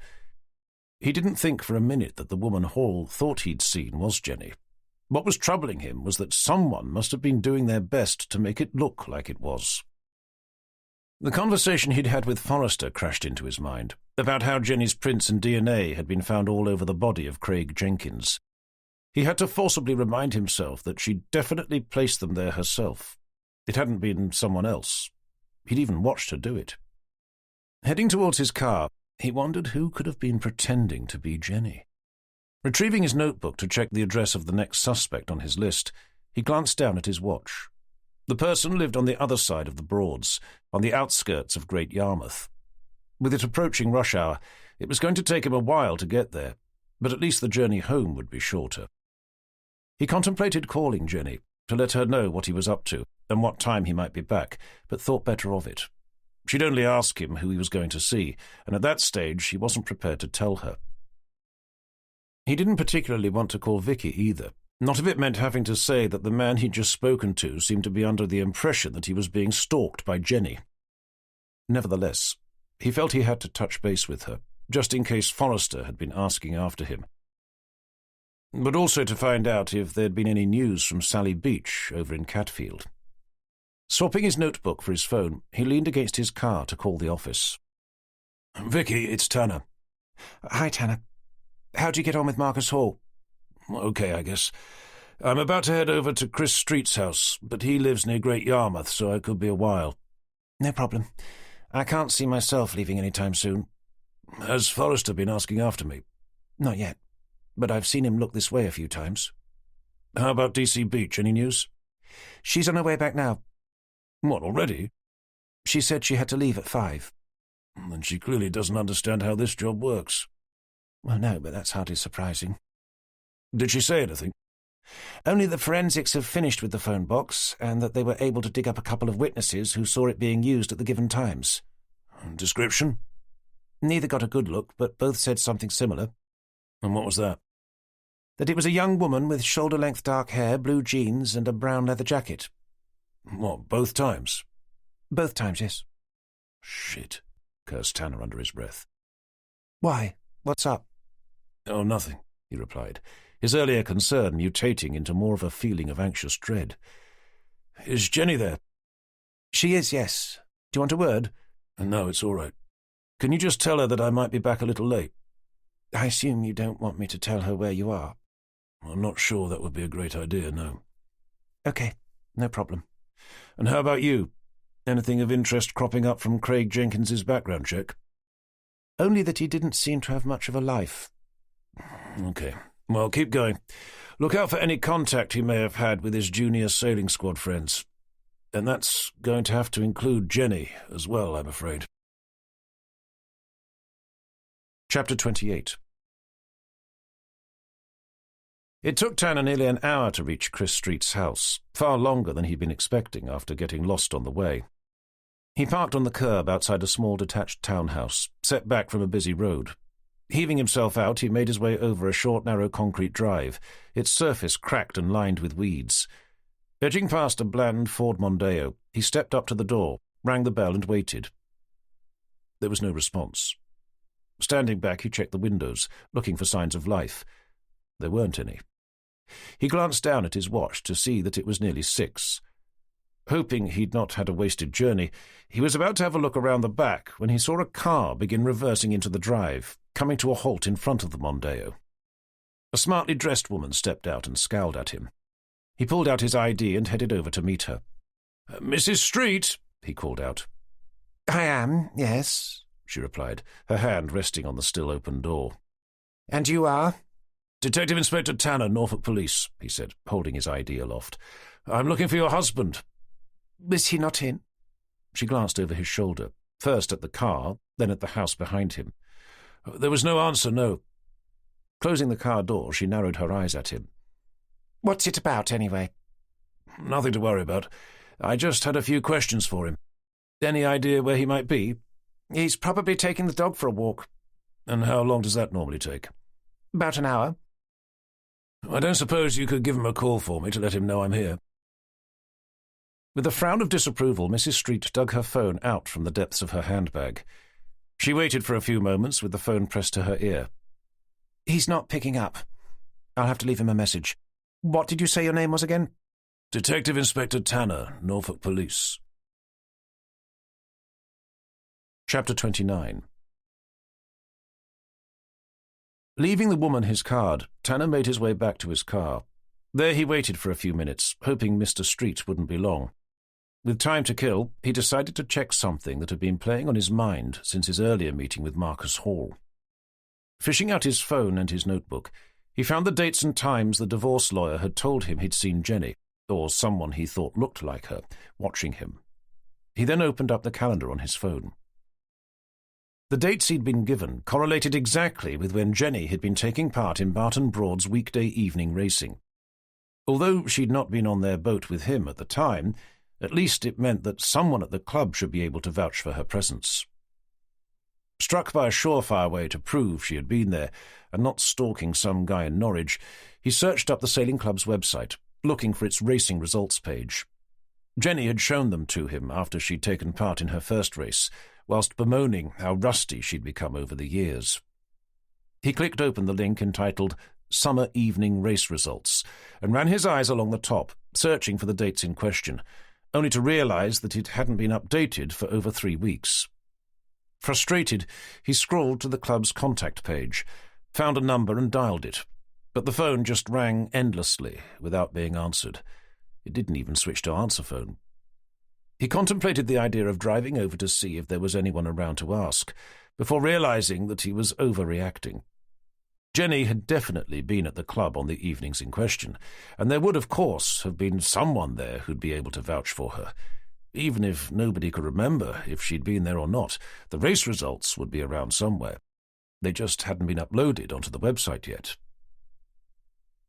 He didn't think for a minute that the woman Hall thought he'd seen was Jenny. What was troubling him was that someone must have been doing their best to make it look like it was. The conversation he'd had with Forrester crashed into his mind, about how Jenny's prints and DNA had been found all over the body of Craig Jenkins. He had to forcibly remind himself that she'd definitely placed them there herself. It hadn't been someone else. He'd even watched her do it. Heading towards his car, he wondered who could have been pretending to be Jenny. Retrieving his notebook to check the address of the next suspect on his list, he glanced down at his watch. The person lived on the other side of the Broads, on the outskirts of Great Yarmouth. With it approaching rush hour, it was going to take him a while to get there, but at least the journey home would be shorter. He contemplated calling Jenny to let her know what he was up to and what time he might be back, but thought better of it. She'd only ask him who he was going to see, and at that stage he wasn't prepared to tell her. He didn't particularly want to call Vicky either, not if it meant having to say that the man he'd just spoken to seemed to be under the impression that he was being stalked by Jenny. Nevertheless, he felt he had to touch base with her, just in case Forrester had been asking after him. But also to find out if there'd been any news from Sally Beach over in Catfield. Swapping his notebook for his phone, he leaned against his car to call the office. "Vicky, it's Tanner." "Hi, Tanner. How'd you get on with Marcus Hall?" "Okay, I guess. I'm about to head over to Chris Street's house, but he lives near Great Yarmouth, so I could be a while." "No problem. I can't see myself leaving any time soon." "Has Forrester been asking after me?" "Not yet, but I've seen him look this way a few times." "How about DC Beach? Any news?" "She's on her way back now." "What, already?" "She said she had to leave at 5. "Then she clearly doesn't understand how this job works." "Well, no, but that's hardly surprising." "Did she say anything?" "Only that forensics have finished with the phone box, and that they were able to dig up a couple of witnesses who saw it being used at the given times." "Description?" "Neither got a good look, but both said something similar." "And what was that?" "That it was a young woman with shoulder-length dark hair, blue jeans, and a brown leather jacket." "What, both times?" "Both times, yes." "Shit," cursed Tanner under his breath. "Why? What's up?" "Oh, nothing," he replied, his earlier concern mutating into more of a feeling of anxious dread. "Is Jenny there?" "She is, yes. Do you want a word?" "No, it's all right. Can you just tell her that I might be back a little late?" "I assume you don't want me to tell her where you are?" "I'm not sure that would be a great idea, no." "Okay, no problem." "And how about you? Anything of interest cropping up from Craig Jenkins's background check?" "Only that he didn't seem to have much of a life." "Okay. Well, keep going. Look out for any contact he may have had with his junior sailing squad friends. And that's going to have to include Jenny as well, I'm afraid." Chapter 28. It took Tanner nearly an hour to reach Chris Street's house, far longer than he'd been expecting after getting lost on the way. He parked on the curb outside a small detached townhouse, set back from a busy road. Heaving himself out, he made his way over a short, narrow concrete drive, its surface cracked and lined with weeds. Edging past a bland Ford Mondeo, he stepped up to the door, rang the bell and waited. There was no response. Standing back, he checked the windows, looking for signs of life. There weren't any. He glanced down at his watch to see that it was nearly 6. Hoping he'd not had a wasted journey, he was about to have a look around the back when he saw a car begin reversing into the drive, coming to a halt in front of the Mondeo. A smartly dressed woman stepped out and scowled at him. He pulled out his ID and headed over to meet her. "Mrs. Street," he called out. "I am, yes," she replied, her hand resting on the still open door. "And you are?" "Detective Inspector Tanner, Norfolk Police," he said, holding his ID aloft. "I'm looking for your husband." "Is he not in?" She glanced over his shoulder, first at the car, then at the house behind him. There was no answer, no. Closing the car door, she narrowed her eyes at him. What's it about, anyway? Nothing to worry about. I just had a few questions for him. Any idea where he might be? He's probably taking the dog for a walk. And how long does that normally take? About an hour. I don't suppose you could give him a call for me to let him know I'm here. With a frown of disapproval, Mrs. Street dug her phone out from the depths of her handbag. She waited for a few moments with the phone pressed to her ear. He's not picking up. I'll have to leave him a message. What did you say your name was again? Detective Inspector Tanner, Norfolk Police. Chapter 29. Leaving the woman his card, Tanner made his way back to his car. There he waited for a few minutes, hoping Mr. Street wouldn't be long. With time to kill, he decided to check something that had been playing on his mind since his earlier meeting with Marcus Hall. Fishing out his phone and his notebook, he found the dates and times the divorce lawyer had told him he'd seen Jenny, or someone he thought looked like her, watching him. He then opened up the calendar on his phone. The dates he'd been given correlated exactly with when Jenny had been taking part in Barton Broad's weekday evening racing. Although she'd not been on their boat with him at the time, at least it meant that someone at the club should be able to vouch for her presence. Struck by a surefire way to prove she had been there and not stalking some guy in Norwich, he searched up the sailing club's website, looking for its racing results page. Jenny had shown them to him after she'd taken part in her first race, whilst bemoaning how rusty she'd become over the years. He clicked open the link entitled Summer Evening Race Results and ran his eyes along the top, searching for the dates in question, only to realise that it hadn't been updated for over 3 weeks. Frustrated, he scrolled to the club's contact page, found a number and dialed it, but the phone just rang endlessly without being answered. It didn't even switch to answer phone. He contemplated the idea of driving over to see if there was anyone around to ask, before realising that he was overreacting. Jenny had definitely been at the club on the evenings in question, and there would, of course, have been someone there who'd be able to vouch for her. Even if nobody could remember if she'd been there or not, the race results would be around somewhere. They just hadn't been uploaded onto the website yet.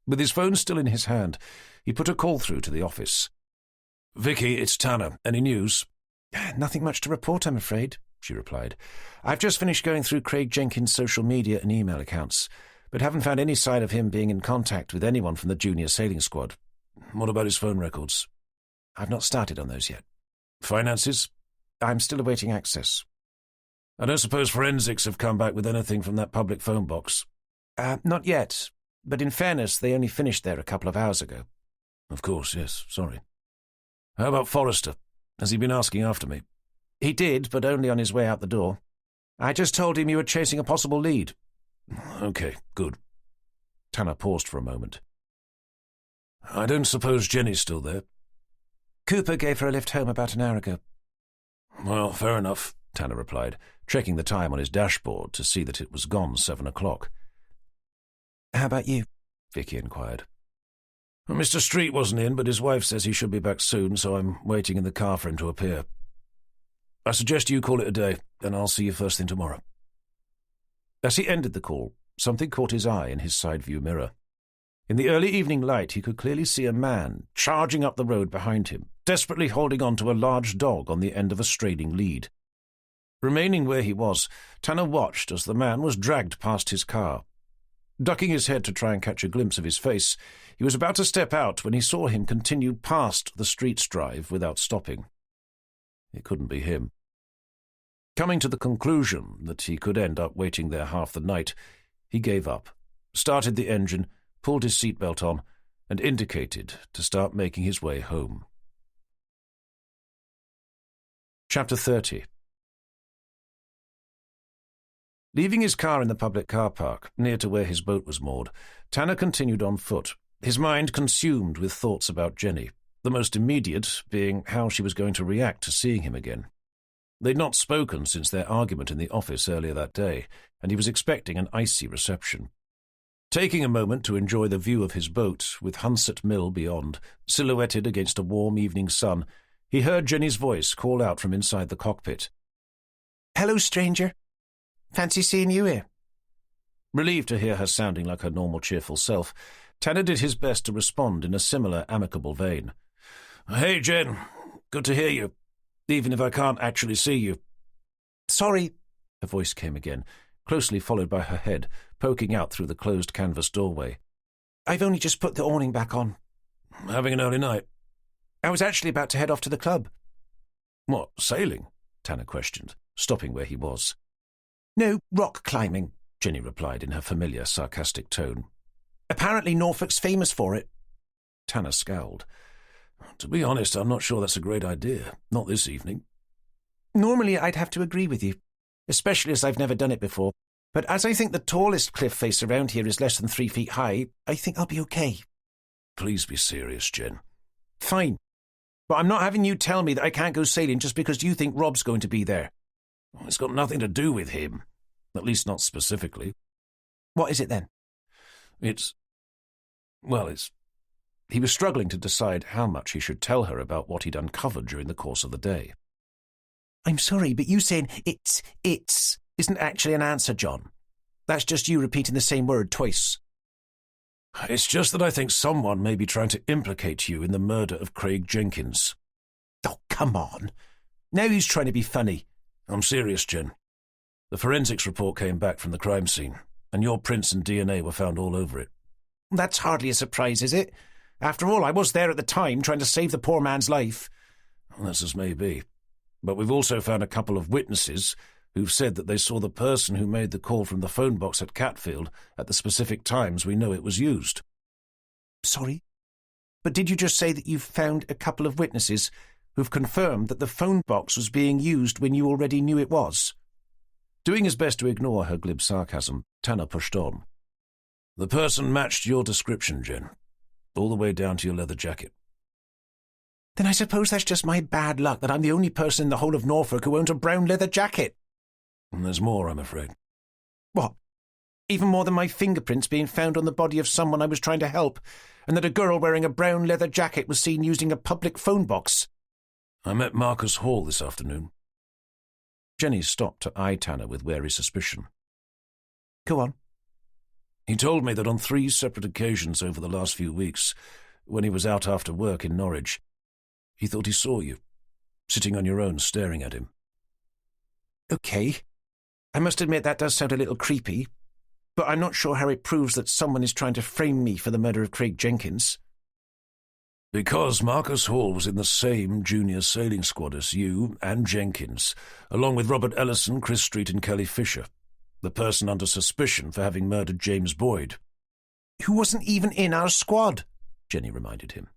With his phone still in his hand, he put a call through to the office. "Vicky, it's Tanner. Any news?" "Nothing much to report, I'm afraid," she replied. "I've just finished going through Craig Jenkins' social media and email accounts, but haven't found any sign of him being in contact with anyone from the junior sailing squad." "What about his phone records?" "I've not started on those yet." "Finances?" "I'm still awaiting access." "I don't suppose forensics have come back with anything from that public phone box?" Not yet, but in fairness, they only finished there a couple of hours ago." "Of course, yes, sorry. How about Forrester? Has he been asking after me?" "He did, but only on his way out the door. I just told him you were chasing a possible lead." "Okay, good." Tanner paused for a moment. "I don't suppose Jenny's still there?" "Cooper gave her a lift home about an hour ago." "Well, fair enough," Tanner replied, checking the time on his dashboard to see that it was gone 7 o'clock. "How about you?" Vicky inquired. "Mr. Street wasn't in, but his wife says he should be back soon, so I'm waiting in the car for him to appear. I suggest you call it a day, and I'll see you first thing tomorrow." As he ended the call, something caught his eye in his side view mirror. In the early evening light, he could clearly see a man charging up the road behind him, desperately holding on to a large dog on the end of a straining lead. Remaining where he was, Tanner watched as the man was dragged past his car. Ducking his head to try and catch a glimpse of his face, he was about to step out when he saw him continue past the Streets drive without stopping. It couldn't be him. Coming to the conclusion that he could end up waiting there half the night, he gave up, started the engine, pulled his seatbelt on, and indicated to start making his way home. Chapter 30. Leaving his car in the public car park, near to where his boat was moored, Tanner continued on foot, his mind consumed with thoughts about Jenny, the most immediate being how she was going to react to seeing him again. They'd not spoken since their argument in the office earlier that day, and he was expecting an icy reception. Taking a moment to enjoy the view of his boat, with Hunset Mill beyond, silhouetted against a warm evening sun, he heard Jenny's voice call out from inside the cockpit. "Hello, stranger. Fancy seeing you here." Relieved to hear her sounding like her normal cheerful self, Tanner did his best to respond in a similar amicable vein. "Hey, Jen. Good to hear you, even if I can't actually see you." "Sorry," her voice came again, closely followed by her head, poking out through the closed canvas doorway. "I've only just put the awning back on." "Having an early night?" "I was actually about to head off to the club." "What, sailing?" Tanner questioned, stopping where he was. "No, rock climbing," Jenny replied in her familiar, sarcastic tone. "Apparently Norfolk's famous for it." Tanner scowled. "To be honest, I'm not sure that's a great idea. Not this evening." "Normally I'd have to agree with you, especially as I've never done it before. But as I think the tallest cliff face around here is less than 3 feet high, I think I'll be okay." "Please be serious, Jen." "Fine. But I'm not having you tell me that I can't go sailing just because you think Rob's going to be there." Well, it's got nothing to do with him. At least not specifically. "What is it then?" It's... He was struggling to decide how much he should tell her about what he'd uncovered during the course of the day. "I'm sorry, but you saying it's isn't actually an answer, John. That's just you repeating the same word twice." "It's just that I think someone may be trying to implicate you in the murder of Craig Jenkins." "Oh, come on. Now he's trying to be funny." "I'm serious, Jen. The forensics report came back from the crime scene, and your prints and DNA were found all over it." "That's hardly a surprise, is it? After all, I was there at the time trying to save the poor man's life." "That's as may be. But we've also found a couple of witnesses who've said that they saw the person who made the call from the phone box at Catfield at the specific times we know it was used." "Sorry? But did you just say that you've found a couple of witnesses who've confirmed that the phone box was being used when you already knew it was?" Doing his best to ignore her glib sarcasm, Tanner pushed on. "The person matched your description, Jen, all the way down to your leather jacket." "Then I suppose that's just my bad luck that I'm the only person in the whole of Norfolk who owns a brown leather jacket." "And there's more, I'm afraid." "What? Even more than my fingerprints being found on the body of someone I was trying to help, and that a girl wearing a brown leather jacket was seen using a public phone box?" "I met Marcus Hall this afternoon." Jenny stopped to eye Tanner with wary suspicion. "Go on." "He told me that on 3 separate occasions over the last few weeks, when he was out after work in Norwich, he thought he saw you, sitting on your own staring at him." "Okay. I must admit that does sound a little creepy, but I'm not sure how it proves that someone is trying to frame me for the murder of Craig Jenkins." "Because Marcus Hall was in the same junior sailing squad as you and Jenkins, along with Robert Ellison, Chris Street and Kelly Fisher, the person under suspicion for having murdered James Boyd." "Who wasn't even in our squad," Jenny reminded him.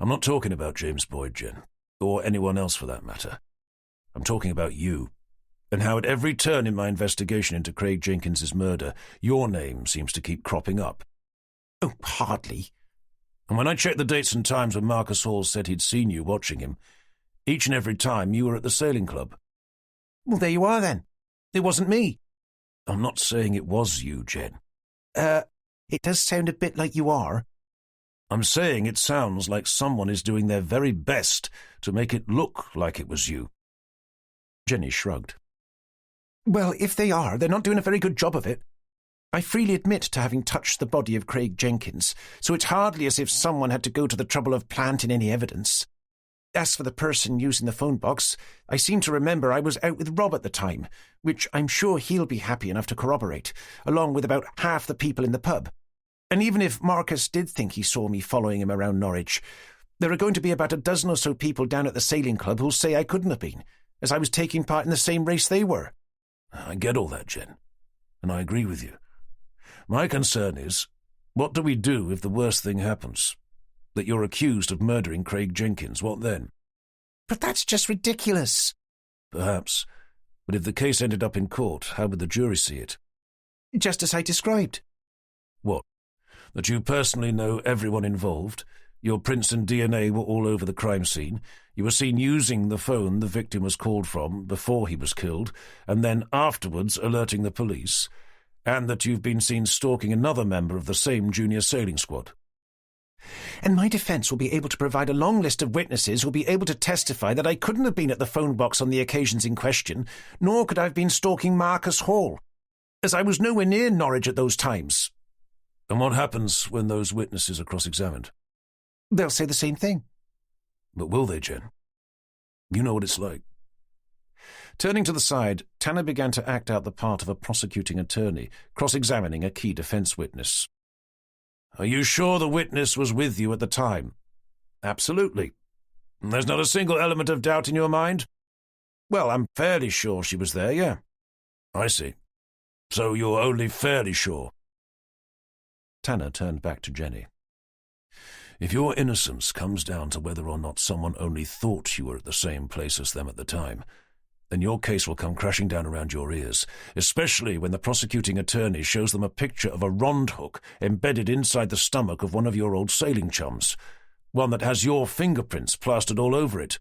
"I'm not talking about James Boyd, Jen, or anyone else for that matter. I'm talking about you, and how at every turn in my investigation into Craig Jenkins's murder, your name seems to keep cropping up." "Oh, hardly." "And when I checked the dates and times when Marcus Hall said he'd seen you watching him, each and every time you were at the sailing club." "Well, there you are then. It wasn't me." "I'm not saying it was you, Jen." It does sound a bit like you are." "I'm saying it sounds like someone is doing their very best to make it look like it was you." Jenny shrugged. "Well, if they are, they're not doing a very good job of it. I freely admit to having touched the body of Craig Jenkins, so it's hardly as if someone had to go to the trouble of planting any evidence. As for the person using the phone box, I seem to remember I was out with Rob at the time, which I'm sure he'll be happy enough to corroborate, along with about half the people in the pub. And even if Marcus did think he saw me following him around Norwich, there are going to be about a dozen or so people down at the sailing club who'll say I couldn't have been, as I was taking part in the same race they were." "I get all that, Jen, and I agree with you. My concern is, what do we do if the worst thing happens? That you're accused of murdering Craig Jenkins, what then?" "But that's just ridiculous." "Perhaps. But if the case ended up in court, how would the jury see it?" "Just as I described." "What? That you personally know everyone involved, your prints and DNA were all over the crime scene, you were seen using the phone the victim was called from before he was killed, and then afterwards alerting the police, and that you've been seen stalking another member of the same junior sailing squad?" And my defence will be able to provide a long list of witnesses who will be able to testify that I couldn't have been at the phone box on the occasions in question, nor could I have been stalking Marcus Hall, as I was nowhere near Norwich at those times. And what happens when those witnesses are cross-examined? They'll say the same thing. But will they, Jen? You know what it's like. Turning to the side, Tanner began to act out the part of a prosecuting attorney, cross-examining a key defence witness. Are you sure the witness was with you at the time? Absolutely. There's not a single element of doubt in your mind? Well, I'm fairly sure she was there, yeah. I see. So you're only fairly sure? Tanner turned back to Jenny. If your innocence comes down to whether or not someone only thought you were at the same place as them at the time, then your case will come crashing down around your ears, especially when the prosecuting attorney shows them a picture of a rond hook embedded inside the stomach of one of your old sailing chums, one that has your fingerprints plastered all over it.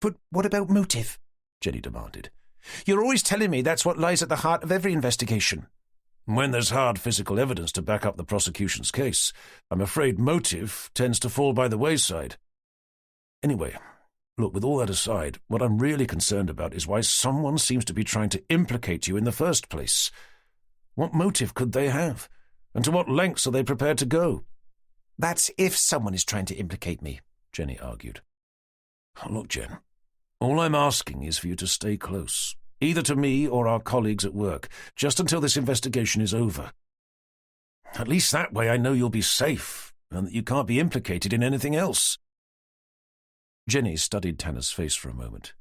But what about motive? Jenny demanded. You're always telling me that's what lies at the heart of every investigation. When there's hard physical evidence to back up the prosecution's case, I'm afraid motive tends to fall by the wayside. Anyway, look, with all that aside, what I'm really concerned about is why someone seems to be trying to implicate you in the first place. What motive could they have? And to what lengths are they prepared to go? That's if someone is trying to implicate me, Jenny argued. Look, Jen, all I'm asking is for you to stay close, either to me or our colleagues at work, just until this investigation is over. At least that way I know you'll be safe, and that you can't be implicated in anything else. Jenny studied Tanner's face for a moment.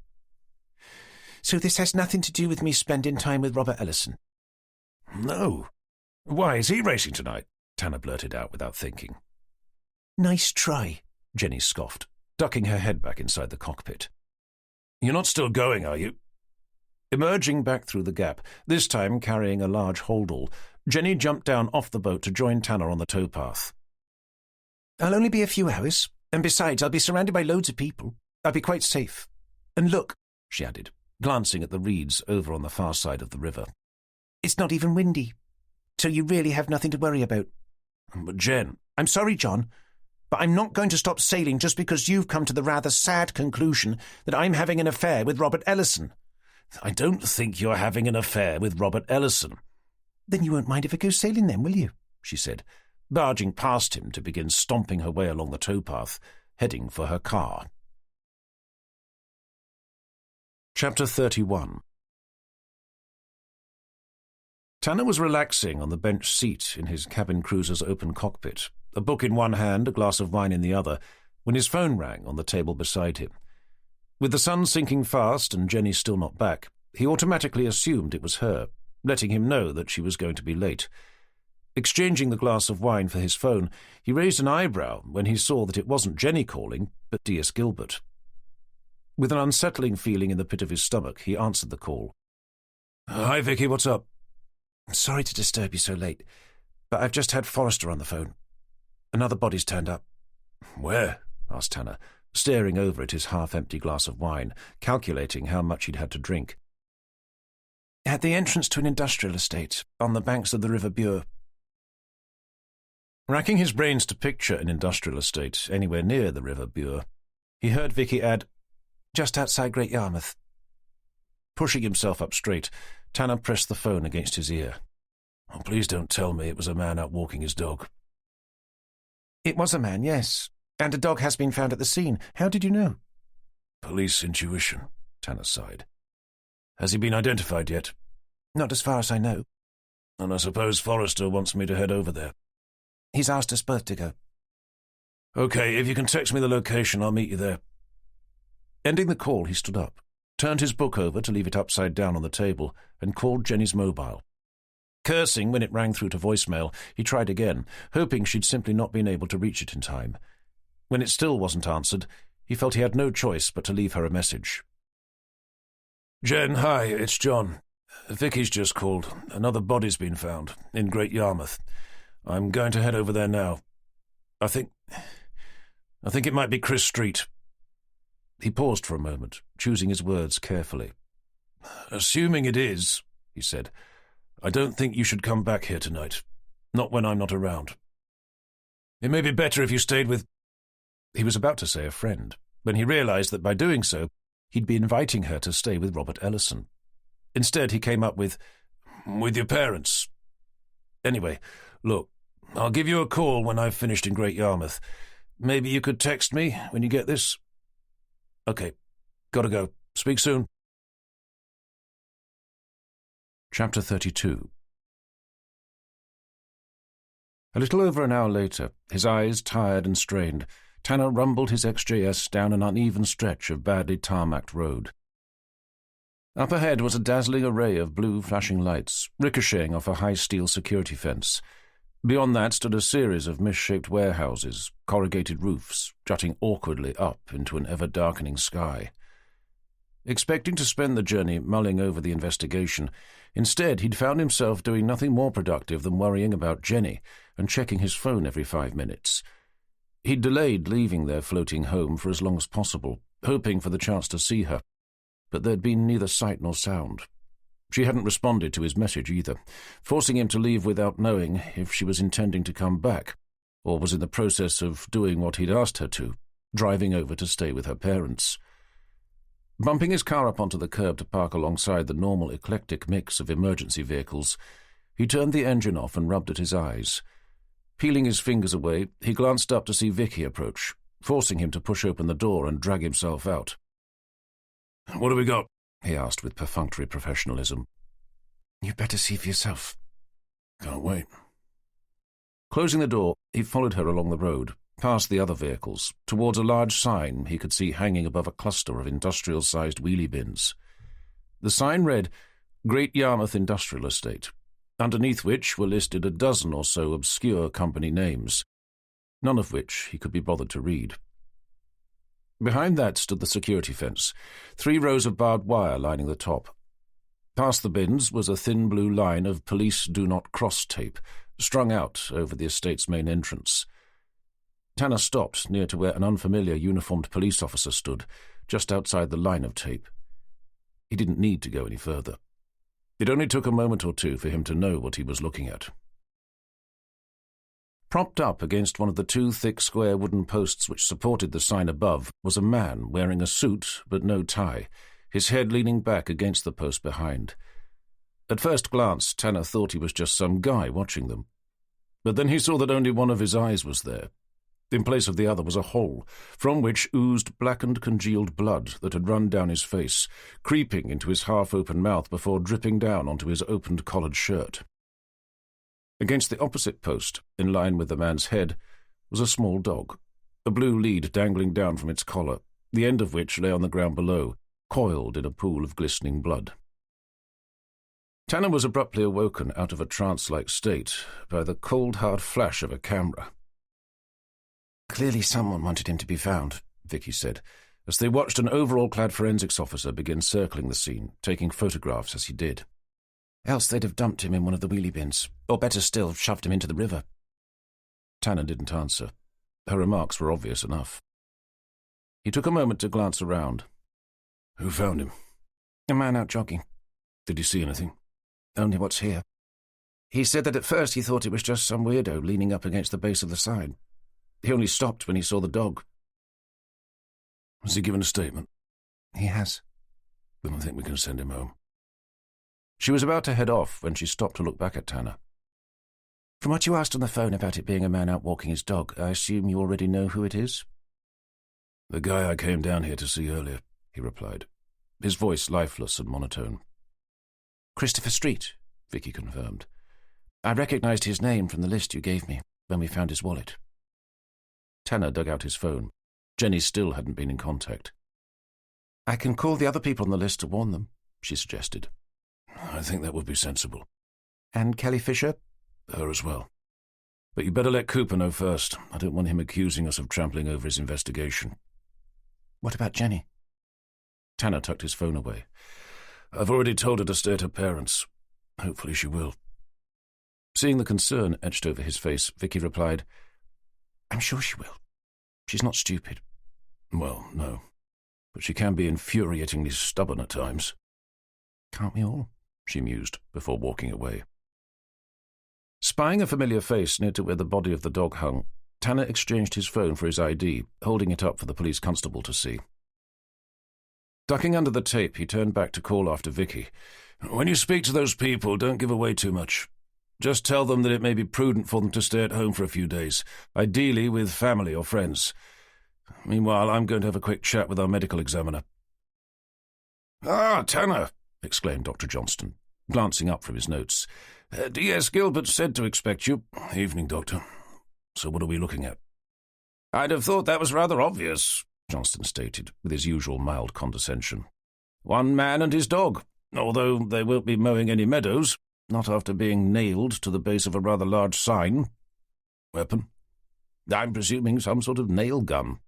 So this has nothing to do with me spending time with Robert Ellison? No. Why, is he racing tonight? Tanner blurted out without thinking. Nice try, Jenny scoffed, ducking her head back inside the cockpit. You're not still going, are you? Emerging back through the gap, this time carrying a large holdall, Jenny jumped down off the boat to join Tanner on the towpath. I'll only be a few hours, and besides, I'll be surrounded by loads of people. I'll be quite safe. And look, she added, glancing at the reeds over on the far side of the river. It's not even windy, so you really have nothing to worry about. But Jen... I'm sorry, John, but I'm not going to stop sailing just because you've come to the rather sad conclusion that I'm having an affair with Robert Ellison. I don't think you're having an affair with Robert Ellison. Then you won't mind if I go sailing then, will you? She said, barging past him to begin stomping her way along the towpath, heading for her car. Chapter 31. Tanner was relaxing on the bench seat in his cabin cruiser's open cockpit, a book in one hand, a glass of wine in the other, when his phone rang on the table beside him. With the sun sinking fast and Jenny still not back, he automatically assumed it was her, letting him know that she was going to be late. Exchanging the glass of wine for his phone, he raised an eyebrow when he saw that it wasn't Jenny calling, but D.S. Gilbert. With an unsettling feeling in the pit of his stomach, he answered the call. Hi, Vicky, what's up? Sorry to disturb you so late, but I've just had Forrester on the phone. Another body's turned up. Where? Asked Tanner, staring over at his half-empty glass of wine, calculating how much he'd had to drink. At the entrance to an industrial estate, on the banks of the River Bure. Racking his brains to picture an industrial estate anywhere near the River Bure, he heard Vicky add, just outside Great Yarmouth. Pushing himself up straight, Tanner pressed the phone against his ear. Oh, please don't tell me it was a man out walking his dog. It was a man, yes, and a dog has been found at the scene. How did you know? Police intuition, Tanner sighed. Has he been identified yet? Not as far as I know. And I suppose Forrester wants me to head over there. He's asked us both to go. Okay, if you can text me the location, I'll meet you there. Ending the call, he stood up, turned his book over to leave it upside down on the table, and called Jenny's mobile. Cursing when it rang through to voicemail, he tried again, hoping she'd simply not been able to reach it in time. When it still wasn't answered, he felt he had no choice but to leave her a message. Jen, hi, it's John. Vicky's just called. Another body's been found, in Great Yarmouth. I'm going to head over there now. I think it might be Chris Street. He paused for a moment, choosing his words carefully. Assuming it is, he said, I don't think you should come back here tonight. Not when I'm not around. It may be better if you stayed with—" He was about to say a friend, when he realized that by doing so, he'd be inviting her to stay with Robert Ellison. Instead, he came up with your parents. Anyway, look, I'll give you a call when I've finished in Great Yarmouth. Maybe you could text me when you get this? Okay, gotta go. Speak soon. Chapter 32. A little over an hour later, his eyes tired and strained, Tanner rumbled his XJS down an uneven stretch of badly tarmacked road. Up ahead was a dazzling array of blue flashing lights, ricocheting off a high steel security fence. Beyond that stood a series of mis-shaped warehouses, corrugated roofs, jutting awkwardly up into an ever-darkening sky. Expecting to spend the journey mulling over the investigation, instead he'd found himself doing nothing more productive than worrying about Jenny and checking his phone every 5 minutes. He'd delayed leaving their floating home for as long as possible, hoping for the chance to see her, but there'd been neither sight nor sound. She hadn't responded to his message either, forcing him to leave without knowing if she was intending to come back, or was in the process of doing what he'd asked her to, driving over to stay with her parents. Bumping his car up onto the curb to park alongside the normal eclectic mix of emergency vehicles, he turned the engine off and rubbed at his eyes. Peeling his fingers away, he glanced up to see Vicky approach, forcing him to push open the door and drag himself out. "What have we got?" he asked with perfunctory professionalism. "You'd better see for yourself." "Can't wait." Closing the door, he followed her along the road, past the other vehicles, towards a large sign he could see hanging above a cluster of industrial-sized wheelie bins. The sign read, Great Yarmouth Industrial Estate, underneath which were listed a dozen or so obscure company names, none of which he could be bothered to read. Behind that stood the security fence, 3 rows of barbed wire lining the top. Past the bins was a thin blue line of Police Do Not Cross tape, strung out over the estate's main entrance. Tanner stopped near to where an unfamiliar uniformed police officer stood, just outside the line of tape. He didn't need to go any further. It only took a moment or two for him to know what he was looking at. Propped up against one of the 2 thick square wooden posts which supported the sign above was a man wearing a suit but no tie, his head leaning back against the post behind. At first glance, Tanner thought he was just some guy watching them. But then he saw that only one of his eyes was there. In place of the other was a hole, from which oozed blackened, congealed blood that had run down his face, creeping into his half-open mouth before dripping down onto his opened collared shirt. Against the opposite post, in line with the man's head, was a small dog, a blue lead dangling down from its collar, the end of which lay on the ground below, coiled in a pool of glistening blood. Tanner was abruptly awoken out of a trance-like state by the cold, hard flash of a camera. "Clearly someone wanted him to be found," Vicky said, as they watched an overall-clad forensics officer begin circling the scene, taking photographs as he did. "Else they'd have dumped him in one of the wheelie bins, or better still, shoved him into the river." Tanner didn't answer. Her remarks were obvious enough. He took a moment to glance around. "Who found him?" "A man out jogging." "Did he see anything?" "Only what's here. He said that at first he thought it was just some weirdo leaning up against the base of the sign. He only stopped when he saw the dog." "Has he given a statement?" "He has." "Then I think we can send him home." She was about to head off when she stopped to look back at Tanner. "From what you asked on the phone about it being a man out walking his dog, I assume you already know who it is?" "The guy I came down here to see earlier," he replied, his voice lifeless and monotone. "Christopher Street," Vicky confirmed. "I recognized his name from the list you gave me when we found his wallet." Tanner dug out his phone. Jenny still hadn't been in contact. "I can call the other people on the list to warn them," she suggested. "I think that would be sensible." "And Kelly Fisher?" "Her as well. But you better let Cooper know first. I don't want him accusing us of trampling over his investigation." "What about Jenny?" Tanner tucked his phone away. "I've already told her to stay at her parents'. Hopefully she will." Seeing the concern etched over his face, Vicky replied, "I'm sure she will. She's not stupid." "Well, no. But she can be infuriatingly stubborn at times." "Can't we all?" she mused, before walking away. Spying a familiar face near to where the body of the dog hung, Tanner exchanged his phone for his ID, holding it up for the police constable to see. Ducking under the tape, he turned back to call after Vicky. "When you speak to those people, don't give away too much. Just tell them that it may be prudent for them to stay at home for a few days, ideally with family or friends. Meanwhile, I'm going to have a quick chat with our medical examiner." "Ah, Tanner," exclaimed Dr. Johnston, glancing up from his notes. D.S. Gilbert said to expect you." "Evening, Doctor. So what are we looking at?" "I'd have thought that was rather obvious," Johnston stated, with his usual mild condescension. "One man and his dog, although they won't be mowing any meadows, not after being nailed to the base of a rather large sign." "Weapon?" "I'm presuming some sort of nail gun."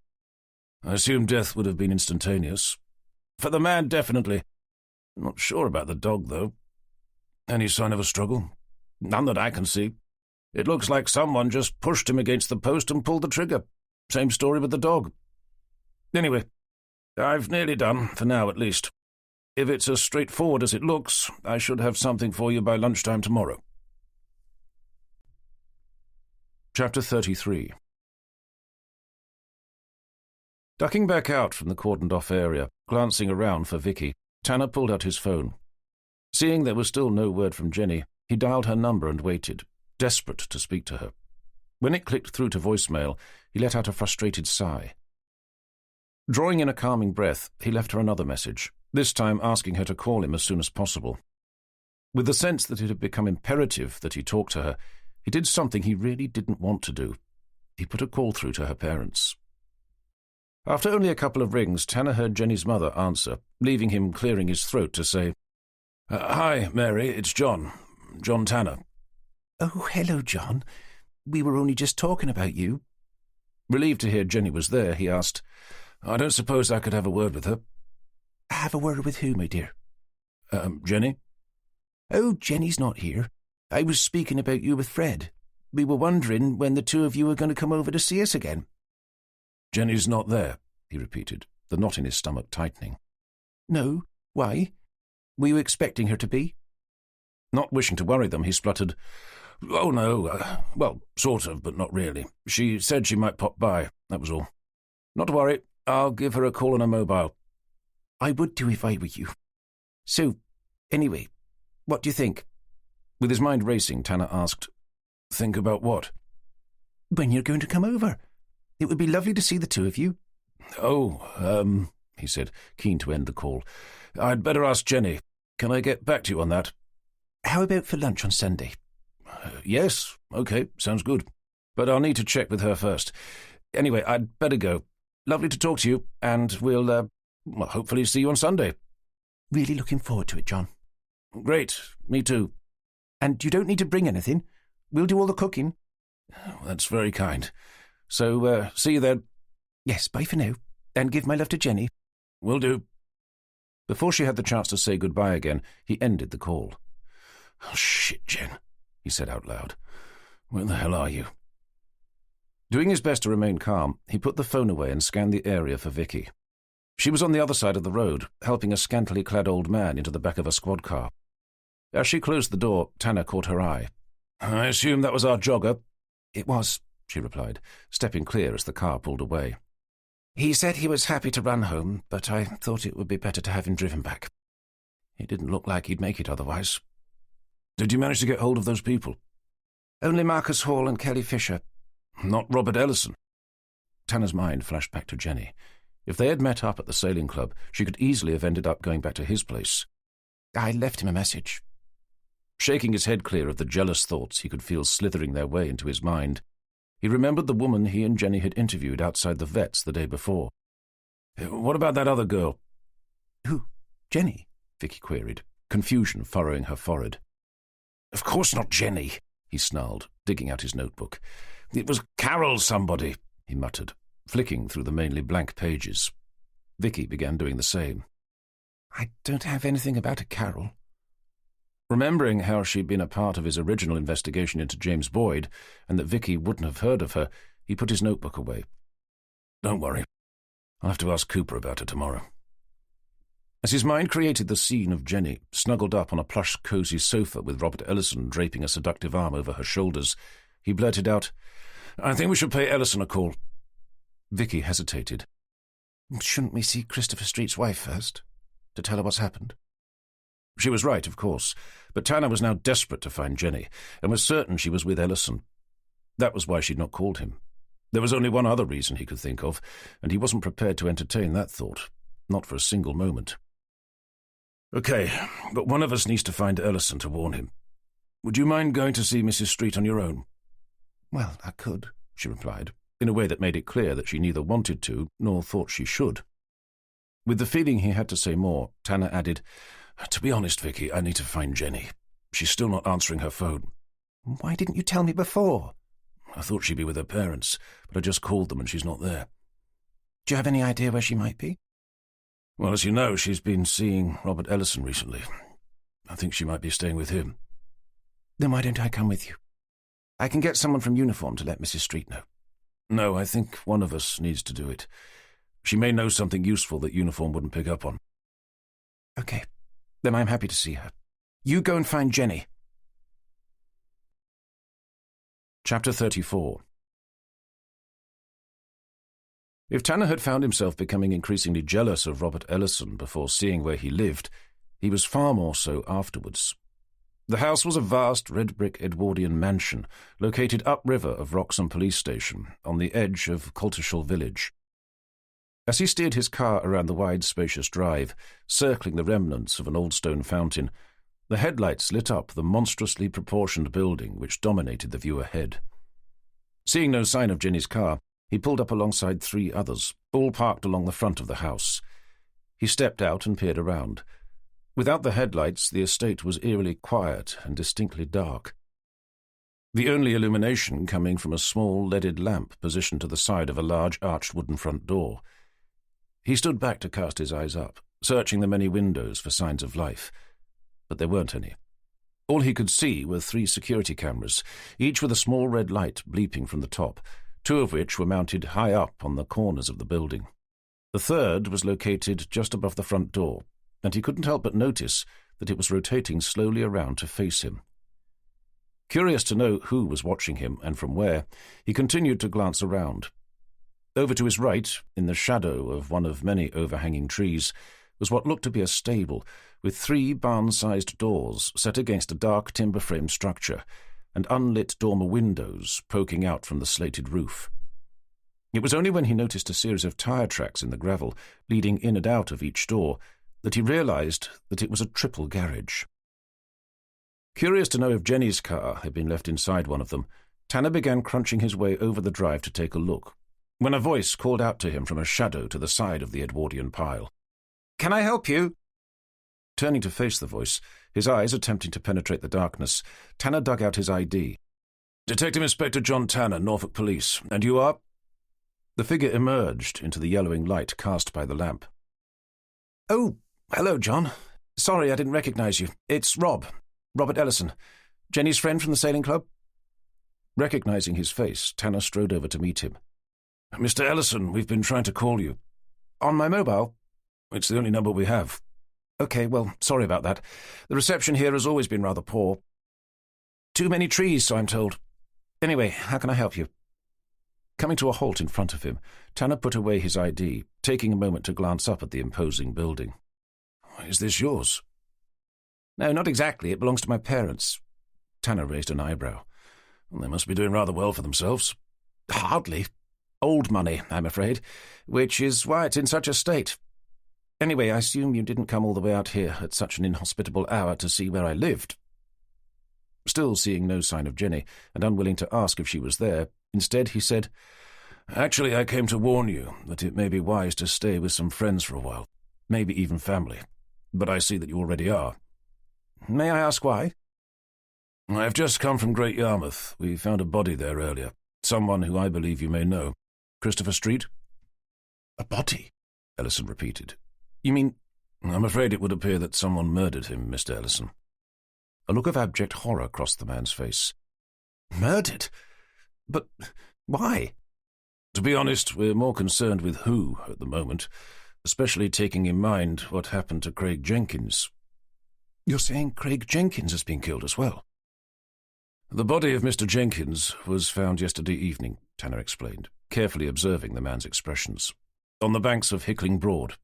"I assume death would have been instantaneous." "For the man, definitely. Not sure about the dog, though." "Any sign of a struggle?" "None that I can see. It looks like someone just pushed him against the post and pulled the trigger. Same story with the dog. Anyway, I've nearly done, for now at least. If it's as straightforward as it looks, I should have something for you by lunchtime tomorrow." Chapter 33. Ducking back out from the cordoned-off area, glancing around for Vicky, Tanner pulled out his phone. Seeing there was still no word from Jenny, he dialed her number and waited, desperate to speak to her. When it clicked through to voicemail, he let out a frustrated sigh. Drawing in a calming breath, he left her another message, this time asking her to call him as soon as possible. With the sense that it had become imperative that he talk to her, he did something he really didn't want to do. He put a call through to her parents. After only a couple of rings, Tanner heard Jenny's mother answer, leaving him clearing his throat to say, "Hi, Mary, it's John Tanner." "Oh, hello, John. We were only just talking about you." Relieved to hear Jenny was there, he asked, "I don't suppose I could have a word with her?" "Have a word with who, my dear?" Jenny?" "Oh, Jenny's not here. I was speaking about you with Fred. We were wondering when the two of you were going to come over to see us again." "Jenny's not there," he repeated, the knot in his stomach tightening. "No? Why? Were you expecting her to be?" Not wishing to worry them, he spluttered, "Oh, no, well, sort of, but not really. She said she might pop by, that was all. Not to worry, I'll give her a call on her mobile." "I would do if I were you. So, anyway, what do you think?" With his mind racing, Tanner asked, "Think about what?" "When you're going to come over. It would be lovely to see the two of you." "Oh, he said, keen to end the call. "I'd better ask Jenny. Can I get back to you on that?" "How about for lunch on Sunday?" Yes, okay, sounds good. But I'll need to check with her first. Anyway, I'd better go. Lovely to talk to you, and we'll, hopefully see you on Sunday." "Really looking forward to it, John." "Great, me too." "And you don't need to bring anything. We'll do all the cooking." "That's very kind. So, see you then." "Yes, bye for now. And give my love to Jenny." "Will do." Before she had the chance to say goodbye again, he ended the call. "Oh, shit, Jen," he said out loud. "Where the hell are you?" Doing his best to remain calm, he put the phone away and scanned the area for Vicky. She was on the other side of the road, helping a scantily clad old man into the back of a squad car. As she closed the door, Tanner caught her eye. "I assume that was our jogger?" "It was," she replied, stepping clear as the car pulled away. "He said he was happy to run home, but I thought it would be better to have him driven back. It didn't look like he'd make it otherwise." "Did you manage to get hold of those people?" "Only Marcus Hall and Kelly Fisher." "Not Robert Ellison?" Tanner's mind flashed back to Jenny. If they had met up at the sailing club, she could easily have ended up going back to his place. "I left him a message." Shaking his head clear of the jealous thoughts he could feel slithering their way into his mind, he remembered the woman he and Jenny had interviewed outside the vet's the day before. "What about that other girl?" "Who? Jenny?" Vicky queried, confusion furrowing her forehead. "Of course not Jenny," he snarled, digging out his notebook. "It was Carol somebody," he muttered, flicking through the mainly blank pages. Vicky began doing the same. "I don't have anything about a Carol." Remembering how she'd been a part of his original investigation into James Boyd, and that Vicky wouldn't have heard of her, he put his notebook away. "Don't worry. I'll have to ask Cooper about her tomorrow." As his mind created the scene of Jenny, snuggled up on a plush, cosy sofa with Robert Ellison draping a seductive arm over her shoulders, he blurted out, I think we should pay Ellison a call. Vicky hesitated. Shouldn't we see Christopher Street's wife first, to tell her what's happened? She was right, of course, but Tanner was now desperate to find Jenny, and was certain she was with Ellison. That was why she'd not called him. There was only one other reason he could think of, and he wasn't prepared to entertain that thought, not for a single moment. Okay, but one of us needs to find Ellison to warn him. Would you mind going to see Mrs. Street on your own? Well, I could, she replied, in a way that made it clear that she neither wanted to nor thought she should. With the feeling he had to say more, Tanner added, To be honest, Vicky, I need to find Jenny. She's still not answering her phone. Why didn't you tell me before? I thought she'd be with her parents, but I just called them and she's not there. Do you have any idea where she might be? Well, as you know, she's been seeing Robert Ellison recently. I think she might be staying with him. Then why don't I come with you? I can get someone from uniform to let Mrs. Street know. No, I think one of us needs to do it. She may know something useful that uniform wouldn't pick up on. Okay, then I'm happy to see her. You go and find Jenny. Chapter 34. If Tanner had found himself becoming increasingly jealous of Robert Ellison before seeing where he lived, he was far more so afterwards. The house was a vast red-brick Edwardian mansion located upriver of Wroxham Police Station on the edge of Coltishall village. As he steered his car around the wide, spacious drive, circling the remnants of an old stone fountain, the headlights lit up the monstrously proportioned building which dominated the view ahead. Seeing no sign of Jenny's car, he pulled up alongside 3 others, all parked along the front of the house. He stepped out and peered around. Without the headlights, the estate was eerily quiet and distinctly dark. The only illumination coming from a small leaded lamp positioned to the side of a large arched wooden front door. He stood back to cast his eyes up, searching the many windows for signs of life, but there weren't any. All he could see were 3 security cameras, each with a small red light bleeping from the top, 2 of which were mounted high up on the corners of the building. The third was located just above the front door, and he couldn't help but notice that it was rotating slowly around to face him. Curious to know who was watching him and from where, he continued to glance around. Over to his right, in the shadow of one of many overhanging trees, was what looked to be a stable, with 3 barn-sized doors set against a dark timber-framed structure, and unlit dormer windows poking out from the slated roof. It was only when he noticed a series of tire tracks in the gravel, leading in and out of each door, that he realized that it was a triple garage. Curious to know if Jenny's car had been left inside one of them, Tanner began crunching his way over the drive to take a look, when a voice called out to him from a shadow to the side of the Edwardian pile. "Can I help you?" Turning to face the voice, his eyes attempting to penetrate the darkness, Tanner dug out his ID. "Detective Inspector John Tanner, Norfolk Police. And you are—" The figure emerged into the yellowing light cast by the lamp. "Oh, hello, John. Sorry I didn't recognize you. It's Robert Ellison. Jenny's friend from the sailing club?" Recognizing his face, Tanner strode over to meet him. "Mr. Ellison, we've been trying to call you." "On my mobile?" "It's the only number we have." "Okay, well, sorry about that. The reception here has always been rather poor. Too many trees, so I'm told. Anyway, how can I help you?" Coming to a halt in front of him, Tanner put away his ID, taking a moment to glance up at the imposing building. "Is this yours?" "No, not exactly. It belongs to my parents." Tanner raised an eyebrow. "They must be doing rather well for themselves." "Hardly. Old money, I'm afraid, which is why it's in such a state. Anyway, I assume you didn't come all the way out here at such an inhospitable hour to see where I lived." Still seeing no sign of Jenny, and unwilling to ask if she was there, instead he said, "Actually, I came to warn you that it may be wise to stay with some friends for a while, maybe even family. But I see that you already are." "May I ask why?" "I've just come from Great Yarmouth. We found a body there earlier. Someone who I believe you may know. Christopher Street." "A body?" Ellison repeated. "You mean—" "I'm afraid it would appear that someone murdered him, Mr. Ellison." A look of abject horror crossed the man's face. "Murdered? But why?" "To be honest, we're more concerned with who at the moment, especially taking in mind what happened to Craig Jenkins." "You're saying Craig Jenkins has been killed as well?" The body of Mr. Jenkins was found yesterday evening, Tanner explained, carefully observing the man's expressions. On the banks of Hickling Broad.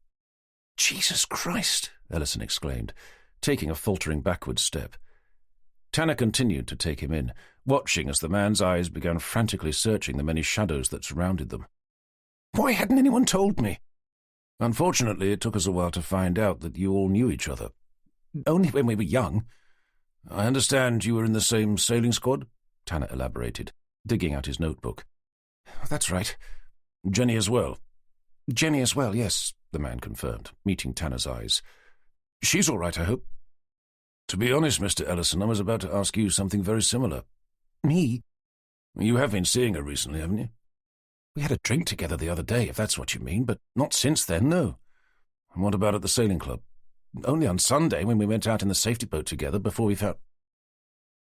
Jesus Christ! Ellison exclaimed, taking a faltering backward step. Tanner continued to take him in, watching as the man's eyes began frantically searching the many shadows that surrounded them. Why hadn't anyone told me? Unfortunately, it took us a while to find out that you all knew each other. Only when we were young. I understand you were in the same sailing squad? Tanner elaborated, digging out his notebook. That's right. Jenny as well? Jenny as well, yes, the man confirmed, meeting Tanner's eyes. She's all right, I hope. To be honest, Mr. Ellison, I was about to ask you something very similar. Me? You have been seeing her recently, haven't you? We had a drink together the other day, if that's what you mean, but not since then, no. And what about at the sailing club? Only on Sunday, when we went out in the safety boat together before we found...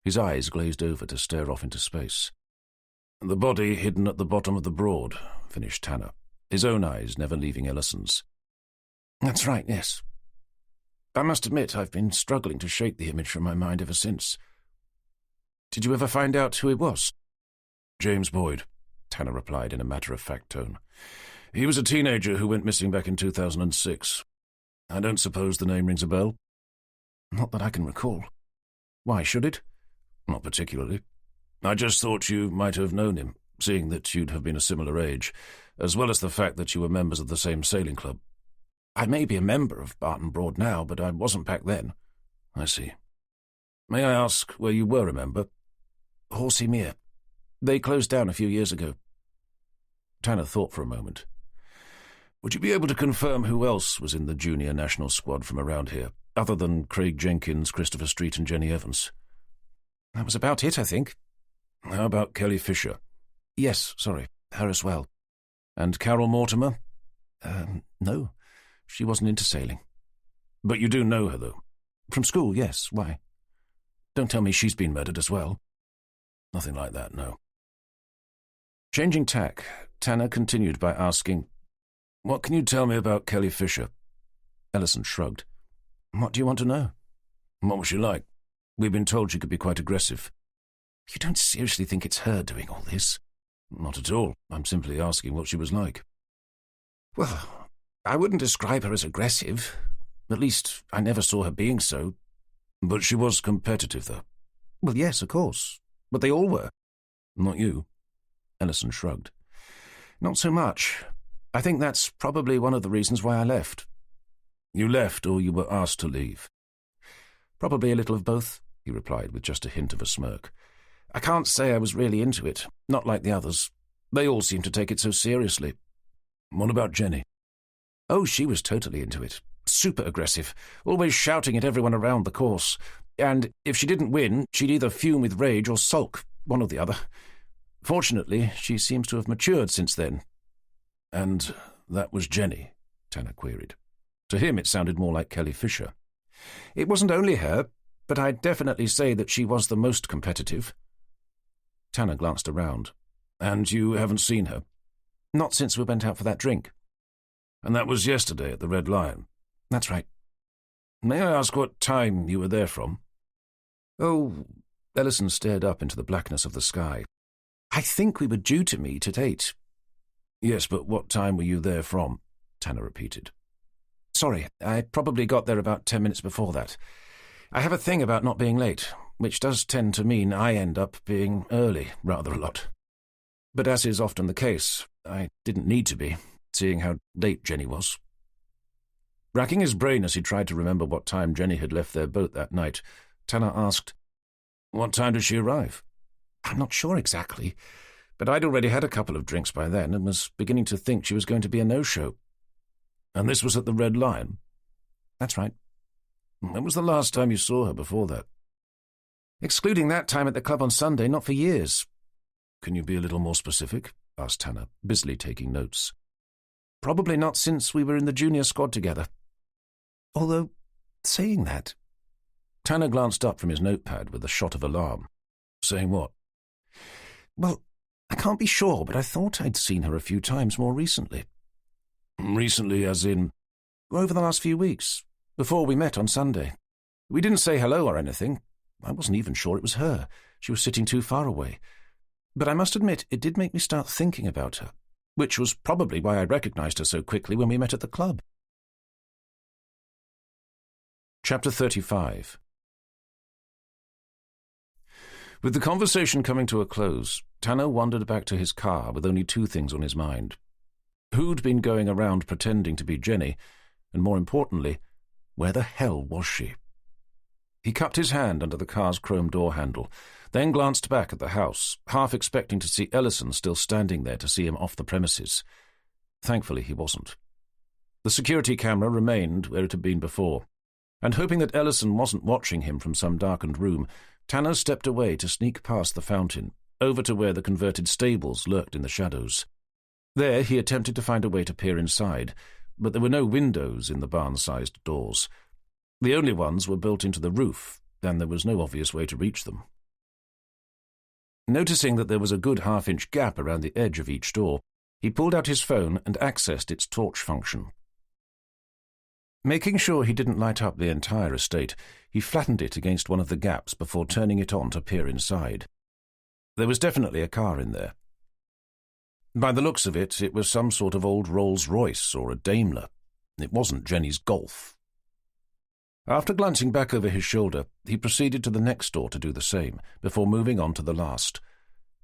His eyes glazed over to stare off into space. The body hidden at the bottom of the Broad, finished Tanner, his own eyes never leaving Ellison's. That's right, yes. I must admit I've been struggling to shake the image from my mind ever since. Did you ever find out who it was? James Boyd, Tanner replied in a matter-of-fact tone. He was a teenager who went missing back in 2006. I don't suppose the name rings a bell? Not that I can recall. Why, should it? Not particularly. I just thought you might have known him, seeing that you'd have been a similar age, as well as the fact that you were members of the same sailing club. I may be a member of Barton Broad now, but I wasn't back then. I see. May I ask where you were a member? Horsey Mere. They closed down a few years ago. Tanner thought for a moment. Would you be able to confirm who else was in the junior national squad from around here, other than Craig Jenkins, Christopher Street and Jenny Evans? That was about it, I think. How about Kelly Fisher? Yes, sorry, her as well. And Carol Mortimer? No, she wasn't into sailing. But you do know her, though? From school, yes. Why? Don't tell me she's been murdered as well. Nothing like that, no. Changing tack, Tanner continued by asking, What can you tell me about Kelly Fisher? Ellison shrugged. What do you want to know? What was she like? We've been told she could be quite aggressive. You don't seriously think it's her doing all this? Not at all. I'm simply asking what she was like. Well, I wouldn't describe her as aggressive. At least, I never saw her being so. But she was competitive, though. Well, yes, of course. But they all were. Not you. Ellison shrugged. Not so much. I think that's probably one of the reasons why I left. You left, or you were asked to leave? Probably a little of both, he replied with just a hint of a smirk. I can't say I was really into it, not like the others. They all seemed to take it so seriously. What about Jenny? Oh, she was totally into it. Super aggressive, always shouting at everyone around the course. And if she didn't win, she'd either fume with rage or sulk, one or the other. Fortunately, she seems to have matured since then. And that was Jenny? Tanner queried. To him it sounded more like Kelly Fisher. It wasn't only her, but I'd definitely say that she was the most competitive. Tanner glanced around. And you haven't seen her? Not since we went out for that drink. And that was yesterday at the Red Lion? That's right. May I ask what time you were there from? Oh, Ellison stared up into the blackness of the sky. I think we were due to meet at 8. Yes, but what time were you there from? Tanner repeated. Sorry, I probably got there about 10 minutes before that. I have a thing about not being late, which does tend to mean I end up being early rather a lot. But as is often the case, I didn't need to be, seeing how late Jenny was. Racking his brain as he tried to remember what time Jenny had left their boat that night, Tanner asked, What time did she arrive? I'm not sure exactly, but I'd already had a couple of drinks by then and was beginning to think she was going to be a no-show. And this was at the Red Lion? That's right. When was the last time you saw her before that? Excluding that time at the club on Sunday, not for years. Can you be a little more specific? Asked Tanner, busily taking notes. Probably not since we were in the junior squad together. Although, saying that... Tanner glanced up from his notepad with a shot of alarm. Saying what? Well, I can't be sure, but I thought I'd seen her a few times more recently. Recently as in? Over the last few weeks, before we met on Sunday. We didn't say hello or anything. I wasn't even sure it was her. She was sitting too far away. But I must admit, it did make me start thinking about her, which was probably why I recognized her so quickly when we met at the club. Chapter 35. With the conversation coming to a close, Tanner wandered back to his car with only two things on his mind. Who'd been going around pretending to be Jenny, and more importantly, where the hell was she? He cupped his hand under the car's chrome door handle, then glanced back at the house, half expecting to see Ellison still standing there to see him off the premises. Thankfully, he wasn't. The security camera remained where it had been before, and hoping that Ellison wasn't watching him from some darkened room, Tanner stepped away to sneak past the fountain, over to where the converted stables lurked in the shadows. There he attempted to find a way to peer inside, but there were no windows in the barn-sized doors. The only ones were built into the roof, and there was no obvious way to reach them. Noticing that there was a good half-inch gap around the edge of each door, he pulled out his phone and accessed its torch function. Making sure he didn't light up the entire estate, he flattened it against one of the gaps before turning it on to peer inside. There was definitely a car in there. By the looks of it, it was some sort of old Rolls-Royce or a Daimler. It wasn't Jenny's Golf. After glancing back over his shoulder, he proceeded to the next door to do the same, before moving on to the last.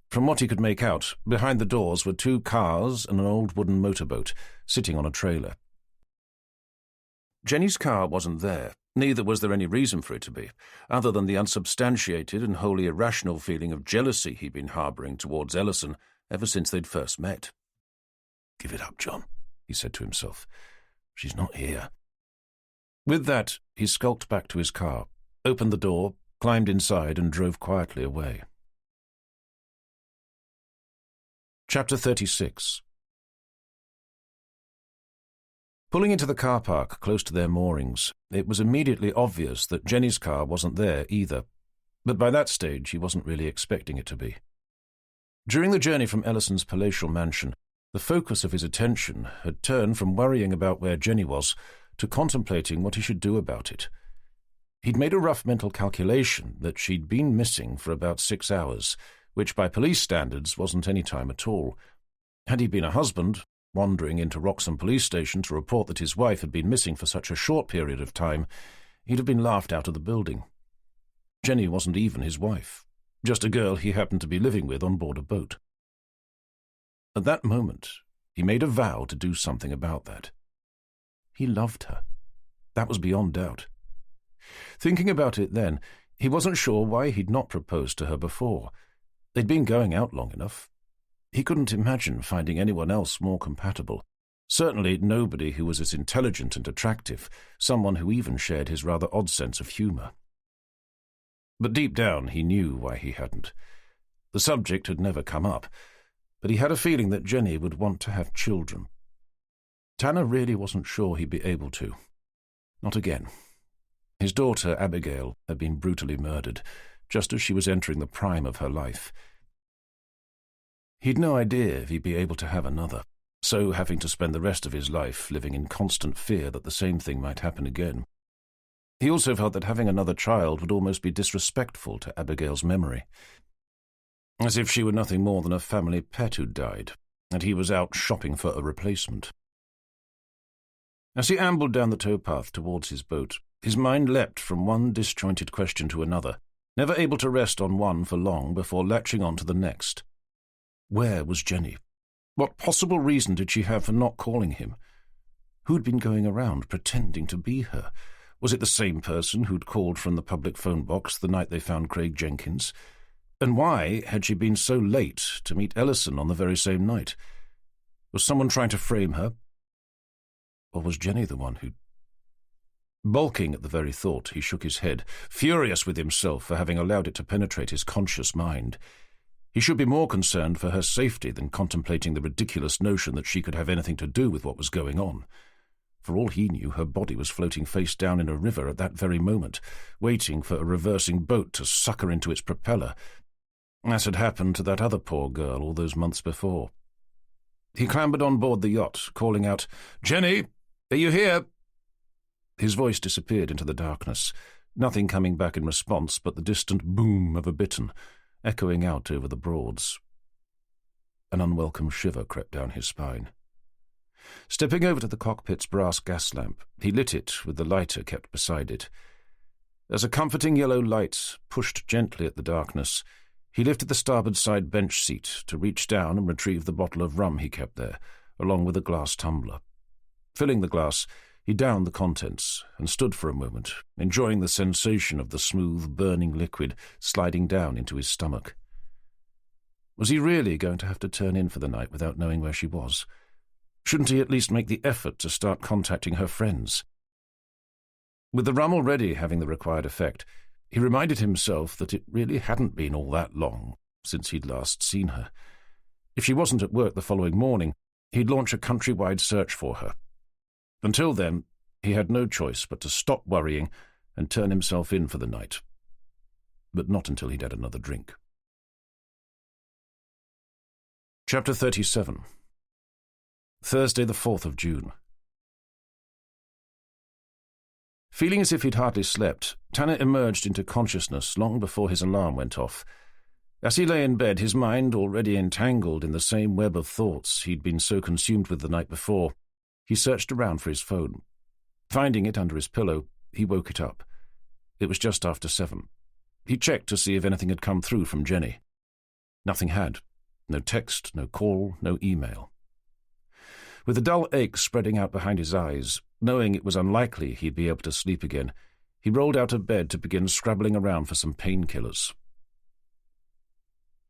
From what he could make out, behind the doors were two cars and an old wooden motorboat, sitting on a trailer. Jenny's car wasn't there, neither was there any reason for it to be, other than the unsubstantiated and wholly irrational feeling of jealousy he'd been harbouring towards Ellison ever since they'd first met. "Give it up, John," he said to himself. "She's not here." With that, he skulked back to his car, opened the door, climbed inside, and drove quietly away. Chapter 36. Pulling into the car park close to their moorings, it was immediately obvious that Jenny's car wasn't there either, but by that stage he wasn't really expecting it to be. During the journey from Ellison's palatial mansion, the focus of his attention had turned from worrying about where Jenny was to contemplating what he should do about it. He'd made a rough mental calculation that she'd been missing for about 6 hours, which by police standards wasn't any time at all. Had he been a husband, wandering into Wroxham police station to report that his wife had been missing for such a short period of time, he'd have been laughed out of the building. Jenny wasn't even his wife, just a girl he happened to be living with on board a boat. At that moment, he made a vow to do something about that. He loved her. That was beyond doubt. Thinking about it then, he wasn't sure why he'd not proposed to her before. They'd been going out long enough. He couldn't imagine finding anyone else more compatible. Certainly nobody who was as intelligent and attractive, someone who even shared his rather odd sense of humour. But deep down he knew why he hadn't. The subject had never come up, but he had a feeling that Jenny would want to have children. Tanner really wasn't sure he'd be able to. Not again. His daughter, Abigail, had been brutally murdered, just as she was entering the prime of her life. He'd no idea if he'd be able to have another, so having to spend the rest of his life living in constant fear that the same thing might happen again. He also felt that having another child would almost be disrespectful to Abigail's memory, as if she were nothing more than a family pet who'd died, and he was out shopping for a replacement. As he ambled down the towpath towards his boat, his mind leapt from one disjointed question to another, never able to rest on one for long before latching on to the next. Where was Jenny? What possible reason did she have for not calling him? Who'd been going around pretending to be her? Was it the same person who'd called from the public phone box the night they found Craig Jenkins? And why had she been so late to meet Ellison on the very same night? Was someone trying to frame her? Or was Jenny the one who... Balking at the very thought, he shook his head, furious with himself for having allowed it to penetrate his conscious mind. He should be more concerned for her safety than contemplating the ridiculous notion that she could have anything to do with what was going on. For all he knew, her body was floating face down in a river at that very moment, waiting for a reversing boat to suck her into its propeller, as had happened to that other poor girl all those months before. He clambered on board the yacht, calling out, "Jenny, are you here?" His voice disappeared into the darkness, nothing coming back in response but the distant boom of a bittern, echoing out over the Broads. An unwelcome shiver crept down his spine. Stepping over to the cockpit's brass gas lamp, he lit it with the lighter kept beside it. As a comforting yellow light pushed gently at the darkness, he lifted the starboard side bench seat to reach down and retrieve the bottle of rum he kept there, along with a glass tumbler. Filling the glass, he downed the contents and stood for a moment, enjoying the sensation of the smooth, burning liquid sliding down into his stomach. Was he really going to have to turn in for the night without knowing where she was? Shouldn't he at least make the effort to start contacting her friends? With the rum already having the required effect, he reminded himself that it really hadn't been all that long since he'd last seen her. If she wasn't at work the following morning, he'd launch a countrywide search for her. Until then, he had no choice but to stop worrying and turn himself in for the night. But not until he'd had another drink. Chapter 37. Thursday, the 4th of June. Feeling as if he'd hardly slept, Tanner emerged into consciousness long before his alarm went off. As he lay in bed, his mind already entangled in the same web of thoughts he'd been so consumed with the night before, he searched around for his phone. Finding it under his pillow, he woke it up. It was just after 7. He checked to see if anything had come through from Jenny. Nothing had. No text, no call, no email. With a dull ache spreading out behind his eyes, knowing it was unlikely he'd be able to sleep again, he rolled out of bed to begin scrabbling around for some painkillers.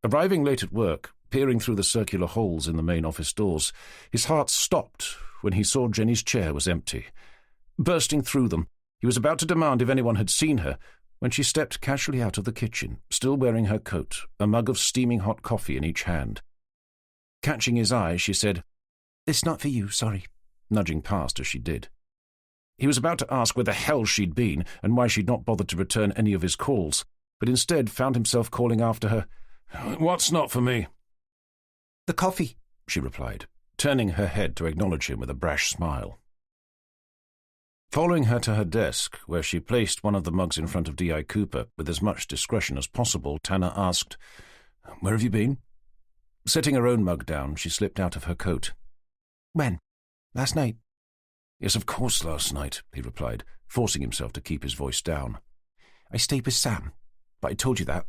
Arriving late at work, peering through the circular holes in the main office doors, his heart stopped when he saw Jenny's chair was empty. Bursting through them, he was about to demand if anyone had seen her, when she stepped casually out of the kitchen, still wearing her coat, a mug of steaming hot coffee in each hand. Catching his eye, she said, "It's not for you, sorry," nudging past as she did. He was about to ask where the hell she'd been and why she'd not bothered to return any of his calls, but instead found himself calling after her, "What's not for me?" "The coffee," she replied, turning her head to acknowledge him with a brash smile. Following her to her desk, where she placed one of the mugs in front of D.I. Cooper with as much discretion as possible, Tanner asked, "Where have you been?" Setting her own mug down, she slipped out of her coat. "When? Last night?" "Yes, of course, last night," he replied, forcing himself to keep his voice down. "I stayed with Sam, but I told you that."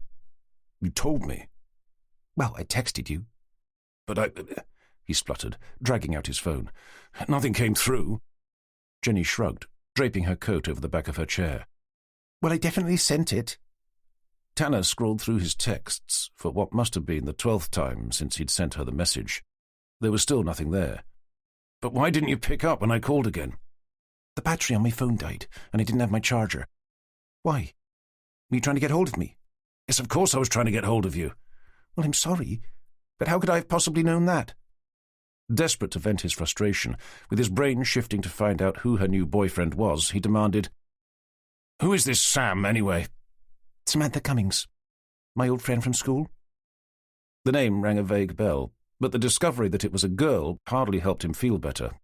"You told me?" "Well, I texted you." "But he spluttered, dragging out his phone. "Nothing came through." Jenny shrugged, draping her coat over the back of her chair. "Well, I definitely sent it." Tanner scrolled through his texts for what must have been the 12th time since he'd sent her the message. There was still nothing there. "But why didn't you pick up when I called again?" "The battery on my phone died, and I didn't have my charger." "Why? Were you trying to get hold of me?" "Yes, of course I was trying to get hold of you." "Well, I'm sorry, but how could I have possibly known that?" Desperate to vent his frustration, with his brain shifting to find out who her new boyfriend was, he demanded, "Who is this Sam, anyway?" "Samantha Cummings. My old friend from school." The name rang a vague bell, but the discovery that it was a girl hardly helped him feel better.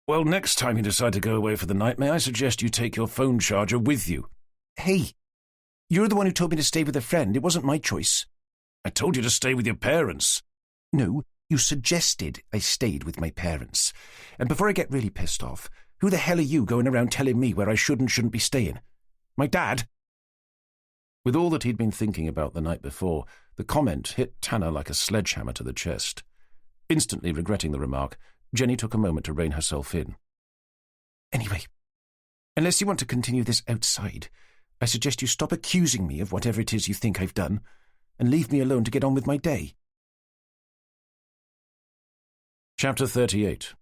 "Well, next time you decide to go away for the night, may I suggest you take your phone charger with you?" "Hey, you're the one who told me to stay with a friend. It wasn't my choice." "I told you to stay with your parents." "No, you suggested I stayed with my parents. And before I get really pissed off, who the hell are you going around telling me where I should and shouldn't be staying? My dad?" With all that he'd been thinking about the night before, the comment hit Tanner like a sledgehammer to the chest. Instantly regretting the remark, Jenny took a moment to rein herself in. "Anyway, unless you want to continue this outside, I suggest you stop accusing me of whatever it is you think I've done, and leave me alone to get on with my day." Chapter 38.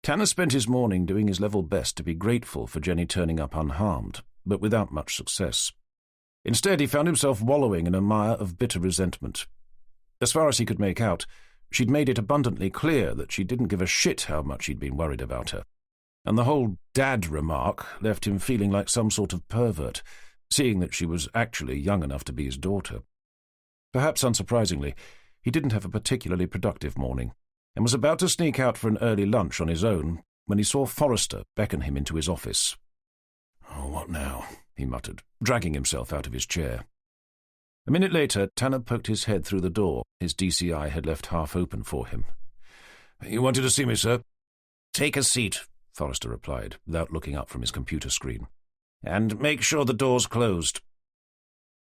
Tanner spent his morning doing his level best to be grateful for Jenny turning up unharmed, but without much success. Instead, he found himself wallowing in a mire of bitter resentment. As far as he could make out, she'd made it abundantly clear that she didn't give a shit how much he'd been worried about her, and the whole dad remark left him feeling like some sort of pervert, seeing that she was actually young enough to be his daughter. Perhaps unsurprisingly, he didn't have a particularly productive morning, and was about to sneak out for an early lunch on his own when he saw Forrester beckon him into his office. "Oh, what now?" he muttered, dragging himself out of his chair. A minute later, Tanner poked his head through the door his DCI had left half open for him. "You wanted to see me, sir?" "Take a seat," Forrester replied, without looking up from his computer screen. "And make sure the door's closed."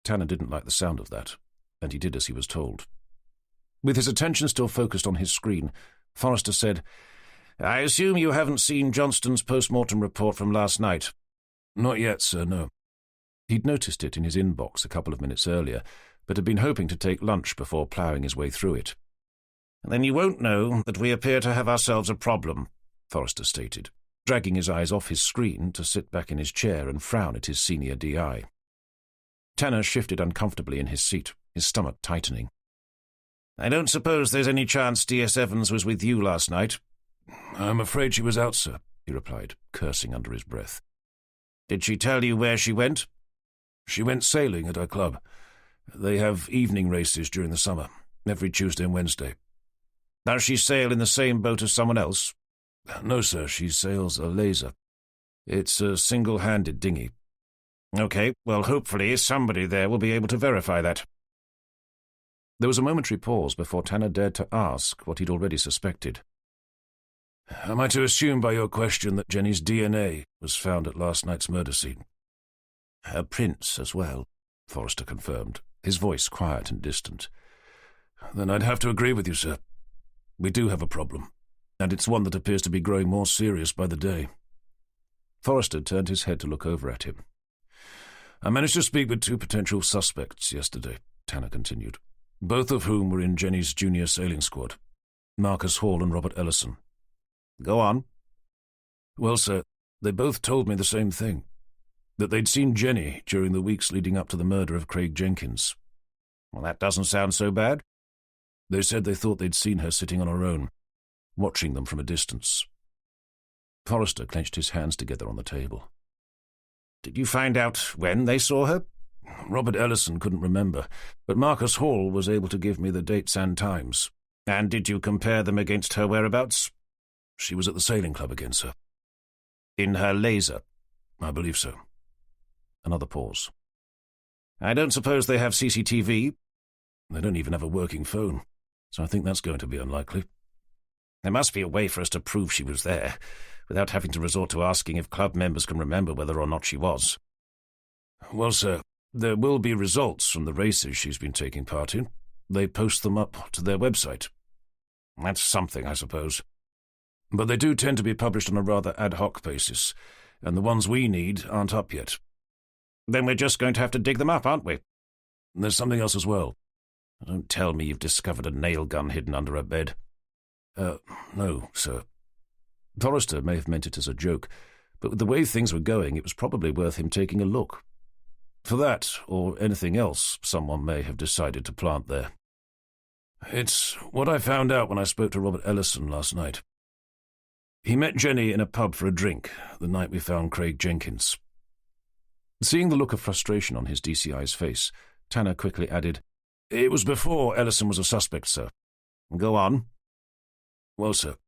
Tanner didn't like the sound of that, and he did as he was told. With his attention still focused on his screen, Forrester said, "I assume you haven't seen Johnston's post-mortem report from last night?" "Not yet, sir, no." He'd noticed it in his inbox a couple of minutes earlier, but had been hoping to take lunch before ploughing his way through it. "Then you won't know that we appear to have ourselves a problem," Forrester stated, dragging his eyes off his screen to sit back in his chair and frown at his senior DI. Tanner shifted uncomfortably in his seat, his stomach tightening. "I don't suppose there's any chance DS Evans was with you last night?" "I'm afraid she was out, sir," he replied, cursing under his breath. "Did she tell you where she went?" "She went sailing at our club. They have evening races during the summer, every Tuesday and Wednesday." "Does she sail in the same boat as someone else?" "No, sir, she sails a laser. It's a single-handed dinghy." "Okay, well, hopefully somebody there will be able to verify that." There was a momentary pause before Tanner dared to ask what he'd already suspected. "Am I to assume by your question that Jenny's DNA was found at last night's murder scene?" "Her prints as well," Forrester confirmed, his voice quiet and distant. "Then I'd have to agree with you, sir. We do have a problem, and it's one that appears to be growing more serious by the day." Forrester turned his head to look over at him. "I managed to speak with 2 potential suspects yesterday," Tanner continued, "both of whom were in Jenny's junior sailing squad, Marcus Hall and Robert Ellison." "Go on." "Well, sir, they both told me the same thing, that they'd seen Jenny during the weeks leading up to the murder of Craig Jenkins." "Well, that doesn't sound so bad." "They said they thought they'd seen her sitting on her own, watching them from a distance." Forrester clenched his hands together on the table. "Did you find out when they saw her?" "Robert Ellison couldn't remember, but Marcus Hall was able to give me the dates and times." "And did you compare them against her whereabouts?" "She was at the sailing club again, sir." "In her laser?" "I believe so." Another pause. "I don't suppose they have CCTV?" "They don't even have a working phone, so I think that's going to be unlikely." "There must be a way for us to prove she was there, without having to resort to asking if club members can remember whether or not she was." "Well, sir, there will be results from the races she's been taking part in. They post them up to their website." "That's something, I suppose." "But they do tend to be published on a rather ad hoc basis, and the ones we need aren't up yet." "Then we're just going to have to dig them up, aren't we?" "There's something else as well." "Don't tell me you've discovered a nail gun hidden under a bed." No, sir." Forrester may have meant it as a joke, but with the way things were going, it was probably worth him taking a look. For that, or anything else someone may have decided to plant there. "It's what I found out when I spoke to Robert Ellison last night. He met Jenny in a pub for a drink the night we found Craig Jenkins." Seeing the look of frustration on his DCI's face, Tanner quickly added, "It was before Ellison was a suspect, sir." "Go on." "Well, sir,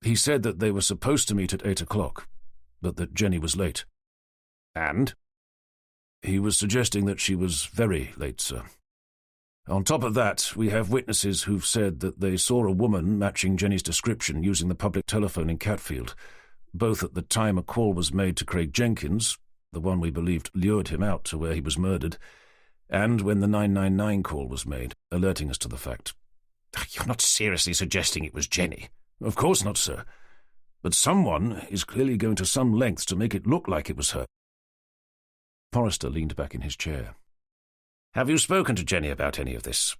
he said that they were supposed to meet at 8 o'clock, but that Jenny was late." "And?" "He was suggesting that she was very late, sir. On top of that, we have witnesses who've said that they saw a woman matching Jenny's description using the public telephone in Catfield, both at the time a call was made to Craig Jenkins, the one we believed lured him out to where he was murdered, and when the 999 call was made, alerting us to the fact." "You're not seriously suggesting it was Jenny?" "Of course not, sir. But someone is clearly going to some lengths to make it look like it was her." Forrester leaned back in his chair. "Have you spoken to Jenny about any of this?"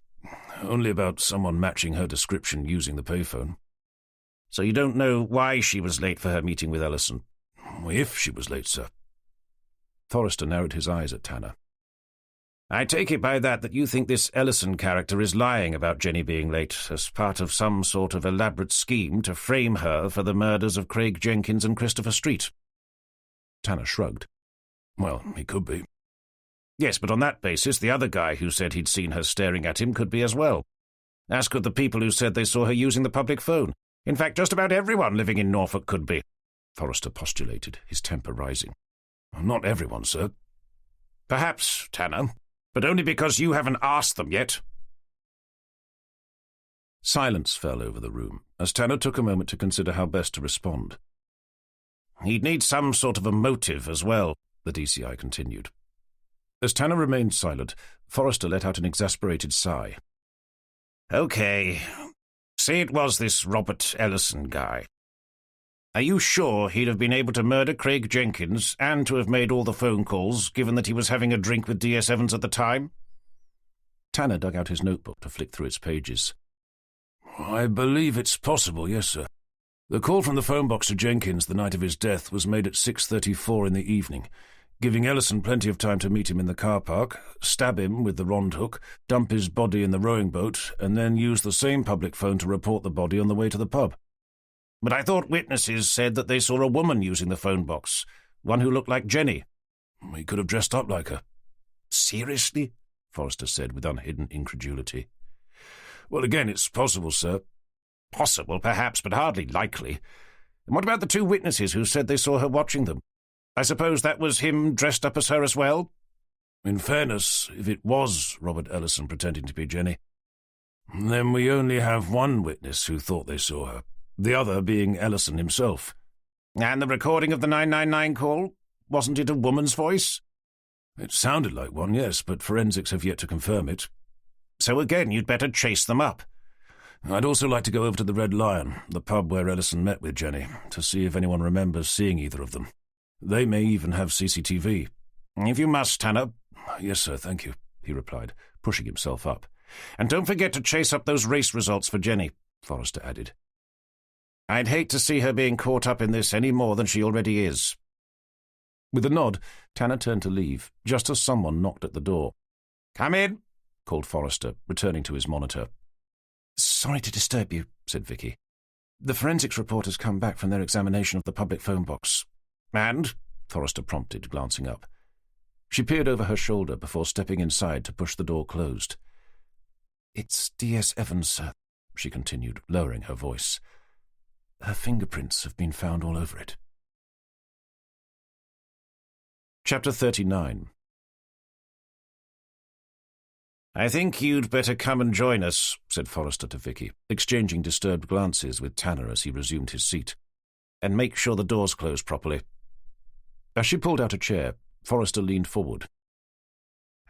"Only about someone matching her description using the payphone." "So you don't know why she was late for her meeting with Ellison?" "If she was late, sir." Forrester narrowed his eyes at Tanner. "I take it by that you think this Ellison character is lying about Jenny being late as part of some sort of elaborate scheme to frame her for the murders of Craig Jenkins and Christopher Street?" Tanner shrugged. "Well, he could be." "Yes, but on that basis, the other guy who said he'd seen her staring at him could be as well. As could the people who said they saw her using the public phone. In fact, just about everyone living in Norfolk could be. Forrester postulated, his temper rising. Not everyone, sir. Perhaps, Tanner, but only because you haven't asked them yet. Silence fell over the room, as Tanner took a moment to consider how best to respond. He'd need some sort of a motive as well, the DCI continued. As Tanner remained silent, Forrester let out an exasperated sigh. Okay, say it was this Robert Ellison guy. Are you sure he'd have been able to murder Craig Jenkins and to have made all the phone calls, given that he was having a drink with D.S. Evans at the time? Tanner dug out his notebook to flick through its pages. I believe it's possible, yes, sir. The call from the phone box to Jenkins the night of his death was made at 6:34 in the evening, giving Ellison plenty of time to meet him in the car park, stab him with the rond hook, dump his body in the rowing boat, and then use the same public phone to report the body on the way to the pub. But I thought witnesses said that they saw a woman using the phone box, one who looked like Jenny. He could have dressed up like her. Seriously? Forrester said with unhidden incredulity. Well, again, it's possible, sir. Possible, perhaps, but hardly likely. And what about the two witnesses who said they saw her watching them? I suppose that was him dressed up as her as well? In fairness, if it was Robert Ellison pretending to be Jenny, then we only have one witness who thought they saw her, the other being Ellison himself. And the recording of the 999 call? Wasn't it a woman's voice? It sounded like one, yes, but forensics have yet to confirm it. So again, you'd better chase them up. I'd also like to go over to the Red Lion, the pub where Ellison met with Jenny, to see if anyone remembers seeing either of them. They may even have CCTV. If you must, Tanner. Yes, sir, thank you, he replied, pushing himself up. And don't forget to chase up those race results for Jenny, Forrester added. I'd hate to see her being caught up in this any more than she already is. With a nod, Tanner turned to leave, just as someone knocked at the door. Come in, called Forrester, returning to his monitor. Sorry to disturb you, said Vicky. The forensics report has come back from their examination of the public phone box. And? Forrester prompted, glancing up. She peered over her shoulder before stepping inside to push the door closed. It's D.S. Evans, sir, she continued, lowering her voice. Her fingerprints have been found all over it. Chapter 39. I think you'd better come and join us, said Forrester to Vicky, exchanging disturbed glances with Tanner as he resumed his seat. And make sure the door's closed properly. As she pulled out a chair, Forrester leaned forward.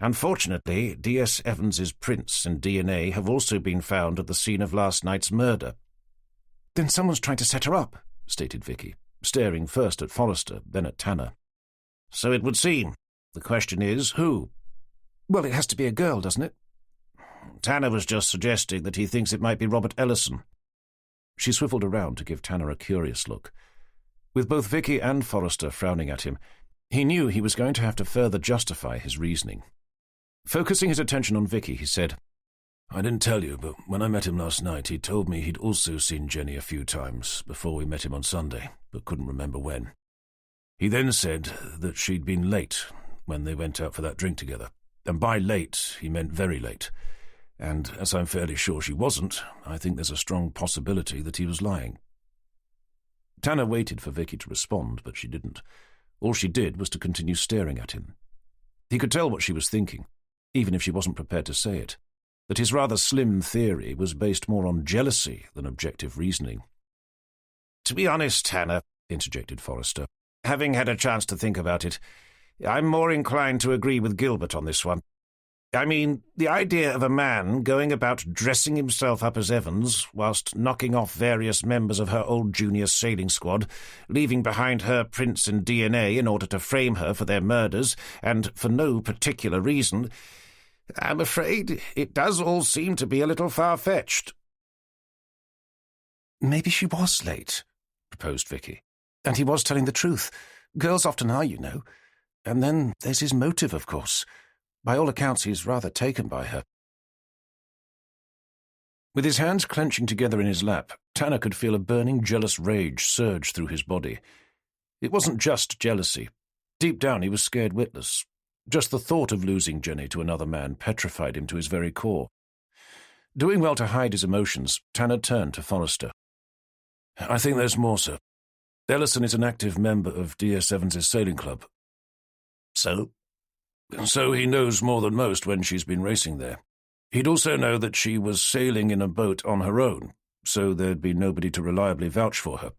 Unfortunately, D.S. Evans's prints and DNA have also been found at the scene of last night's murder. Then someone's trying to set her up, stated Vicky, staring first at Forrester, then at Tanner. So it would seem. The question is, who? Well, it has to be a girl, doesn't it? Tanner was just suggesting that he thinks it might be Robert Ellison. She swiveled around to give Tanner a curious look. With both Vicky and Forrester frowning at him, he knew he was going to have to further justify his reasoning. Focusing his attention on Vicky, he said, I didn't tell you, but when I met him last night, he told me he'd also seen Jenny a few times before we met him on Sunday, but couldn't remember when. He then said that she'd been late when they went out for that drink together, and by late he meant very late. And as I'm fairly sure she wasn't, I think there's a strong possibility that he was lying. Tanner waited for Vicky to respond, but she didn't. All she did was to continue staring at him. He could tell what she was thinking, even if she wasn't prepared to say it, that his rather slim theory was based more on jealousy than objective reasoning. To be honest, Tanner, interjected Forrester, having had a chance to think about it, I'm more inclined to agree with Gilbert on this one. I mean, the idea of a man going about dressing himself up as Evans whilst knocking off various members of her old junior sailing squad, leaving behind her prints and DNA in order to frame her for their murders, and for no particular reason, I'm afraid it does all seem to be a little far-fetched. Maybe she was late, proposed Vicky. And he was telling the truth. Girls often are, you know. And then there's his motive, of course. By all accounts, he's rather taken by her. With his hands clenching together in his lap, Tanner could feel a burning, jealous rage surge through his body. It wasn't just jealousy. Deep down, he was scared witless. Just the thought of losing Jenny to another man petrified him to his very core. Doing well to hide his emotions, Tanner turned to Forrester. I think there's more, sir. Ellison is an active member of DS Evans's sailing club. So? So he knows more than most when she's been racing there. He'd also know that she was sailing in a boat on her own, so there'd be nobody to reliably vouch for her.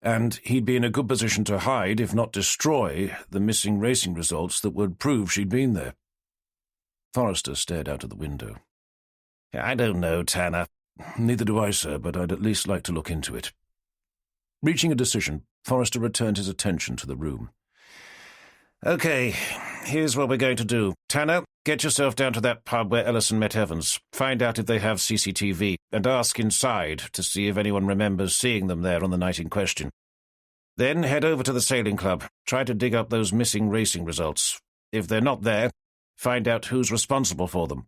And he'd be in a good position to hide, if not destroy, the missing racing results that would prove she'd been there. Forrester stared out of the window. I don't know, Tanner. Neither do I, sir, but I'd at least like to look into it. Reaching a decision, Forrester returned his attention to the room. Okay, here's what we're going to do. Tanner, get yourself down to that pub where Ellison met Evans. Find out if they have CCTV, and ask inside to see if anyone remembers seeing them there on the night in question. Then head over to the sailing club. Try to dig up those missing racing results. If they're not there, find out who's responsible for them.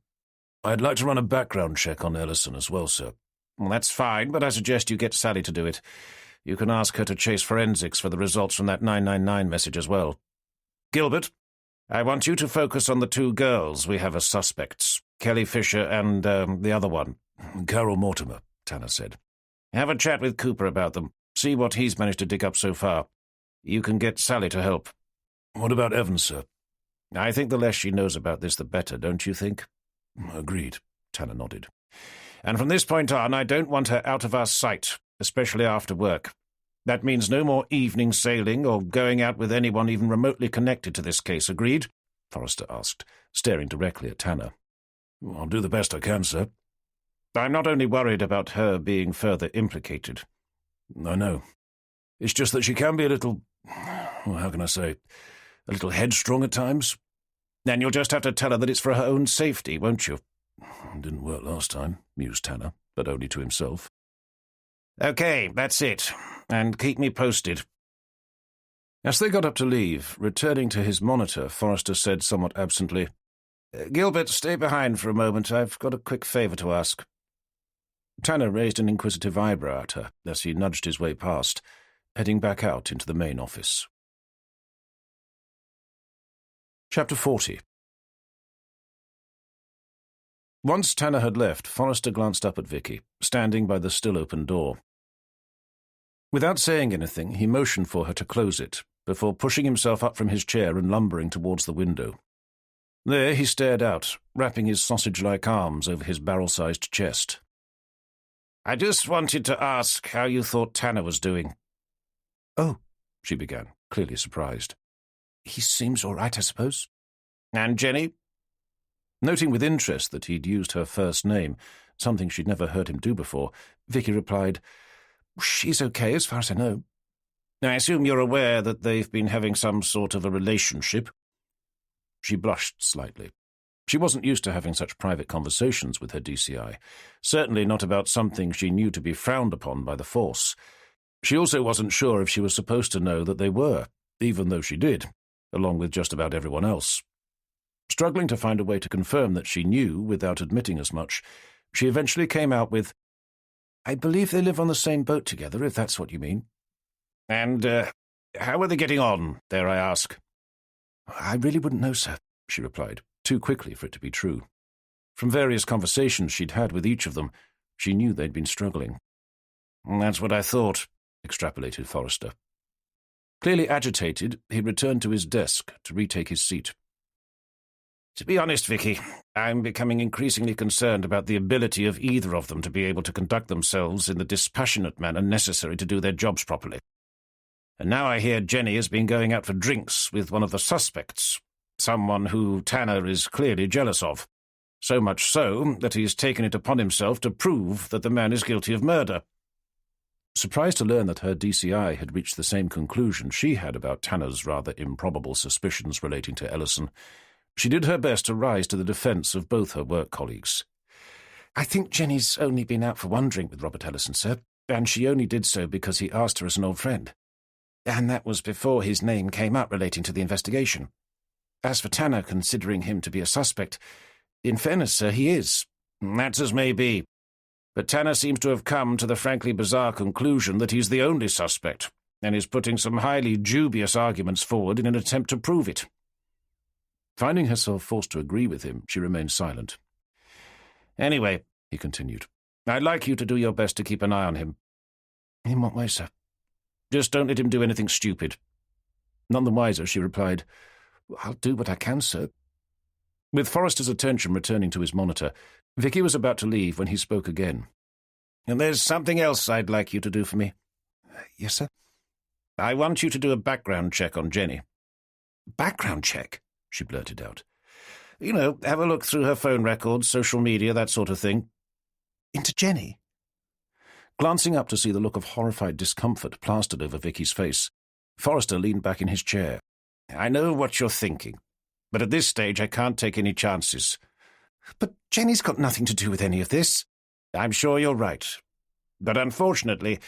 I'd like to run a background check on Ellison as well, sir. Well, that's fine, but I suggest you get Sally to do it. You can ask her to chase forensics for the results from that 999 message as well. Gilbert, I want you to focus on the two girls we have as suspects, Kelly Fisher and the other one. Carol Mortimer, Tanner said. Have a chat with Cooper about them. See what he's managed to dig up so far. You can get Sally to help. What about Evans, sir? I think the less she knows about this, the better, don't you think? Agreed, Tanner nodded. And from this point on, I don't want her out of our sight, especially after work. That means no more evening sailing or going out with anyone even remotely connected to this case, agreed? Forrester asked, staring directly at Tanner. I'll do the best I can, sir. I'm not only worried about her being further implicated. I know. It's just that she can be a little, well, how can I say, a little headstrong at times. Then you'll just have to tell her that it's for her own safety, won't you? It didn't work last time, mused Tanner, but only to himself. Okay, that's it. And keep me posted. As they got up to leave, returning to his monitor, Forrester said somewhat absently, Gilbert, stay behind for a moment. I've got a quick favour to ask. Tanner raised an inquisitive eyebrow at her as he nudged his way past, heading back out into the main office. Chapter 40. Once Tanner had left, Forrester glanced up at Vicky, standing by the still-open door. Without saying anything, he motioned for her to close it, before pushing himself up from his chair and lumbering towards the window. There he stared out, wrapping his sausage-like arms over his barrel-sized chest. I just wanted to ask how you thought Tanner was doing. Oh, she began, clearly surprised. He seems all right, I suppose. And Jenny? Noting with interest that he'd used her first name, something she'd never heard him do before, Vicky replied, She's okay, as far as I know. I assume you're aware that they've been having some sort of a relationship? She blushed slightly. She wasn't used to having such private conversations with her DCI, certainly not about something she knew to be frowned upon by the Force. She also wasn't sure if she was supposed to know that they were, even though she did, along with just about everyone else. Struggling to find a way to confirm that she knew without admitting as much, she eventually came out with, I believe they live on the same boat together, if that's what you mean. And, how are they getting on, dare I ask? I really wouldn't know, sir, she replied, too quickly for it to be true. From various conversations she'd had with each of them, she knew they'd been struggling. That's what I thought, extrapolated Forrester. Clearly agitated, he returned to his desk to retake his seat. To be honest, Vicky, I'm becoming increasingly concerned about the ability of either of them to be able to conduct themselves in the dispassionate manner necessary to do their jobs properly. And now I hear Jenny has been going out for drinks with one of the suspects, someone who Tanner is clearly jealous of, so much so that he's taken it upon himself to prove that the man is guilty of murder. Surprised to learn that her DCI had reached the same conclusion she had about Tanner's rather improbable suspicions relating to Ellison, she did her best to rise to the defence of both her work colleagues. I think Jenny's only been out for one drink with Robert Ellison, sir, and she only did so because he asked her as an old friend. And that was before his name came up relating to the investigation. As for Tanner considering him to be a suspect, in fairness, sir, he is. That's as may be. But Tanner seems to have come to the frankly bizarre conclusion that he's the only suspect, and is putting some highly dubious arguments forward in an attempt to prove it. Finding herself forced to agree with him, she remained silent. Anyway, he continued, I'd like you to do your best to keep an eye on him. In what way, sir? Just don't let him do anything stupid." None the wiser, she replied, "I'll do what I can, sir." With Forrester's attention returning to his monitor, Vicky was about to leave when he spoke again. "And there's something else I'd like you to do for me." Yes, sir? "I want you to do a background check on Jenny." Background check? She blurted out. "You know, have a look through her phone records, social media, that sort of thing." Into Jenny? Glancing up to see the look of horrified discomfort plastered over Vicky's face, Forrester leaned back in his chair. "I know what you're thinking, but at this stage I can't take any chances." "But Jenny's got nothing to do with any of this." "I'm sure you're right. But unfortunately,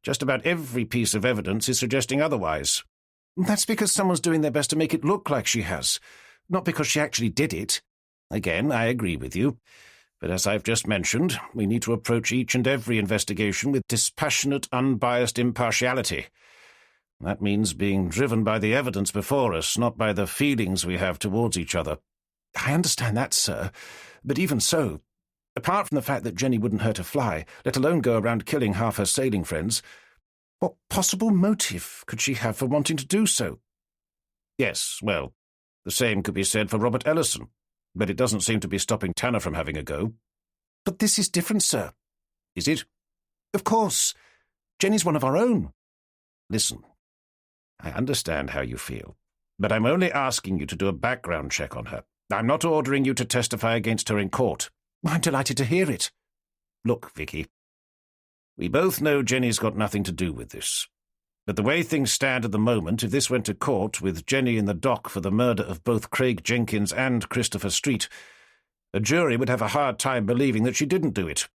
just about every piece of evidence is suggesting otherwise." "That's because someone's doing their best to make it look like she has, not because she actually did it." "Again, I agree with you. But as I've just mentioned, we need to approach each and every investigation with dispassionate, unbiased impartiality. That means being driven by the evidence before us, not by the feelings we have towards each other." "I understand that, sir. But even so, apart from the fact that Jenny wouldn't hurt a fly, let alone go around killing half her sailing friends, what possible motive could she have for wanting to do so?" "Yes, well, the same could be said for Robert Ellison, but it doesn't seem to be stopping Tanner from having a go." "But this is different, sir." "Is it?" "Of course. Jenny's one of our own." "Listen, I understand how you feel, but I'm only asking you to do a background check on her. I'm not ordering you to testify against her in court." "I'm delighted to hear it." "Look, Vicky, we both know Jenny's got nothing to do with this. But the way things stand at the moment, if this went to court with Jenny in the dock for the murder of both Craig Jenkins and Christopher Street, a jury would have a hard time believing that she didn't do it."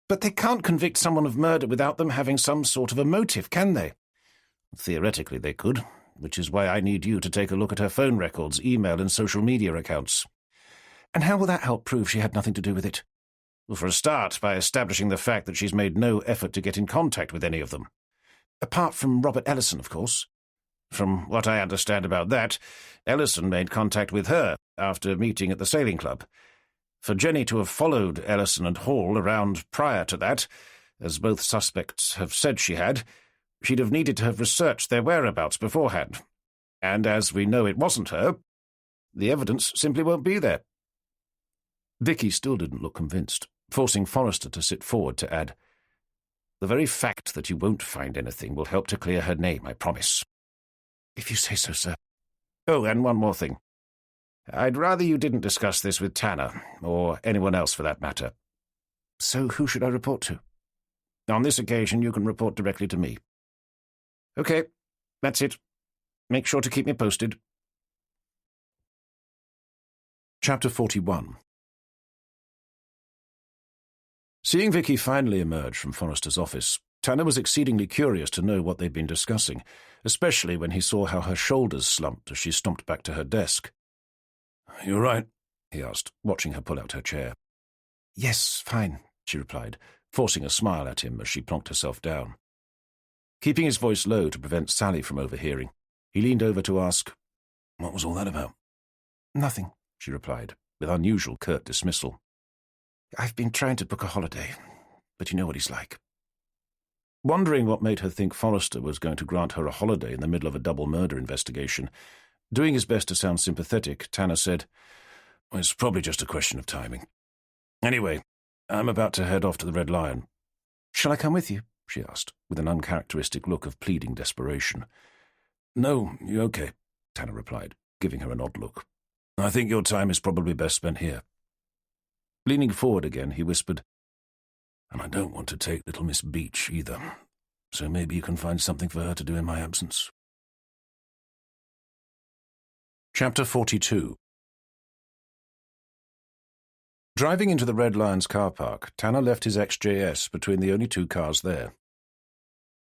"But they can't convict someone of murder without them having some sort of a motive, can they?" "Theoretically they could, which is why I need you to take a look at her phone records, email and social media accounts." "And how will that help prove she had nothing to do with it?" "Well, for a start, by establishing the fact that she's made no effort to get in contact with any of them." "Apart from Robert Ellison, of course." "From what I understand about that, Ellison made contact with her after meeting at the sailing club. For Jenny to have followed Ellison and Hall around prior to that, as both suspects have said she had, she'd have needed to have researched their whereabouts beforehand. And as we know it wasn't her, the evidence simply won't be there." Vicky still didn't look convinced, forcing Forrester to sit forward to add, "The very fact that you won't find anything will help to clear her name, I promise." "If you say so, sir." "Oh, and one more thing. I'd rather you didn't discuss this with Tanner, or anyone else for that matter." "So who should I report to?" "On this occasion, you can report directly to me." "Okay, that's it. Make sure to keep me posted." Chapter 41. Seeing Vicky finally emerge from Forrester's office, Tanner was exceedingly curious to know what they'd been discussing, especially when he saw how her shoulders slumped as she stomped back to her desk. "You all right?" he asked, watching her pull out her chair. "Yes, fine," she replied, forcing a smile at him as she plonked herself down. Keeping his voice low to prevent Sally from overhearing, he leaned over to ask, "What was all that about?" "Nothing," she replied, with unusual curt dismissal. "I've been trying to book a holiday, but you know what he's like." Wondering what made her think Forrester was going to grant her a holiday in the middle of a double murder investigation, doing his best to sound sympathetic, Tanner said, "Well, it's probably just a question of timing. Anyway, I'm about to head off to the Red Lion." "Shall I come with you?" she asked, with an uncharacteristic look of pleading desperation. "No, you're okay," Tanner replied, giving her an odd look. "I think your time is probably best spent here." Leaning forward again, he whispered, "And I don't want to take little Miss Beach either, so maybe you can find something for her to do in my absence." Chapter 42. Driving into the Red Lion's car park, Tanner left his XJS between the only two cars there.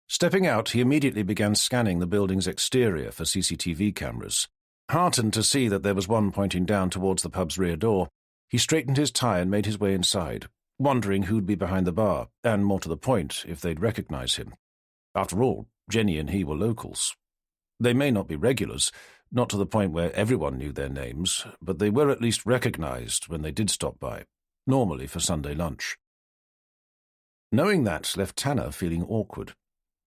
Stepping out, he immediately began scanning the building's exterior for CCTV cameras. Heartened to see that there was one pointing down towards the pub's rear door, he straightened his tie and made his way inside, wondering who'd be behind the bar, and more to the point, if they'd recognize him. After all, Jenny and he were locals. They may not be regulars, not to the point where everyone knew their names, but they were at least recognized when they did stop by, normally for Sunday lunch. Knowing that left Tanner feeling awkward.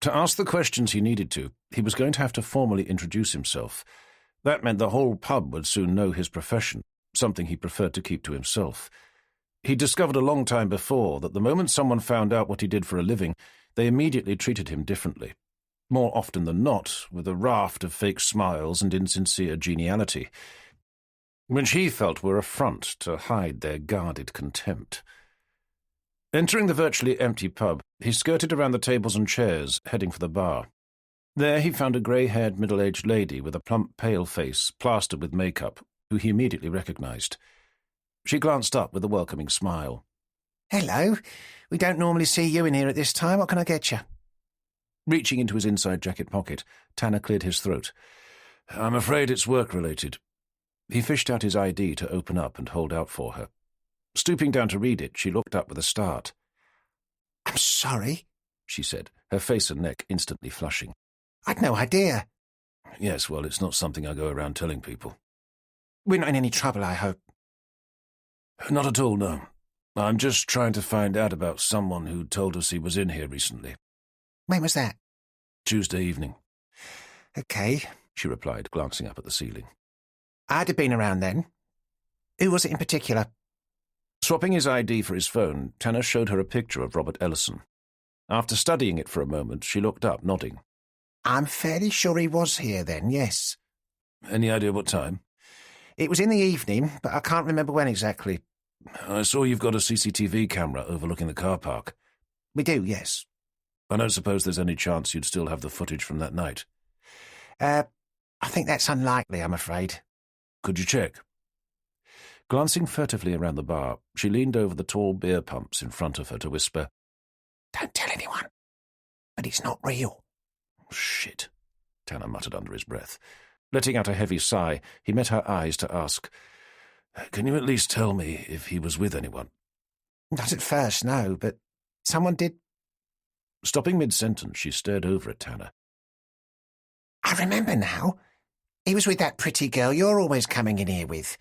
To ask the questions he needed to, he was going to have to formally introduce himself. That meant the whole pub would soon know his profession, something he preferred to keep to himself. He discovered a long time before that the moment someone found out what he did for a living, they immediately treated him differently. More often than not, with a raft of fake smiles and insincere geniality, which he felt were a front to hide their guarded contempt. Entering the virtually empty pub, he skirted around the tables and chairs, heading for the bar. There he found a grey-haired middle-aged lady with a plump, pale face, plastered with makeup, who he immediately recognised. She glanced up with a welcoming smile. "Hello. We don't normally see you in here at this time. What can I get you?" Reaching into his inside jacket pocket, Tanner cleared his throat. "I'm afraid it's work-related." He fished out his ID to open up and hold out for her. Stooping down to read it, she looked up with a start. "I'm sorry," she said, her face and neck instantly flushing. "I'd no idea." "Yes, well, it's not something I go around telling people." "We're not in any trouble, I hope." "Not at all, no. I'm just trying to find out about someone who told us he was in here recently." "When was that?" "Tuesday evening." "Okay," she replied, glancing up at the ceiling. "I'd have been around then. Who was it in particular?" Swapping his ID for his phone, Tanner showed her a picture of Robert Ellison. After studying it for a moment, she looked up, nodding. "I'm fairly sure he was here then, yes." "Any idea what time?" "It was in the evening, but I can't remember when exactly." "I saw you've got a CCTV camera overlooking the car park." "We do, yes." "I don't suppose there's any chance you'd still have the footage from that night." I think that's unlikely, I'm afraid." "Could you check?" Glancing furtively around the bar, she leaned over the tall beer pumps in front of her to whisper, "Don't tell anyone. But it's not real." "Shit," Tanner muttered under his breath. Letting out a heavy sigh, he met her eyes to ask, "Can you at least tell me if he was with anyone?" "Not at first, no, but someone did." Stopping mid-sentence, she stared over at Tanner. "I remember now. He was with that pretty girl you're always coming in here with.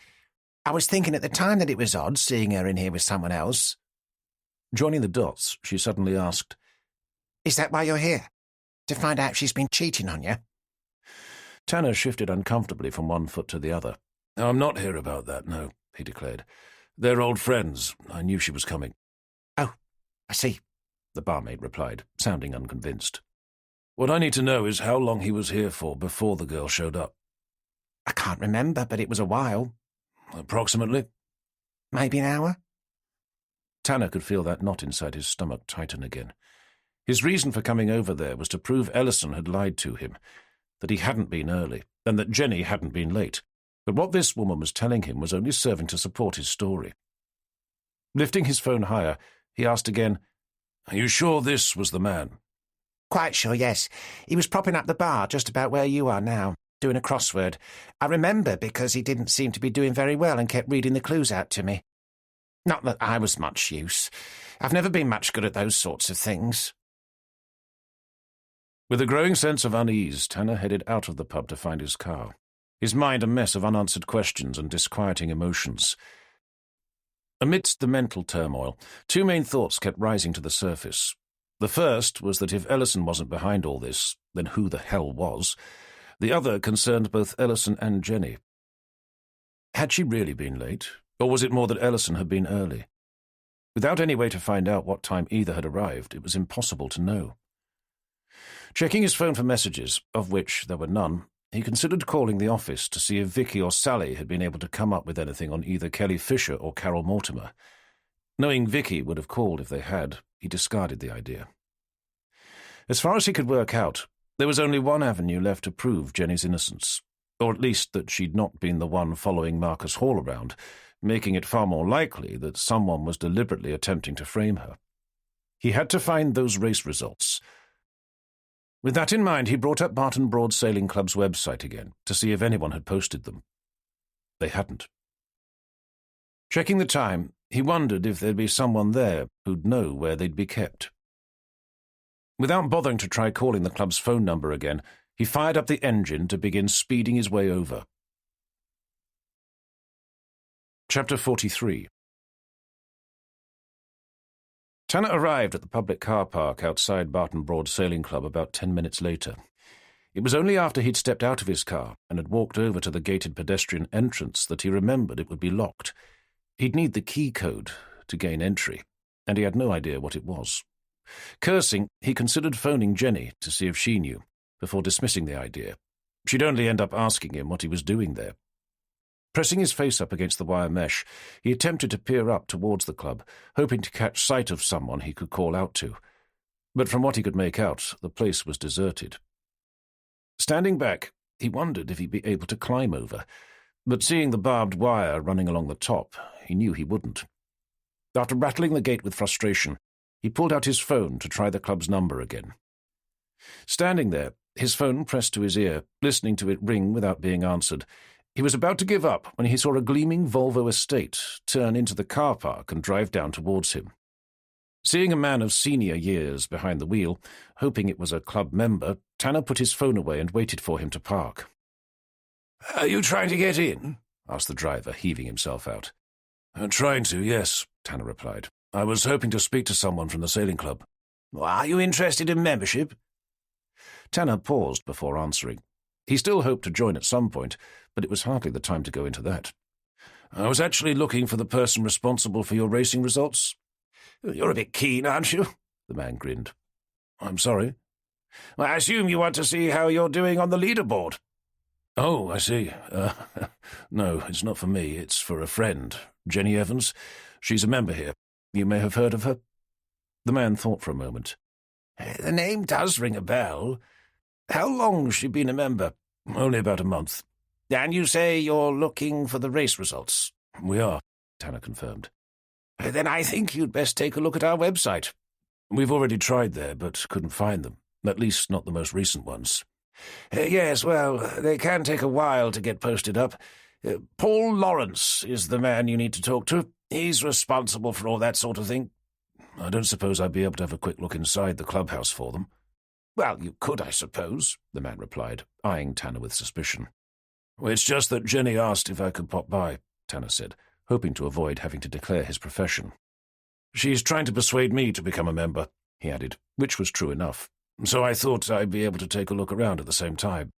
I was thinking at the time that it was odd seeing her in here with someone else." Joining the dots, she suddenly asked, "Is that why you're here? To find out if she's been cheating on you?" Tanner shifted uncomfortably from one foot to the other. "I'm not here about that, no," he declared. "They're old friends. I knew she was coming." "Oh, I see," the barmaid replied, sounding unconvinced. "What I need to know is how long he was here for before the girl showed up." "I can't remember, but it was a while." "Approximately?" "Maybe an hour." Tanner could feel that knot inside his stomach tighten again. His reason for coming over there was to prove Ellison had lied to him, that he hadn't been early, and that Jenny hadn't been late. But what this woman was telling him was only serving to support his story. Lifting his phone higher, he asked again, "Are you sure this was the man?" "Quite sure, yes. He was propping up the bar just about where you are now, doing a crossword. I remember because he didn't seem to be doing very well and kept reading the clues out to me. Not that I was much use. I've never been much good at those sorts of things." With a growing sense of unease, Tanner headed out of the pub to find his car, his mind a mess of unanswered questions and disquieting emotions. Amidst the mental turmoil, two main thoughts kept rising to the surface. The first was that if Ellison wasn't behind all this, then who the hell was? The other concerned both Ellison and Jenny. Had she really been late, or was it more that Ellison had been early? Without any way to find out what time either had arrived, it was impossible to know. Checking his phone for messages, of which there were none, he considered calling the office to see if Vicky or Sally had been able to come up with anything on either Kelly Fisher or Carol Mortimer. Knowing Vicky would have called if they had, he discarded the idea. As far as he could work out, there was only one avenue left to prove Jenny's innocence, or at least that she'd not been the one following Marcus Hall around, making it far more likely that someone was deliberately attempting to frame her. He had to find those race results. With that in mind, he brought up Barton Broad Sailing Club's website again to see if anyone had posted them. They hadn't. Checking the time, he wondered if there'd be someone there who'd know where they'd be kept. Without bothering to try calling the club's phone number again, he fired up the engine to begin speeding his way over. Chapter 43. Tanner arrived at the public car park outside Barton Broad Sailing Club about 10 minutes later. It was only after he'd stepped out of his car and had walked over to the gated pedestrian entrance that he remembered it would be locked. He'd need the key code to gain entry, and he had no idea what it was. Cursing, he considered phoning Jenny to see if she knew, before dismissing the idea. She'd only end up asking him what he was doing there. Pressing his face up against the wire mesh, he attempted to peer up towards the club, hoping to catch sight of someone he could call out to. But from what he could make out, the place was deserted. Standing back, he wondered if he'd be able to climb over, but seeing the barbed wire running along the top, he knew he wouldn't. After rattling the gate with frustration, he pulled out his phone to try the club's number again. Standing there, his phone pressed to his ear, listening to it ring without being answered, he was about to give up when he saw a gleaming Volvo estate turn into the car park and drive down towards him. Seeing a man of senior years behind the wheel, hoping it was a club member, Tanner put his phone away and waited for him to park. "Are you trying to get in?" asked the driver, heaving himself out. "Trying to, yes," Tanner replied. "I was hoping to speak to someone from the sailing club." "Are you interested in membership?" Tanner paused before answering. He still hoped to join at some point, but it was hardly the time to go into that. "I was actually looking for the person responsible for your racing results." "You're a bit keen, aren't you?" The man grinned. "I'm sorry?" "Well, I assume you want to see how you're doing on the leaderboard." "Oh, I see. No, it's not for me. It's for a friend, Jenny Evans. She's a member here. You may have heard of her." The man thought for a moment. "The name does ring a bell. How long's she been a member?" "Only about a month." "And you say you're looking for the race results?" "We are," Tanner confirmed. "Then I think you'd best take a look at our website." "We've already tried there, but couldn't find them. At least not the most recent ones." "Yes, well, they can take a while to get posted up. Paul Lawrence is the man you need to talk to. He's responsible for all that sort of thing." "I don't suppose I'd be able to have a quick look inside the clubhouse for them." "Well, you could, I suppose," the man replied, eyeing Tanner with suspicion. "Well, it's just that Jenny asked if I could pop by," Tanner said, hoping to avoid having to declare his profession. "She's trying to persuade me to become a member," he added, which was true enough. "So I thought I'd be able to take a look around at the same time."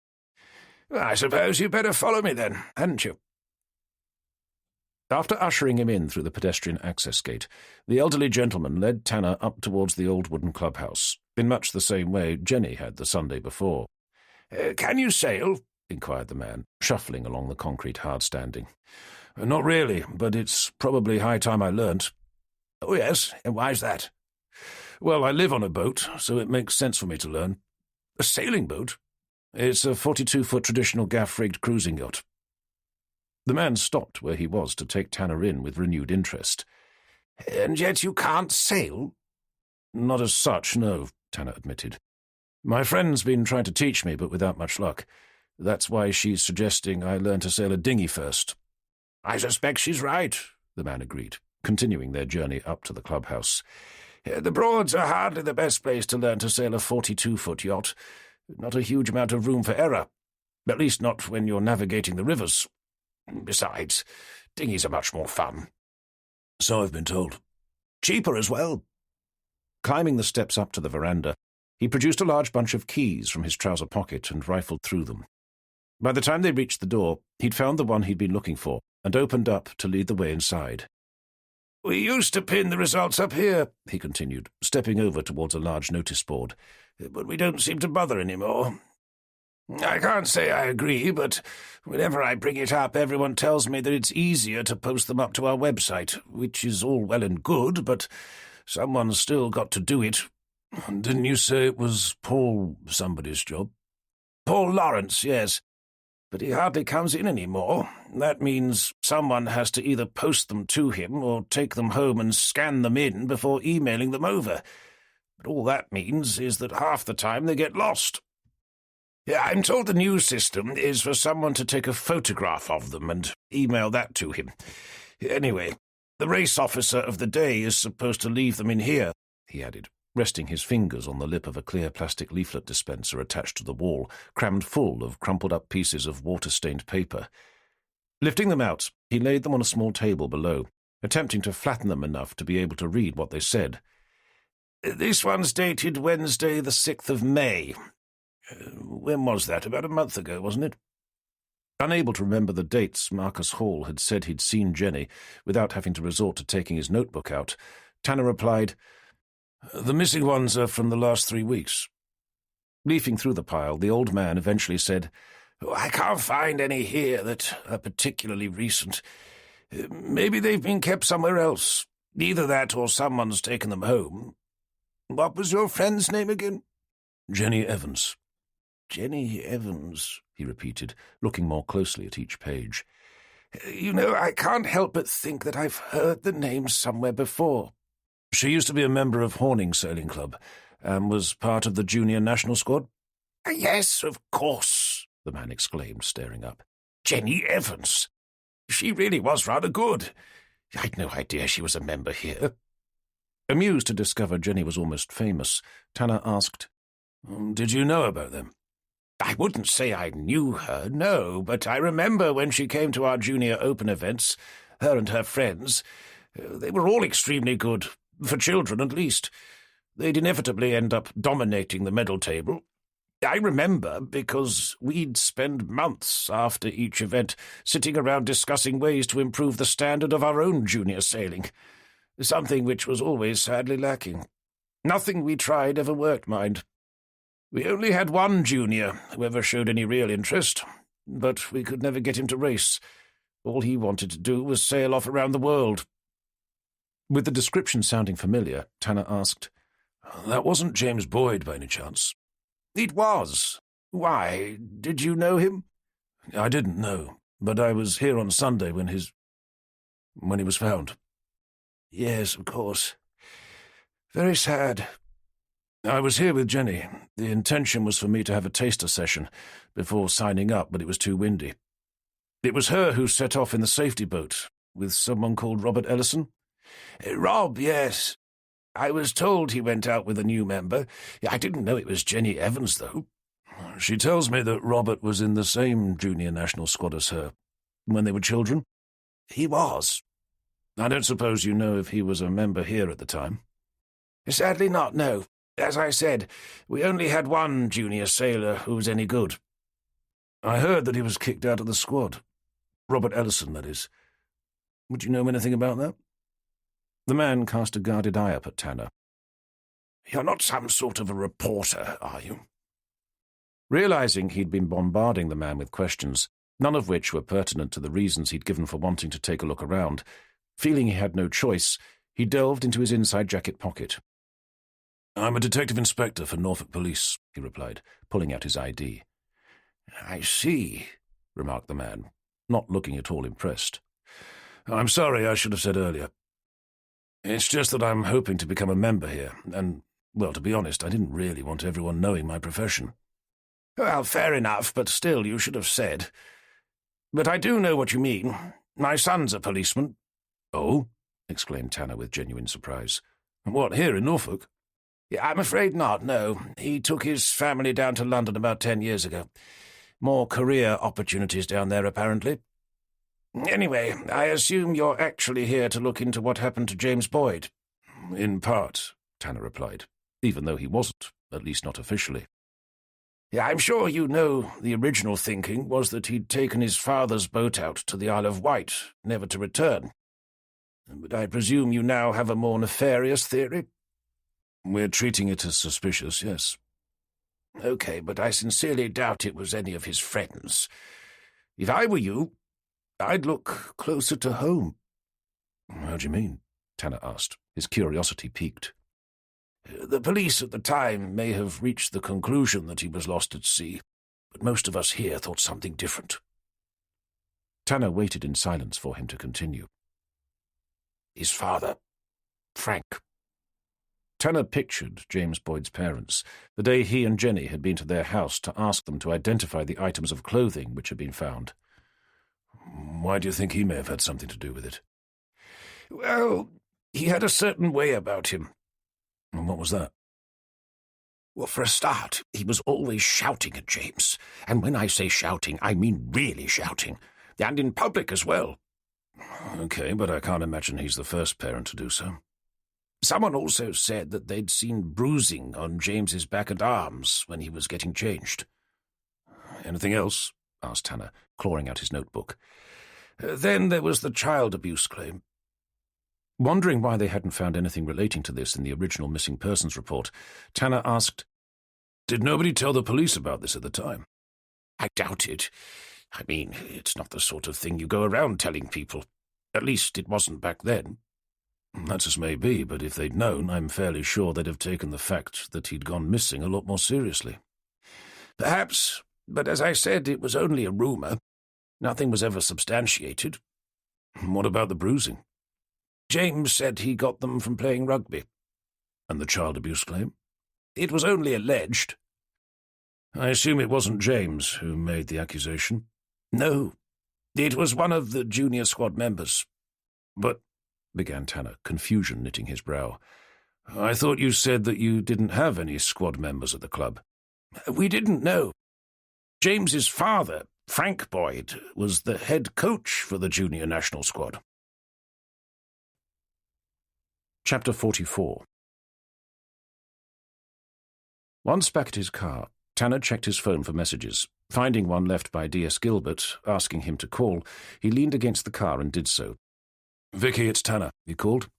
"I suppose you'd better follow me then, hadn't you?" After ushering him in through the pedestrian access gate, the elderly gentleman led Tanner up towards the old wooden clubhouse, in much the same way Jenny had the Sunday before. "Can you sail?" inquired the man, shuffling along the concrete hard-standing. "Not really, but it's probably high time I learnt." "Oh, yes, and why's that?" "Well, I live on a boat, so it makes sense for me to learn." "A sailing boat?" "It's a 42-foot traditional gaff-rigged cruising yacht." The man stopped where he was to take Tanner in with renewed interest. "And yet you can't sail?" "Not as such, no," Tanner admitted. "My friend's been trying to teach me, but without much luck. That's why she's suggesting I learn to sail a dinghy first." "I suspect she's right," the man agreed, continuing their journey up to the clubhouse. "The Broads are hardly the best place to learn to sail a 42-foot yacht. Not a huge amount of room for error. At least not when you're navigating the rivers. Besides, dinghies are much more fun." "So I've been told." "Cheaper as well." Climbing the steps up to the veranda, he produced a large bunch of keys from his trouser pocket and rifled through them. By the time they reached the door, he'd found the one he'd been looking for and opened up to lead the way inside. "We used to pin the results up here," he continued, stepping over towards a large notice board, "but we don't seem to bother anymore. I can't say I agree, but whenever I bring it up, everyone tells me that it's easier to post them up to our website, which is all well and good, but someone's still got to do it." "Didn't you say it was Paul somebody's job?" "Paul Lawrence, yes. But he hardly comes in anymore. That means someone has to either post them to him or take them home and scan them in before emailing them over. But all that means is that half the time they get lost. I'm told the new system is for someone to take a photograph of them and email that to him. Anyway, the race officer of the day is supposed to leave them in here," he added, resting his fingers on the lip of a clear plastic leaflet dispenser attached to the wall, crammed full of crumpled-up pieces of water-stained paper. Lifting them out, he laid them on a small table below, attempting to flatten them enough to be able to read what they said. This one's dated Wednesday the 6th of May. When was that? About a month ago, wasn't it? Unable to remember the dates Marcus Hall had said he'd seen Jenny without having to resort to taking his notebook out, Tanner replied, "The missing ones are from the last 3 weeks." Leafing through the pile, the old man eventually said, I can't find any here that are particularly recent. Maybe they've been kept somewhere else. Either that or someone's taken them home. What was your friend's name again? Jenny Evans. Jenny Evans, he repeated, looking more closely at each page. I can't help but think that I've heard the name somewhere before. She used to be a member of Horning Sailing Club and was part of the junior national squad? Yes, of course, the man exclaimed, staring up. Jenny Evans. She really was rather good. I'd no idea she was a member here. Amused to discover Jenny was almost famous, Tanner asked, Did you know about them? I wouldn't say I knew her, no, but I remember when she came to our junior open events, her and her friends. They were all extremely good, for children at least. They'd inevitably end up dominating the medal table. I remember because we'd spend months after each event sitting around discussing ways to improve the standard of our own junior sailing, something which was always sadly lacking. Nothing we tried ever worked, mind. We only had one junior who ever showed any real interest, but we could never get him to race. All he wanted to do was sail off around the world. With the description sounding familiar, Tanner asked, That wasn't James Boyd by any chance? It was. Why, did you know him? I didn't know, but I was here on Sunday when he was found. Yes, of course. Very sad. I was here with Jenny. The intention was for me to have a taster session before signing up, but it was too windy. It was her who set off in the safety boat with someone called Robert Ellison. Rob, yes. I was told he went out with a new member. I didn't know it was Jenny Evans, though. She tells me that Robert was in the same junior national squad as her when they were children. He was. I don't suppose you know if he was a member here at the time? Sadly not, no. As I said, we only had one junior sailor who was any good. I heard that he was kicked out of the squad. Robert Ellison, that is. Would you know anything about that? The man cast a guarded eye up at Tanner. You're not some sort of a reporter, are you? Realizing he'd been bombarding the man with questions, none of which were pertinent to the reasons he'd given for wanting to take a look around, feeling he had no choice, he delved into his inside jacket pocket. I'm a detective inspector for Norfolk Police, he replied, pulling out his ID. I see, remarked the man, not looking at all impressed. I'm sorry, I should have said earlier. It's just that I'm hoping to become a member here, and, well, to be honest, I didn't really want everyone knowing my profession. Well, fair enough, but still you should have said. But I do know what you mean. My son's a policeman. Oh? Exclaimed Tanner with genuine surprise. What, here in Norfolk? I'm afraid not, no. He took his family down to London about 10 years ago. More career opportunities down there, apparently. Anyway, I assume you're actually here to look into what happened to James Boyd. In part, Tanner replied, even though he wasn't, at least not officially. I'm sure you know the original thinking was that he'd taken his father's boat out to the Isle of Wight, never to return. But I presume you now have a more nefarious theory? We're treating it as suspicious, yes. Okay, but I sincerely doubt it was any of his friends. If I were you, I'd look closer to home. How do you mean? Tanner asked, his curiosity piqued. The police at the time may have reached the conclusion that he was lost at sea, but most of us here thought something different. Tanner waited in silence for him to continue. His father, Frank. Tanner pictured James Boyd's parents, the day he and Jenny had been to their house to ask them to identify the items of clothing which had been found. Why do you think he may have had something to do with it? Well, he had a certain way about him. And what was that? Well, for a start, he was always shouting at James. And when I say shouting, I mean really shouting. And in public as well. Okay, but I can't imagine he's the first parent to do so. Someone also said that they'd seen bruising on James's back and arms when he was getting changed. Anything else? Asked Tanner, clawing out his notebook. Then there was the child abuse claim. Wondering why they hadn't found anything relating to this in the original missing persons report, Tanner asked, "Did nobody tell the police about this at the time?" I doubt it. I mean, it's not the sort of thing you go around telling people. At least it wasn't back then. That's as may be, but if they'd known, I'm fairly sure they'd have taken the fact that he'd gone missing a lot more seriously. Perhaps, but as I said, it was only a rumour. Nothing was ever substantiated. What about the bruising? James said he got them from playing rugby. And the child abuse claim? It was only alleged. I assume it wasn't James who made the accusation? No, it was one of the junior squad members. But, began Tanner, confusion knitting his brow, I thought you said that you didn't have any squad members at the club. We didn't know. James's father, Frank Boyd, was the head coach for the junior national squad. Chapter 44. Once back at his car, Tanner checked his phone for messages. Finding one left by D.S. Gilbert, asking him to call, he leaned against the car and did so. "Vicky, it's Tanner. You called?"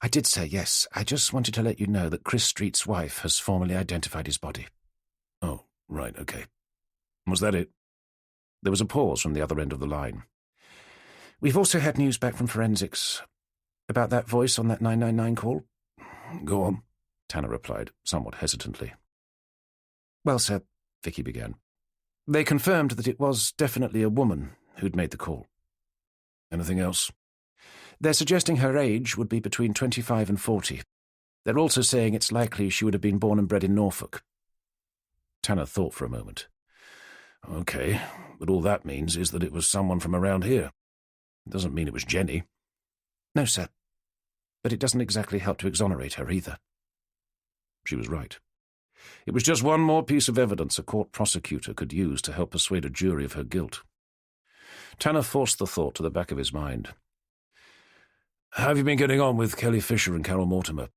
"I did, sir, yes. I just wanted to let you know that Chris Street's wife has formally identified his body." "Oh, right, okay. Was that it?" There was a pause from the other end of the line. "We've also had news back from forensics. About that voice on that 999 call." "Go on," Tanner replied, somewhat hesitantly. "Well, sir," Vicky began, "they confirmed that it was definitely a woman who'd made the call." "Anything else?" "They're suggesting her age would be between 25 and 40. They're also saying it's likely she would have been born and bred in Norfolk." Tanner thought for a moment. "Okay, but all that means is that it was someone from around here. It doesn't mean it was Jenny." "No, sir. But it doesn't exactly help to exonerate her either." She was right. It was just one more piece of evidence a court prosecutor could use to help persuade a jury of her guilt. Tanner forced the thought to the back of his mind. "How have you been getting on with Kelly Fisher and Carol Mortimer?"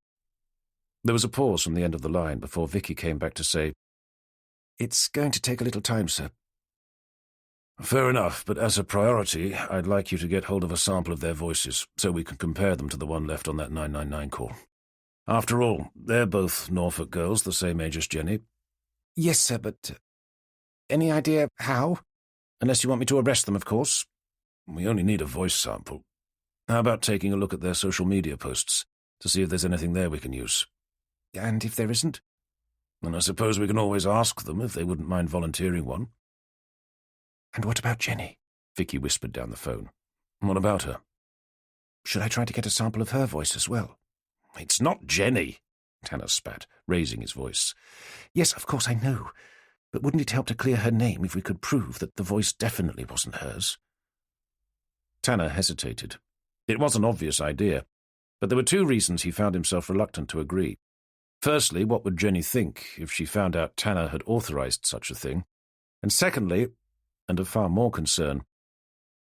There was a pause from the end of the line before Vicky came back to say, "It's going to take a little time, sir." "Fair enough, but as a priority, I'd like you to get hold of a sample of their voices so we can compare them to the one left on that 999 call. After all, they're both Norfolk girls, the same age as Jenny." "Yes, sir, but any idea how? Unless you want me to arrest them, of course." "We only need a voice sample. How about taking a look at their social media posts to see if there's anything there we can use?" "And if there isn't?" "Then I suppose we can always ask them if they wouldn't mind volunteering one." "And what about Jenny?" Vicky whispered down the phone. "What about her?" "Should I try to get a sample of her voice as well?" "It's not Jenny," Tanner spat, raising his voice. "Yes, of course, I know. But wouldn't it help to clear her name if we could prove that the voice definitely wasn't hers?" Tanner hesitated. It was an obvious idea, but there were two reasons he found himself reluctant to agree. Firstly, what would Jenny think if she found out Tanner had authorized such a thing? And secondly, and of far more concern,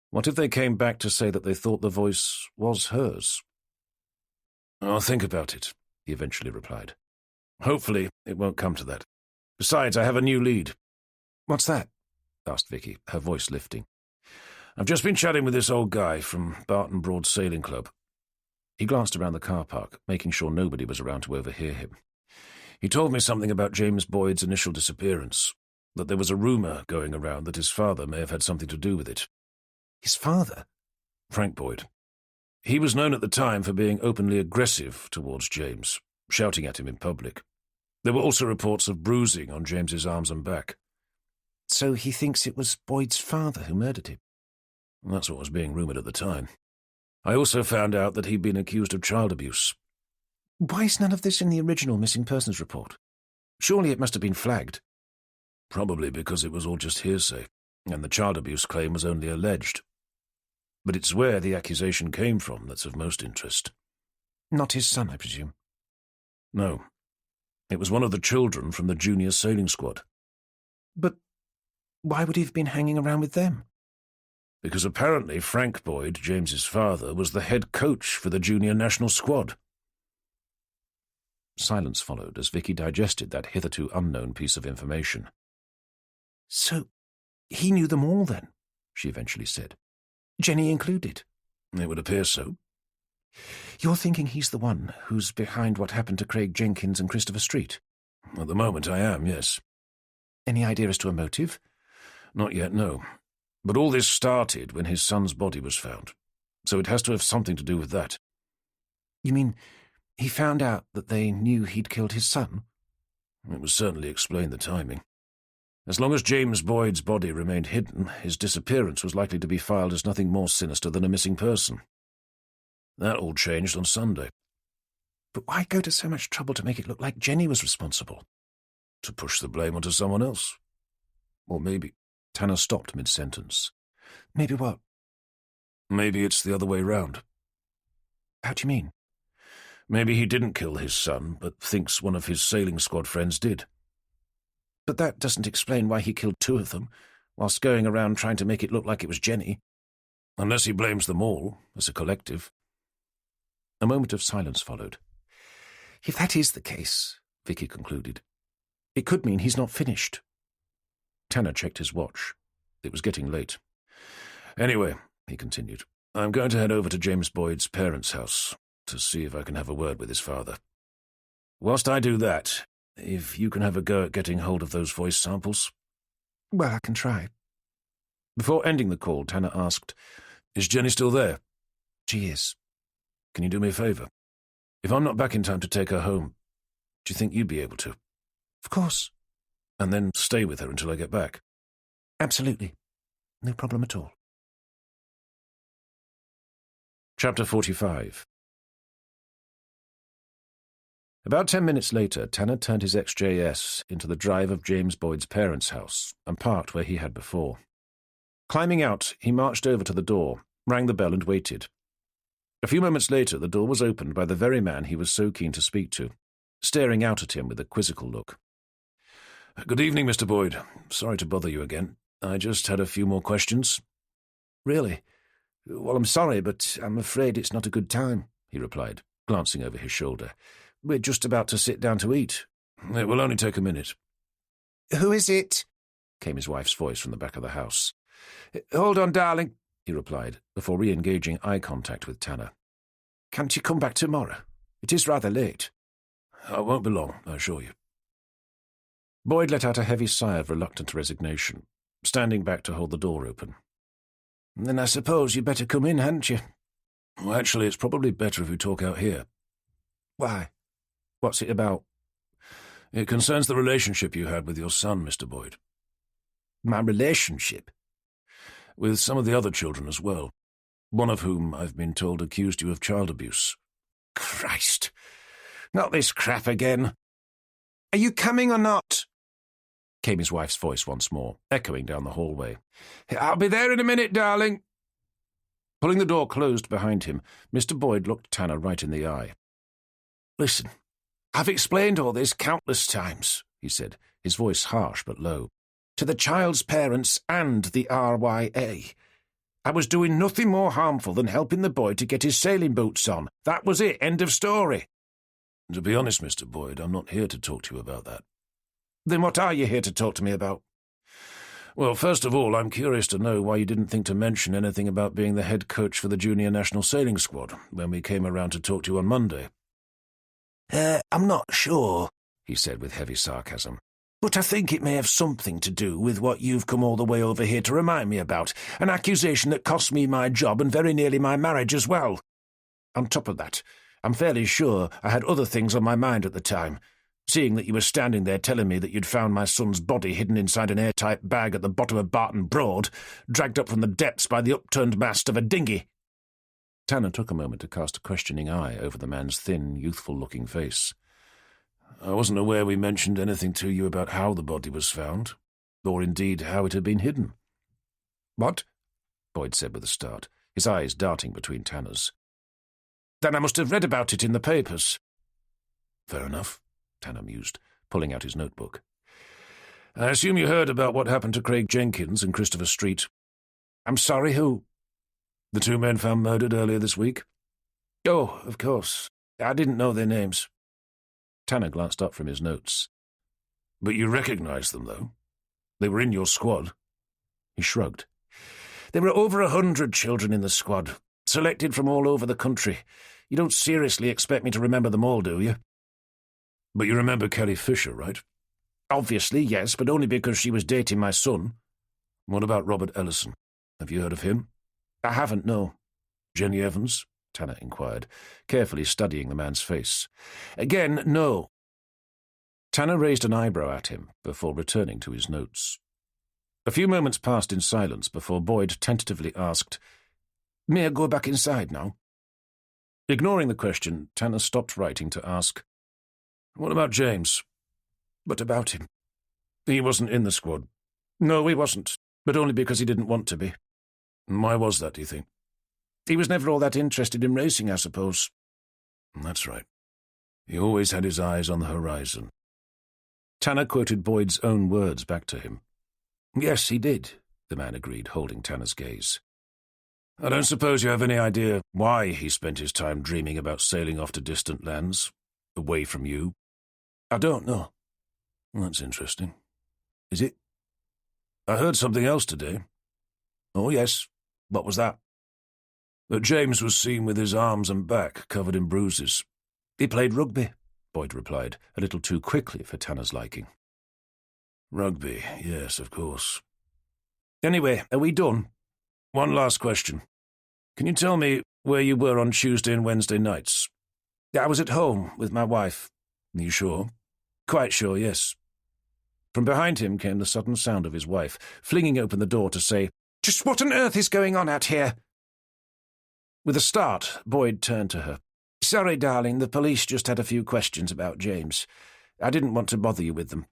what if they came back to say that they thought the voice was hers? "I'll think about it," he eventually replied. "Hopefully it won't come to that. Besides, I have a new lead." "What's that?" asked Vicky, her voice lifting. "I've just been chatting with this old guy from Barton Broads Sailing Club." He glanced around the car park, making sure nobody was around to overhear him. "He told me something about James Boyd's initial disappearance, that there was a rumour going around that his father may have had something to do with it." "His father?" "Frank Boyd. He was known at the time for being openly aggressive towards James, shouting at him in public. There were also reports of bruising on James's arms and back." "So he thinks it was Boyd's father who murdered him?" "That's what was being rumoured at the time. I also found out that he'd been accused of child abuse." "Why is none of this in the original missing persons report? Surely it must have been flagged." "Probably because it was all just hearsay, and the child abuse claim was only alleged. But it's where the accusation came from that's of most interest." "Not his son, I presume?" "No. It was one of the children from the junior sailing squad." "But why would he have been hanging around with them?" "Because apparently Frank Boyd, James's father, was the head coach for the junior national squad." Silence followed as Vicky digested that hitherto unknown piece of information. "So, he knew them all then?" she eventually said. "Jenny included?" "It would appear so." "You're thinking he's the one who's behind what happened to Craig Jenkins and Christopher Street?" "At the moment I am, yes." "Any idea as to a motive?" "Not yet, no. But all this started when his son's body was found, so it has to have something to do with that." "You mean he found out that they knew he'd killed his son?" "It would certainly explain the timing. As long as James Boyd's body remained hidden, his disappearance was likely to be filed as nothing more sinister than a missing person. That all changed on Sunday." "But why go to so much trouble to make it look like Jenny was responsible?" "To push the blame onto someone else. Or maybe—" Tanner stopped mid-sentence. "Maybe what?" "Maybe it's the other way round." "How do you mean?" "Maybe he didn't kill his son, but thinks one of his sailing squad friends did." "But that doesn't explain why he killed two of them, whilst going around trying to make it look like it was Jenny." "Unless he blames them all, as a collective." A moment of silence followed. "If that is the case," Vicky concluded, "it could mean he's not finished." Tanner checked his watch. It was getting late. "Anyway," he continued, "I'm going to head over to James Boyd's parents' house to see if I can have a word with his father. Whilst I do that, if you can have a go at getting hold of those voice samples." "Well, I can try." Before ending the call, Tanner asked, "Is Jenny still there?" "She is." "Can you do me a favour? If I'm not back in time to take her home, do you think you'd be able to?" "Of course." "And then stay with her until I get back?" "Absolutely. No problem at all." Chapter 45. About 10 minutes later, Tanner turned his XJS into the drive of James Boyd's parents' house and parked where he had before. Climbing out, he marched over to the door, rang the bell and waited. A few moments later, the door was opened by the very man he was so keen to speak to, staring out at him with a quizzical look. "Good evening, Mr. Boyd. Sorry to bother you again. I just had a few more questions." "Really? Well, I'm sorry, but I'm afraid it's not a good time," he replied, glancing over his shoulder. "We're just about to sit down to eat." "It will only take a minute." "Who is it?" came his wife's voice from the back of the house. "Hold on, darling," he replied, before re-engaging eye contact with Tanner. "Can't you come back tomorrow? It is rather late." "I won't be long, I assure you." Boyd let out a heavy sigh of reluctant resignation, standing back to hold the door open. "Then I suppose you'd better come in, hadn't you?" "Well, actually, it's probably better if we talk out here." "Why? What's it about?" "It concerns the relationship you had with your son, Mr. Boyd." "My relationship?" "With some of the other children as well, one of whom, I've been told, accused you of child abuse." "Christ! Not this crap again. Are you coming or not?" came his wife's voice once more, echoing down the hallway. "I'll be there in a minute, darling." Pulling the door closed behind him, Mr. Boyd looked Tanner right in the eye. "Listen, I've explained all this countless times," he said, his voice harsh but low, "to the child's parents and the RYA. I was doing nothing more harmful than helping the boy to get his sailing boots on. That was it, end of story." "To be honest, Mr. Boyd, I'm not here to talk to you about that." "Then what are you here to talk to me about?" "Well, first of all, I'm curious to know why you didn't think to mention anything about being the head coach for the junior national sailing squad when we came around to talk to you on Monday." I'm not sure," he said with heavy sarcasm. "But I think it may have something to do with what you've come all the way over here to remind me about, an accusation that cost me my job and very nearly my marriage as well. On top of that, I'm fairly sure I had other things on my mind at the time, seeing that you were standing there telling me that you'd found my son's body hidden inside an airtight bag at the bottom of Barton Broad, dragged up from the depths by the upturned mast of a dinghy." Tanner took a moment to cast a questioning eye over the man's thin, youthful-looking face. "I wasn't aware we mentioned anything to you about how the body was found, or indeed how it had been hidden." "What?" Boyd said with a start, his eyes darting between Tanner's. "Then I must have read about it in the papers." "Fair enough," Tanner mused, pulling out his notebook. "I assume you heard about what happened to Craig Jenkins and Christopher Street." "I'm sorry, who?" "The two men found murdered earlier this week." "Oh, of course. I didn't know their names." Tanner glanced up from his notes. But you recognized them, though? They were in your squad? He shrugged. There were over 100 children in the squad, selected from all over the country. You don't seriously expect me to remember them all, do you? But you remember Kelly Fisher, right? Obviously, yes, but only because she was dating my son. What about Robert Ellison? Have you heard of him? I haven't, no. Jenny Evans? Tanner inquired, carefully studying the man's face. Again, no. Tanner raised an eyebrow at him before returning to his notes. A few moments passed in silence before Boyd tentatively asked, "May I go back inside now?" Ignoring the question, Tanner stopped writing to ask, "What about James?" "What about him?" "He wasn't in the squad." "No, he wasn't, but only because he didn't want to be." "Why was that, do you think?" "He was never all that interested in racing, I suppose." "That's right. He always had his eyes on the horizon." Tanner quoted Boyd's own words back to him. "Yes, he did," the man agreed, holding Tanner's gaze. "I don't suppose you have any idea why he spent his time dreaming about sailing off to distant lands, away from you?" "I don't know." "That's interesting." "Is it?" "I heard something else today." "Oh, yes. What was that?" "That James was seen with his arms and back covered in bruises." "He played rugby," Boyd replied, a little too quickly for Tanner's liking. "Rugby, yes, of course." "Anyway, are we done?" "One last question. Can you tell me where you were on Tuesday and Wednesday nights?" "I was at home with my wife." "Are you sure?" "Quite sure, yes." From behind him came the sudden sound of his wife, flinging open the door to say, "Just what on earth is going on out here?" With a start, Boyd turned to her. "Sorry, darling, the police just had a few questions about James. I didn't want to bother you with them."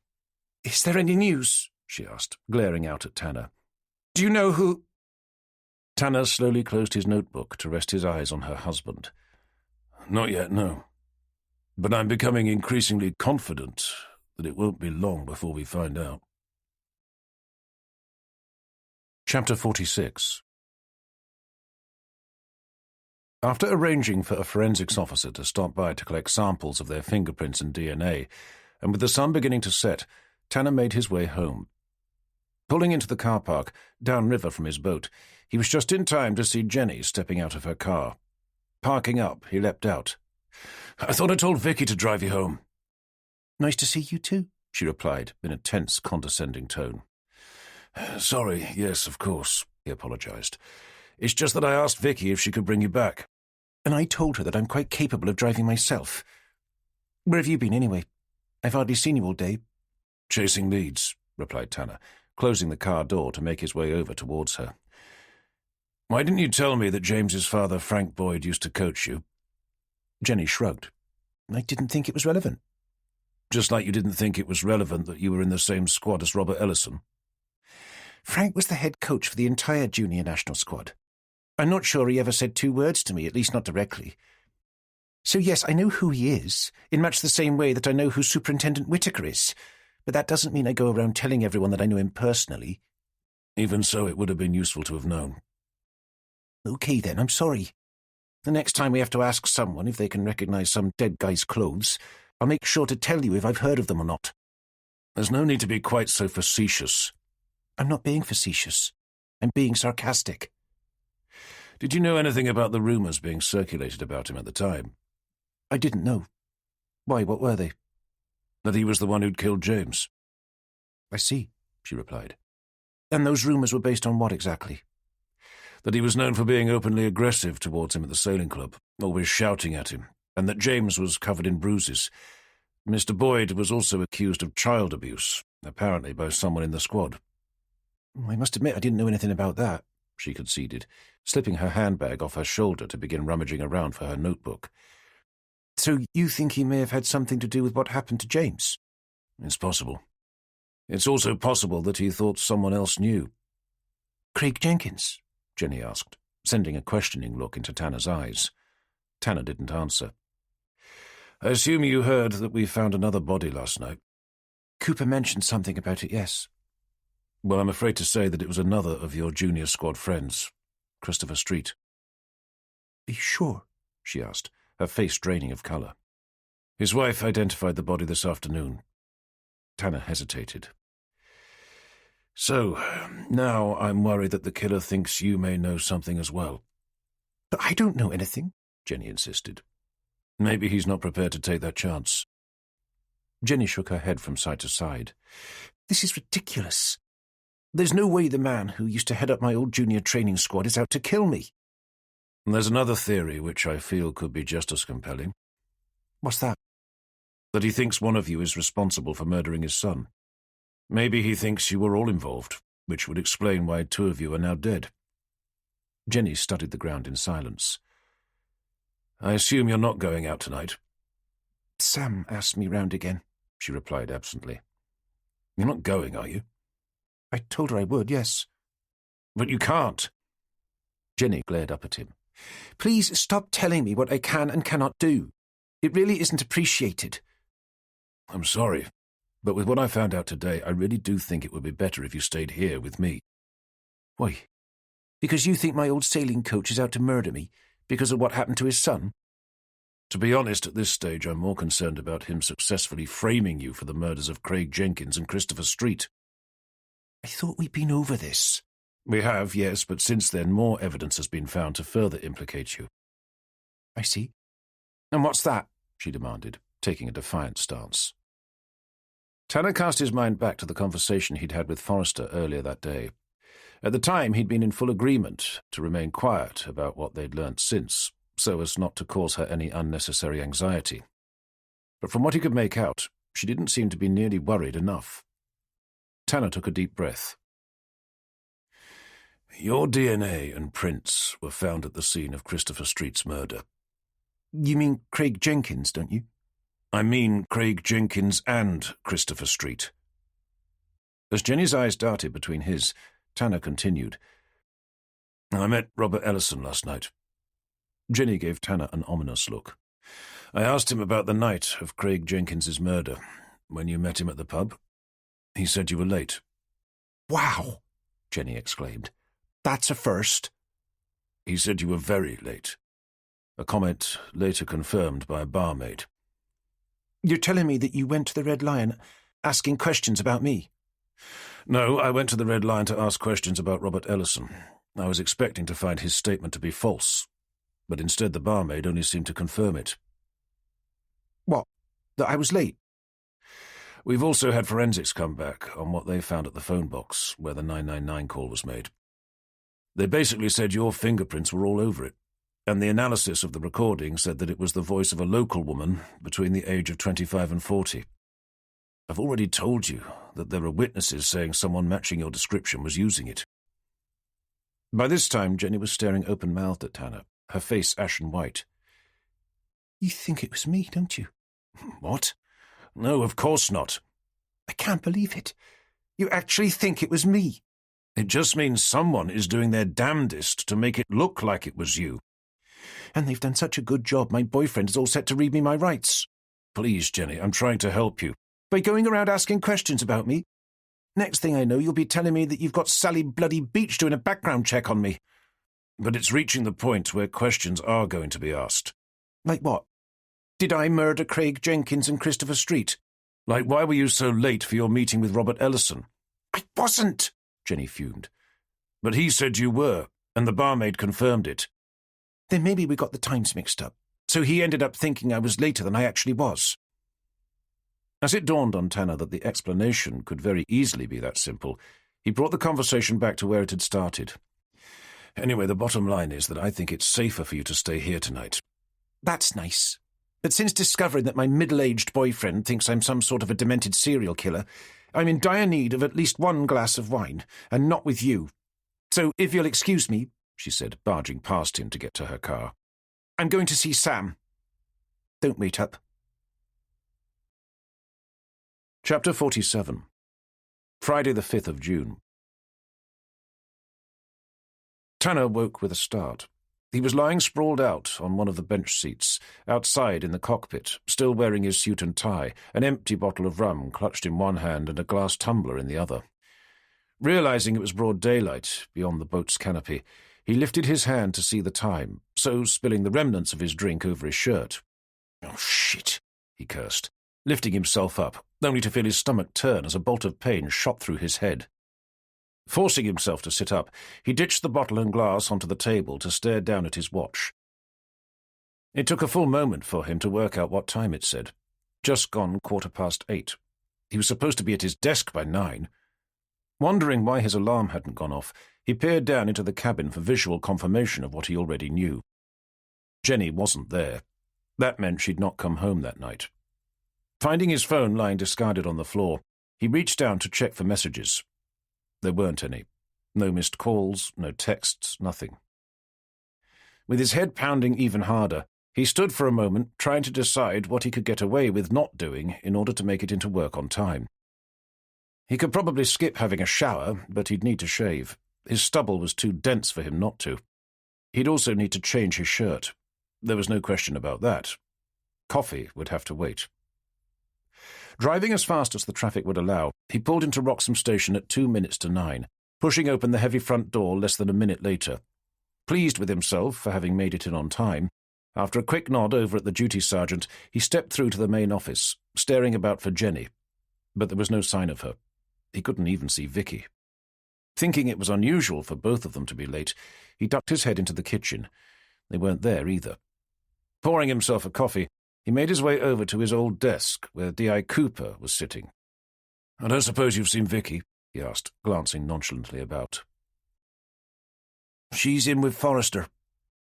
"Is there any news?" she asked, glaring out at Tanner. "Do you know who—" Tanner slowly closed his notebook to rest his eyes on her husband. "Not yet, no. But I'm becoming increasingly confident that it won't be long before we find out." Chapter 46. After arranging for a forensics officer to stop by to collect samples of their fingerprints and DNA, and with the sun beginning to set, Tanner made his way home. Pulling into the car park, downriver from his boat, he was just in time to see Jenny stepping out of her car. Parking up, he leapt out. "I thought I told Vicky to drive you home." "Nice to see you too," she replied in a tense, condescending tone. "Sorry, yes, of course," he apologized. "It's just that I asked Vicky if she could bring you back." "And I told her that I'm quite capable of driving myself. Where have you been, anyway? I've hardly seen you all day." "Chasing leads," replied Tanner, closing the car door to make his way over towards her. "Why didn't you tell me that James's father, Frank Boyd, used to coach you?" Jenny shrugged. "I didn't think it was relevant." "Just like you didn't think it was relevant that you were in the same squad as Robert Ellison?" "Frank was the head coach for the entire junior national squad. I'm not sure he ever said two words to me, at least not directly. So yes, I know who he is, in much the same way that I know who Superintendent Whitaker is, but that doesn't mean I go around telling everyone that I know him personally." "Even so, it would have been useful to have known." "Okay then, I'm sorry. The next time we have to ask someone if they can recognize some dead guy's clothes, I'll make sure to tell you if I've heard of them or not." "There's no need to be quite so facetious." "I'm not being facetious. I'm being sarcastic." "Did you know anything about the rumors being circulated about him at the time?" "I didn't know. Why, what were they?" "That he was the one who'd killed James." "I see," she replied. "And those rumors were based on what exactly?" "That he was known for being openly aggressive towards him at the sailing club, always shouting at him, and that James was covered in bruises. Mr. Boyd was also accused of child abuse, apparently by someone in the squad." "I must admit I didn't know anything about that," she conceded, slipping her handbag off her shoulder to begin rummaging around for her notebook. "So you think he may have had something to do with what happened to James?" "It's possible. It's also possible that he thought someone else knew." "Craig Jenkins?" Jenny asked, sending a questioning look into Tanner's eyes. Tanner didn't answer. "I assume you heard that we found another body last night." "Cooper mentioned something about it, yes." "Well, I'm afraid to say that it was another of your junior squad friends, Christopher Street." "Are you sure?" she asked, her face draining of colour. His wife identified the body this afternoon. Tanner hesitated. So, now I'm worried that the killer thinks you may know something as well. But I don't know anything, Jenny insisted. Maybe he's not prepared to take that chance. Jenny shook her head from side to side. This is ridiculous. There's no way the man who used to head up my old junior training squad is out to kill me. And there's another theory which I feel could be just as compelling. What's that? That he thinks one of you is responsible for murdering his son. Maybe he thinks you were all involved, which would explain why 2 of you are now dead. Jenny studied the ground in silence. I assume you're not going out tonight. Sam asked me round again, she replied absently. You're not going, are you? I told her I would, yes. But you can't. Jenny glared up at him. Please stop telling me what I can and cannot do. It really isn't appreciated. I'm sorry, but with what I found out today, I really do think it would be better if you stayed here with me. Why? Because you think my old sailing coach is out to murder me because of what happened to his son? To be honest, at this stage, I'm more concerned about him successfully framing you for the murders of Craig Jenkins and Christopher Street. I thought we'd been over this. We have, yes, but since then more evidence has been found to further implicate you. I see. And what's that? She demanded, taking a defiant stance. Tanner cast his mind back to the conversation he'd had with Forrester earlier that day. At the time, he'd been in full agreement to remain quiet about what they'd learnt since, so as not to cause her any unnecessary anxiety. But from what he could make out, she didn't seem to be nearly worried enough. Tanner took a deep breath. Your DNA and prints were found at the scene of Christopher Street's murder. You mean Craig Jenkins, don't you? I mean Craig Jenkins and Christopher Street. As Jenny's eyes darted between his, Tanner continued. I met Robert Ellison last night. Jenny gave Tanner an ominous look. I asked him about the night of Craig Jenkins's murder, when you met him at the pub. He said you were late. Wow! Jenny exclaimed. That's a first. He said you were very late. A comment later confirmed by a barmaid. You're telling me that you went to the Red Lion asking questions about me? No, I went to the Red Lion to ask questions about Robert Ellison. I was expecting to find his statement to be false, but instead the barmaid only seemed to confirm it. What? That I was late? We've also had forensics come back on what they found at the phone box where the 999 call was made. They basically said your fingerprints were all over it, and the analysis of the recording said that it was the voice of a local woman between the age of 25 and 40. I've already told you that there are witnesses saying someone matching your description was using it. By this time, Jenny was staring open-mouthed at Tanner, her face ashen white. You think it was me, don't you? What? No, of course not. I can't believe it. You actually think it was me? It just means someone is doing their damnedest to make it look like it was you. And they've done such a good job, my boyfriend is all set to read me my rights. Please, Jenny, I'm trying to help you. By going around asking questions about me? Next thing I know, you'll be telling me that you've got Sally bloody Beach doing a background check on me. But it's reaching the point where questions are going to be asked. Like what? Did I murder Craig Jenkins and Christopher Street? Like, why were you so late for your meeting with Robert Ellison? I wasn't, Jenny fumed. But he said you were, and the barmaid confirmed it. Then maybe we got the times mixed up. So he ended up thinking I was later than I actually was. As it dawned on Tanner that the explanation could very easily be that simple, he brought the conversation back to where it had started. Anyway, the bottom line is that I think it's safer for you to stay here tonight. That's nice. But since discovering that my middle-aged boyfriend thinks I'm some sort of a demented serial killer, I'm in dire need of at least one glass of wine, and not with you. So if you'll excuse me, she said, barging past him to get to her car. I'm going to see Sam. Don't wait up. Chapter 47. Friday the 5th of June. Tanner woke with a start. He was lying sprawled out on one of the bench seats, outside in the cockpit, still wearing his suit and tie, an empty bottle of rum clutched in one hand and a glass tumbler in the other. Realizing it was broad daylight beyond the boat's canopy, he lifted his hand to see the time, so spilling the remnants of his drink over his shirt. Oh, shit. he cursed, lifting himself up, only to feel his stomach turn as a bolt of pain shot through his head. Forcing himself to sit up, he ditched the bottle and glass onto the table to stare down at his watch. It took a full moment for him to work out what time it said. Just gone 8:15. He was supposed to be at his desk by 9. Wondering why his alarm hadn't gone off, he peered down into the cabin for visual confirmation of what he already knew. Jenny wasn't there. That meant she'd not come home that night. Finding his phone lying discarded on the floor, he reached down to check for messages. There weren't any. No missed calls, no texts, nothing. With his head pounding even harder, he stood for a moment trying to decide what he could get away with not doing in order to make it into work on time. He could probably skip having a shower, but he'd need to shave. His stubble was too dense for him not to. He'd also need to change his shirt. There was no question about that. Coffee would have to wait. Driving as fast as the traffic would allow, he pulled into Wroxham Station at 9:02, pushing open the heavy front door less than a minute later. Pleased with himself for having made it in on time, after a quick nod over at the duty sergeant, he stepped through to the main office, staring about for Jenny. But there was no sign of her. He couldn't even see Vicky. Thinking it was unusual for both of them to be late, he ducked his head into the kitchen. They weren't there either. Pouring himself a coffee, he made his way over to his old desk, where D.I. Cooper was sitting. "I don't suppose you've seen Vicky?" he asked, glancing nonchalantly about. "She's in with Forrester."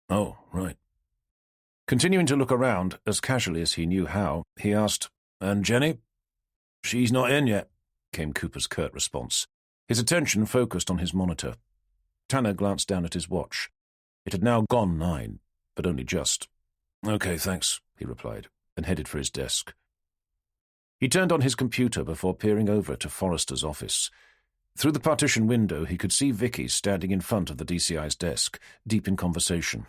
"Oh, right." Continuing to look around, as casually as he knew how, he asked, "And Jenny?" "She's not in yet," came Cooper's curt response. His attention focused on his monitor. Tanner glanced down at his watch. It had now gone 9, but only just. "Okay, thanks," he replied, and headed for his desk. He turned on his computer before peering over to Forrester's office. Through the partition window, he could see Vicky standing in front of the DCI's desk, deep in conversation.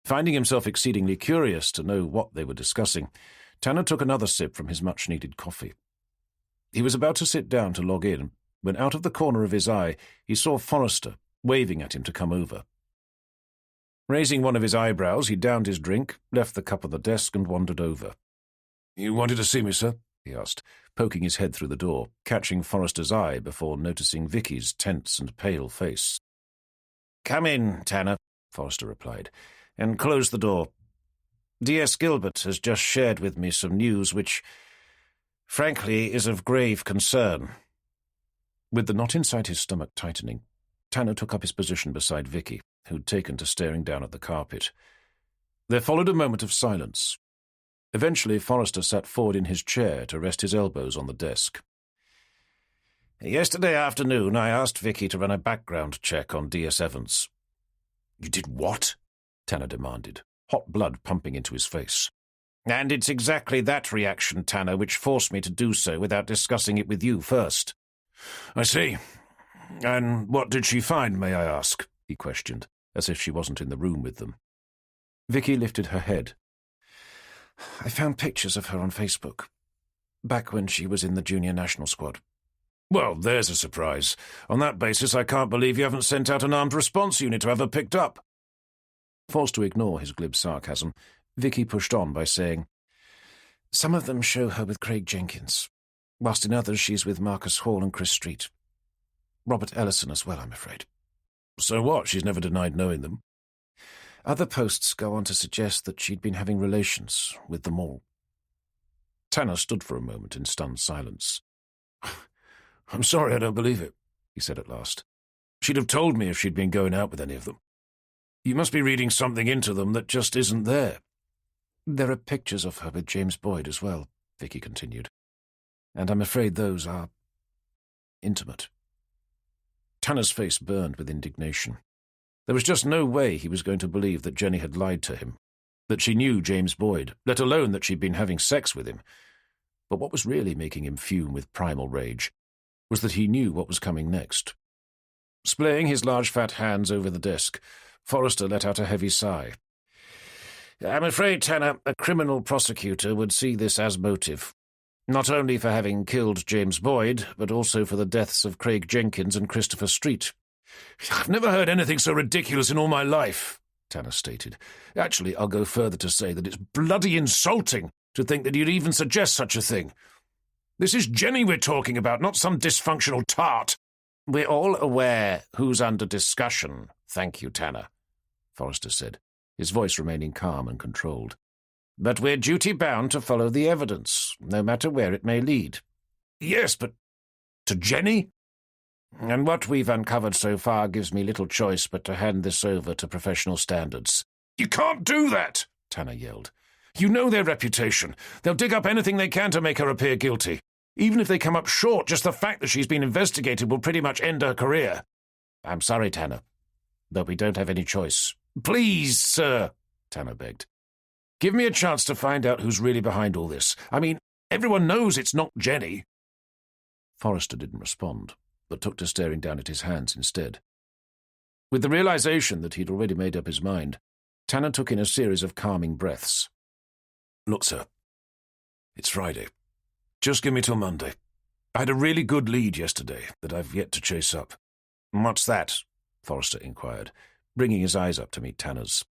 Finding himself exceedingly curious to know what they were discussing, Tanner took another sip from his much-needed coffee. He was about to sit down to log in, when out of the corner of his eye he saw Forrester, waving at him to come over. Raising one of his eyebrows, he downed his drink, left the cup on the desk, and wandered over. "You wanted to see me, sir?" he asked, poking his head through the door, catching Forrester's eye before noticing Vicky's tense and pale face. "Come in, Tanner," Forrester replied, "and close the door. D.S. Gilbert has just shared with me some news which, frankly, is of grave concern." With the knot inside his stomach tightening, Tanner took up his position beside Vicky, who'd taken to staring down at the carpet. There followed a moment of silence. Eventually, Forrester sat forward in his chair to rest his elbows on the desk. "Yesterday afternoon, I asked Vicky to run a background check on D.S. Evans." "You did what?" Tanner demanded, hot blood pumping into his face. "And it's exactly that reaction, Tanner, which forced me to do so without discussing it with you first." "I see. And what did she find, may I ask?" he questioned, as if she wasn't in the room with them. Vicky lifted her head. "I found pictures of her on Facebook, back when she was in the junior national squad." "Well, there's a surprise. On that basis, I can't believe you haven't sent out an armed response unit to have her picked up." Forced to ignore his glib sarcasm, Vicky pushed on by saying, "Some of them show her with Craig Jenkins, whilst in others she's with Marcus Hall and Chris Street. Robert Ellison as well, I'm afraid." "So what? She's never denied knowing them." "Other posts go on to suggest that she'd been having relations with them all." Tanner stood for a moment in stunned silence. "I'm sorry, I don't believe it," he said at last. "She'd have told me if she'd been going out with any of them. You must be reading something into them that just isn't there." "There are pictures of her with James Boyd as well," Vicky continued. "And I'm afraid those are intimate." Tanner's face burned with indignation. There was just no way he was going to believe that Jenny had lied to him, that she knew James Boyd, let alone that she'd been having sex with him. But what was really making him fume with primal rage was that he knew what was coming next. Splaying his large fat hands over the desk, Forrester let out a heavy sigh. "I'm afraid, Tanner, a criminal prosecutor would see this as motive. Not only for having killed James Boyd, but also for the deaths of Craig Jenkins and Christopher Street." "I've never heard anything so ridiculous in all my life," Tanner stated. "Actually, I'll go further to say that it's bloody insulting To think that you'd even suggest such a thing. This is Jenny we're talking about, not some dysfunctional tart." "We're all aware who's under discussion, thank you, Tanner," Forrester said, his voice remaining calm and controlled. "But we're duty-bound to follow the evidence, no matter where it may lead." "Yes, but to Jenny?" "And what we've uncovered so far gives me little choice but to hand this over to professional standards." "You can't do that," Tanner yelled. "You know their reputation. They'll dig up anything they can to make her appear guilty. Even if they come up short, just the fact that she's been investigated will pretty much end her career." "I'm sorry, Tanner, but we don't have any choice." "Please, sir," Tanner begged. "Give me a chance to find out who's really behind all this. I mean, everyone knows it's not Jenny." Forrester didn't respond, but took to staring down at his hands instead. With the realization that he'd already made up his mind, Tanner took in a series of calming breaths. "Look, sir, it's Friday. Just give me till Monday. I had a really good lead yesterday that I've yet to chase up." "What's that?" Forrester inquired, bringing his eyes up to meet Tanner's.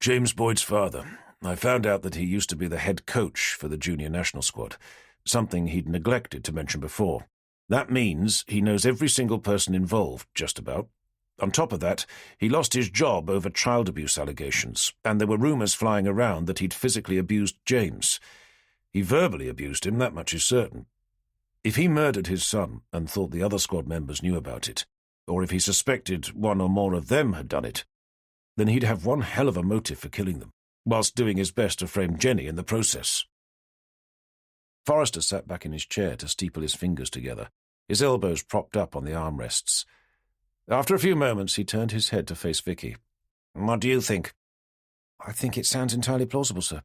"James Boyd's father. I found out that he used to be the head coach for the junior national squad, something he'd neglected to mention before. That means he knows every single person involved, just about. On top of that, he lost his job over child abuse allegations, and there were rumors flying around that he'd physically abused James. He verbally abused him, that much is certain. If he murdered his son and thought the other squad members knew about it, or if he suspected one or more of them had done it, then he'd have one hell of a motive for killing them, whilst doing his best to frame Jenny in the process." Forrester sat back in his chair to steeple his fingers together, his elbows propped up on the armrests. After a few moments, he turned his head to face Vicky. "What do you think?" "I think it sounds entirely plausible, sir."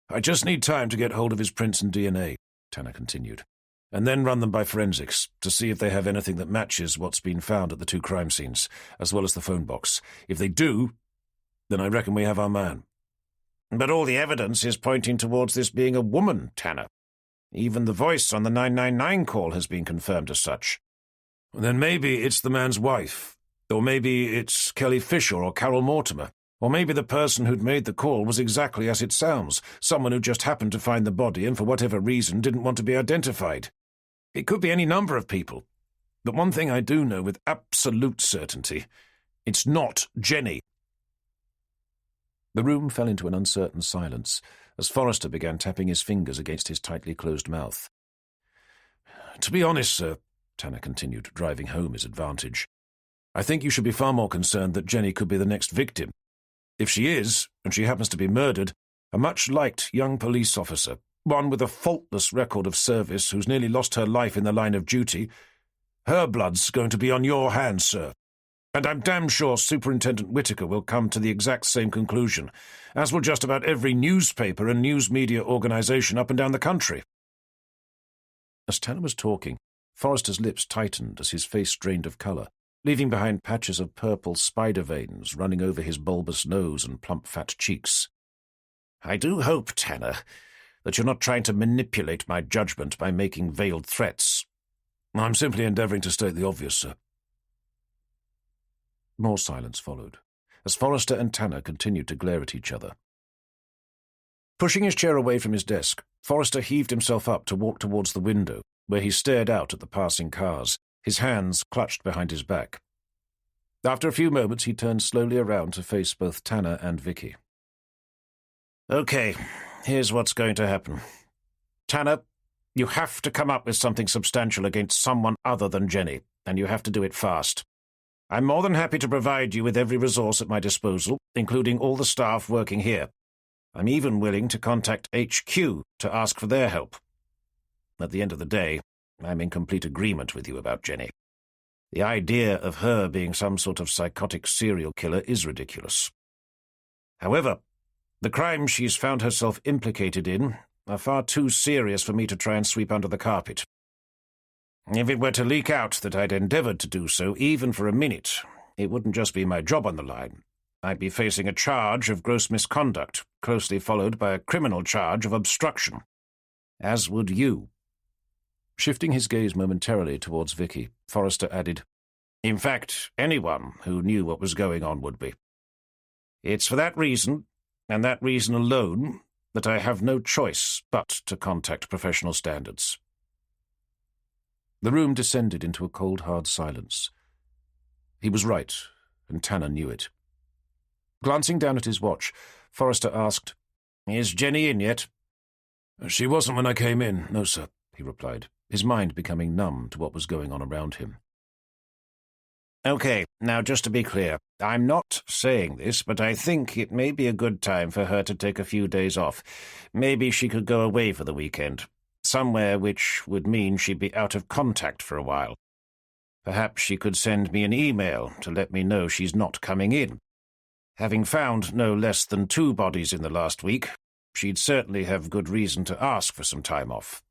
"I just need time to get hold of his prints and DNA," Tanner continued, "and then run them by forensics to see if they have anything that matches what's been found at the two crime scenes, as well as the phone box. If they do, then I reckon we have our man." "But all the evidence is pointing towards this being a woman, Tanner. Even the voice on the 999 call has been confirmed as such." "Then maybe it's the man's wife, or maybe it's Kelly Fisher or Carol Mortimer. Or maybe the person who'd made the call was exactly as it sounds, someone who just happened to find the body and for whatever reason didn't want to be identified. It could be any number of people. But one thing I do know with absolute certainty, it's not Jenny." The room fell into an uncertain silence as Forrester began tapping his fingers against his tightly closed mouth. "To be honest, sir," Tanner continued, driving home his advantage, "I think you should be far more concerned that Jenny could be the next victim. If she is, and she happens to be murdered, a much-liked young police officer, one with a faultless record of service who's nearly lost her life in the line of duty, her blood's going to be on your hands, sir. And I'm damn sure Superintendent Whitaker will come to the exact same conclusion, as will just about every newspaper and news media organization up and down the country." As Tanner was talking, Forrester's lips tightened as his face drained of colour, leaving behind patches of purple spider veins running over his bulbous nose and plump fat cheeks. "I do hope, Tanner, that you're not trying to manipulate my judgment by making veiled threats." "I'm simply endeavouring to state the obvious, sir." More silence followed, as Forrester and Tanner continued to glare at each other. Pushing his chair away from his desk, Forrester heaved himself up to walk towards the window, where he stared out at the passing cars, his hands clutched behind his back. After a few moments, he turned slowly around to face both Tanner and Vicky. "Okay, here's what's going to happen. Tanner, you have to come up with something substantial against someone other than Jenny, and you have to do it fast. I'm more than happy to provide you with every resource at my disposal, including all the staff working here. I'm even willing to contact HQ to ask for their help. At the end of the day, I'm in complete agreement with you about Jenny. The idea of her being some sort of psychotic serial killer is ridiculous. However, the crimes she's found herself implicated in are far too serious for me to try and sweep under the carpet. If it were to leak out that I'd endeavoured to do so, even for a minute, it wouldn't just be my job on the line. I'd be facing a charge of gross misconduct, closely followed by a criminal charge of obstruction. As would you." Shifting his gaze momentarily towards Vicky, Forrester added, "In fact, anyone who knew what was going on would be. It's for that reason, and that reason alone, that I have no choice but to contact professional standards." The room descended into a cold, hard silence. He was right, and Tanner knew it. Glancing down at his watch, Forrester asked, "Is Jenny in yet?" "She wasn't when I came in, no, sir," he replied, his mind becoming numb to what was going on around him. "Okay, now just to be clear, I'm not saying this, but I think it may be a good time for her to take a few days off. Maybe she could go away for the weekend, somewhere which would mean she'd be out of contact for a while. Perhaps she could send me an email to let me know she's not coming in. Having found no less than 2 bodies in the last week, she'd certainly have good reason to ask for some time off."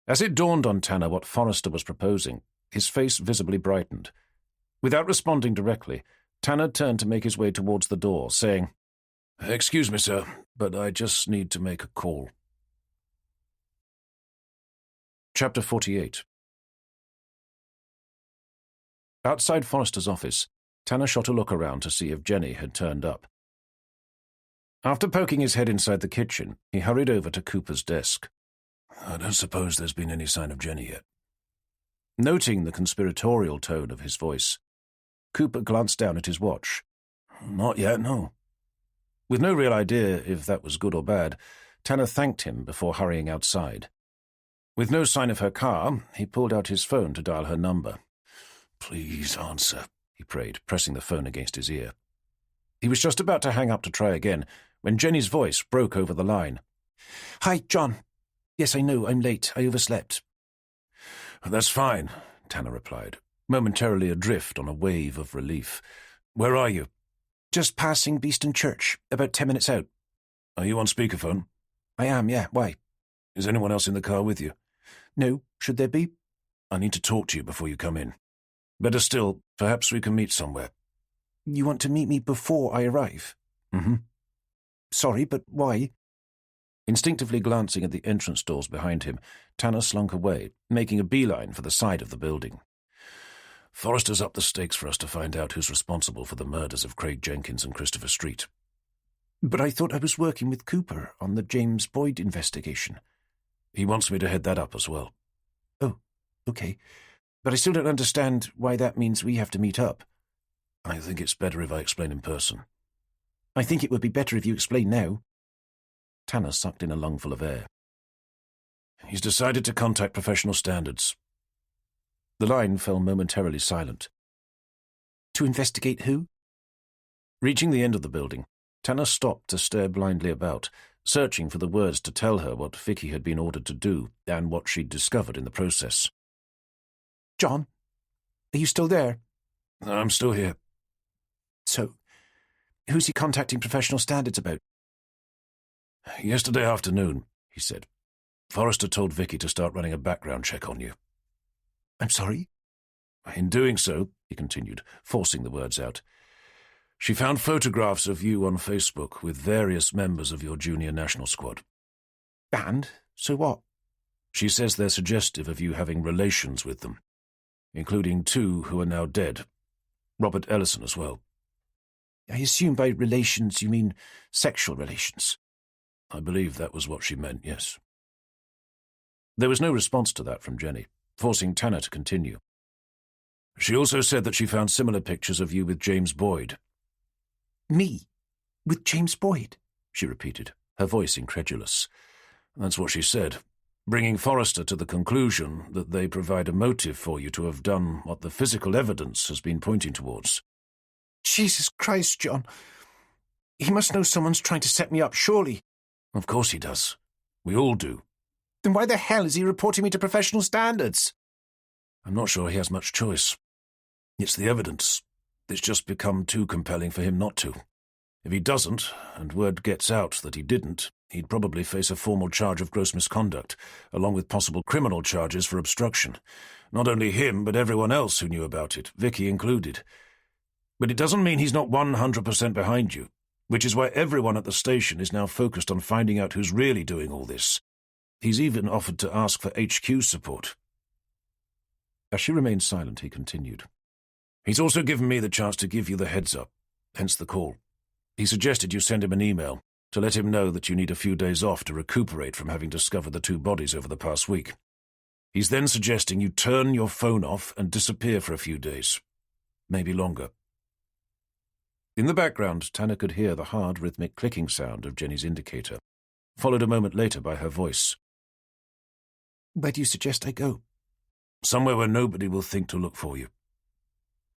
As it dawned on Tanner what Forrester was proposing, his face visibly brightened. Without responding directly, Tanner turned to make his way towards the door, saying, "Excuse me, sir, but I just need to make a call." Chapter 48. Outside Forrester's office, Tanner shot a look around to see if Jenny had turned up. After poking his head inside the kitchen, he hurried over to Cooper's desk. "I don't suppose there's been any sign of Jenny yet." Noting the conspiratorial tone of his voice, Cooper glanced down at his watch. "Not yet, no." With no real idea if that was good or bad, Tanner thanked him before hurrying outside. With no sign of her car, he pulled out his phone to dial her number. "Please answer," he prayed, pressing the phone against his ear. He was just about to hang up to try again when Jenny's voice broke over the line. "Hi, John. Yes, I know, I'm late. I overslept." "That's fine," Tanner replied, momentarily adrift on a wave of relief. "Where are you?" "Just passing Beeston Church, about 10 minutes out." "Are you on speakerphone?" "I am, yeah. Why?" "Is anyone else in the car with you?" "No. Should there be?" "I need to talk to you before you come in. Better still, perhaps we can meet somewhere." "You want to meet me before I arrive?" "Mm-hmm." "Sorry, but why?" Instinctively glancing at the entrance doors behind him, Tanner slunk away, making a beeline for the side of the building. "Forrester's upped the stakes for us to find out who's responsible for the murders of Craig Jenkins and Christopher Street." "But I thought I was working with Cooper on the James Boyd investigation." "He wants me to head that up as well." "Oh, okay. But I still don't understand why that means we have to meet up." "I think it's better if I explain in person." "I think it would be better if you explain now." Tanner sucked in a lungful of air. "He's decided to contact professional standards." The line fell momentarily silent. "To investigate who?" Reaching the end of the building, Tanner stopped to stare blindly about, searching for the words to tell her what Vicky had been ordered to do and what she'd discovered in the process. "John, are you still there?" "I'm still here." "So, who's he contacting professional standards about?" "Yesterday afternoon," he said, "Forrester told Vicky to start running a background check on you." "I'm sorry?" "In doing so," he continued, forcing the words out, "she found photographs of you on Facebook with various members of your junior national squad." "And? So what?" "She says they're suggestive of you having relations with them, including 2 who are now dead. Robert Ellison as well." "I assume by relations you mean sexual relations." "I believe that was what she meant, yes." There was no response to that from Jenny, forcing Tanner to continue. "She also said that she found similar pictures of you with James Boyd." "Me? With James Boyd?" she repeated, her voice incredulous. "That's what she said, bringing Forrester to the conclusion that they provide a motive for you to have done what the physical evidence has been pointing towards." "Jesus Christ, John. He must know someone's trying to set me up, surely." "Of course he does. We all do." "Then why the hell is he reporting me to professional standards?" "I'm not sure he has much choice. It's the evidence. It's just become too compelling for him not to. If he doesn't, and word gets out that he didn't, he'd probably face a formal charge of gross misconduct, along with possible criminal charges for obstruction. Not only him, but everyone else who knew about it, Vicky included. But it doesn't mean he's not 100% behind you, which is why everyone at the station is now focused on finding out who's really doing all this. He's even offered to ask for HQ support." As she remained silent, he continued. "He's also given me the chance to give you the heads up, hence the call. He suggested you send him an email, to let him know that you need a few days off to recuperate from having discovered the two bodies over the past week. He's then suggesting you turn your phone off and disappear for a few days, maybe longer." In the background, Tanner could hear the hard, rhythmic clicking sound of Jenny's indicator, followed a moment later by her voice. "Where do you suggest I go?" "Somewhere where nobody will think to look for you."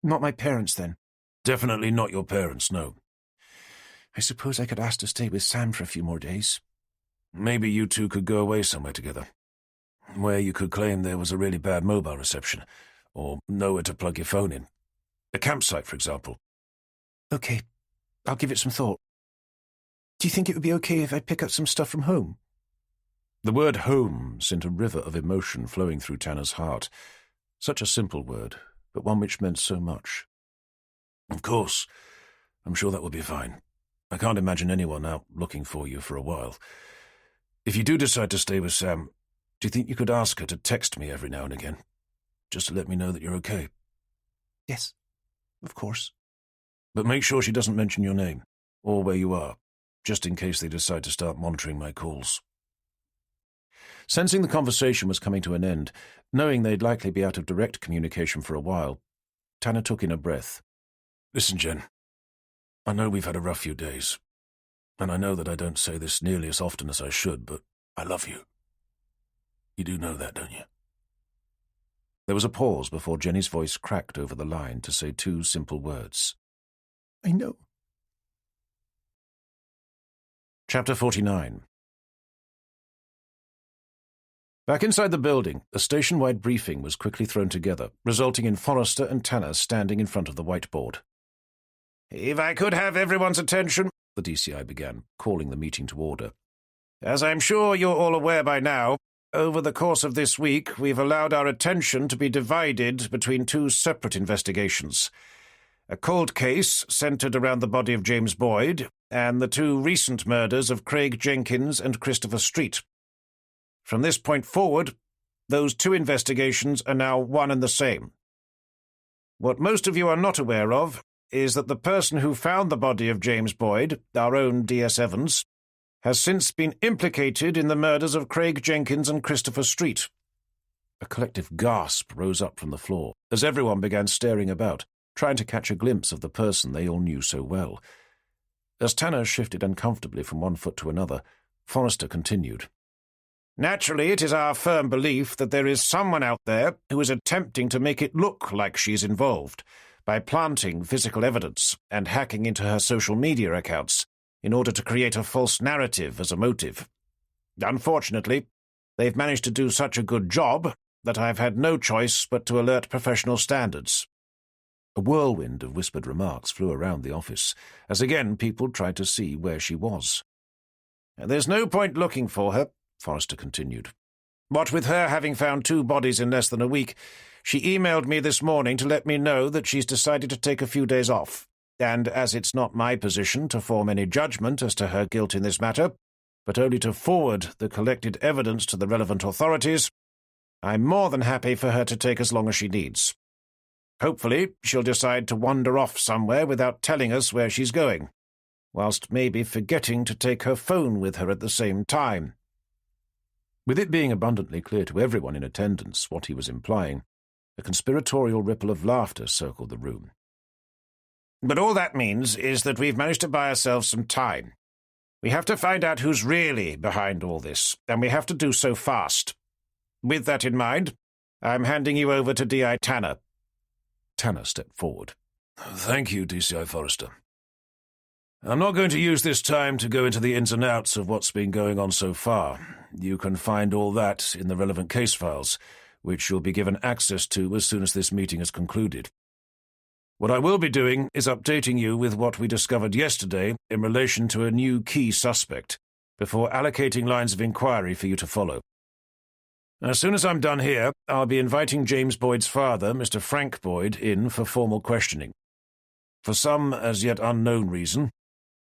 "Not my parents, then?" "Definitely not your parents, no." "I suppose I could ask to stay with Sam for a few more days." "Maybe you two could go away somewhere together, where you could claim there was a really bad mobile reception, or nowhere to plug your phone in. A campsite, for example." "Okay, I'll give it some thought. Do you think it would be okay if I pick up some stuff from home?" The word home sent a river of emotion flowing through Tanner's heart. Such a simple word, but one which meant so much. "Of course. I'm sure that will be fine. I can't imagine anyone out looking for you for a while. If you do decide to stay with Sam, do you think you could ask her to text me every now and again, just to let me know that you're okay?" "Yes, of course." "But make sure she doesn't mention your name, or where you are, just in case they decide to start monitoring my calls." Sensing the conversation was coming to an end, knowing they'd likely be out of direct communication for a while, Tanner took in a breath. "Listen, Jen, I know we've had a rough few days, and I know that I don't say this nearly as often as I should, but I love you. You do know that, don't you?" There was a pause before Jenny's voice cracked over the line to say two simple words. "I know." Chapter 49. Back inside the building, a station-wide briefing was quickly thrown together, resulting in Forrester and Tanner standing in front of the whiteboard. "If I could have everyone's attention," the DCI began, calling the meeting to order. "As I'm sure you're all aware by now, over the course of this week we've allowed our attention to be divided between two separate investigations. A cold case centered around the body of James Boyd, and the two recent murders of Craig Jenkins and Christopher Street. From this point forward, those two investigations are now one and the same. What most of you are not aware of is that the person who found the body of James Boyd, our own D.S. Evans, has since been implicated in the murders of Craig Jenkins and Christopher Street." A collective gasp rose up from the floor as everyone began staring about, trying to catch a glimpse of the person they all knew so well. As Tanner shifted uncomfortably from one foot to another, Forrester continued. "Naturally, it is our firm belief that there is someone out there who is attempting to make it look like she's involved by planting physical evidence and hacking into her social media accounts in order to create a false narrative as a motive. Unfortunately, they've managed to do such a good job that I've had no choice but to alert professional standards." A whirlwind of whispered remarks flew around the office, as again people tried to see where she was. "There's no point looking for her," Forrester continued. "What with her having found two bodies in less than a week, she emailed me this morning to let me know that she's decided to take a few days off, and as it's not my position to form any judgment as to her guilt in this matter, but only to forward the collected evidence to the relevant authorities, I'm more than happy for her to take as long as she needs. Hopefully, she'll decide to wander off somewhere without telling us where she's going, whilst maybe forgetting to take her phone with her at the same time." With it being abundantly clear to everyone in attendance what he was implying, a conspiratorial ripple of laughter circled the room. "But all that means is that we've managed to buy ourselves some time. We have to find out who's really behind all this, and we have to do so fast. With that in mind, I'm handing you over to D.I. Tanner." Tanner stepped forward. "Thank you, DCI Forrester. I'm not going to use this time to go into the ins and outs of what's been going on so far. You can find all that in the relevant case files, which you'll be given access to as soon as this meeting is concluded. What I will be doing is updating you with what we discovered yesterday in relation to a new key suspect, before allocating lines of inquiry for you to follow. As soon as I'm done here, I'll be inviting James Boyd's father, Mr. Frank Boyd, in for formal questioning. For some as yet unknown reason,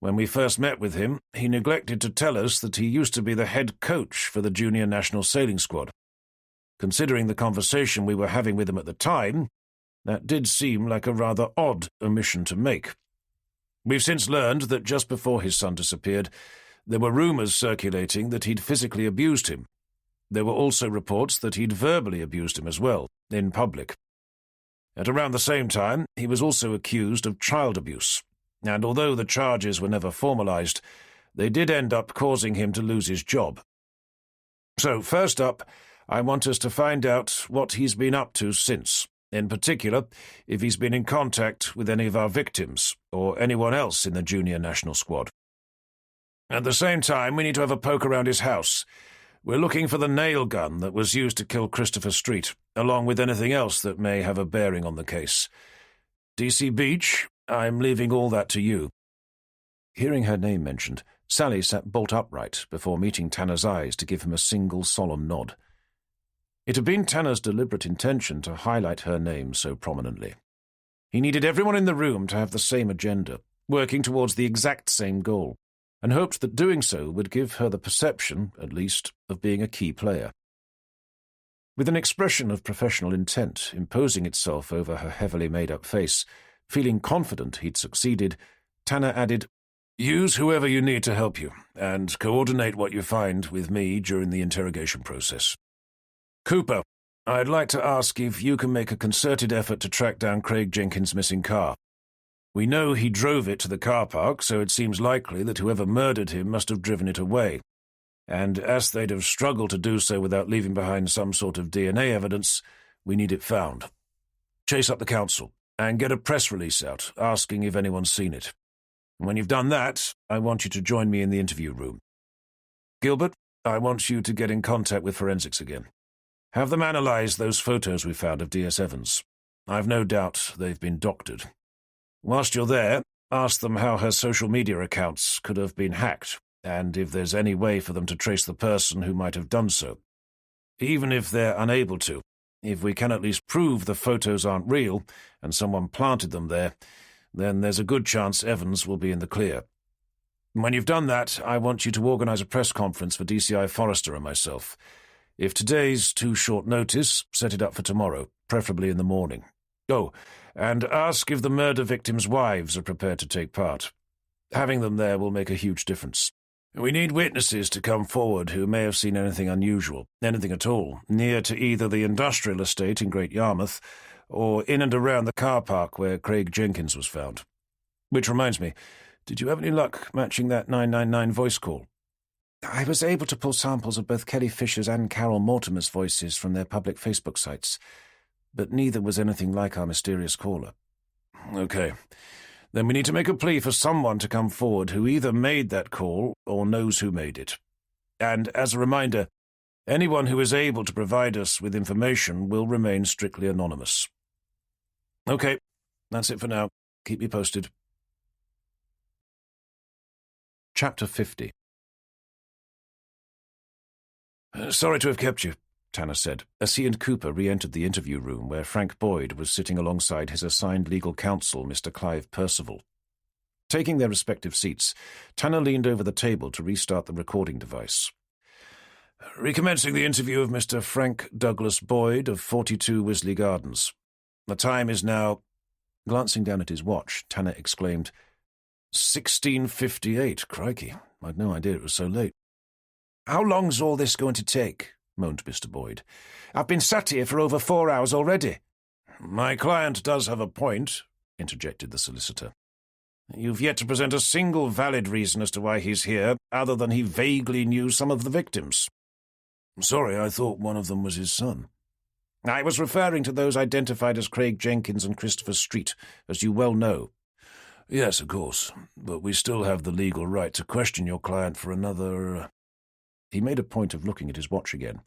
when we first met with him, he neglected to tell us that he used to be the head coach for the junior national sailing squad. Considering the conversation we were having with him at the time, that did seem like a rather odd omission to make. We've since learned that just before his son disappeared, There were rumours circulating that he'd physically abused him. There were also reports that he'd verbally abused him as well, in public. At around the same time, he was also accused of child abuse, and although the charges were never formalised, they did end up causing him to lose his job. So, first up, I want us to find out what he's been up to since, in particular, if he's been in contact with any of our victims, or anyone else in the junior national squad. At the same time, we need to have a poke around his house. We're looking for the nail gun that was used to kill Christopher Street, along with anything else that may have a bearing on the case. DC Beach, I'm leaving all that to you." Hearing her name mentioned, Sally sat bolt upright before meeting Tanner's eyes to give him a single solemn nod. It had been Tanner's deliberate intention to highlight her name so prominently. He needed everyone in the room to have the same agenda, working towards the exact same goal, and hoped that doing so would give her the perception, at least, of being a key player. With an expression of professional intent imposing itself over her heavily made-up face, feeling confident he'd succeeded, Tanner added, "Use whoever you need to help you, and coordinate what you find with me during the interrogation process. Cooper, I'd like to ask if you can make a concerted effort to track down Craig Jenkins' missing car. We know he drove it to the car park, so it seems likely that whoever murdered him must have driven it away. And as they'd have struggled to do so without leaving behind some sort of DNA evidence, we need it found. Chase up the council, and get a press release out, asking if anyone's seen it. When you've done that, I want you to join me in the interview room. Gilbert, I want you to get in contact with forensics again. Have them analyze those photos we found of DS Evans. I've no doubt they've been doctored. Whilst you're there, ask them how her social media accounts could have been hacked, and if there's any way for them to trace the person who might have done so. Even if they're unable to, if we can at least prove the photos aren't real and someone planted them there, then there's a good chance Evans will be in the clear. When you've done that, I want you to organise a press conference for DCI Forrester and myself. If today's too short notice, set it up for tomorrow, preferably in the morning. Oh, and ask if the murder victims' wives are prepared to take part. Having them there will make a huge difference. We need witnesses to come forward who may have seen anything unusual, anything at all, near to either the industrial estate in Great Yarmouth or in and around the car park where Craig Jenkins was found. Which reminds me, did you have any luck matching that 999 voice call? I was able to pull samples of both Kelly Fisher's and Carol Mortimer's voices from their public Facebook sites, but neither was anything like our mysterious caller. Okay. Then we need to make a plea for someone to come forward who either made that call or knows who made it. And as a reminder, anyone who is able to provide us with information will remain strictly anonymous. Okay, that's it for now. Keep me posted. Chapter 50. Sorry to have kept you, Tanner said, as he and Cooper re-entered the interview room where Frank Boyd was sitting alongside his assigned legal counsel, Mr. Clive Percival. Taking their respective seats, Tanner leaned over the table to restart the recording device. Recommencing the interview of Mr. Frank Douglas Boyd of 42 Wisley Gardens. The time is now... Glancing down at his watch, Tanner exclaimed, 16:58, crikey. I'd no idea it was so late. "How long's all this going to take?" moaned Mr. Boyd. "I've been sat here for over 4 hours already." "My client does have a point," interjected the solicitor. "You've yet to present a single valid reason as to why he's here, other than he vaguely knew some of the victims." "Sorry, I thought one of them was his son." "I was referring to those identified as Craig Jenkins and Christopher Street, as you well know." "Yes, of course, but we still have the legal right to question your client for another..." He made a point of looking at his watch again.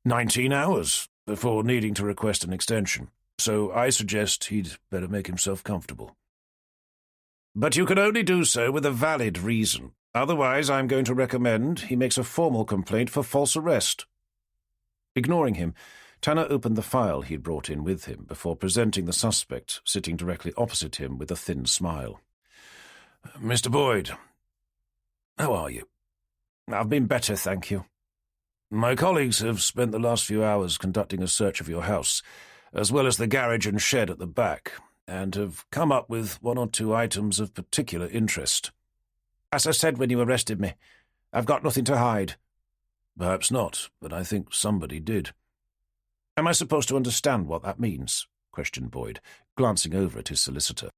19 hours, before needing to request an extension, so I suggest he'd better make himself comfortable. "But you can only do so with a valid reason. Otherwise, I'm going to recommend he makes a formal complaint for false arrest." Ignoring him, Tanner opened the file he'd brought in with him before presenting the suspect, sitting directly opposite him with a thin smile. "Mr. Boyd, how are you?" "I've been better, thank you." "My colleagues have spent the last few hours conducting a search of your house, as well as the garage and shed at the back, and have come up with 1 or 2 items of particular interest." As I said when you arrested me, I've got nothing to hide. Perhaps not, but I think somebody did. Am I supposed to understand what that means? Questioned Boyd, glancing over at his solicitor.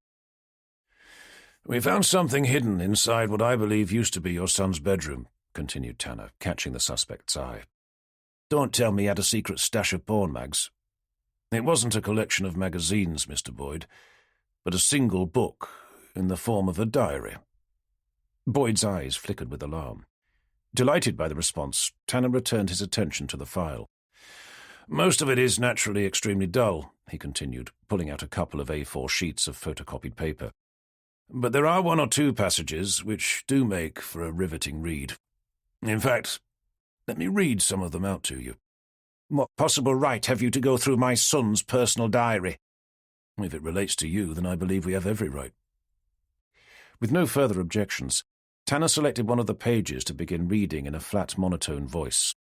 We found something hidden inside what I believe used to be your son's bedroom, continued Tanner, catching the suspect's eye. Don't tell me he had a secret stash of porn mags. It wasn't a collection of magazines, Mr. Boyd, but a single book in the form of a diary. Boyd's eyes flickered with alarm. Delighted by the response, Tanner returned his attention to the file. Most of it is naturally extremely dull, he continued, pulling out a couple of A4 sheets of photocopied paper. But there are one or two passages which do make for a riveting read. In fact, let me read some of them out to you. What possible right have you to go through my son's personal diary? If it relates to you, then I believe we have every right. With no further objections, Tanner selected one of the pages to begin reading in a flat monotone voice.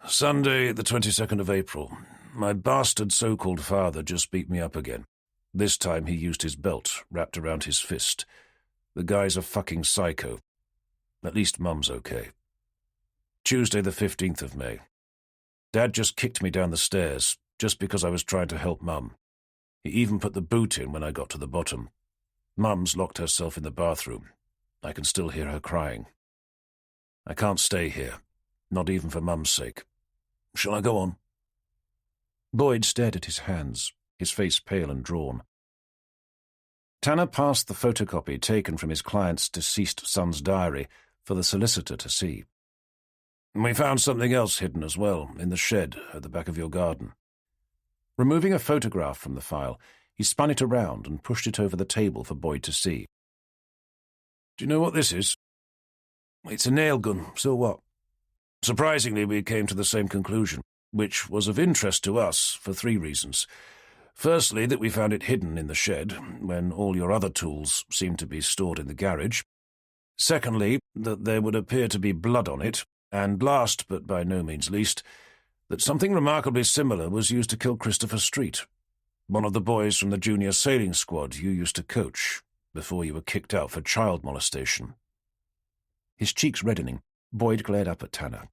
Sunday, the 22nd of April. My bastard so-called father just beat me up again. This time he used his belt wrapped around his fist. The guy's a fucking psycho. At least Mum's okay. Tuesday, the 15th of May. Dad just kicked me down the stairs, just because I was trying to help Mum. He even put the boot in when I got to the bottom. Mum's locked herself in the bathroom. I can still hear her crying. I can't stay here, not even for Mum's sake. Shall I go on? Boyd stared at his hands, his face pale and drawn. Tanner passed the photocopy taken from his client's deceased son's diary for the solicitor to see. We found something else hidden as well, in the shed at the back of your garden. Removing a photograph from the file, he spun it around and pushed it over the table for Boyd to see. Do you know what this is? It's a nail gun, so what? Surprisingly, we came to the same conclusion, which was of interest to us for 3 reasons. Firstly, that we found it hidden in the shed, when all your other tools seemed to be stored in the garage. Secondly, that there would appear to be blood on it, and last, but by no means least, that something remarkably similar was used to kill Christopher Street, one of the boys from the junior sailing squad you used to coach, before you were kicked out for child molestation. His cheeks reddening, Boyd glared up at Tanner.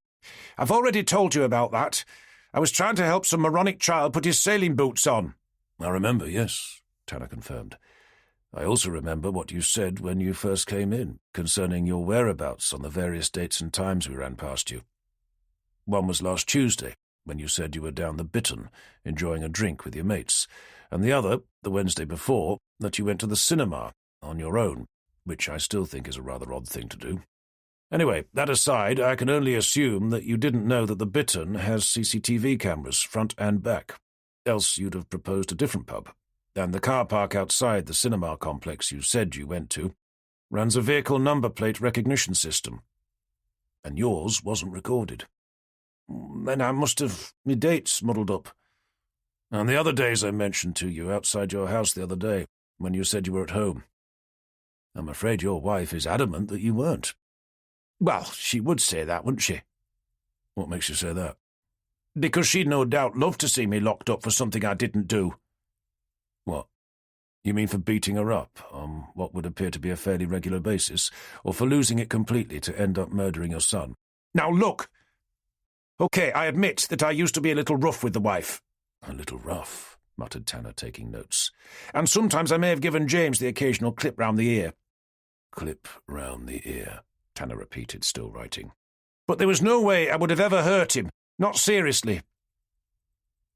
I've already told you about that. I was trying to help some moronic child put his sailing boots on. I remember, yes, Tanner confirmed. I also remember what you said when you first came in, concerning your whereabouts on the various dates and times we ran past you. One was last Tuesday, when you said you were down the Bittern, enjoying a drink with your mates, and the other, the Wednesday before, that you went to the cinema, on your own, which I still think is a rather odd thing to do. Anyway, that aside, I can only assume that you didn't know that the Bittern has CCTV cameras, front and back. Else you'd have proposed a different pub. And the car park outside the cinema complex you said you went to runs a vehicle number plate recognition system. And yours wasn't recorded. Then I must have my dates muddled up. And the other days I mentioned to you outside your house the other day, when you said you were at home. I'm afraid your wife is adamant that you weren't. Well, she would say that, wouldn't she? What makes you say that? Because she'd no doubt love to see me locked up for something I didn't do. What? You mean for beating her up on what would appear to be a fairly regular basis, or for losing it completely to end up murdering your son? Now look! Okay, I admit that I used to be a little rough with the wife. A little rough, muttered Tanner, taking notes. And sometimes I may have given James the occasional clip round the ear. Clip round the ear, Tanner repeated, still writing. But there was no way I would have ever hurt him. Not seriously.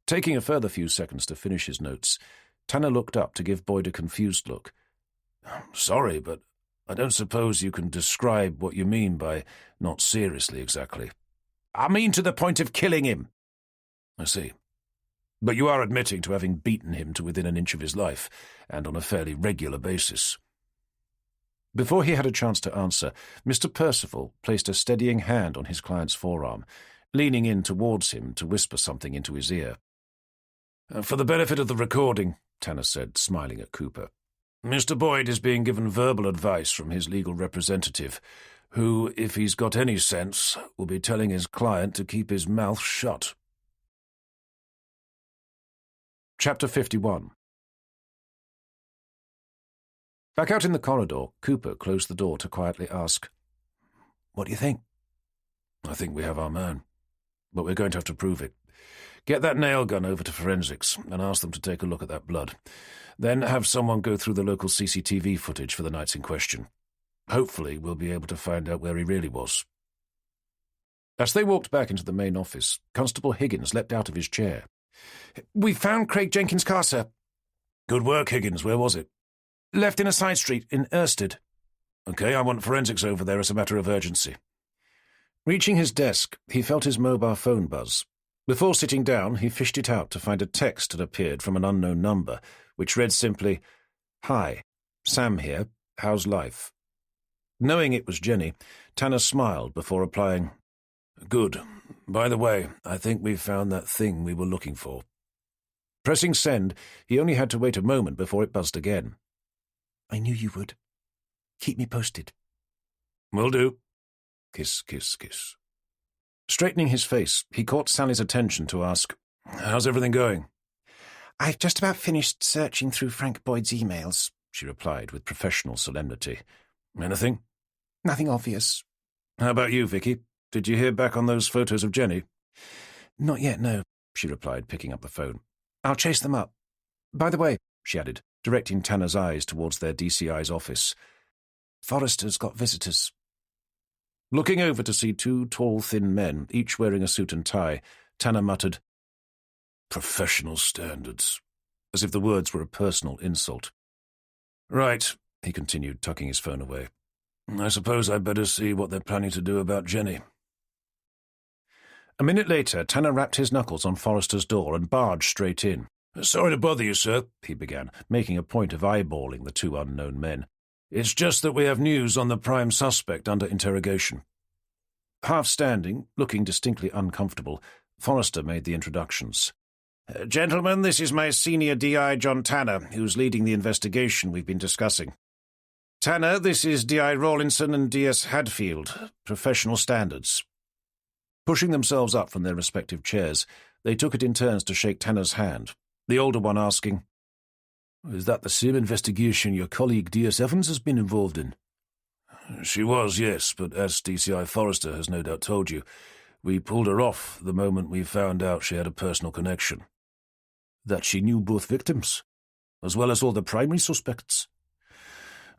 Taking a further few seconds to finish his notes, Tanner looked up to give Boyd a confused look. Sorry, but I don't suppose you can describe what you mean by not seriously exactly. I mean to the point of killing him. I see. But you are admitting to having beaten him to within an inch of his life, and on a fairly regular basis. Before he had a chance to answer, Mr. Percival placed a steadying hand on his client's forearm, leaning in towards him to whisper something into his ear. For the benefit of the recording, Tanner said, smiling at Cooper, Mr. Boyd is being given verbal advice from his legal representative, who, if he's got any sense, will be telling his client to keep his mouth shut. Chapter 51. Back out in the corridor, Cooper closed the door to quietly ask, "What do you think?" "I think we have our man, but we're going to have to prove it. Get that nail gun over to forensics and ask them to take a look at that blood. Then have someone go through the local CCTV footage for the nights in question. Hopefully we'll be able to find out where he really was." As they walked back into the main office, Constable Higgins leapt out of his chair. "We found Craig Jenkins' car, sir." "Good work, Higgins. Where was it?" "Left in a side street in Ersted." "Okay, I want forensics over there as a matter of urgency." Reaching his desk, he felt his mobile phone buzz. Before sitting down, he fished it out to find a text had appeared from an unknown number, which read simply, "Hi, Sam here. How's life?" Knowing it was Jenny, Tanner smiled before replying, "Good. By the way, I think we've found that thing we were looking for." Pressing send, he only had to wait a moment before it buzzed again. "I knew you would. Keep me posted." "Will do." Kiss, kiss, kiss. Straightening his face, he caught Sally's attention to ask, "How's everything going?" "I've just about finished searching through Frank Boyd's emails," she replied with professional solemnity. "Anything?" "Nothing obvious." "How about you, Vicky? Did you hear back on those photos of Jenny?" "Not yet, no," she replied, picking up the phone. "I'll chase them up. By the way," she added, directing Tanner's eyes towards their DCI's office, "Forrester's got visitors." Looking over to see two tall, thin men, each wearing a suit and tie, Tanner muttered, "Professional standards," as if the words were a personal insult. "Right," he continued, tucking his phone away. "I suppose I'd better see what they're planning to do about Jenny." A minute later, Tanner rapped his knuckles on Forrester's door and barged straight in. "Sorry to bother you, sir," he began, making a point of eyeballing the two unknown men. "It's just that we have news on the prime suspect under interrogation." Half standing, looking distinctly uncomfortable, Forrester made the introductions. "Gentlemen, this is my senior DI, John Tanner, who's leading the investigation we've been discussing. Tanner, this is DI Rawlinson and DS Hadfield, professional standards." Pushing themselves up from their respective chairs, they took it in turns to shake Tanner's hand, the older one asking, "Is that the same investigation your colleague DS Evans has been involved in?" "She was, yes, but as DCI Forrester has no doubt told you, we pulled her off the moment we found out she had a personal connection." "That she knew both victims, as well as all the primary suspects?"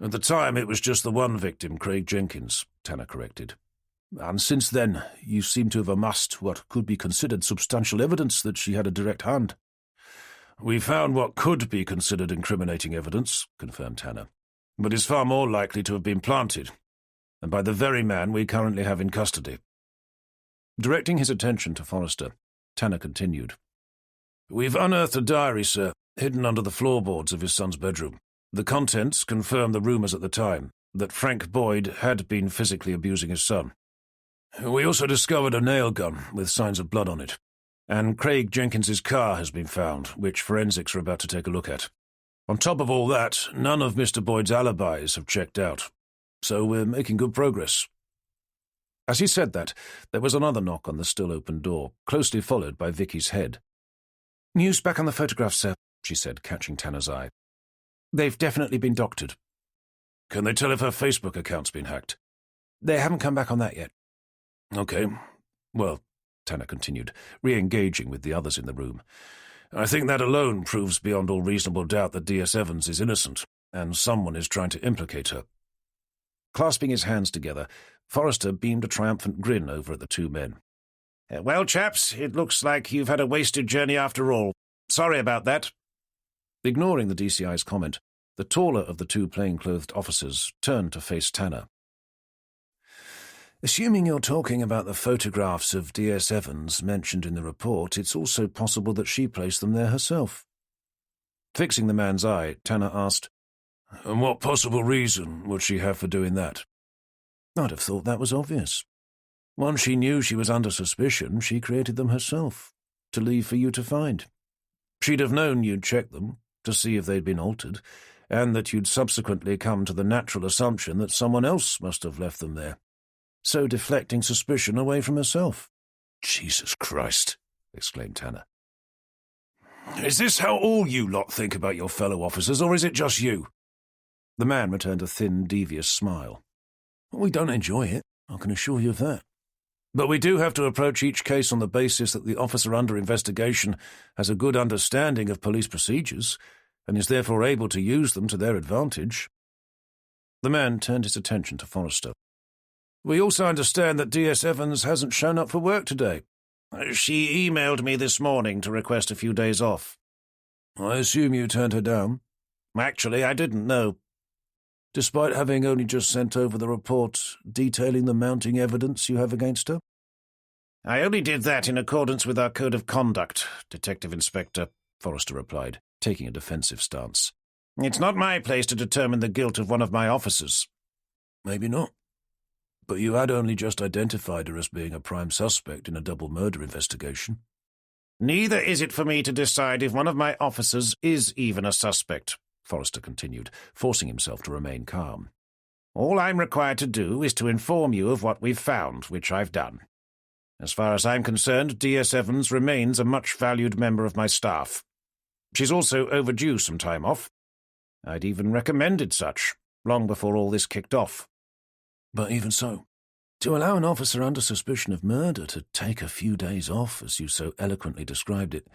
"At the time, it was just the one victim, Craig Jenkins," Tanner corrected. "And since then, you seem to have amassed what could be considered substantial evidence that she had a direct hand." "We found what could be considered incriminating evidence," confirmed Tanner, "but is far more likely to have been planted, and by the very man we currently have in custody." Directing his attention to Forrester, Tanner continued. "We've unearthed a diary, sir, hidden under the floorboards of his son's bedroom. The contents confirm the rumours at the time, that Frank Boyd had been physically abusing his son. We also discovered a nail gun with signs of blood on it, and Craig Jenkins's car has been found, which forensics are about to take a look at. On top of all that, none of Mr. Boyd's alibis have checked out, so we're making good progress." As he said that, there was another knock on the still-open door, closely followed by Vicky's head. "News back on the photographs, sir," she said, catching Tanner's eye. "They've definitely been doctored." "Can they tell if her Facebook account's been hacked?" "They haven't come back on that yet." "Okay. Well," Tanner continued, re-engaging with the others in the room, "I think that alone proves beyond all reasonable doubt that DS Evans is innocent, and someone is trying to implicate her." Clasping his hands together, Forrester beamed a triumphant grin over at the two men. "Well, chaps, it looks like you've had a wasted journey after all. Sorry about that." Ignoring the DCI's comment, the taller of the two plain-clothed officers turned to face Tanner. "Assuming you're talking about the photographs of DS Evans mentioned in the report, it's also possible that she placed them there herself." Fixing the man's eye, Tanner asked, "And what possible reason would she have for doing that?" "I'd have thought that was obvious. Once she knew she was under suspicion, she created them herself, to leave for you to find. She'd have known you'd check them, to see if they'd been altered, and that you'd subsequently come to the natural assumption that someone else must have left them there, so deflecting suspicion away from herself." "Jesus Christ!" exclaimed Tanner. "Is this how all you lot think about your fellow officers, or is it just you?" The man returned a thin, devious smile. We don't enjoy it, I can assure you of that. But we do have to approach each case on the basis that the officer under investigation has a good understanding of police procedures and is therefore able to use them to their advantage. The man turned his attention to Forrester. We also understand that DS Evans hasn't shown up for work today. She emailed me this morning to request a few days off. I assume you turned her down? Actually, I didn't know. Despite having only just sent over the report detailing the mounting evidence you have against her? I only did that in accordance with our code of conduct, Detective Inspector, Forrester replied, taking a defensive stance. It's not my place to determine the guilt of one of my officers. Maybe not. But you had only just identified her as being a prime suspect in a double murder investigation. Neither is it for me to decide if one of my officers is even a suspect, Forrester continued, forcing himself to remain calm. All I'm required to do is to inform you of what we've found, which I've done. As far as I'm concerned, D.S. Evans remains a much-valued member of my staff. She's also overdue some time off. I'd even recommended such, long before all this kicked off. But even so, to allow an officer under suspicion of murder to take a few days off, as you so eloquently described it,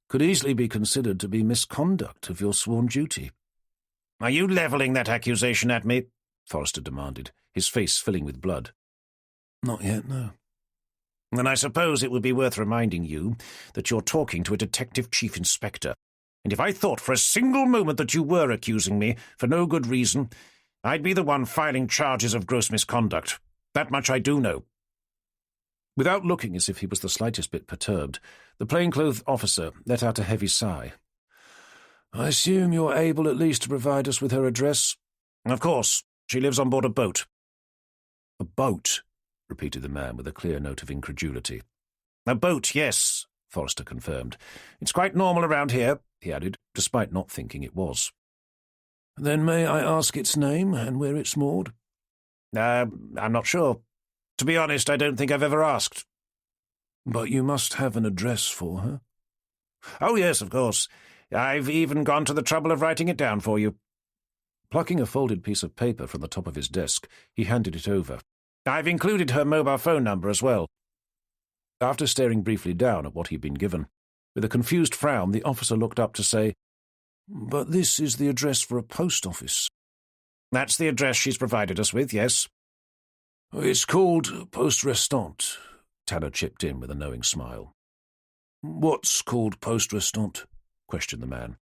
could easily be considered to be misconduct of your sworn duty. Are you levelling that accusation at me? Forrester demanded, his face filling with blood. Not yet, no. Then I suppose it would be worth reminding you that you're talking to a detective chief inspector, and if I thought for a single moment that you were accusing me for no good reason, I'd be the one filing charges of gross misconduct. That much I do know. Without looking as if he was the slightest bit perturbed, the plainclothed officer let out a heavy sigh. I assume you're able at least to provide us with her address? Of course. She lives on board a boat. A boat? Repeated the man with a clear note of incredulity. A boat, yes, Forrester confirmed. It's quite normal around here, he added, despite not thinking it was. Then may I ask its name and where it's moored? I'm not sure. To be honest, I don't think I've ever asked. But you must have an address for her? Oh, yes, of course. I've even gone to the trouble of writing it down for you. Plucking a folded piece of paper from the top of his desk, he handed it over. I've included her mobile phone number as well. After staring briefly down at what he'd been given, with a confused frown, the officer looked up to say, But this is the address for a post office. That's the address she's provided us with, yes. It's called Poste Restante, Tanner chipped in with a knowing smile. What's called Poste Restante? Questioned the man.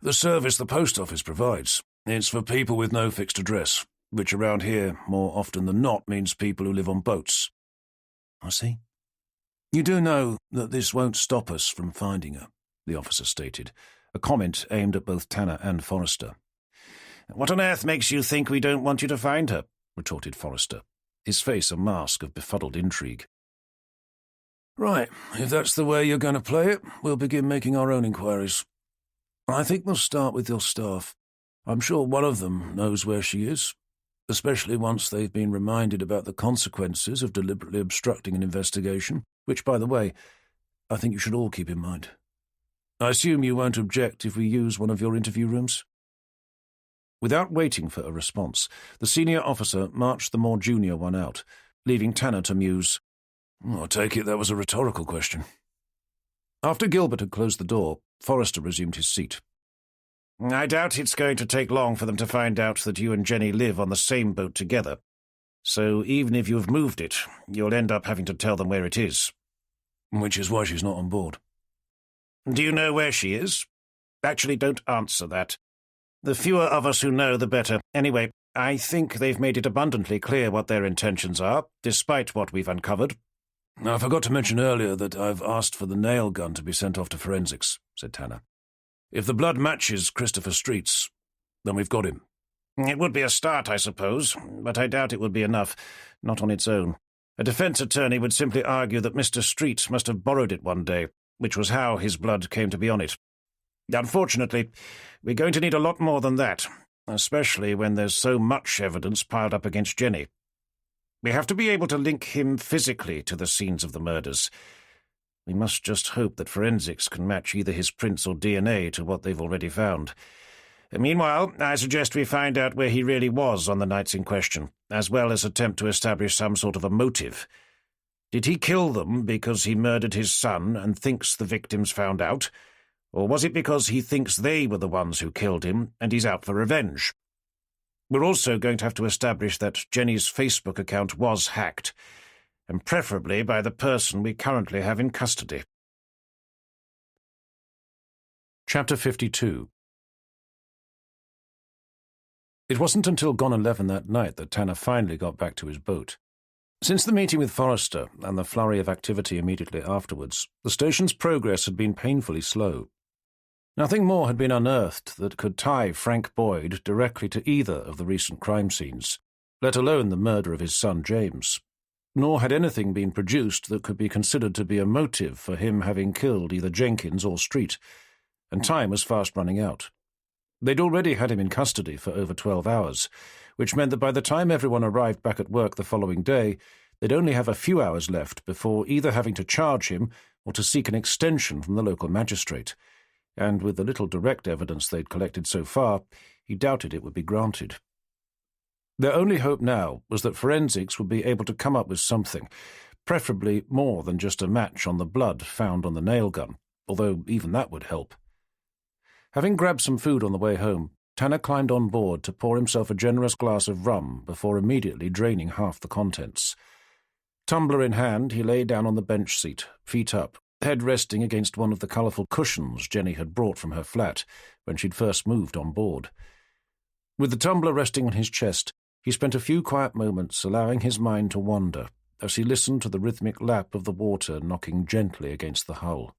The service the post office provides. It's for people with no fixed address, which around here, more often than not, means people who live on boats. I see. You do know that this won't stop us from finding her, the officer stated, a comment aimed at both Tanner and Forrester. What on earth makes you think we don't want you to find her? Retorted Forrester, his face a mask of befuddled intrigue. Right, if that's the way you're going to play it, we'll begin making our own inquiries. I think we'll start with your staff. I'm sure one of them knows where she is, especially once they've been reminded about the consequences of deliberately obstructing an investigation, which, by the way, I think you should all keep in mind. I assume you won't object if we use one of your interview rooms? Without waiting for a response, the senior officer marched the more junior one out, leaving Tanner to muse. I take it that was a rhetorical question. After Gilbert had closed the door, Forrester resumed his seat. I doubt it's going to take long for them to find out that you and Jenny live on the same boat together. So even if you've moved it, you'll end up having to tell them where it is. Which is why she's not on board. Do you know where she is? Actually, don't answer that. The fewer of us who know, the better. Anyway, I think they've made it abundantly clear what their intentions are, despite what we've uncovered. I forgot to mention earlier that I've asked for the nail gun to be sent off to forensics, said Tanner. If the blood matches Christopher Street's, then we've got him. It would be a start, I suppose, but I doubt it would be enough, not on its own. A defense attorney would simply argue that Mr. Street must have borrowed it one day, which was how his blood came to be on it. Unfortunately, we're going to need a lot more than that, especially when there's so much evidence piled up against Jenny. We have to be able to link him physically to the scenes of the murders. We must just hope that forensics can match either his prints or DNA to what they've already found. Meanwhile, I suggest we find out where he really was on the nights in question, as well as attempt to establish some sort of a motive. Did he kill them because he murdered his son and thinks the victims found out? Or was it because he thinks they were the ones who killed him and he's out for revenge? We're also going to have to establish that Jenny's Facebook account was hacked, and preferably by the person we currently have in custody. Chapter 52. It wasn't until gone 11 that night that Tanner finally got back to his boat. Since the meeting with Forrester and the flurry of activity immediately afterwards, the station's progress had been painfully slow. Nothing more had been unearthed that could tie Frank Boyd directly to either of the recent crime scenes, let alone the murder of his son James. Nor had anything been produced that could be considered to be a motive for him having killed either Jenkins or Street, and time was fast running out. They'd already had him in custody for over 12 hours, which meant that by the time everyone arrived back at work the following day, they'd only have a few hours left before either having to charge him or to seek an extension from the local magistrate, and with the little direct evidence they'd collected so far, he doubted it would be granted. Their only hope now was that forensics would be able to come up with something, preferably more than just a match on the blood found on the nail gun, although even that would help. Having grabbed some food on the way home, Tanner climbed on board to pour himself a generous glass of rum before immediately draining half the contents. Tumbler in hand, he lay down on the bench seat, feet up, head resting against one of the colourful cushions Jenny had brought from her flat when she'd first moved on board. With the tumbler resting on his chest, he spent a few quiet moments allowing his mind to wander as he listened to the rhythmic lap of the water knocking gently against the hull.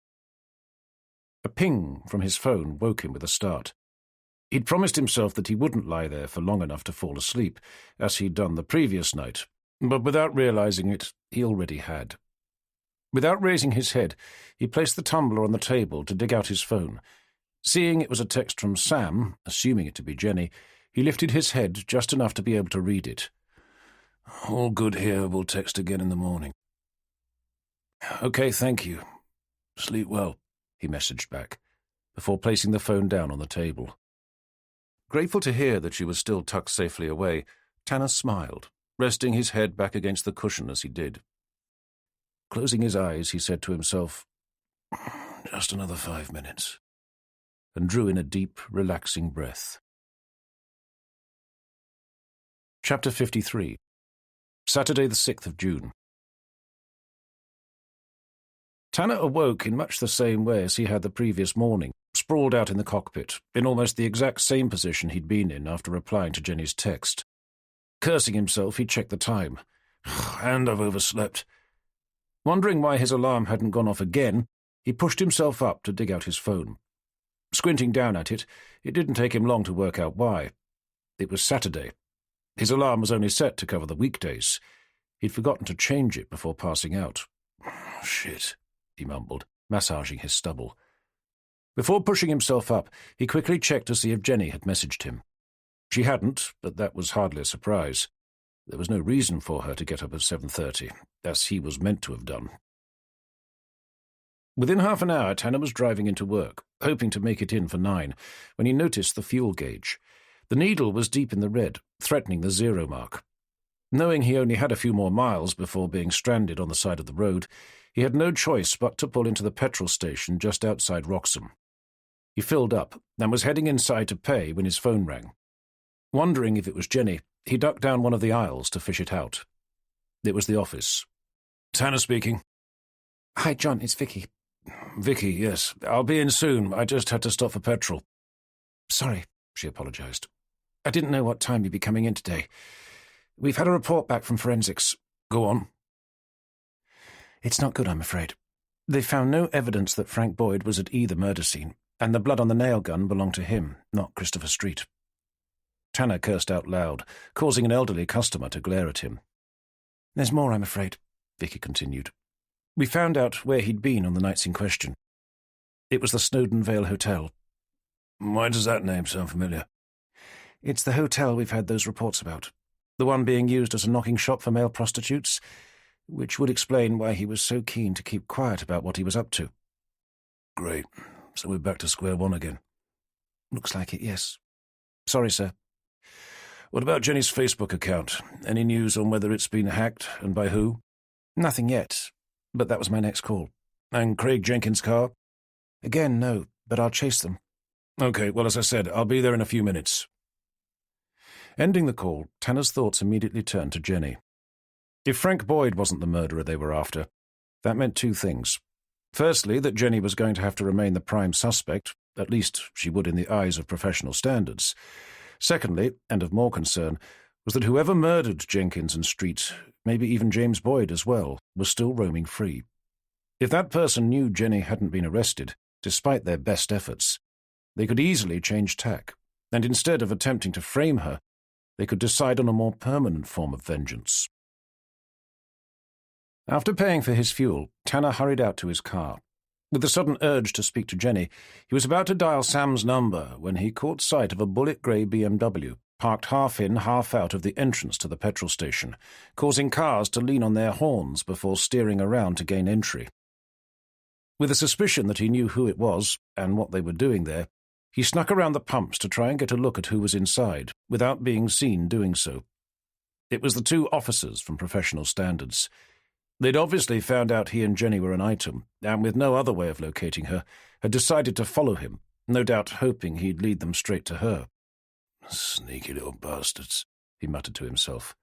A ping from his phone woke him with a start. He'd promised himself that he wouldn't lie there for long enough to fall asleep, as he'd done the previous night, but without realizing it, he already had. Without raising his head, he placed the tumbler on the table to dig out his phone. Seeing it was a text from Sam, assuming it to be Jenny, he lifted his head just enough to be able to read it. "All good here, we'll text again in the morning." "Okay, thank you. Sleep well," he messaged back, before placing the phone down on the table. Grateful to hear that she was still tucked safely away, Tanner smiled, resting his head back against the cushion as he did. Closing his eyes, he said to himself, "Just another 5 minutes," and drew in a deep, relaxing breath. Chapter 53. Saturday the 6th of June. Tanner awoke in much the same way as he had the previous morning, sprawled out in the cockpit, in almost the exact same position he'd been in after replying to Jenny's text. Cursing himself, he checked the time. And I've overslept. Wondering why his alarm hadn't gone off again, he pushed himself up to dig out his phone. Squinting down at it, it didn't take him long to work out why. It was Saturday. His alarm was only set to cover the weekdays. He'd forgotten to change it before passing out. "Shit," he mumbled, massaging his stubble. Before pushing himself up, he quickly checked to see if Jenny had messaged him. She hadn't, but that was hardly a surprise. There was no reason for her to get up at 7:30, as he was meant to have done. Within half an hour, Tanner was driving into work, hoping to make it in for 9, when he noticed the fuel gauge. The needle was deep in the red, threatening the 0 mark. Knowing he only had a few more miles before being stranded on the side of the road, he had no choice but to pull into the petrol station just outside Wroxham. He filled up and was heading inside to pay when his phone rang. Wondering if it was Jenny, he ducked down one of the aisles to fish it out. It was the office. "Tanner speaking." "Hi, John, it's Vicky." "Vicky, yes. I'll be in soon. I just had to stop for petrol." "Sorry," she apologized. "I didn't know what time you'd be coming in today. We've had a report back from forensics." "Go on." "It's not good, I'm afraid. They found no evidence that Frank Boyd was at either murder scene, and the blood on the nail gun belonged to him, not Christopher Street." Tanner cursed out loud, causing an elderly customer to glare at him. "There's more, I'm afraid," Vicky continued. "We found out where he'd been on the nights in question. It was the Snowdon Vale Hotel." "Why does that name sound familiar?" "It's the hotel we've had those reports about. The one being used as a knocking shop for male prostitutes, which would explain why he was so keen to keep quiet about what he was up to." "Great. So we're back to square one again." "Looks like it, yes. Sorry, sir. What about Jenny's Facebook account? Any news on whether it's been hacked and by who? Nothing yet, but that was my next call. And Craig Jenkins' car? Again, no, but I'll chase them. Okay, well, as I said, I'll be there in a few minutes. Ending the call, Tanner's thoughts immediately turned to Jenny. If Frank Boyd wasn't the murderer they were after, that meant two things. Firstly, that Jenny was going to have to remain the prime suspect, at least she would in the eyes of professional standards. Secondly, and of more concern, was that whoever murdered Jenkins and Street, maybe even James Boyd as well, was still roaming free. If that person knew Jenny hadn't been arrested, despite their best efforts, they could easily change tack, and instead of attempting to frame her, they could decide on a more permanent form of vengeance. After paying for his fuel, Tanner hurried out to his car. With a sudden urge to speak to Jenny, he was about to dial Sam's number when he caught sight of a bullet-grey BMW, parked half in, half out of the entrance to the petrol station, causing cars to lean on their horns before steering around to gain entry. With a suspicion that he knew who it was and what they were doing there, he snuck around the pumps to try and get a look at who was inside, without being seen doing so. It was the two officers from professional standards. They'd obviously found out he and Jenny were an item, and with no other way of locating her, had decided to follow him, no doubt hoping he'd lead them straight to her. Sneaky little bastards, he muttered to himself.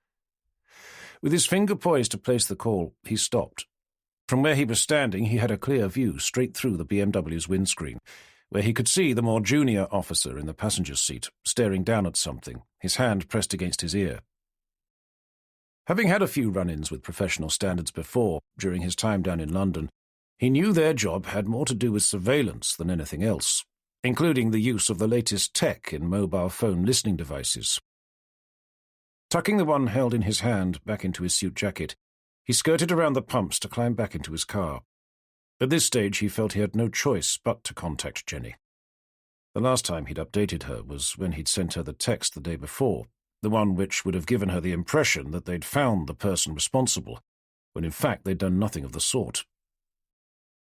With his finger poised to place the call, he stopped. From where he was standing, he had a clear view straight through the BMW's windscreen, where he could see the more junior officer in the passenger's seat, staring down at something, his hand pressed against his ear. Having had a few run-ins with professional standards before, during his time down in London, he knew their job had more to do with surveillance than anything else, including the use of the latest tech in mobile phone listening devices. Tucking the one held in his hand back into his suit jacket, he skirted around the pumps to climb back into his car. At this stage, he felt he had no choice but to contact Jenny. The last time he'd updated her was when he'd sent her the text the day before, the one which would have given her the impression that they'd found the person responsible, when in fact they'd done nothing of the sort.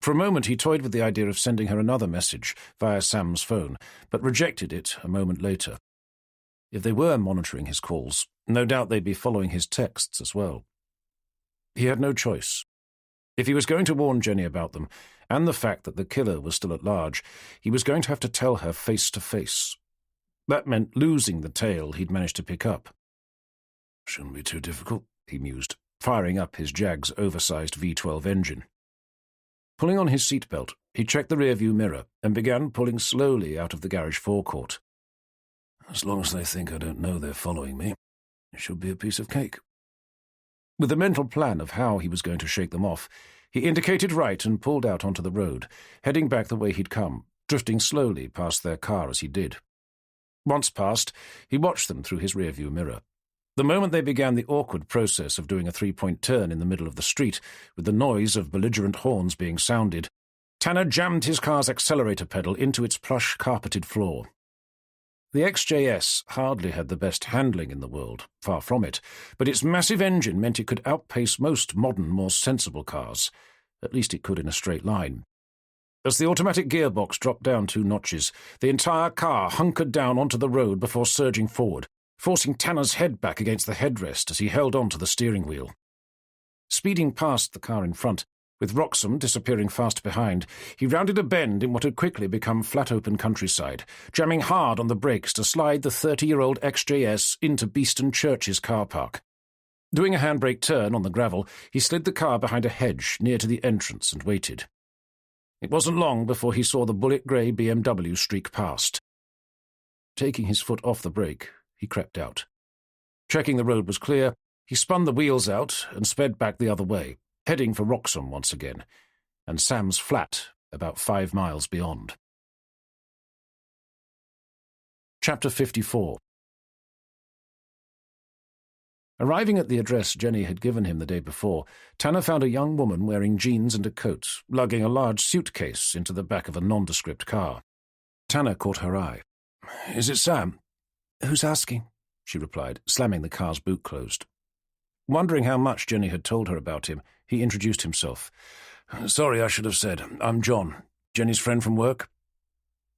For a moment he toyed with the idea of sending her another message via Sam's phone, but rejected it a moment later. If they were monitoring his calls, no doubt they'd be following his texts as well. He had no choice. If he was going to warn Jenny about them, and the fact that the killer was still at large, he was going to have to tell her face to face. That meant losing the tail he'd managed to pick up. Shouldn't be too difficult, he mused, firing up his Jag's oversized V12 engine. Pulling on his seatbelt, he checked the rearview mirror and began pulling slowly out of the garage forecourt. As long as they think I don't know they're following me, it should be a piece of cake. With a mental plan of how he was going to shake them off, he indicated right and pulled out onto the road, heading back the way he'd come, drifting slowly past their car as he did. Once past, he watched them through his rearview mirror. The moment they began the awkward process of doing a three-point turn in the middle of the street, with the noise of belligerent horns being sounded, Tanner jammed his car's accelerator pedal into its plush carpeted floor. The XJS hardly had the best handling in the world, far from it, but its massive engine meant it could outpace most modern, more sensible cars. At least it could in a straight line. As the automatic gearbox dropped down 2 notches, the entire car hunkered down onto the road before surging forward, forcing Tanner's head back against the headrest as he held on to the steering wheel. Speeding past the car in front, with Wroxham disappearing fast behind, he rounded a bend in what had quickly become flat-open countryside, jamming hard on the brakes to slide the 30-year-old XJS into Beeston Church's car park. Doing a handbrake turn on the gravel, he slid the car behind a hedge near to the entrance and waited. It wasn't long before he saw the bullet-grey BMW streak past. Taking his foot off the brake, he crept out. Checking the road was clear, he spun the wheels out and sped back the other way, heading for Wroxham once again, and Sam's flat about 5 miles beyond. Chapter 54. Arriving at the address Jenny had given him the day before, Tanner found a young woman wearing jeans and a coat, lugging a large suitcase into the back of a nondescript car. Tanner caught her eye. "Is it Sam?" "Who's asking?" she replied, slamming the car's boot closed. Wondering how much Jenny had told her about him, he introduced himself. "Sorry, I should have said. I'm John. Jenny's friend from work?"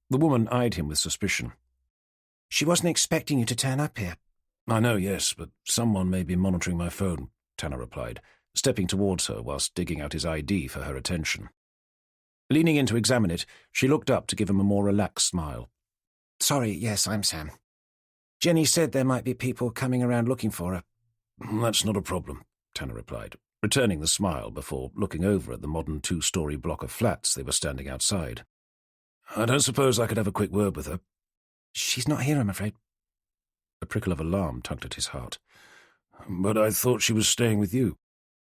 The woman eyed him with suspicion. She wasn't expecting you to turn up here. I know, yes, but someone may be monitoring my phone, Tanner replied, stepping towards her whilst digging out his ID for her attention. Leaning in to examine it, she looked up to give him a more relaxed smile. Sorry, yes, I'm Sam. Jenny said there might be people coming around looking for her. That's not a problem, Tanner replied, returning the smile before looking over at the modern 2-story block of flats they were standing outside. I don't suppose I could have a quick word with her. She's not here, I'm afraid. A prickle of alarm tugged at his heart. But I thought she was staying with you.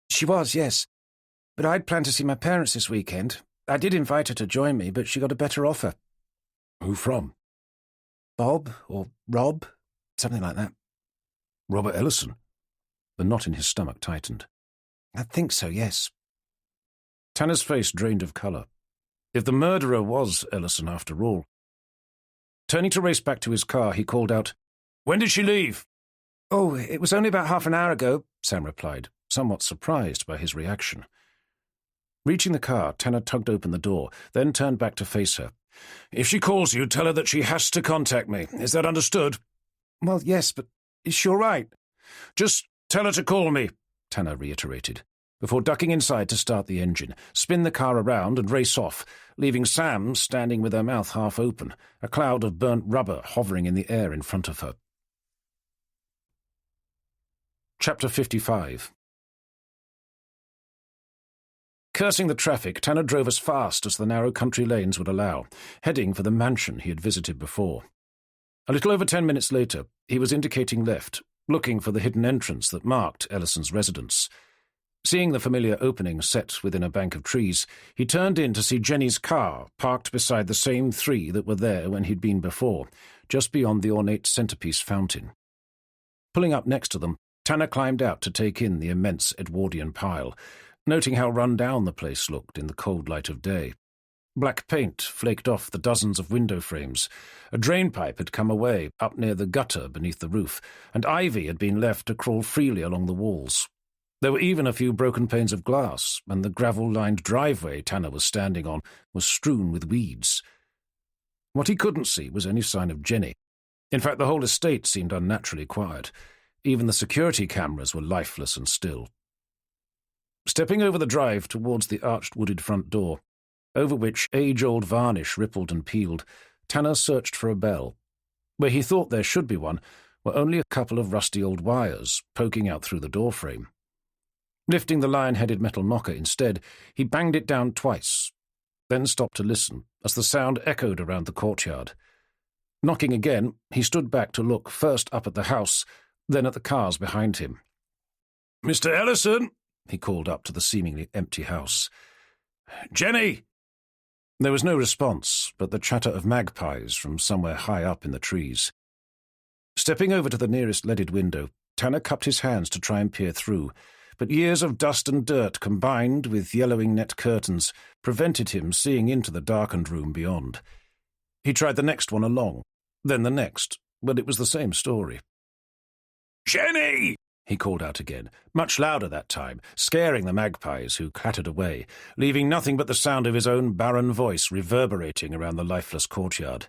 She was, yes. But I'd planned to see my parents this weekend. I did invite her to join me, but she got a better offer. Who from? Bob or Rob, something like that. Robert Ellison? The knot in his stomach tightened. I think so, yes. Tanner's face drained of colour. If the murderer was Ellison after all. Turning to race back to his car, he called out, "When did she leave?" "Oh, it was only about half an hour ago," Sam replied, somewhat surprised by his reaction. Reaching the car, Tanner tugged open the door, then turned back to face her. "If she calls you, tell her that she has to contact me. Is that understood?" "Well, yes, but is she all right?" "Just tell her to call me," Tanner reiterated, before ducking inside to start the engine, spin the car around and race off, leaving Sam standing with her mouth half open, a cloud of burnt rubber hovering in the air in front of her. Chapter 55. Cursing the traffic, Tanner drove as fast as the narrow country lanes would allow, heading for the mansion he had visited before. A little over 10 minutes later, he was indicating left, looking for the hidden entrance that marked Ellison's residence. Seeing the familiar opening set within a bank of trees, he turned in to see Jenny's car parked beside the same 3 that were there when he'd been before, just beyond the ornate centerpiece fountain. Pulling up next to them, Tanner climbed out to take in the immense Edwardian pile, noting how run down the place looked in the cold light of day. Black paint flaked off the dozens of window frames, a drain pipe had come away up near the gutter beneath the roof, and ivy had been left to crawl freely along the walls. There were even a few broken panes of glass, and the gravel-lined driveway Tanner was standing on was strewn with weeds. What he couldn't see was any sign of Jenny. In fact, the whole estate seemed unnaturally quiet. Even the security cameras were lifeless and still. Stepping over the drive towards the arched wooded front door, over which age-old varnish rippled and peeled, Tanner searched for a bell. Where he thought there should be one were only a couple of rusty old wires poking out through the doorframe. Lifting the lion-headed metal knocker instead, he banged it down twice, then stopped to listen as the sound echoed around the courtyard. Knocking again, he stood back to look first up at the house, then at the cars behind him. "Mr. Ellison!" he called up to the seemingly empty house. "Jenny!" There was no response, but the chatter of magpies from somewhere high up in the trees. Stepping over to the nearest leaded window, Tanner cupped his hands to try and peer through, but years of dust and dirt combined with yellowing net curtains prevented him seeing into the darkened room beyond. He tried the next one along, then the next, but it was the same story. "Jenny!" he called out again, much louder that time, scaring the magpies who clattered away, leaving nothing but the sound of his own barren voice reverberating around the lifeless courtyard.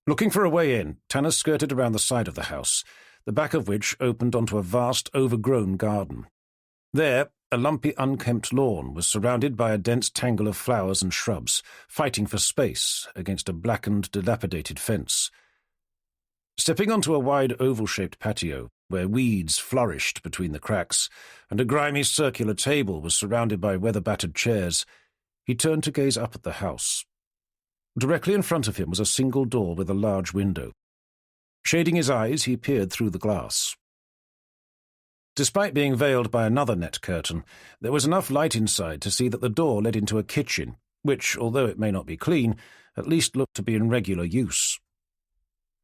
Looking for a way in, Tanner skirted around the side of the house, the back of which opened onto a vast, overgrown garden. There, a lumpy, unkempt lawn was surrounded by a dense tangle of flowers and shrubs, fighting for space against a blackened, dilapidated fence. Stepping onto a wide oval-shaped patio, where weeds flourished between the cracks, and a grimy circular table was surrounded by weather-battered chairs, he turned to gaze up at the house. Directly in front of him was a single door with a large window. Shading his eyes, he peered through the glass. Despite being veiled by another net curtain, there was enough light inside to see that the door led into a kitchen, which, although it may not be clean, at least looked to be in regular use.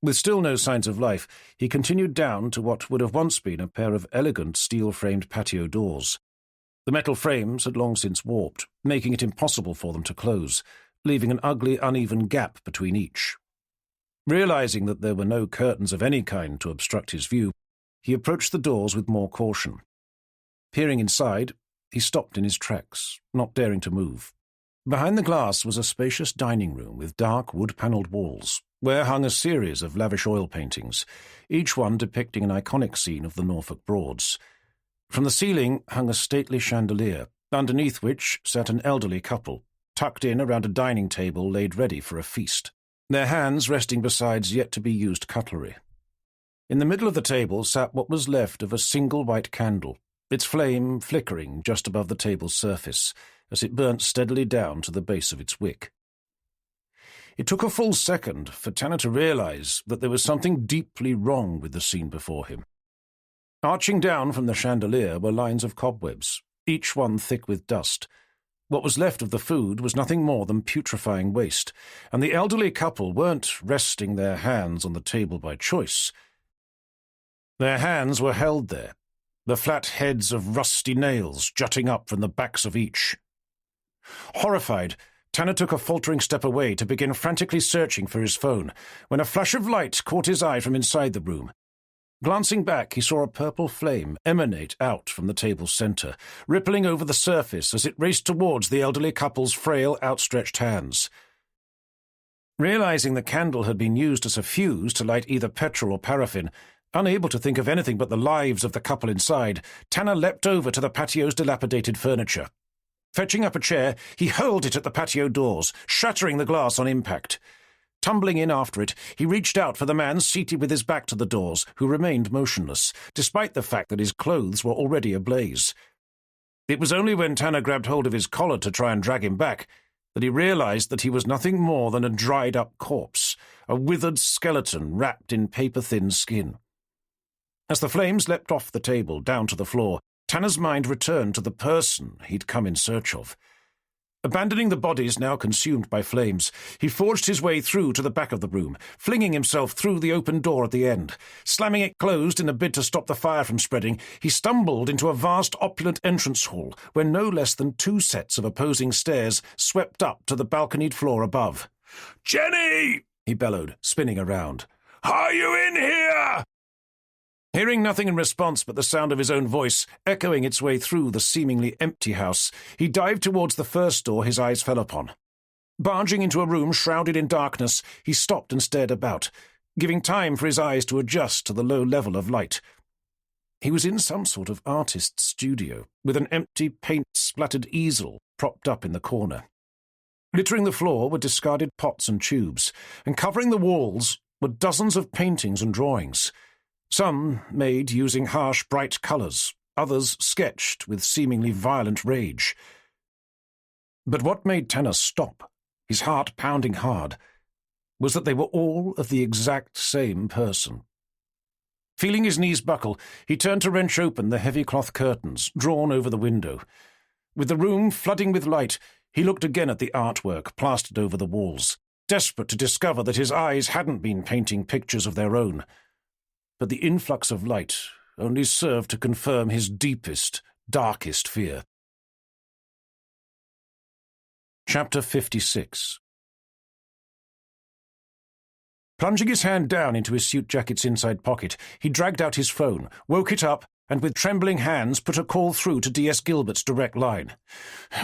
With still no signs of life, he continued down to what would have once been a pair of elegant steel-framed patio doors. The metal frames had long since warped, making it impossible for them to close, leaving an ugly, uneven gap between each. Realizing that there were no curtains of any kind to obstruct his view, he approached the doors with more caution. Peering inside, he stopped in his tracks, not daring to move. Behind the glass was a spacious dining room with dark wood-panelled walls, where hung a series of lavish oil paintings, each one depicting an iconic scene of the Norfolk Broads. From the ceiling hung a stately chandelier, underneath which sat an elderly couple, tucked in around a dining table laid ready for a feast, their hands resting beside yet-to-be-used cutlery. In the middle of the table sat what was left of a single white candle, its flame flickering just above the table's surface as it burnt steadily down to the base of its wick. It took a full second for Tanner to realize that there was something deeply wrong with the scene before him. Arching down from the chandelier were lines of cobwebs, each one thick with dust. What was left of the food was nothing more than putrefying waste, and the elderly couple weren't resting their hands on the table by choice. Their hands were held there, the flat heads of rusty nails jutting up from the backs of each. Horrified, Tanner took a faltering step away to begin frantically searching for his phone, when a flash of light caught his eye from inside the room. Glancing back, he saw a purple flame emanate out from the table's centre, rippling over the surface as it raced towards the elderly couple's frail, outstretched hands. Realizing the candle had been used as a fuse to light either petrol or paraffin, unable to think of anything but the lives of the couple inside, Tanner leapt over to the patio's dilapidated furniture. Fetching up a chair, he hurled it at the patio doors, shattering the glass on impact. Tumbling in after it, he reached out for the man seated with his back to the doors, who remained motionless, despite the fact that his clothes were already ablaze. It was only when Tanner grabbed hold of his collar to try and drag him back that he realized that he was nothing more than a dried-up corpse, a withered skeleton wrapped in paper-thin skin. As the flames leapt off the table down to the floor, Tanner's mind returned to the person he'd come in search of. Abandoning the bodies now consumed by flames, he forged his way through to the back of the room, flinging himself through the open door at the end. Slamming it closed in a bid to stop the fire from spreading, he stumbled into a vast opulent entrance hall where no less than 2 sets of opposing stairs swept up to the balconied floor above. "Jenny!" he bellowed, spinning around. "Are you in here?" Hearing nothing in response but the sound of his own voice echoing its way through the seemingly empty house, he dived towards the first door his eyes fell upon. Barging into a room shrouded in darkness, he stopped and stared about, giving time for his eyes to adjust to the low level of light. He was in some sort of artist's studio, with an empty, paint-splattered easel propped up in the corner. Littering the floor were discarded pots and tubes, and covering the walls were dozens of paintings and drawings. Some made using harsh, bright colours, others sketched with seemingly violent rage. But what made Tanner stop, his heart pounding hard, was that they were all of the exact same person. Feeling his knees buckle, he turned to wrench open the heavy cloth curtains drawn over the window. With the room flooding with light, he looked again at the artwork plastered over the walls, desperate to discover that his eyes hadn't been painting pictures of their own. But the influx of light only served to confirm his deepest, darkest fear. Chapter 56. Plunging his hand down into his suit jacket's inside pocket, he dragged out his phone, woke it up, and with trembling hands put a call through to D.S. Gilbert's direct line.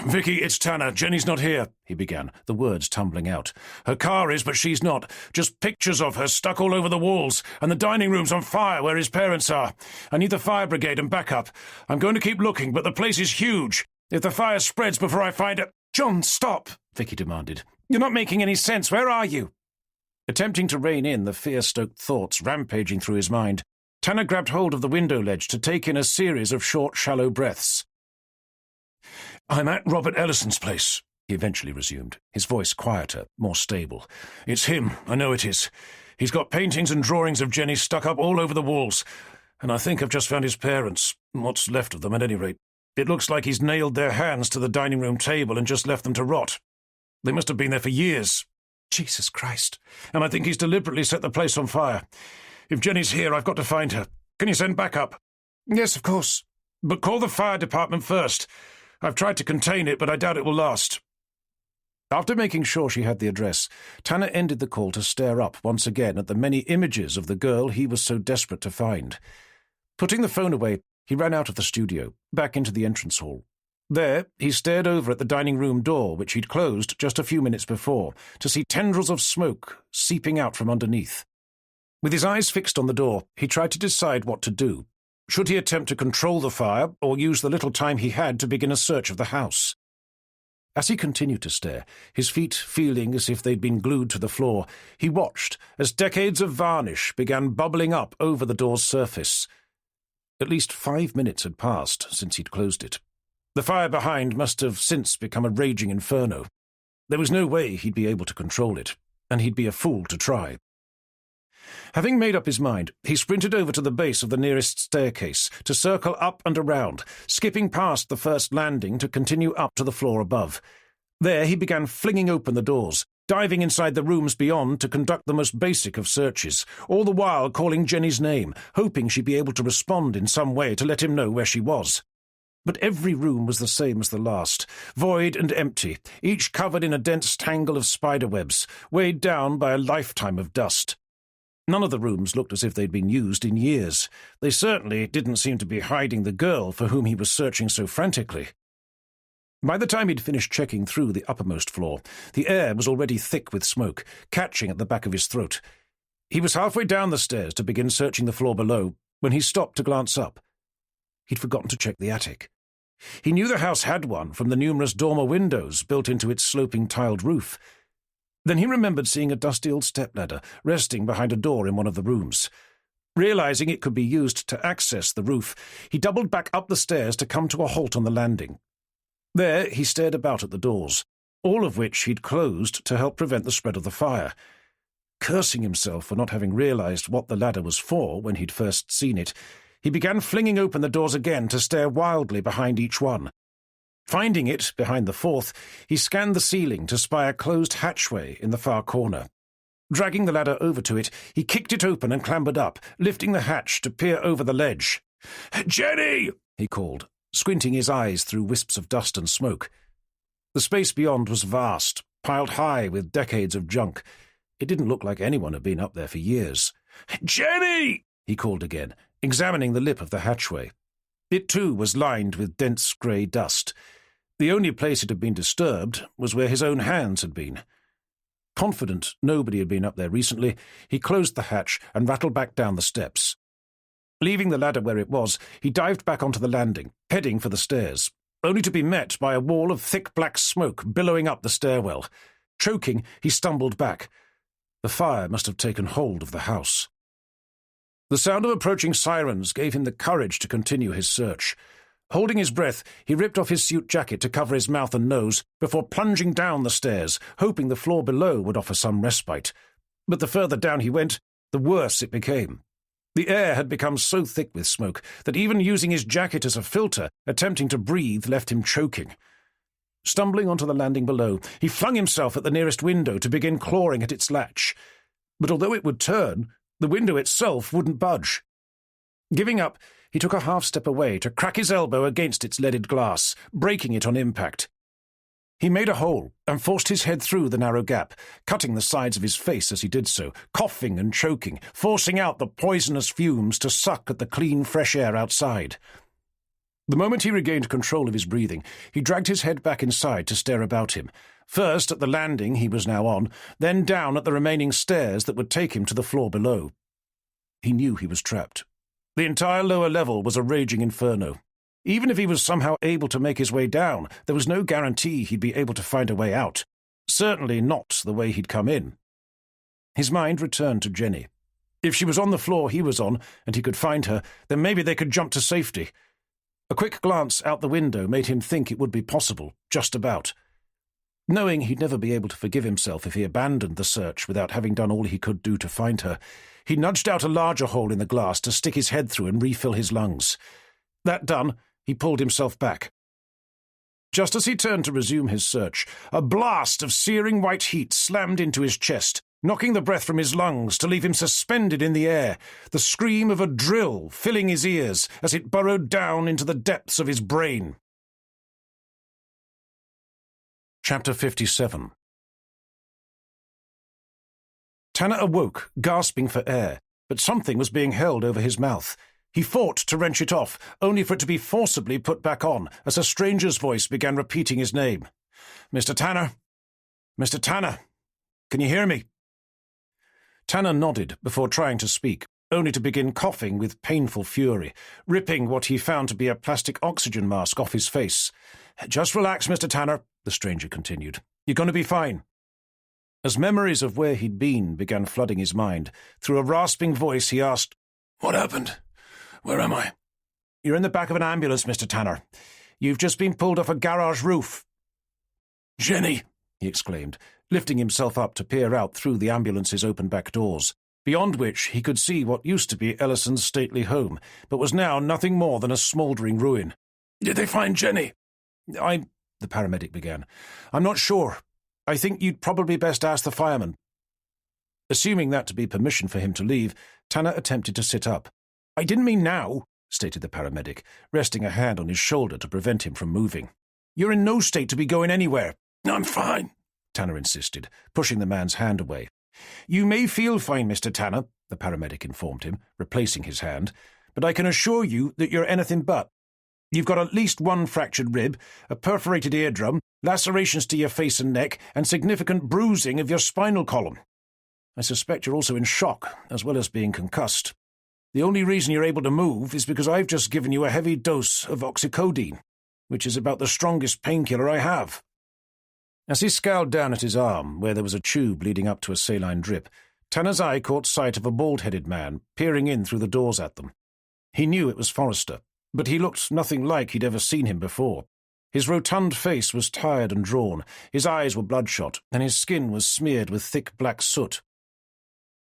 "Vicky, it's Tanner. Jenny's not here," he began, the words tumbling out. "Her car is, but she's not. Just pictures of her stuck all over the walls, and the dining room's on fire where his parents are. I need the fire brigade and backup. I'm going to keep looking, but the place is huge. If the fire spreads before I find it—" "John, stop!" Vicky demanded. "You're not making any sense. Where are you?" Attempting to rein in the fear-stoked thoughts rampaging through his mind, Tanner grabbed hold of the window ledge to take in a series of short, shallow breaths. "I'm at Robert Ellison's place," he eventually resumed, his voice quieter, more stable. "It's him, I know it is. He's got paintings and drawings of Jenny stuck up all over the walls, and I think I've just found his parents, what's left of them at any rate. It looks like he's nailed their hands to the dining room table and just left them to rot. They must have been there for years. Jesus Christ. And I think he's deliberately set the place on fire. If Jenny's here, I've got to find her. Can you send backup?" "Yes, of course. But call the fire department first. I've tried to contain it, but I doubt it will last." After making sure she had the address, Tanner ended the call to stare up once again at the many images of the girl he was so desperate to find. Putting the phone away, he ran out of the studio, back into the entrance hall. There, he stared over at the dining room door, which he'd closed just a few minutes before, to see tendrils of smoke seeping out from underneath. With his eyes fixed on the door, he tried to decide what to do. Should he attempt to control the fire, or use the little time he had to begin a search of the house? As he continued to stare, his feet feeling as if they'd been glued to the floor, he watched as decades of varnish began bubbling up over the door's surface. At least 5 minutes had passed since he'd closed it. The fire behind must have since become a raging inferno. There was no way he'd be able to control it, and he'd be a fool to try. Having made up his mind, he sprinted over to the base of the nearest staircase to circle up and around, skipping past the first landing to continue up to the floor above. There he began flinging open the doors, diving inside the rooms beyond to conduct the most basic of searches, all the while calling Jenny's name, hoping she'd be able to respond in some way to let him know where she was. But every room was the same as the last, void and empty, each covered in a dense tangle of spiderwebs, weighed down by a lifetime of dust. None of the rooms looked as if they'd been used in years. They certainly didn't seem to be hiding the girl for whom he was searching so frantically. By the time he'd finished checking through the uppermost floor, the air was already thick with smoke, catching at the back of his throat. He was halfway down the stairs to begin searching the floor below when he stopped to glance up. He'd forgotten to check the attic. He knew the house had one from the numerous dormer windows built into its sloping tiled roof. Then he remembered seeing a dusty old stepladder resting behind a door in one of the rooms. Realizing it could be used to access the roof, he doubled back up the stairs to come to a halt on the landing. There he stared about at the doors, all of which he'd closed to help prevent the spread of the fire. Cursing himself for not having realized what the ladder was for when he'd first seen it, he began flinging open the doors again to stare wildly behind each one. Finding it behind the fourth, he scanned the ceiling to spy a closed hatchway in the far corner. Dragging the ladder over to it, he kicked it open and clambered up, lifting the hatch to peer over the ledge. "Jenny!" he called, squinting his eyes through wisps of dust and smoke. The space beyond was vast, piled high with decades of junk. It didn't look like anyone had been up there for years. "Jenny!" he called again, examining the lip of the hatchway. It, too, was lined with dense grey dust. The only place it had been disturbed was where his own hands had been. Confident nobody had been up there recently, he closed the hatch and rattled back down the steps. Leaving the ladder where it was, he dived back onto the landing, heading for the stairs, only to be met by a wall of thick black smoke billowing up the stairwell. Choking, he stumbled back. The fire must have taken hold of the house. The sound of approaching sirens gave him the courage to continue his search. Holding his breath, he ripped off his suit jacket to cover his mouth and nose before plunging down the stairs, hoping the floor below would offer some respite. But the further down he went, the worse it became. The air had become so thick with smoke that even using his jacket as a filter, attempting to breathe left him choking. Stumbling onto the landing below, he flung himself at the nearest window to begin clawing at its latch. But although it would turn, the window itself wouldn't budge. Giving up, he took a half-step away to crack his elbow against its leaded glass, breaking it on impact. He made a hole and forced his head through the narrow gap, cutting the sides of his face as he did so, coughing and choking, forcing out the poisonous fumes to suck at the clean, fresh air outside. The moment he regained control of his breathing, he dragged his head back inside to stare about him, first at the landing he was now on, then down at the remaining stairs that would take him to the floor below. He knew he was trapped. The entire lower level was a raging inferno. Even if he was somehow able to make his way down, there was no guarantee he'd be able to find a way out. Certainly not the way he'd come in. His mind returned to Jenny. If she was on the floor he was on, and he could find her, then maybe they could jump to safety. A quick glance out the window made him think it would be possible, just about. Knowing he'd never be able to forgive himself if he abandoned the search without having done all he could do to find her, he nudged out a larger hole in the glass to stick his head through and refill his lungs. That done, he pulled himself back. Just as he turned to resume his search, a blast of searing white heat slammed into his chest, knocking the breath from his lungs to leave him suspended in the air, the scream of a drill filling his ears as it burrowed down into the depths of his brain. Chapter 57. Tanner awoke, gasping for air, but something was being held over his mouth. He fought to wrench it off, only for it to be forcibly put back on as a stranger's voice began repeating his name. "Mr. Tanner? Mr. Tanner? Can you hear me?" Tanner nodded before trying to speak, only to begin coughing with painful fury, ripping what he found to be a plastic oxygen mask off his face. "Just relax, Mr. Tanner," the stranger continued. "You're going to be fine." As memories of where he'd been began flooding his mind, through a rasping voice he asked, "What happened? Where am I?" "You're in the back of an ambulance, Mr. Tanner. You've just been pulled off a garage roof." "Jenny!" he exclaimed, lifting himself up to peer out through the ambulance's open back doors, beyond which he could see what used to be Ellison's stately home, but was now nothing more than a smouldering ruin. "Did they find Jenny?" The paramedic began. "I'm not sure. I think you'd probably best ask the fireman." Assuming that to be permission for him to leave, Tanner attempted to sit up. "I didn't mean now," stated the paramedic, resting a hand on his shoulder to prevent him from moving. "You're in no state to be going anywhere." "I'm fine," Tanner insisted, pushing the man's hand away. "You may feel fine, Mr. Tanner," the paramedic informed him, replacing his hand, "but I can assure you that you're anything but. You've got at least one fractured rib, a perforated eardrum, lacerations to your face and neck, and significant bruising of your spinal column. I suspect you're also in shock, as well as being concussed. The only reason you're able to move is because I've just given you a heavy dose of oxycodone, which is about the strongest painkiller I have." As he scowled down at his arm, where there was a tube leading up to a saline drip, Tanner's eye caught sight of a bald-headed man peering in through the doors at them. He knew it was Forrester, but he looked nothing like he'd ever seen him before. His rotund face was tired and drawn, his eyes were bloodshot, and his skin was smeared with thick black soot.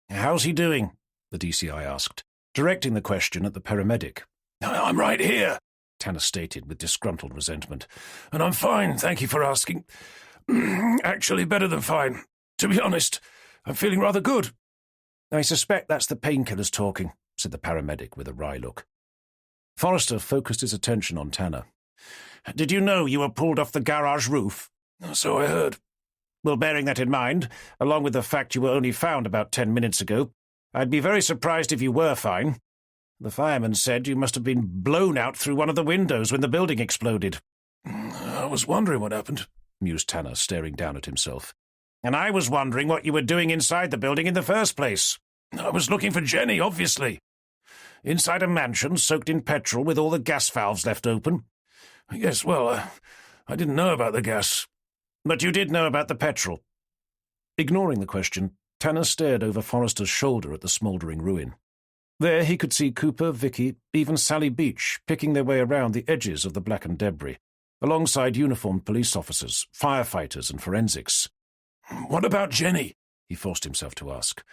"How's he doing?" the DCI asked, directing the question at the paramedic. "I'm right here," Tanner stated with disgruntled resentment. "And I'm fine, thank you for asking. Actually, better than fine. To be honest, I'm feeling rather good." "I suspect that's the painkillers talking," said the paramedic with a wry look. Forrester focused his attention on Tanner. "Did you know you were pulled off the garage roof?" "So I heard." "Well, bearing that in mind, along with the fact you were only found about 10 minutes ago, I'd be very surprised if you were fine. The fireman said you must have been blown out through one of the windows when the building exploded." "I was wondering what happened," mused Tanner, staring down at himself. "And I was wondering what you were doing inside the building in the first place." "I was looking for Jenny, obviously." "Inside a mansion soaked in petrol with all the gas valves left open?" "Yes, well, I didn't know about the gas." "But you did know about the petrol?" Ignoring the question, Tanner stared over Forrester's shoulder at the smouldering ruin. There he could see Cooper, Vicky, even Sally Beach picking their way around the edges of the blackened debris, alongside uniformed police officers, firefighters, and forensics. "What about Jenny?" he forced himself to ask.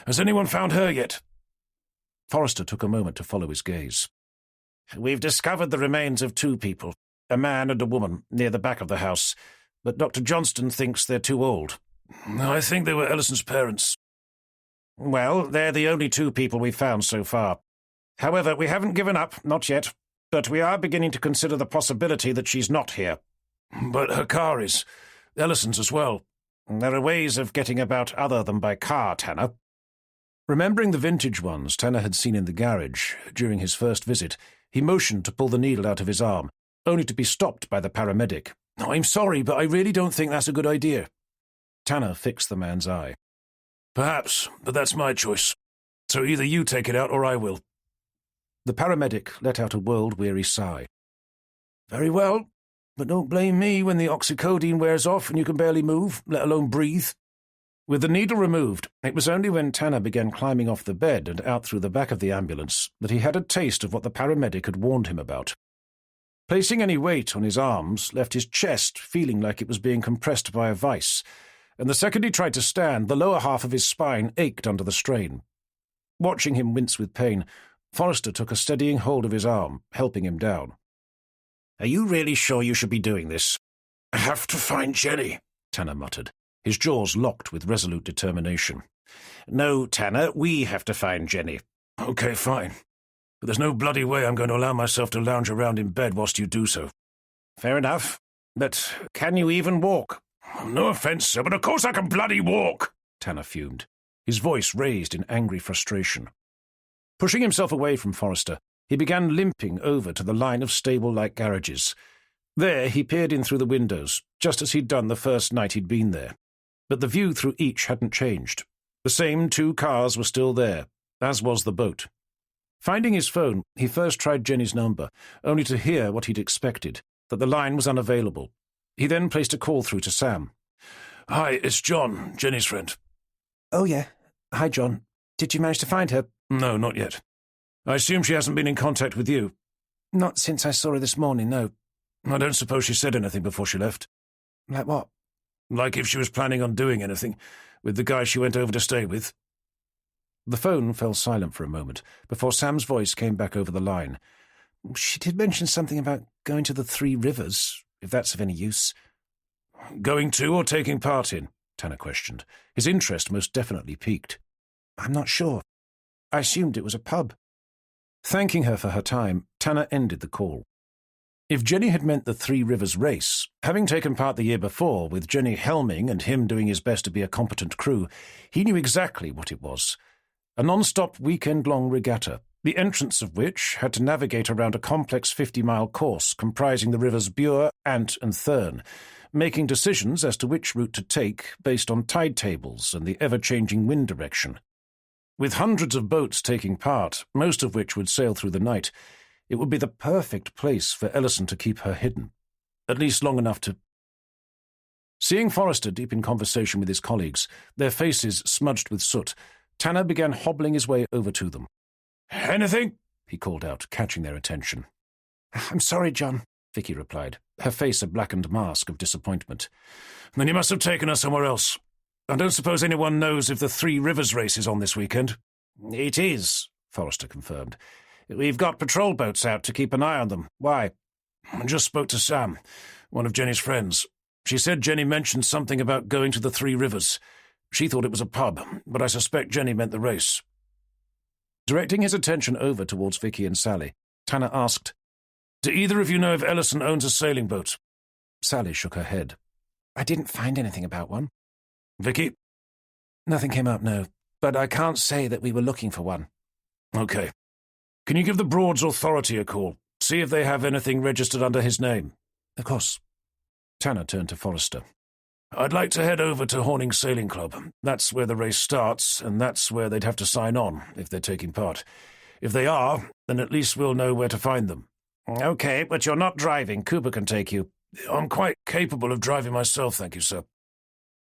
"Has anyone found her yet?" Forrester took a moment to follow his gaze. "We've discovered the remains of 2 people, a man and a woman, near the back of the house, but Dr. Johnston thinks they're too old." "I think they were Ellison's parents." "Well, they're the only 2 people we've found so far. However, we haven't given up, not yet, but we are beginning to consider the possibility that she's not here." "But her car is Ellison's as well." "There are ways of getting about other than by car, Tanner." Remembering the vintage ones Tanner had seen in the garage during his first visit, he motioned to pull the needle out of his arm, only to be stopped by the paramedic. "I'm sorry, but I really don't think that's a good idea." Tanner fixed the man's eye. "Perhaps, but that's my choice. So either you take it out or I will." The paramedic let out a world-weary sigh. "Very well, but don't blame me when the oxycodone wears off and you can barely move, let alone breathe." With the needle removed, it was only when Tanner began climbing off the bed and out through the back of the ambulance that he had a taste of what the paramedic had warned him about. Placing any weight on his arms left his chest feeling like it was being compressed by a vice, and the second he tried to stand, the lower half of his spine ached under the strain. Watching him wince with pain, Forrester took a steadying hold of his arm, helping him down. "Are you really sure you should be doing this?" "I have to find Jenny," Tanner muttered, his jaws locked with resolute determination. "No, Tanner, we have to find Jenny." "Okay, fine. But there's no bloody way I'm going to allow myself to lounge around in bed whilst you do so." "Fair enough. But can you even walk?" "No offence, sir, but of course I can bloody walk," Tanner fumed, his voice raised in angry frustration. Pushing himself away from Forrester, He began limping over to the line of stable-like garages. There he peered in through the windows, just as he'd done the first night he'd been there. But the view through each hadn't changed. The same 2 cars were still there, as was the boat. Finding his phone, he first tried Jenny's number, only to hear what he'd expected, that the line was unavailable. He then placed a call through to Sam. "Hi, it's John, Jenny's friend." Oh, yeah. Hi, John. Did you manage to find her? "No, not yet. I assume she hasn't been in contact with you." Not since I saw her this morning, no. "I don't suppose she said anything before she left." Like what? "Like if she was planning on doing anything with the guy she went over to stay with." The phone fell silent for a moment before Sam's voice came back over the line. She did mention something about going to the 3 Rivers, if that's of any use. "Going to or taking part in?" Tanner questioned. His interest most definitely piqued. I'm not sure. I assumed it was a pub. Thanking her for her time, Tanner ended the call. If Jenny had meant the 3 Rivers race, having taken part the year before with Jenny helming and him doing his best to be a competent crew, he knew exactly what it was. A non-stop weekend-long regatta, the entrance of which had to navigate around a complex 50-mile course comprising the rivers Bure, Ant and Thurn, making decisions as to which route to take based on tide tables and the ever-changing wind direction. With hundreds of boats taking part, most of which would sail through the night, it would be the perfect place for Ellison to keep her hidden, at least long enough to... Seeing Forrester deep in conversation with his colleagues, their faces smudged with soot, Tanner began hobbling his way over to them. "Anything?" he called out, catching their attention. I'm sorry, John, Vicky replied, her face a blackened mask of disappointment. "Then you must have taken her somewhere else. I don't suppose anyone knows if the 3 Rivers race is on this weekend?" "It is," Forrester confirmed. "We've got patrol boats out to keep an eye on them. Why?" "I just spoke to Sam, one of Jenny's friends. She said Jenny mentioned something about going to the 3 Rivers. She thought it was a pub, but I suspect Jenny meant the race." Directing his attention over towards Vicky and Sally, Tanner asked, "Do either of you know if Ellison owns a sailing boat?" Sally shook her head. I didn't find anything about one. "Vicky?" Nothing came up, no. But I can't say that we were looking for one. "Okay. Can you give the Broads Authority a call? See if they have anything registered under his name." Of course. Tanner turned to Forrester. "I'd like to head over to Horning Sailing Club. That's where the race starts, and that's where they'd have to sign on, if they're taking part. If they are, then at least we'll know where to find them." "Okay, but you're not driving. Cooper can take you." "I'm quite capable of driving myself, thank you, sir."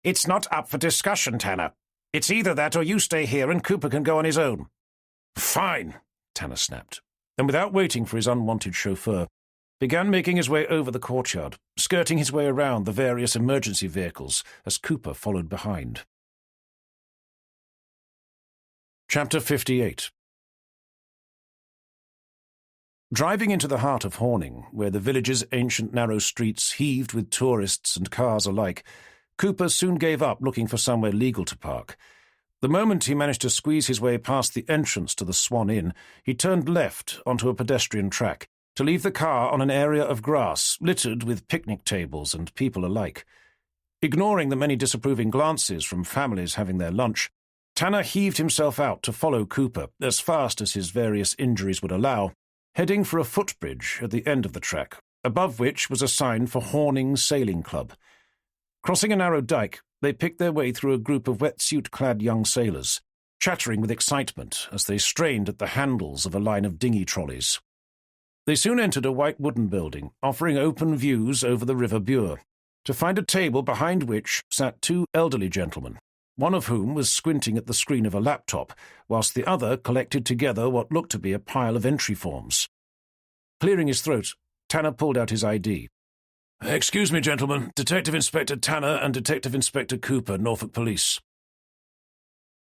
"It's not up for discussion, Tanner. It's either that or you stay here and Cooper can go on his own." "Fine," Tanner snapped, and without waiting for his unwanted chauffeur, began making his way over the courtyard, skirting his way around the various emergency vehicles as Cooper followed behind. Chapter 58. Driving into the heart of Horning, where the village's ancient narrow streets heaved with tourists and cars alike, Cooper soon gave up looking for somewhere legal to park. The moment he managed to squeeze his way past the entrance to the Swan Inn, he turned left onto a pedestrian track, to leave the car on an area of grass littered with picnic tables and people alike. Ignoring the many disapproving glances from families having their lunch, Tanner heaved himself out to follow Cooper as fast as his various injuries would allow, heading for a footbridge at the end of the track, above which was a sign for Horning Sailing Club. Crossing a narrow dike, they picked their way through a group of wetsuit-clad young sailors, chattering with excitement as they strained at the handles of a line of dinghy trolleys. They soon entered a white wooden building, offering open views over the River Bure, to find a table behind which sat 2 elderly gentlemen, one of whom was squinting at the screen of a laptop, whilst the other collected together what looked to be a pile of entry forms. Clearing his throat, Tanner pulled out his ID. "Excuse me, gentlemen. Detective Inspector Tanner and Detective Inspector Cooper, Norfolk Police."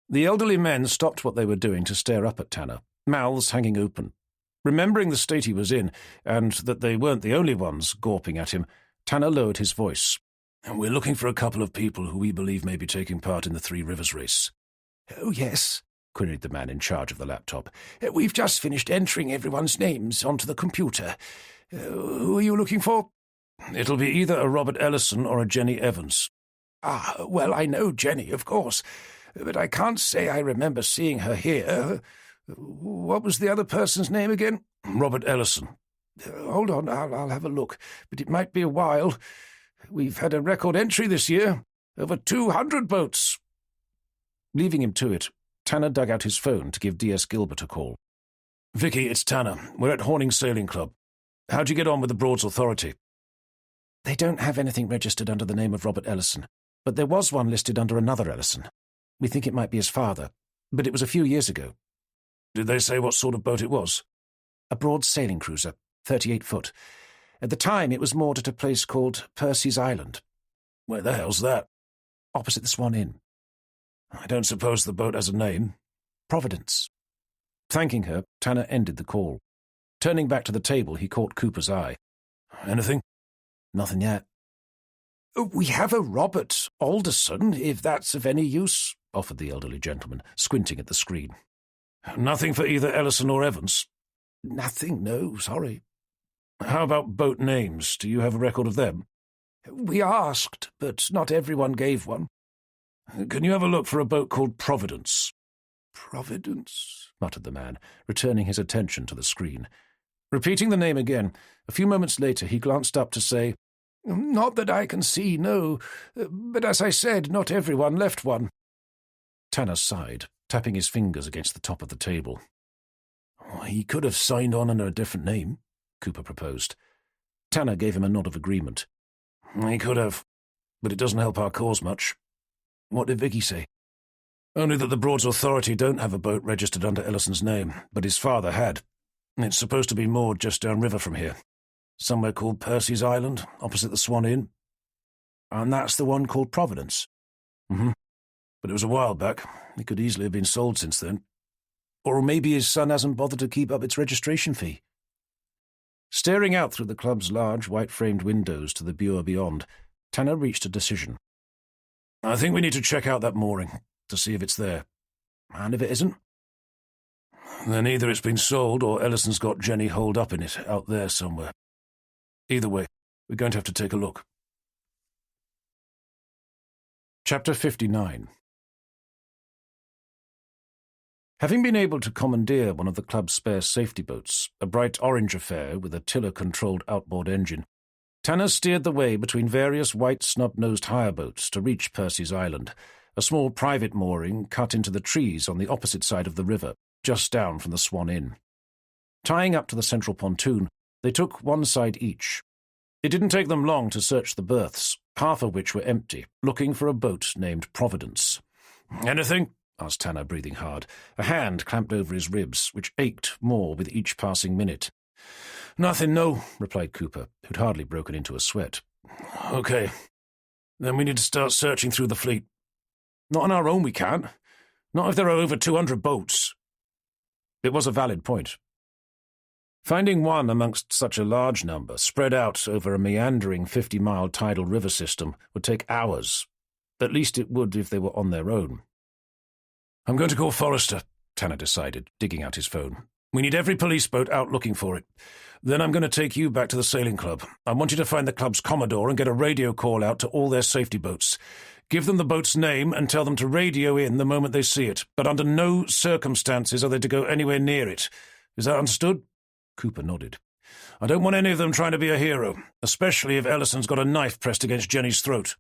The elderly men stopped what they were doing to stare up at Tanner, mouths hanging open. Remembering the state he was in, and that they weren't the only ones gawping at him, Tanner lowered his voice. "We're looking for a couple of people who we believe may be taking part in the 3 Rivers race." Oh, yes, queried the man in charge of the laptop. We've just finished entering everyone's names onto the computer. Who are you looking for? "It'll be either a Robert Ellison or a Jenny Evans." "Ah, well, I know Jenny, of course, but I can't say I remember seeing her here. What was the other person's name again? Robert Ellison. Hold on, I'll have a look, but it might be a while. We've had a record entry this year. Over 200 boats. Leaving him to it, Tanner dug out his phone to give D.S. Gilbert a call. Vicky, it's Tanner. We're at Horning Sailing Club. How'd you get on with the Broads Authority? They don't have anything registered under the name of Robert Ellison, but there was one listed under another Ellison. We think it might be his father, but it was a few years ago. Did they say what sort of boat it was? A Broad sailing cruiser, 38 foot. At the time, it was moored at a place called Percy's Island. Where the hell's that? Opposite the Swan Inn. I don't suppose the boat has a name. Providence. Thanking her, Tanner ended the call. Turning back to the table, he caught Cooper's eye. Anything? Nothing yet. We have a Robert Alderson, if that's of any use, offered the elderly gentleman, squinting at the screen. Nothing for either Ellison or Evans? Nothing, no, sorry. How about boat names? Do you have a record of them? We asked, but not everyone gave one. Can you have a look for a boat called Providence? Providence, muttered the man, returning his attention to the screen. Repeating the name again, a few moments later he glanced up to say, Not that I can see, no, but as I said, not everyone left one. Tanner sighed, tapping his fingers against the top of the table. He could have signed on under a different name, Cooper proposed. Tanner gave him a nod of agreement. He could have, but it doesn't help our cause much. What did Vicky say? Only that the Broads Authority don't have a boat registered under Ellison's name, but his father had. It's supposed to be moored just downriver from here, somewhere called Percy's Island, opposite the Swan Inn. And that's the one called Providence? Mm-hmm. But it was a while back. It could easily have been sold since then. Or maybe his son hasn't bothered to keep up its registration fee. Staring out through the club's large, white-framed windows to the Bure beyond, Tanner reached a decision. I think we need to check out that mooring, to see if it's there. And if it isn't? Then either it's been sold or Ellison's got Jenny holed up in it, out there somewhere. Either way, we're going to have to take a look. Chapter 59. Having been able to commandeer one of the club's spare safety boats, a bright orange affair with a tiller-controlled outboard engine, Tanner steered the way between various white snub-nosed hire boats to reach Percy's Island, a small private mooring cut into the trees on the opposite side of the river, just down from the Swan Inn. Tying up to the central pontoon, they took one side each. It didn't take them long to search the berths, half of which were empty, looking for a boat named Providence. "Anything?" asked Tanner, breathing hard. A hand clamped over his ribs, which ached more with each passing minute. "Nothing, no," replied Cooper, who'd hardly broken into a sweat. "Okay. Then we need to start searching through the fleet." "Not on our own we can't. Not if there are over 200 boats." It was a valid point. Finding one amongst such a large number, spread out over a meandering 50-mile tidal river system, would take hours. At least it would if they were on their own. "I'm going to call Forrester," Tanner decided, digging out his phone. "We need every police boat out looking for it. Then I'm going to take you back to the sailing club. I want you to find the club's commodore and get a radio call out to all their safety boats. Give them the boat's name and tell them to radio in the moment they see it, but under no circumstances are they to go anywhere near it. Is that understood?" Cooper nodded. "I don't want any of them trying to be a hero, especially if Ellison's got a knife pressed against Jenny's throat."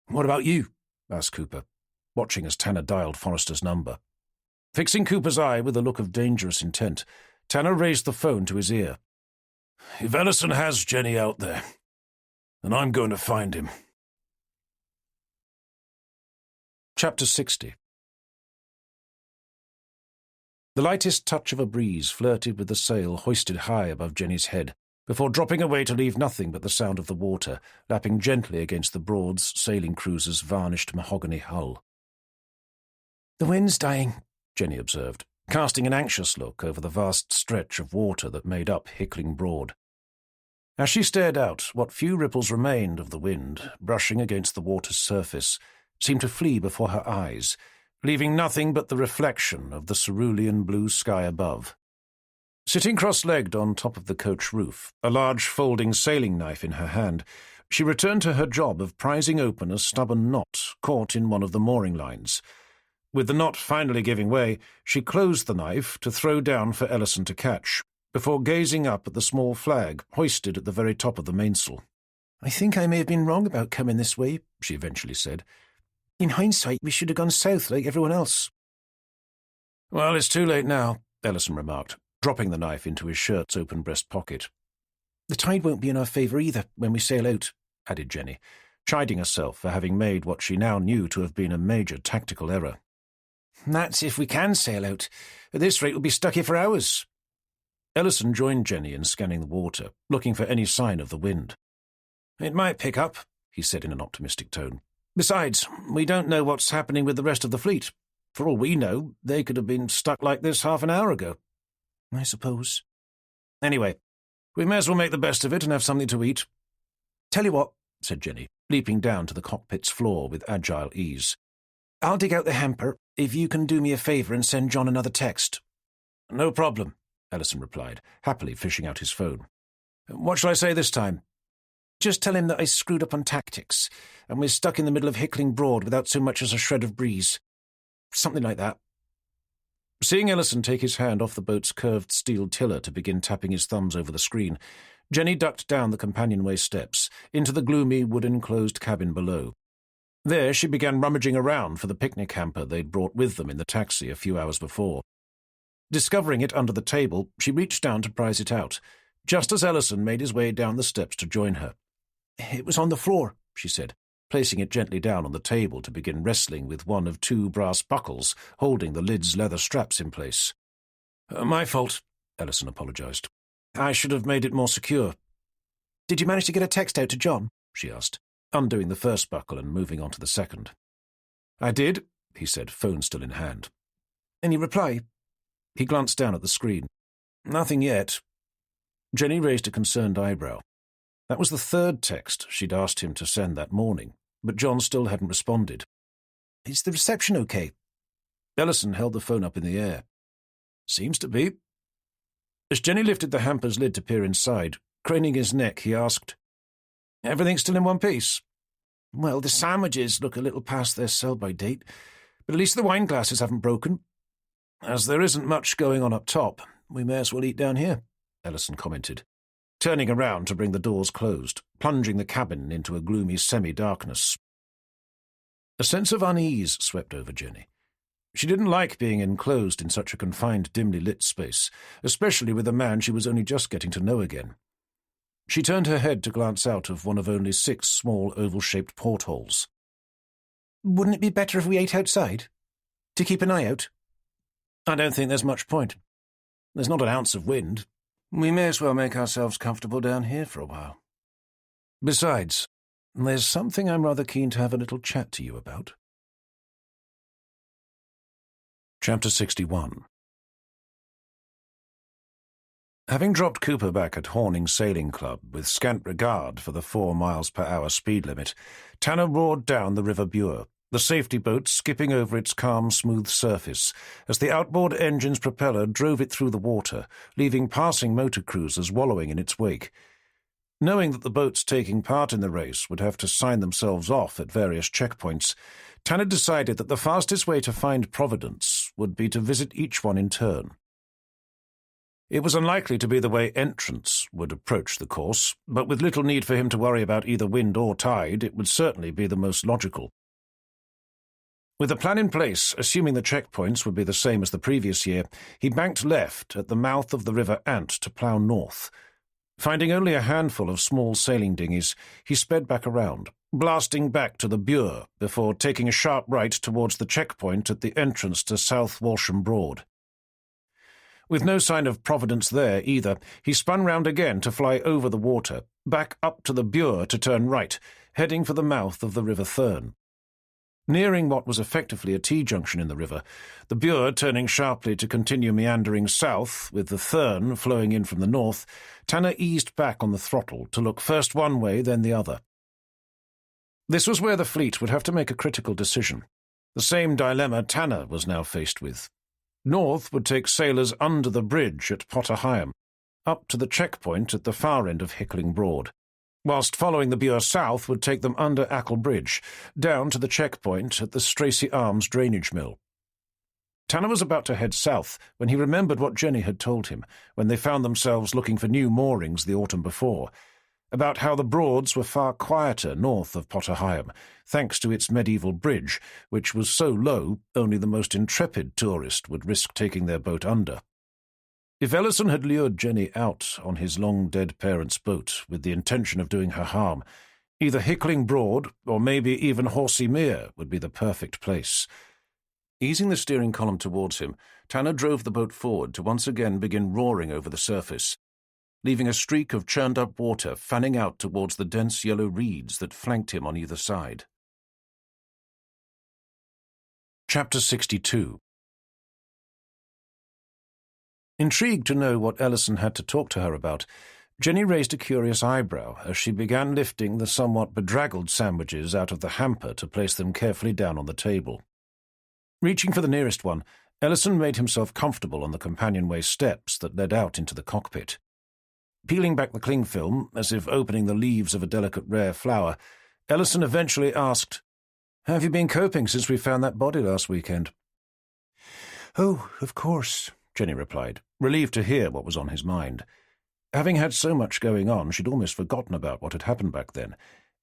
"What about you?" asked Cooper, watching as Tanner dialed Forrester's number. Fixing Cooper's eye with a look of dangerous intent, Tanner raised the phone to his ear. "If Ellison has Jenny out there, then I'm going to find him." Chapter 60. The lightest touch of a breeze flirted with the sail hoisted high above Jenny's head, before dropping away to leave nothing but the sound of the water, lapping gently against the Broads sailing cruiser's varnished mahogany hull. "The wind's dying," Jenny observed, casting an anxious look over the vast stretch of water that made up Hickling Broad. As she stared out, what few ripples remained of the wind, brushing against the water's surface, seemed to flee before her eyes, leaving nothing but the reflection of the cerulean blue sky above. Sitting cross-legged on top of the coach roof, a large folding sailing knife in her hand, she returned to her job of prizing open a stubborn knot caught in one of the mooring lines. With the knot finally giving way, she closed the knife to throw down for Ellison to catch, before gazing up at the small flag hoisted at the very top of the mainsail. "I think I may have been wrong about coming this way," she eventually said. "In hindsight, we should have gone south like everyone else." "Well, it's too late now," Ellison remarked, dropping the knife into his shirt's open breast pocket. "The tide won't be in our favour either when we sail out," added Jenny, chiding herself for having made what she now knew to have been a major tactical error. "That's if we can sail out. At this rate, we'll be stuck here for hours." Ellison joined Jenny in scanning the water, looking for any sign of the wind. "It might pick up," he said in an optimistic tone. "Besides, we don't know what's happening with the rest of the fleet. For all we know, they could have been stuck like this half an hour ago." "I suppose." "Anyway, we may as well make the best of it and have something to eat." "Tell you what," said Jenny, leaping down to the cockpit's floor with agile ease. "I'll dig out the hamper if you can do me a favour and send John another text." "No problem," Ellison replied, happily fishing out his phone. "What shall I say this time?" "Just tell him that I screwed up on tactics, and we're stuck in the middle of Hickling Broad without so much as a shred of breeze. Something like that." Seeing Ellison take his hand off the boat's curved steel tiller to begin tapping his thumbs over the screen, Jenny ducked down the companionway steps into the gloomy wood-enclosed cabin below. There she began rummaging around for the picnic hamper they'd brought with them in the taxi a few hours before. Discovering it under the table, she reached down to prise it out, just as Ellison made his way down the steps to join her. "It was on the floor," she said, placing it gently down on the table to begin wrestling with one of two brass buckles holding the lid's leather straps in place. "My fault," Ellison apologized. "I should have made it more secure." "Did you manage to get a text out to John?" she asked, undoing the first buckle and moving on to the second. "I did," he said, phone still in hand. "Any reply?" He glanced down at the screen. "Nothing yet." Jenny raised a concerned eyebrow. That was the third text she'd asked him to send that morning, but John still hadn't responded. "Is the reception okay?" Ellison held the phone up in the air. "Seems to be." As Jenny lifted the hamper's lid to peer inside, craning his neck, he asked, "Everything still in one piece?" "Well, the sandwiches look a little past their sell-by date, but at least the wine glasses haven't broken." "As there isn't much going on up top, we may as well eat down here," Ellison commented, turning around to bring the doors closed, plunging the cabin into a gloomy semi-darkness. A sense of unease swept over Jenny. She didn't like being enclosed in such a confined, dimly lit space, especially with a man she was only just getting to know again. She turned her head to glance out of one of only 6 small oval-shaped portholes. "Wouldn't it be better if we ate outside? To keep an eye out?" "I don't think there's much point. There's not an ounce of wind. We may as well make ourselves comfortable down here for a while. Besides, there's something I'm rather keen to have a little chat to you about." Chapter 61. Having dropped Cooper back at Horning Sailing Club with scant regard for the 4 miles-per-hour speed limit, Tanner roared down the River Bure, the safety boat skipping over its calm, smooth surface as the outboard engine's propeller drove it through the water, leaving passing motor cruisers wallowing in its wake. Knowing that the boats taking part in the race would have to sign themselves off at various checkpoints, Tanner decided that the fastest way to find Providence would be to visit each one in turn. It was unlikely to be the way entrants would approach the course, but with little need for him to worry about either wind or tide, it would certainly be the most logical. With the plan in place, assuming the checkpoints would be the same as the previous year, he banked left at the mouth of the River Ant to plough north. Finding only a handful of small sailing dinghies, he sped back around, blasting back to the Bure before taking a sharp right towards the checkpoint at the entrance to South Walsham Broad. With no sign of Providence there either, he spun round again to fly over the water, back up to the Bure to turn right, heading for the mouth of the River Thurne. Nearing what was effectively a T-junction in the river, the Bure turning sharply to continue meandering south, with the Thurne flowing in from the north, Tanner eased back on the throttle to look first one way, then the other. This was where the fleet would have to make a critical decision. The same dilemma Tanner was now faced with. North would take sailors under the bridge at Potter Heigham, up to the checkpoint at the far end of Hickling Broad, whilst following the Bure south would take them under Ackle Bridge, down to the checkpoint at the Stracey Arms drainage mill, Tanner was about to head south when he remembered what Jenny had told him when they found themselves looking for new moorings the autumn before, about how the Broads were far quieter north of Potter Heigham, thanks to its medieval bridge, which was so low only the most intrepid tourist would risk taking their boat under. If Ellison had lured Jenny out on his long-dead parents' boat with the intention of doing her harm, either Hickling Broad or maybe even Horsey Mere would be the perfect place. Easing the steering column towards him, Tanner drove the boat forward to once again begin roaring over the surface, leaving a streak of churned-up water fanning out towards the dense yellow reeds that flanked him on either side. Chapter 62. Intrigued to know what Ellison had to talk to her about, Jenny raised a curious eyebrow as she began lifting the somewhat bedraggled sandwiches out of the hamper to place them carefully down on the table. Reaching for the nearest one, Ellison made himself comfortable on the companionway steps that led out into the cockpit. Peeling back the cling film, as if opening the leaves of a delicate rare flower, Ellison eventually asked, "How have you been coping since we found that body last weekend?" "Oh, of course," Jenny replied, relieved to hear what was on his mind. Having had so much going on, she'd almost forgotten about what had happened back then,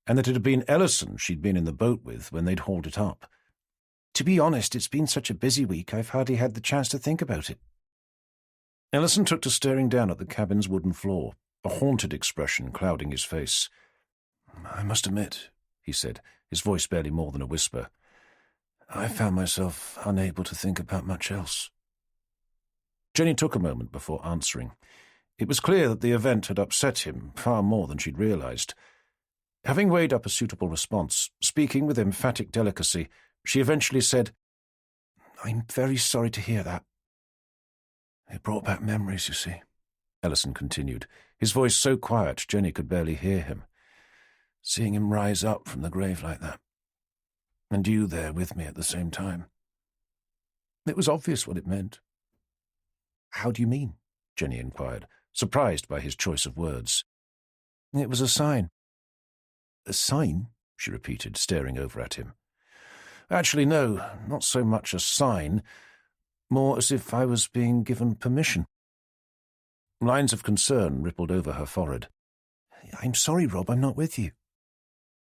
and that it had been Ellison she'd been in the boat with when they'd hauled it up. "To be honest, it's been such a busy week I've hardly had the chance to think about it." Ellison took to staring down at the cabin's wooden floor, a haunted expression clouding his face. "I must admit," he said, his voice barely more than a whisper, "I found myself unable to think about much else." Jenny took a moment before answering. It was clear that the event had upset him far more than she'd realized. Having weighed up a suitable response, speaking with emphatic delicacy, she eventually said, "I'm very sorry to hear that." "It brought back memories, you see," Ellison continued, his voice so quiet Jenny could barely hear him. "Seeing him rise up from the grave like that. And you there with me at the same time. It was obvious what it meant." "How do you mean?" Jenny inquired, surprised by his choice of words. "It was a sign." "A sign?" she repeated, staring over at him. "Actually, no, not so much a sign, more as if I was being given permission." Lines of concern rippled over her forehead. "I'm sorry, Rob, I'm not with you."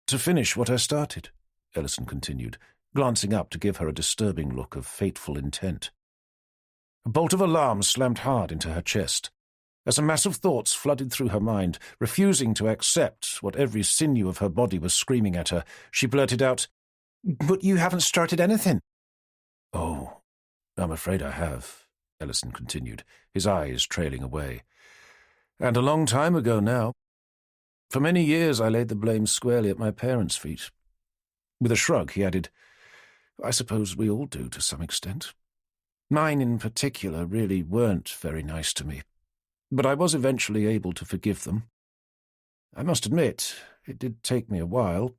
"To finish what I started," Ellison continued, glancing up to give her a disturbing look of fateful intent. A bolt of alarm slammed hard into her chest. As a mass of thoughts flooded through her mind, refusing to accept what every sinew of her body was screaming at her, she blurted out, "But you haven't started anything." "Oh, I'm afraid I have," Ellison continued, his eyes trailing away. "And a long time ago now. For many years I laid the blame squarely at my parents' feet." With a shrug, he added, "I suppose we all do to some extent. Mine in particular really weren't very nice to me, but I was eventually able to forgive them. I must admit, it did take me a while.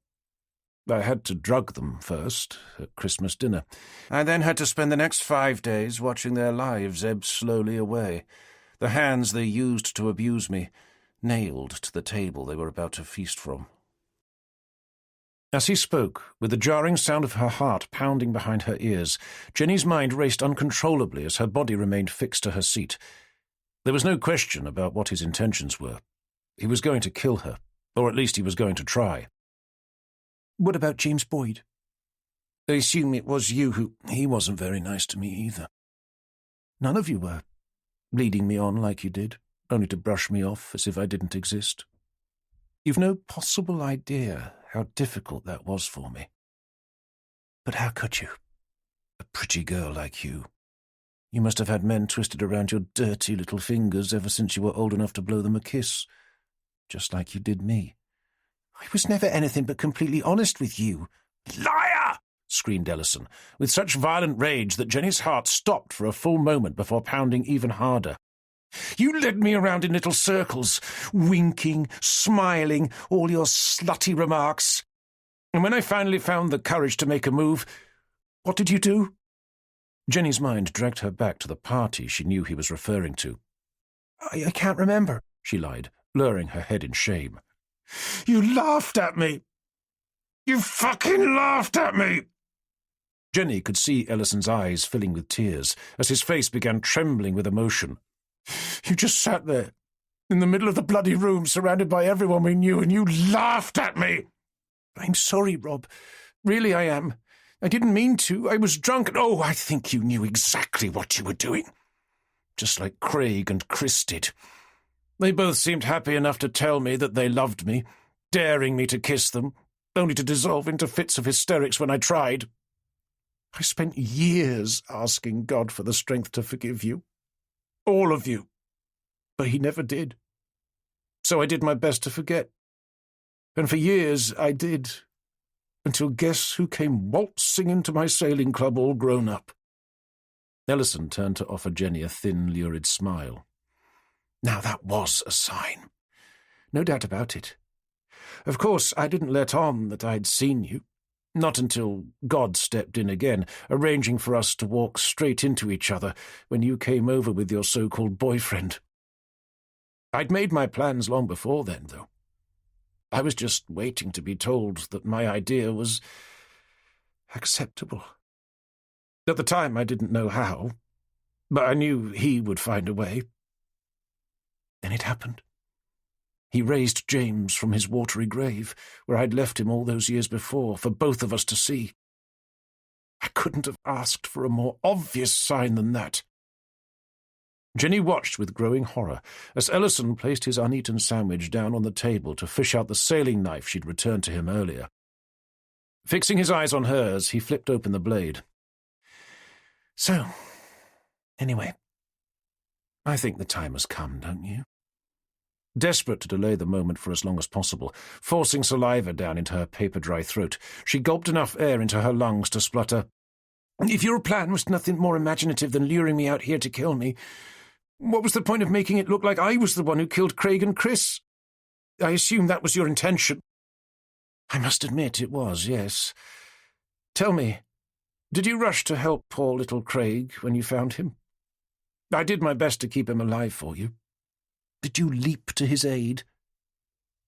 I had to drug them first, at Christmas dinner. I then had to spend the next 5 days watching their lives ebb slowly away, the hands they used to abuse me, nailed to the table they were about to feast from." As he spoke, with the jarring sound of her heart pounding behind her ears, Jenny's mind raced uncontrollably as her body remained fixed to her seat. There was no question about what his intentions were. He was going to kill her, or at least he was going to try. "What about James Boyd?" "I assume it was you who—" "He wasn't very nice to me either." "None of you were, leading me on like you did, only to brush me off as if I didn't exist. You've no possible idea how difficult that was for me." "But how could you? A pretty girl like you. You must have had men twisted around your dirty little fingers ever since you were old enough to blow them a kiss, just like you did me." "I was never anything but completely honest with you." "Liar!" screamed Ellison, with such violent rage that Jenny's heart stopped for a full moment before pounding even harder. "You led me around in little circles, winking, smiling, all your slutty remarks. And when I finally found the courage to make a move, what did you do?" Jenny's mind dragged her back to the party she knew he was referring to. I can't remember," she lied, lowering her head in shame. "You laughed at me! You fucking laughed at me!" Jenny could see Ellison's eyes filling with tears as his face began trembling with emotion. "You just sat there, in the middle of the bloody room, surrounded by everyone we knew, and you laughed at me." "I'm sorry, Rob. Really I am. I didn't mean to. I was drunk and—" "Oh, I think you knew exactly what you were doing. Just like Craig and Chris did. They both seemed happy enough to tell me that they loved me, daring me to kiss them, only to dissolve into fits of hysterics when I tried. I spent years asking God for the strength to forgive you. All of you. But he never did. So I did my best to forget. And for years I did, until guess who came waltzing into my sailing club all grown up?" Ellison turned to offer Jenny a thin, lurid smile. "Now that was a sign. No doubt about it. Of course, I didn't let on that I'd seen you. Not until God stepped in again, arranging for us to walk straight into each other when you came over with your so-called boyfriend. I'd made my plans long before then, though. I was just waiting to be told that my idea was acceptable. At the time, I didn't know how, but I knew he would find a way. Then it happened. He raised James from his watery grave, where I'd left him all those years before, for both of us to see. I couldn't have asked for a more obvious sign than that." Jenny watched with growing horror as Ellison placed his uneaten sandwich down on the table to fish out the sailing knife she'd returned to him earlier. Fixing his eyes on hers, he flipped open the blade. "So, anyway, I think the time has come, don't you?" Desperate to delay the moment for as long as possible, forcing saliva down into her paper-dry throat, she gulped enough air into her lungs to splutter, "If your plan was nothing more imaginative than luring me out here to kill me, what was the point of making it look like I was the one who killed Craig and Chris? I assume that was your intention." "I must admit it was, yes. Tell me, did you rush to help poor little Craig when you found him? I did my best to keep him alive for you. Did you leap to his aid?"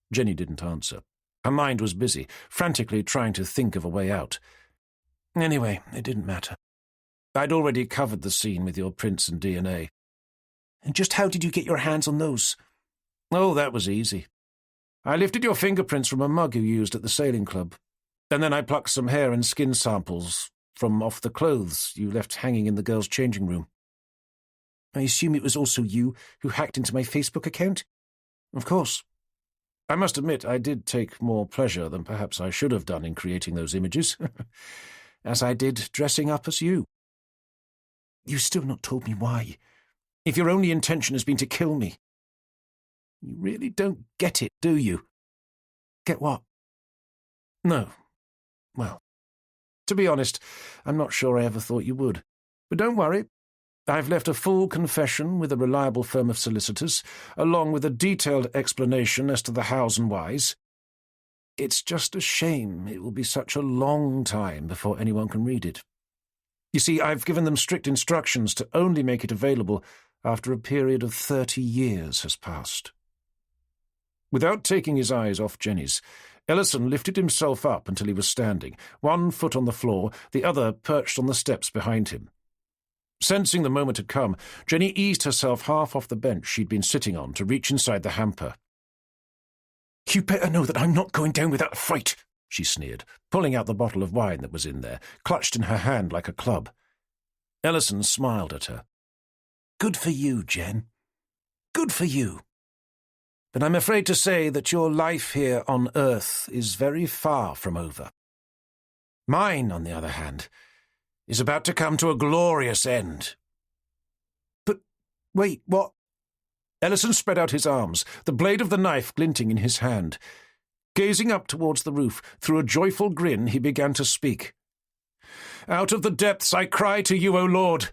Jenny didn't answer. Her mind was busy, frantically trying to think of a way out. Anyway, it didn't matter. I'd already covered the scene with your prints and DNA. "And just how did you get your hands on those?" "Oh, that was easy. I lifted your fingerprints from a mug you used at the sailing club, and then I plucked some hair and skin samples from off the clothes you left hanging in the girls' changing room." "I assume it was also you who hacked into my Facebook account?" "Of course. I must admit I did take more pleasure than perhaps I should have done in creating those images, as I did dressing up as you." "You've still not told me why. If your only intention has been to kill me. You really don't get it, do you?" "Get what?" "No. Well, to be honest, I'm not sure I ever thought you would. But don't worry. I've left a full confession with a reliable firm of solicitors, along with a detailed explanation as to the hows and whys. It's just a shame it will be such a long time before anyone can read it. You see, I've given them strict instructions to only make it available after a period of 30 years has passed." Without taking his eyes off Jenny's, Ellison lifted himself up until he was standing, one foot on the floor, the other perched on the steps behind him. Sensing the moment had come, Jenny eased herself half off the bench she'd been sitting on to reach inside the hamper. "You better know that I'm not going down without a fight," she sneered, pulling out the bottle of wine that was in there, clutched in her hand like a club. Ellison smiled at her. "Good for you, Jen. Good for you. But I'm afraid to say that your life here on Earth is very far from over. Mine, on the other hand, is about to come to a glorious end." "But, wait, what?" Ellison spread out his arms, the blade of the knife glinting in his hand. Gazing up towards the roof, through a joyful grin, he began to speak. "Out of the depths I cry to you, O Lord.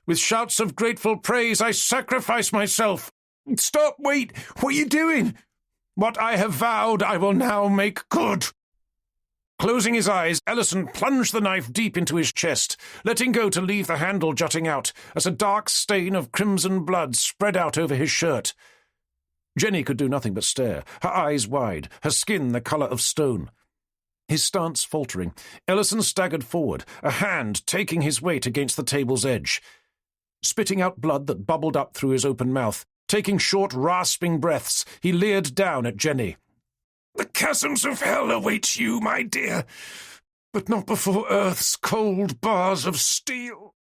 With shouts of grateful praise I sacrifice myself. Stop, wait, what are you doing? What I have vowed I will now make good." Closing his eyes, Ellison plunged the knife deep into his chest, letting go to leave the handle jutting out, as a dark stain of crimson blood spread out over his shirt. Jenny could do nothing but stare, her eyes wide, her skin the colour of stone. His stance faltering, Ellison staggered forward, a hand taking his weight against the table's edge. Spitting out blood that bubbled up through his open mouth, taking short, rasping breaths, he leered down at Jenny. "The chasms of hell await you, my dear, but not before Earth's cold bars of steel."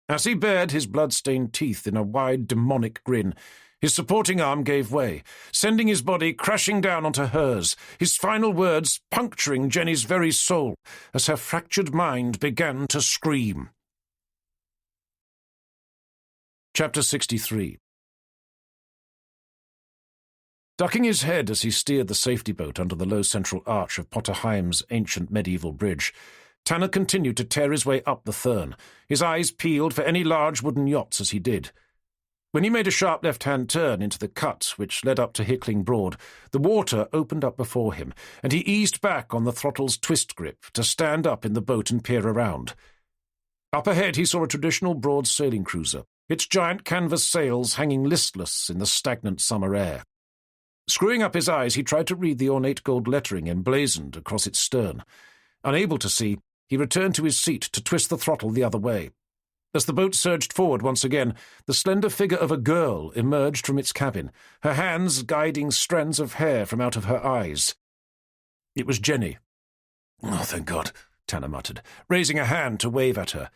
As he bared his blood-stained teeth in a wide, demonic grin, his supporting arm gave way, sending his body crashing down onto hers, his final words puncturing Jenny's very soul as her fractured mind began to scream. Chapter 63. Ducking his head as he steered the safety boat under the low central arch of Potter Heim's ancient medieval bridge, Tanner continued to tear his way up the Thurn, his eyes peeled for any large wooden yachts as he did. When he made a sharp left-hand turn into the cut which led up to Hickling Broad, the water opened up before him, and he eased back on the throttle's twist grip to stand up in the boat and peer around. Up ahead he saw a traditional Broad sailing cruiser, its giant canvas sails hanging listless in the stagnant summer air. Screwing up his eyes, he tried to read the ornate gold lettering emblazoned across its stern. Unable to see, he returned to his seat to twist the throttle the other way. As the boat surged forward once again, the slender figure of a girl emerged from its cabin, her hands guiding strands of hair from out of her eyes. It was Jenny. "Oh, thank God," Tanner muttered, raising a hand to wave at her.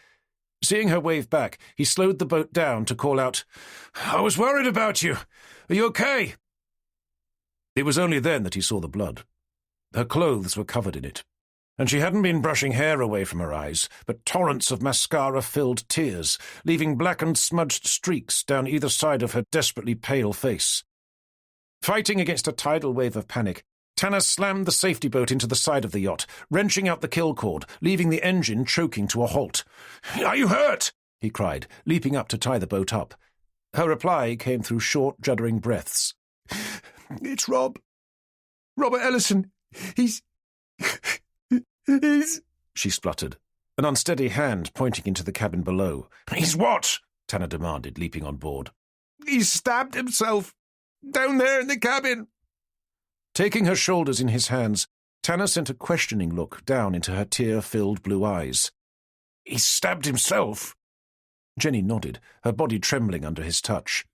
Seeing her wave back, he slowed the boat down to call out, "I was worried about you. Are you okay?" It was only then that he saw the blood. Her clothes were covered in it, and she hadn't been brushing hair away from her eyes, but torrents of mascara-filled tears, leaving blackened, smudged streaks down either side of her desperately pale face. Fighting against a tidal wave of panic, Tanner slammed the safety boat into the side of the yacht, wrenching out the kill cord, leaving the engine choking to a halt. "Are you hurt?" he cried, leaping up to tie the boat up. Her reply came through short, juddering breaths. "It's Rob. Robert Ellison. He's... she spluttered, an unsteady hand pointing into the cabin below. "He's what?" Tanner demanded, leaping on board. He's stabbed himself. Down there in the cabin." Taking her shoulders in his hands, Tanner sent a questioning look down into her tear-filled blue eyes. "He stabbed himself?" Jenny nodded, her body trembling under his touch.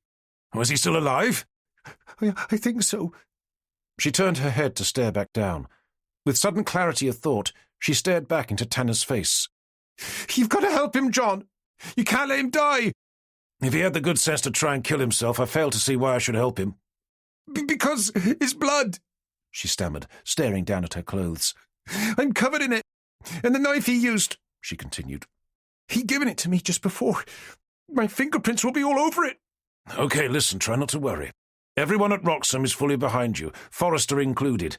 "Was he still alive?" I think so." She turned her head to stare back down. With sudden clarity of thought, she stared back into Tanner's face. "You've got to help him, John. You can't let him die." "If he had the good sense to try and kill himself, I fail to see why I should help him." Because his blood," she stammered, staring down at her clothes. "I'm covered in it. And the knife he used," she continued. "He'd given it to me just before. My fingerprints will be all over it." "Okay, listen, try not to worry. Everyone at Wroxham is fully behind you, Forrester included,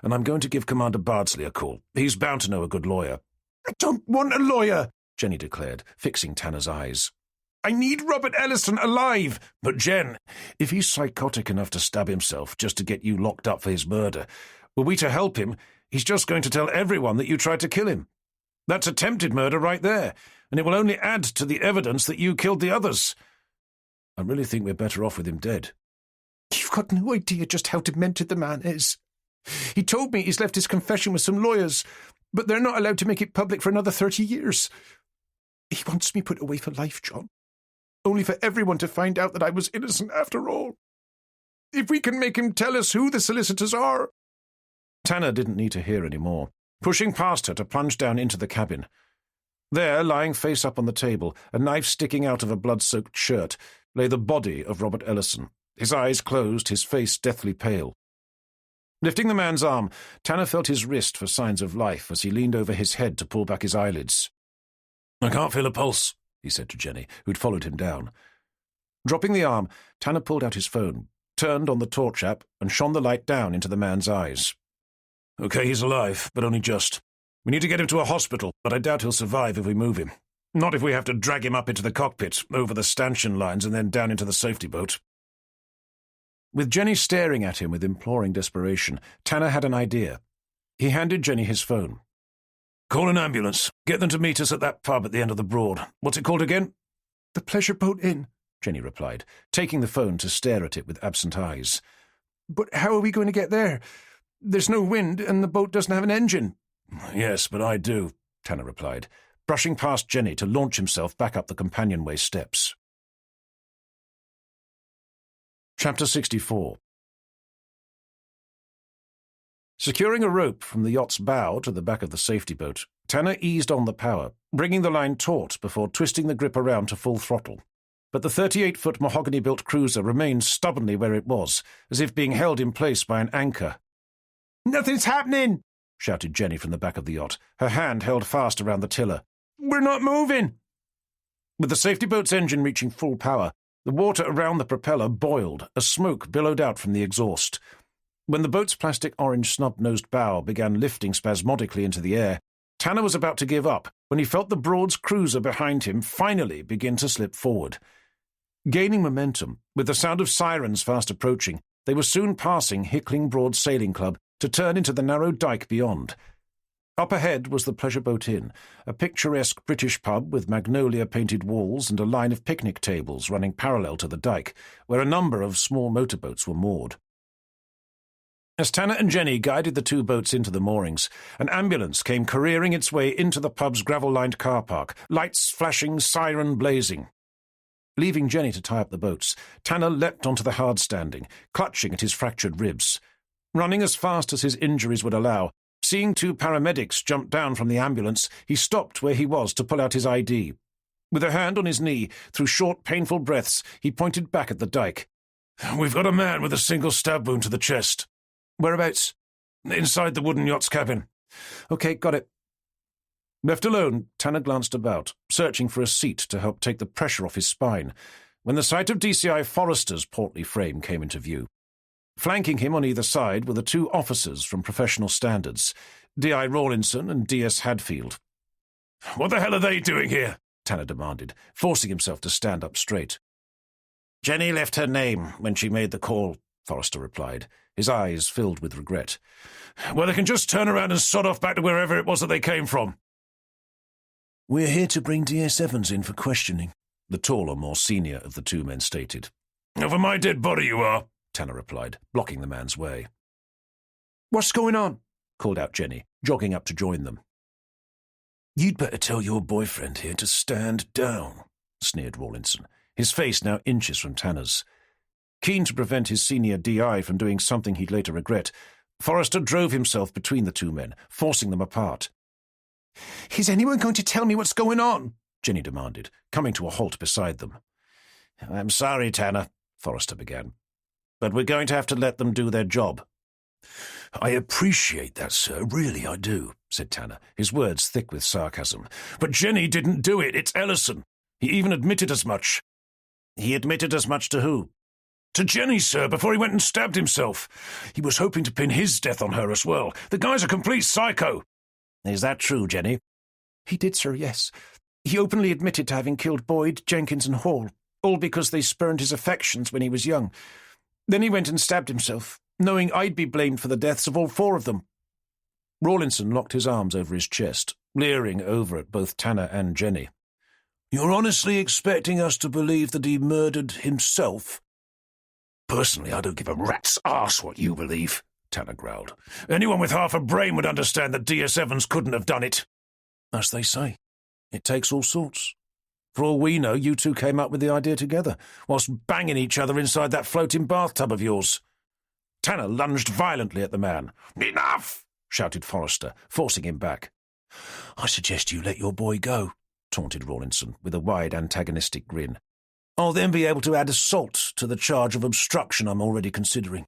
and I'm going to give Commander Bardsley a call. He's bound to know a good lawyer." "I don't want a lawyer," Jenny declared, fixing Tanner's eyes. "I need Robert Ellison alive." "But Jen, if he's psychotic enough to stab himself just to get you locked up for his murder, were we to help him, he's just going to tell everyone that you tried to kill him. That's attempted murder right there, and it will only add to the evidence that you killed the others. I really think we're better off with him dead." "You've got no idea just how demented the man is. He told me he's left his confession with some lawyers, but they're not allowed to make it public for another 30 years. He wants me put away for life, John, only for everyone to find out that I was innocent after all. If we can make him tell us who the solicitors are." Tanner didn't need to hear any more, pushing past her to plunge down into the cabin. There, lying face up on the table, a knife sticking out of a blood-soaked shirt, lay the body of Robert Ellison, his eyes closed, his face deathly pale. Lifting the man's arm, Tanner felt his wrist for signs of life as he leaned over his head to pull back his eyelids. "I can't feel a pulse," he said to Jenny, who'd followed him down. Dropping the arm, Tanner pulled out his phone, turned on the torch app, and shone the light down into the man's eyes. "Okay, he's alive, but only just. We need to get him to a hospital, but I doubt he'll survive if we move him. Not if we have to drag him up into the cockpit, over the stanchion lines, and then down into the safety boat." With Jenny staring at him with imploring desperation, Tanner had an idea. He handed Jenny his phone. "Call an ambulance. Get them to meet us at that pub at the end of the Broad. What's it called again?" "The Pleasure Boat Inn," Jenny replied, taking the phone to stare at it with absent eyes. "But how are we going to get there? There's no wind, and the boat doesn't have an engine. Yes, but I do, Tanner replied, brushing past Jenny to launch himself back up the companionway steps. Chapter 64. Securing a rope from the yacht's bow to the back of the safety boat, Tanner eased on the power, bringing the line taut before twisting the grip around to full throttle. But the 38-foot mahogany-built cruiser remained stubbornly where it was, as if being held in place by an anchor. "Nothing's happening!" shouted Jenny from the back of the yacht, her hand held fast around the tiller. "We're not moving!" With the safety boat's engine reaching full power, the water around the propeller boiled as smoke billowed out from the exhaust. When the boat's plastic orange snub-nosed bow began lifting spasmodically into the air, Tanner was about to give up when he felt the Broads cruiser behind him finally begin to slip forward. Gaining momentum, with the sound of sirens fast approaching, they were soon passing Hickling Broad Sailing Club to turn into the narrow dike beyond. Up ahead was the Pleasure Boat Inn, a picturesque British pub with magnolia-painted walls and a line of picnic tables running parallel to the dike, where a number of small motorboats were moored. As Tanner and Jenny guided the two boats into the moorings, an ambulance came careering its way into the pub's gravel-lined car park, lights flashing, siren blazing. Leaving Jenny to tie up the boats, Tanner leapt onto the hard standing, clutching at his fractured ribs. Running as fast as his injuries would allow, seeing two paramedics jump down from the ambulance, he stopped where he was to pull out his ID. With a hand on his knee, through short, painful breaths, he pointed back at the dike. "We've got a man with a single stab wound to the chest." "Whereabouts?" "Inside the wooden yacht's cabin." "Okay, got it." Left alone, Tanner glanced about, searching for a seat to help take the pressure off his spine, when the sight of DCI Forrester's portly frame came into view. Flanking him on either side were the two officers from Professional Standards, D.I. Rawlinson and D.S. Hadfield. "What the hell are they doing here?" Tanner demanded, forcing himself to stand up straight. "Jenny left her name when she made the call," Forrester replied, his eyes filled with regret. "Well, they can just turn around and sod off back to wherever it was that they came from." "We're here to bring D.S. Evans in for questioning," the taller, more senior of the two men stated. "Over my dead body you are," Tanner replied, blocking the man's way. "What's going on?" called out Jenny, jogging up to join them. "You'd better tell your boyfriend here to stand down," sneered Rawlinson, his face now inches from Tanner's. Keen to prevent his senior DI from doing something he'd later regret, Forrester drove himself between the two men, forcing them apart. "Is anyone going to tell me what's going on?" Jenny demanded, coming to a halt beside them. "I'm sorry, Tanner," Forrester began, "but we're going to have to let them do their job." "I appreciate that, sir, really I do," said Tanner, his words thick with sarcasm. "But Jenny didn't do it, it's Ellison. He even admitted as much." "He admitted as much to who?" "To Jenny, sir, before he went and stabbed himself. He was hoping to pin his death on her as well. The guy's a complete psycho." "Is that true, Jenny?" "He did, sir, yes. He openly admitted to having killed Boyd, Jenkins and Hall, all because they spurned his affections when he was young. Then he went and stabbed himself, knowing I'd be blamed for the deaths of all four of them." Rawlinson locked his arms over his chest, leering over at both Tanner and Jenny. "You're honestly expecting us to believe that he murdered himself?" "Personally, I don't give a rat's arse what you believe," Tanner growled. "Anyone with half a brain would understand that D.S. Evans couldn't have done it." "As they say, it takes all sorts. For all we know, you two came up with the idea together, whilst banging each other inside that floating bathtub of yours." Tanner lunged violently at the man. "Enough!" shouted Forrester, forcing him back. "I suggest you let your boy go," taunted Rawlinson, with a wide antagonistic grin. "I'll then be able to add assault to the charge of obstruction I'm already considering."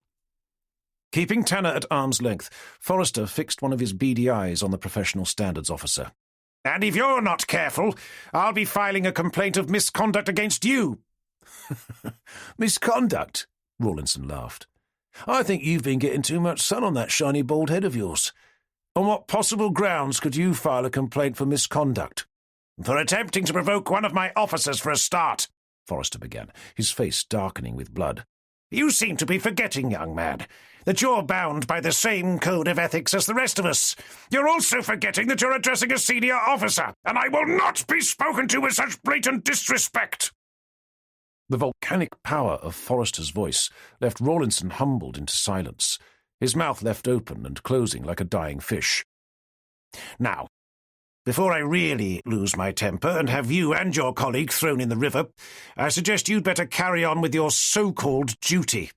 Keeping Tanner at arm's length, Forrester fixed one of his beady eyes on the Professional Standards officer. "And if you're not careful, I'll be filing a complaint of misconduct against you." "Misconduct?" Rawlinson laughed. "I think you've been getting too much sun on that shiny bald head of yours. On what possible grounds could you file a complaint for misconduct?" "For attempting to provoke one of my officers for a start," Forrester began, his face darkening with blood. "You seem to be forgetting, young man, that you're bound by the same code of ethics as the rest of us. You're also forgetting that you're addressing a senior officer, and I will not be spoken to with such blatant disrespect." The volcanic power of Forrester's voice left Rawlinson humbled into silence. his mouth left open and closing like a dying fish. "Now, before I really lose my temper and have you and your colleague thrown in the river, I suggest you'd better carry on with your so-called duty."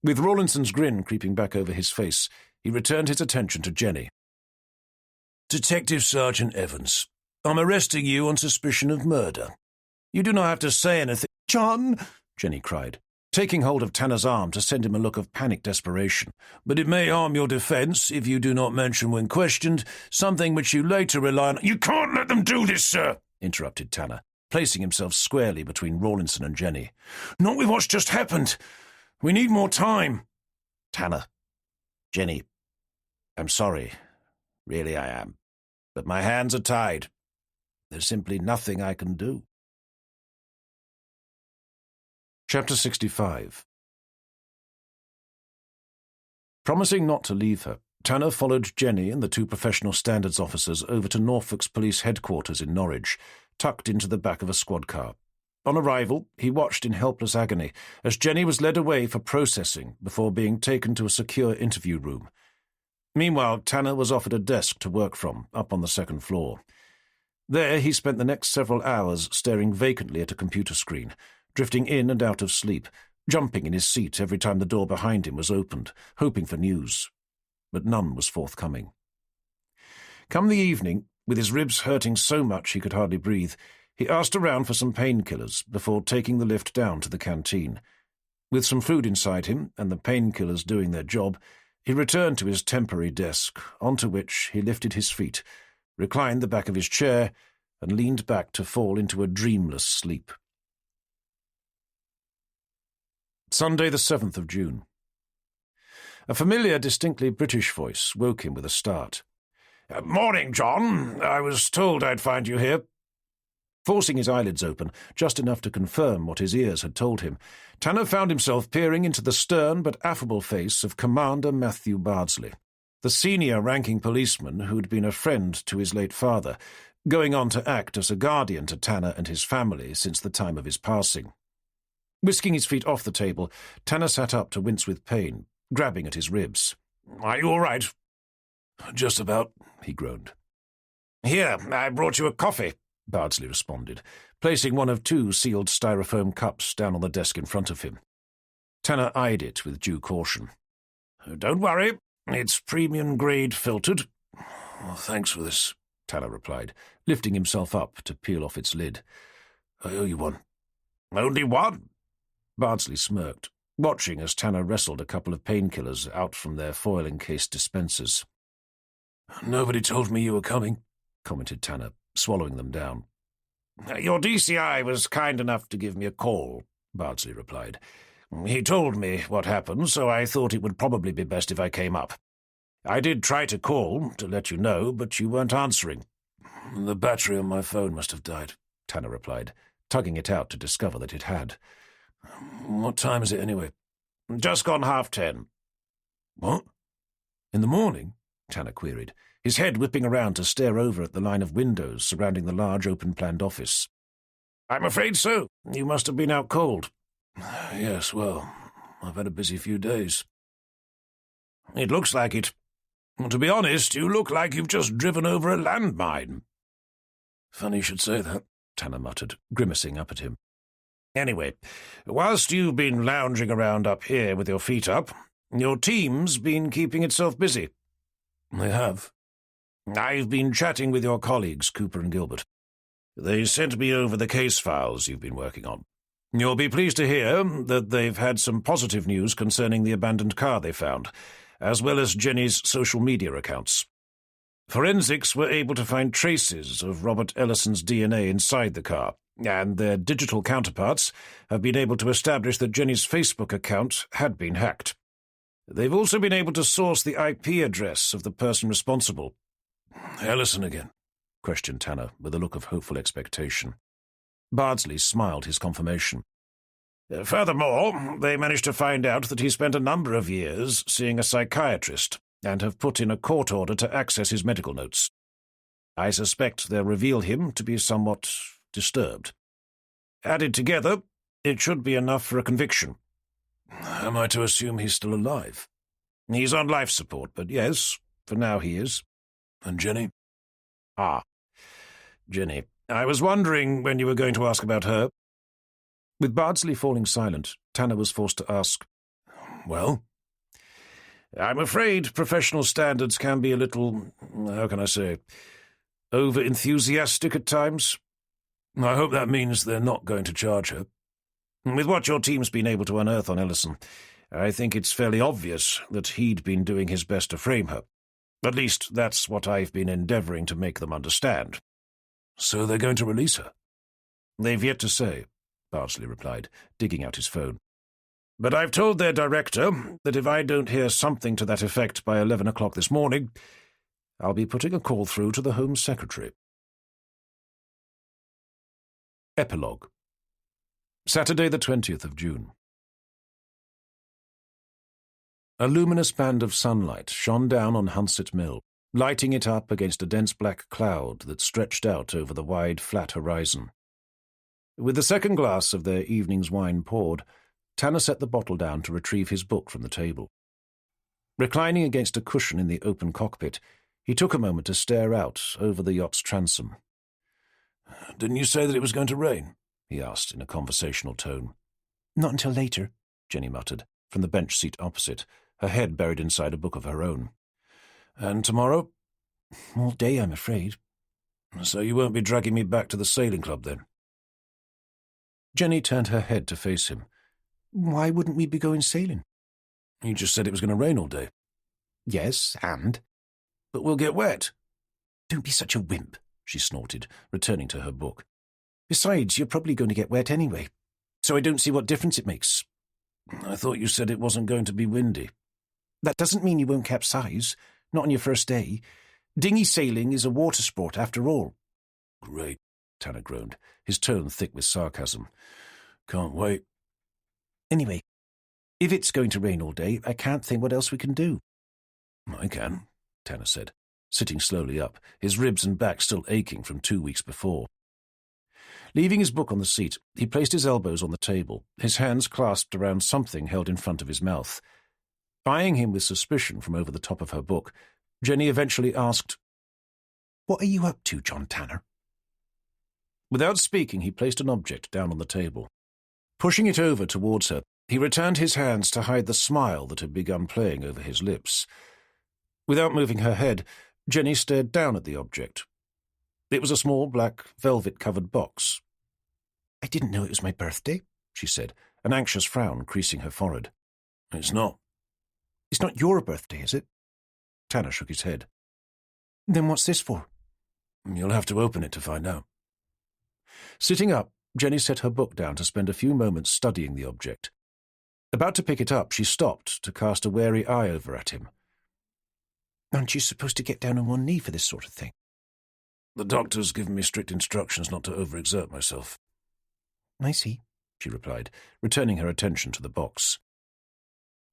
With Rawlinson's grin creeping back over his face, he returned his attention to Jenny. "Detective Sergeant Evans, I'm arresting you on suspicion of murder. You do not have to say anything." "John!" Jenny cried, taking hold of Tanner's arm to send him a look of panicked desperation. "But it may harm your defence if you do not mention when questioned something which you later rely on—" "You can't let them do this, sir," interrupted Tanner, placing himself squarely between Rawlinson and Jenny. "Not with what's just happened. We need more time." "Tanner, Jenny, I'm sorry. Really I am. But my hands are tied. There's simply nothing I can do." Chapter 65. Promising not to leave her, Tanner followed Jenny and the two professional standards officers over to Norfolk's police headquarters in Norwich, tucked into the back of a squad car. On arrival, he watched in helpless agony as Jenny was led away for processing before being taken to a secure interview room. Meanwhile, Tanner was offered a desk to work from, up on the second floor. There he spent the next several hours staring vacantly at a computer screen, drifting in and out of sleep, jumping in his seat every time the door behind him was opened, hoping for news. But none was forthcoming. Come the evening, with his ribs hurting so much he could hardly breathe, he asked around for some painkillers before taking the lift down to the canteen. With some food inside him, and the painkillers doing their job, he returned to his temporary desk, onto which he lifted his feet, reclined the back of his chair, and leaned back to fall into a dreamless sleep. Sunday the 7th of June. A familiar, distinctly British voice woke him with a start. "Morning, John. I was told I'd find you here." Forcing his eyelids open, just enough to confirm what his ears had told him, Tanner found himself peering into the stern but affable face of Commander Matthew Bardsley, the senior-ranking policeman who'd been a friend to his late father, going on to act as a guardian to Tanner and his family since the time of his passing. Whisking his feet off the table, Tanner sat up to wince with pain, grabbing at his ribs. "Are you all right?" "Just about," he groaned. "Here, I brought you a coffee," Bardsley responded, placing one of two sealed styrofoam cups down on the desk in front of him. Tanner eyed it with due caution. "Don't worry, it's premium-grade filtered." "Well, thanks for this," Tanner replied, lifting himself up to peel off its lid. "I owe you one." "Only one?" Bardsley smirked, watching as Tanner wrestled a couple of painkillers out from their foil-encased dispensers. "Nobody told me you were coming," commented Tanner, swallowing them down. "Your DCI was kind enough to give me a call," Bardsley replied. "He told me what happened, so I thought it would probably be best if I came up. I did try to call to let you know, but you weren't answering." "The battery on my phone must have died," Tanner replied, tugging it out to discover that it had. "What time is it anyway?" "Just gone 10:30. "What? In the morning?" Tanner queried, his head whipping around to stare over at the line of windows surrounding the large open-planned office. "I'm afraid so. You must have been out cold." "Yes, well, I've had a busy few days." "It looks like it. To be honest, you look like you've just driven over a landmine." "Funny you should say that," Tanner muttered, grimacing up at him. "Anyway, whilst you've been lounging around up here with your feet up, your team's been keeping itself busy." "They have." "I've been chatting with your colleagues, Cooper and Gilbert. They sent me over the case files you've been working on. You'll be pleased to hear that they've had some positive news concerning the abandoned car they found, as well as Jenny's social media accounts. Forensics were able to find traces of Robert Ellison's DNA inside the car, and their digital counterparts have been able to establish that Jenny's Facebook account had been hacked. They've also been able to source the IP address of the person responsible." "Ellison again?" questioned Tanner, with a look of hopeful expectation. Bardsley smiled his confirmation. "Furthermore, they managed to find out that he spent a number of years seeing a psychiatrist and have put in a court order to access his medical notes. I suspect they'll reveal him to be somewhat disturbed. Added together, it should be enough for a conviction." "Am I to assume he's still alive?" He's on life support, but yes, for now he is. And Jenny? Ah, Jenny. I was wondering when you were going to ask about her. With Bardsley falling silent, Tanner was forced to ask, Well? I'm afraid professional standards can be a little, how can I say, over-enthusiastic at times. I hope that means they're not going to charge her. With what your team's been able to unearth on Ellison, I think it's fairly obvious that he'd been doing his best to frame her. At least that's what I've been endeavouring to make them understand. So they're going to release her? They've yet to say, Bardsley replied, digging out his phone. But I've told their director that if I don't hear something to that effect by 11 o'clock this morning, I'll be putting a call through to the Home Secretary. Epilogue. Saturday the 20th of June. A luminous band of sunlight shone down on Hunset Mill, lighting it up against a dense black cloud that stretched out over the wide, flat horizon. With the second glass of their evening's wine poured, Tanner set the bottle down to retrieve his book from the table. Reclining against a cushion in the open cockpit, he took a moment to stare out over the yacht's transom. Didn't you say that it was going to rain? He asked in a conversational tone. Not until later, Jenny muttered, from the bench seat opposite, her head buried inside a book of her own. And tomorrow? All day, I'm afraid. So you won't be dragging me back to the sailing club, then? Jenny turned her head to face him. Why wouldn't we be going sailing? You just said it was going to rain all day. Yes, and? But we'll get wet. Don't be such a wimp, she snorted, returning to her book. Besides, you're probably going to get wet anyway, so I don't see what difference it makes. I thought you said it wasn't going to be windy. That doesn't mean you won't capsize, not on your first day. Dinghy sailing is a water sport, after all. Great, Tanner groaned, his tone thick with sarcasm. Can't wait. Anyway, if it's going to rain all day, I can't think what else we can do. I can, Tanner said, sitting slowly up, his ribs and back still aching from 2 weeks before. Leaving his book on the seat, he placed his elbows on the table, his hands clasped around something held in front of his mouth. Eyeing him with suspicion from over the top of her book, Jenny eventually asked, What are you up to, John Tanner? Without speaking, he placed an object down on the table. Pushing it over towards her, he returned his hands to hide the smile that had begun playing over his lips. Without moving her head, Jenny stared down at the object. It was a small, black, velvet-covered box. I didn't know it was my birthday, she said, an anxious frown creasing her forehead. It's not. It's not your birthday, is it? Tanner shook his head. Then what's this for? You'll have to open it to find out. Sitting up, Jenny set her book down to spend a few moments studying the object. About to pick it up, she stopped to cast a wary eye over at him. Aren't you supposed to get down on one knee for this sort of thing? The doctor's given me strict instructions not to overexert myself. I see, she replied, returning her attention to the box.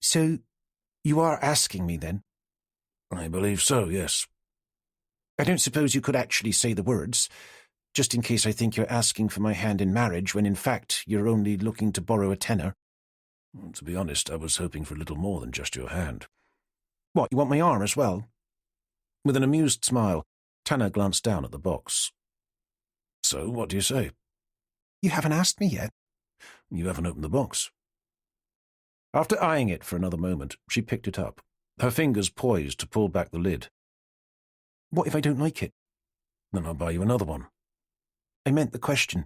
So, you are asking me, then? I believe so, yes. I don't suppose you could actually say the words, just in case I think you're asking for my hand in marriage when in fact you're only looking to borrow a tenner. To be honest, I was hoping for a little more than just your hand. What, you want my arm as well? With an amused smile, Tanner glanced down at the box. So, what do you say? You haven't asked me yet. You haven't opened the box. After eyeing it for another moment, she picked it up, her fingers poised to pull back the lid. What if I don't like it? Then I'll buy you another one. I meant the question.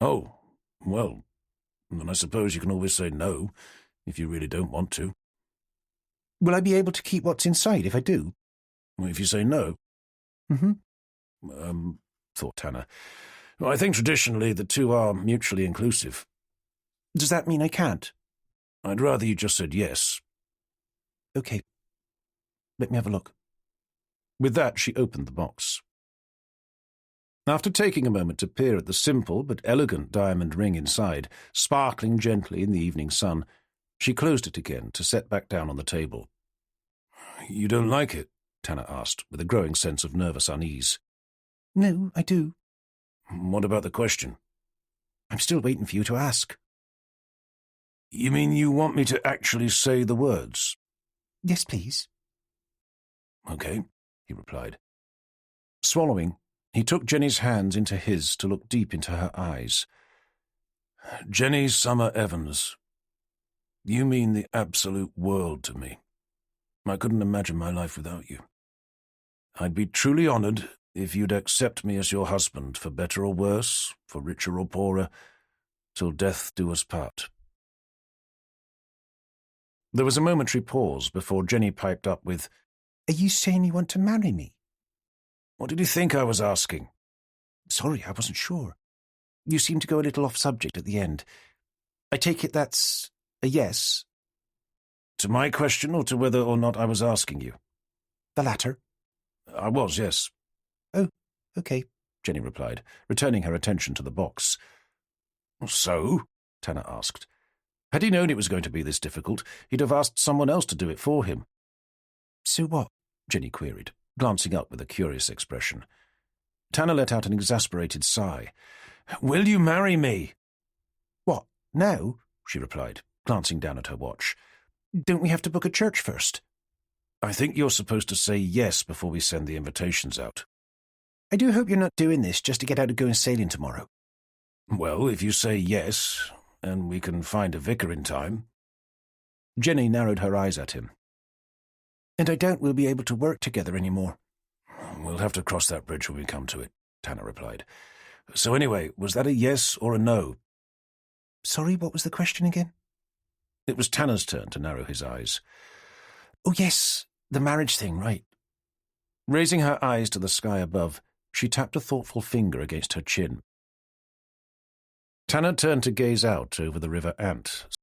Oh, well, then I suppose you can always say no, if you really don't want to. Will I be able to keep what's inside if I do? Well, if you say no. Thought Tanner. Well, I think traditionally the two are mutually inclusive. Does that mean I can't? I'd rather you just said yes. Okay. Let me have a look. With that, she opened the box. After taking a moment to peer at the simple but elegant diamond ring inside, sparkling gently in the evening sun, she closed it again to set back down on the table. You don't like it? Tanner asked, with a growing sense of nervous unease. No, I do. What about the question? I'm still waiting for you to ask. You mean you want me to actually say the words? Yes, please. Okay, he replied. Swallowing, he took Jenny's hands into his to look deep into her eyes. Jenny Summer Evans, you mean the absolute world to me. I couldn't imagine my life without you. I'd be truly honoured if you'd accept me as your husband, for better or worse, for richer or poorer, till death do us part. There was a momentary pause before Jenny piped up with, Are you saying you want to marry me? What did you think I was asking? Sorry, I wasn't sure. You seemed to go a little off subject at the end. I take it that's a yes? To my question, or to whether or not I was asking you? The latter. I was, yes. Oh, okay, Jenny replied, returning her attention to the box. So? Tanner asked. Had he known it was going to be this difficult, he'd have asked someone else to do it for him. So what? Jenny queried, glancing up with a curious expression. Tanner let out an exasperated sigh. Will you marry me? What, now? She replied, glancing down at her watch. Don't we have to book a church first? I think you're supposed to say yes before we send the invitations out. I do hope you're not doing this just to get out of going sailing tomorrow. Well, if you say yes, and we can find a vicar in time. Jenny narrowed her eyes at him. And I doubt we'll be able to work together anymore. We'll have to cross that bridge when we come to it, Tanner replied. So anyway, was that a yes or a no? Sorry, what was the question again? It was Tanner's turn to narrow his eyes. Oh, yes, the marriage thing, right. Raising her eyes to the sky above, she tapped a thoughtful finger against her chin. Tanner turned to gaze out over the River Ant,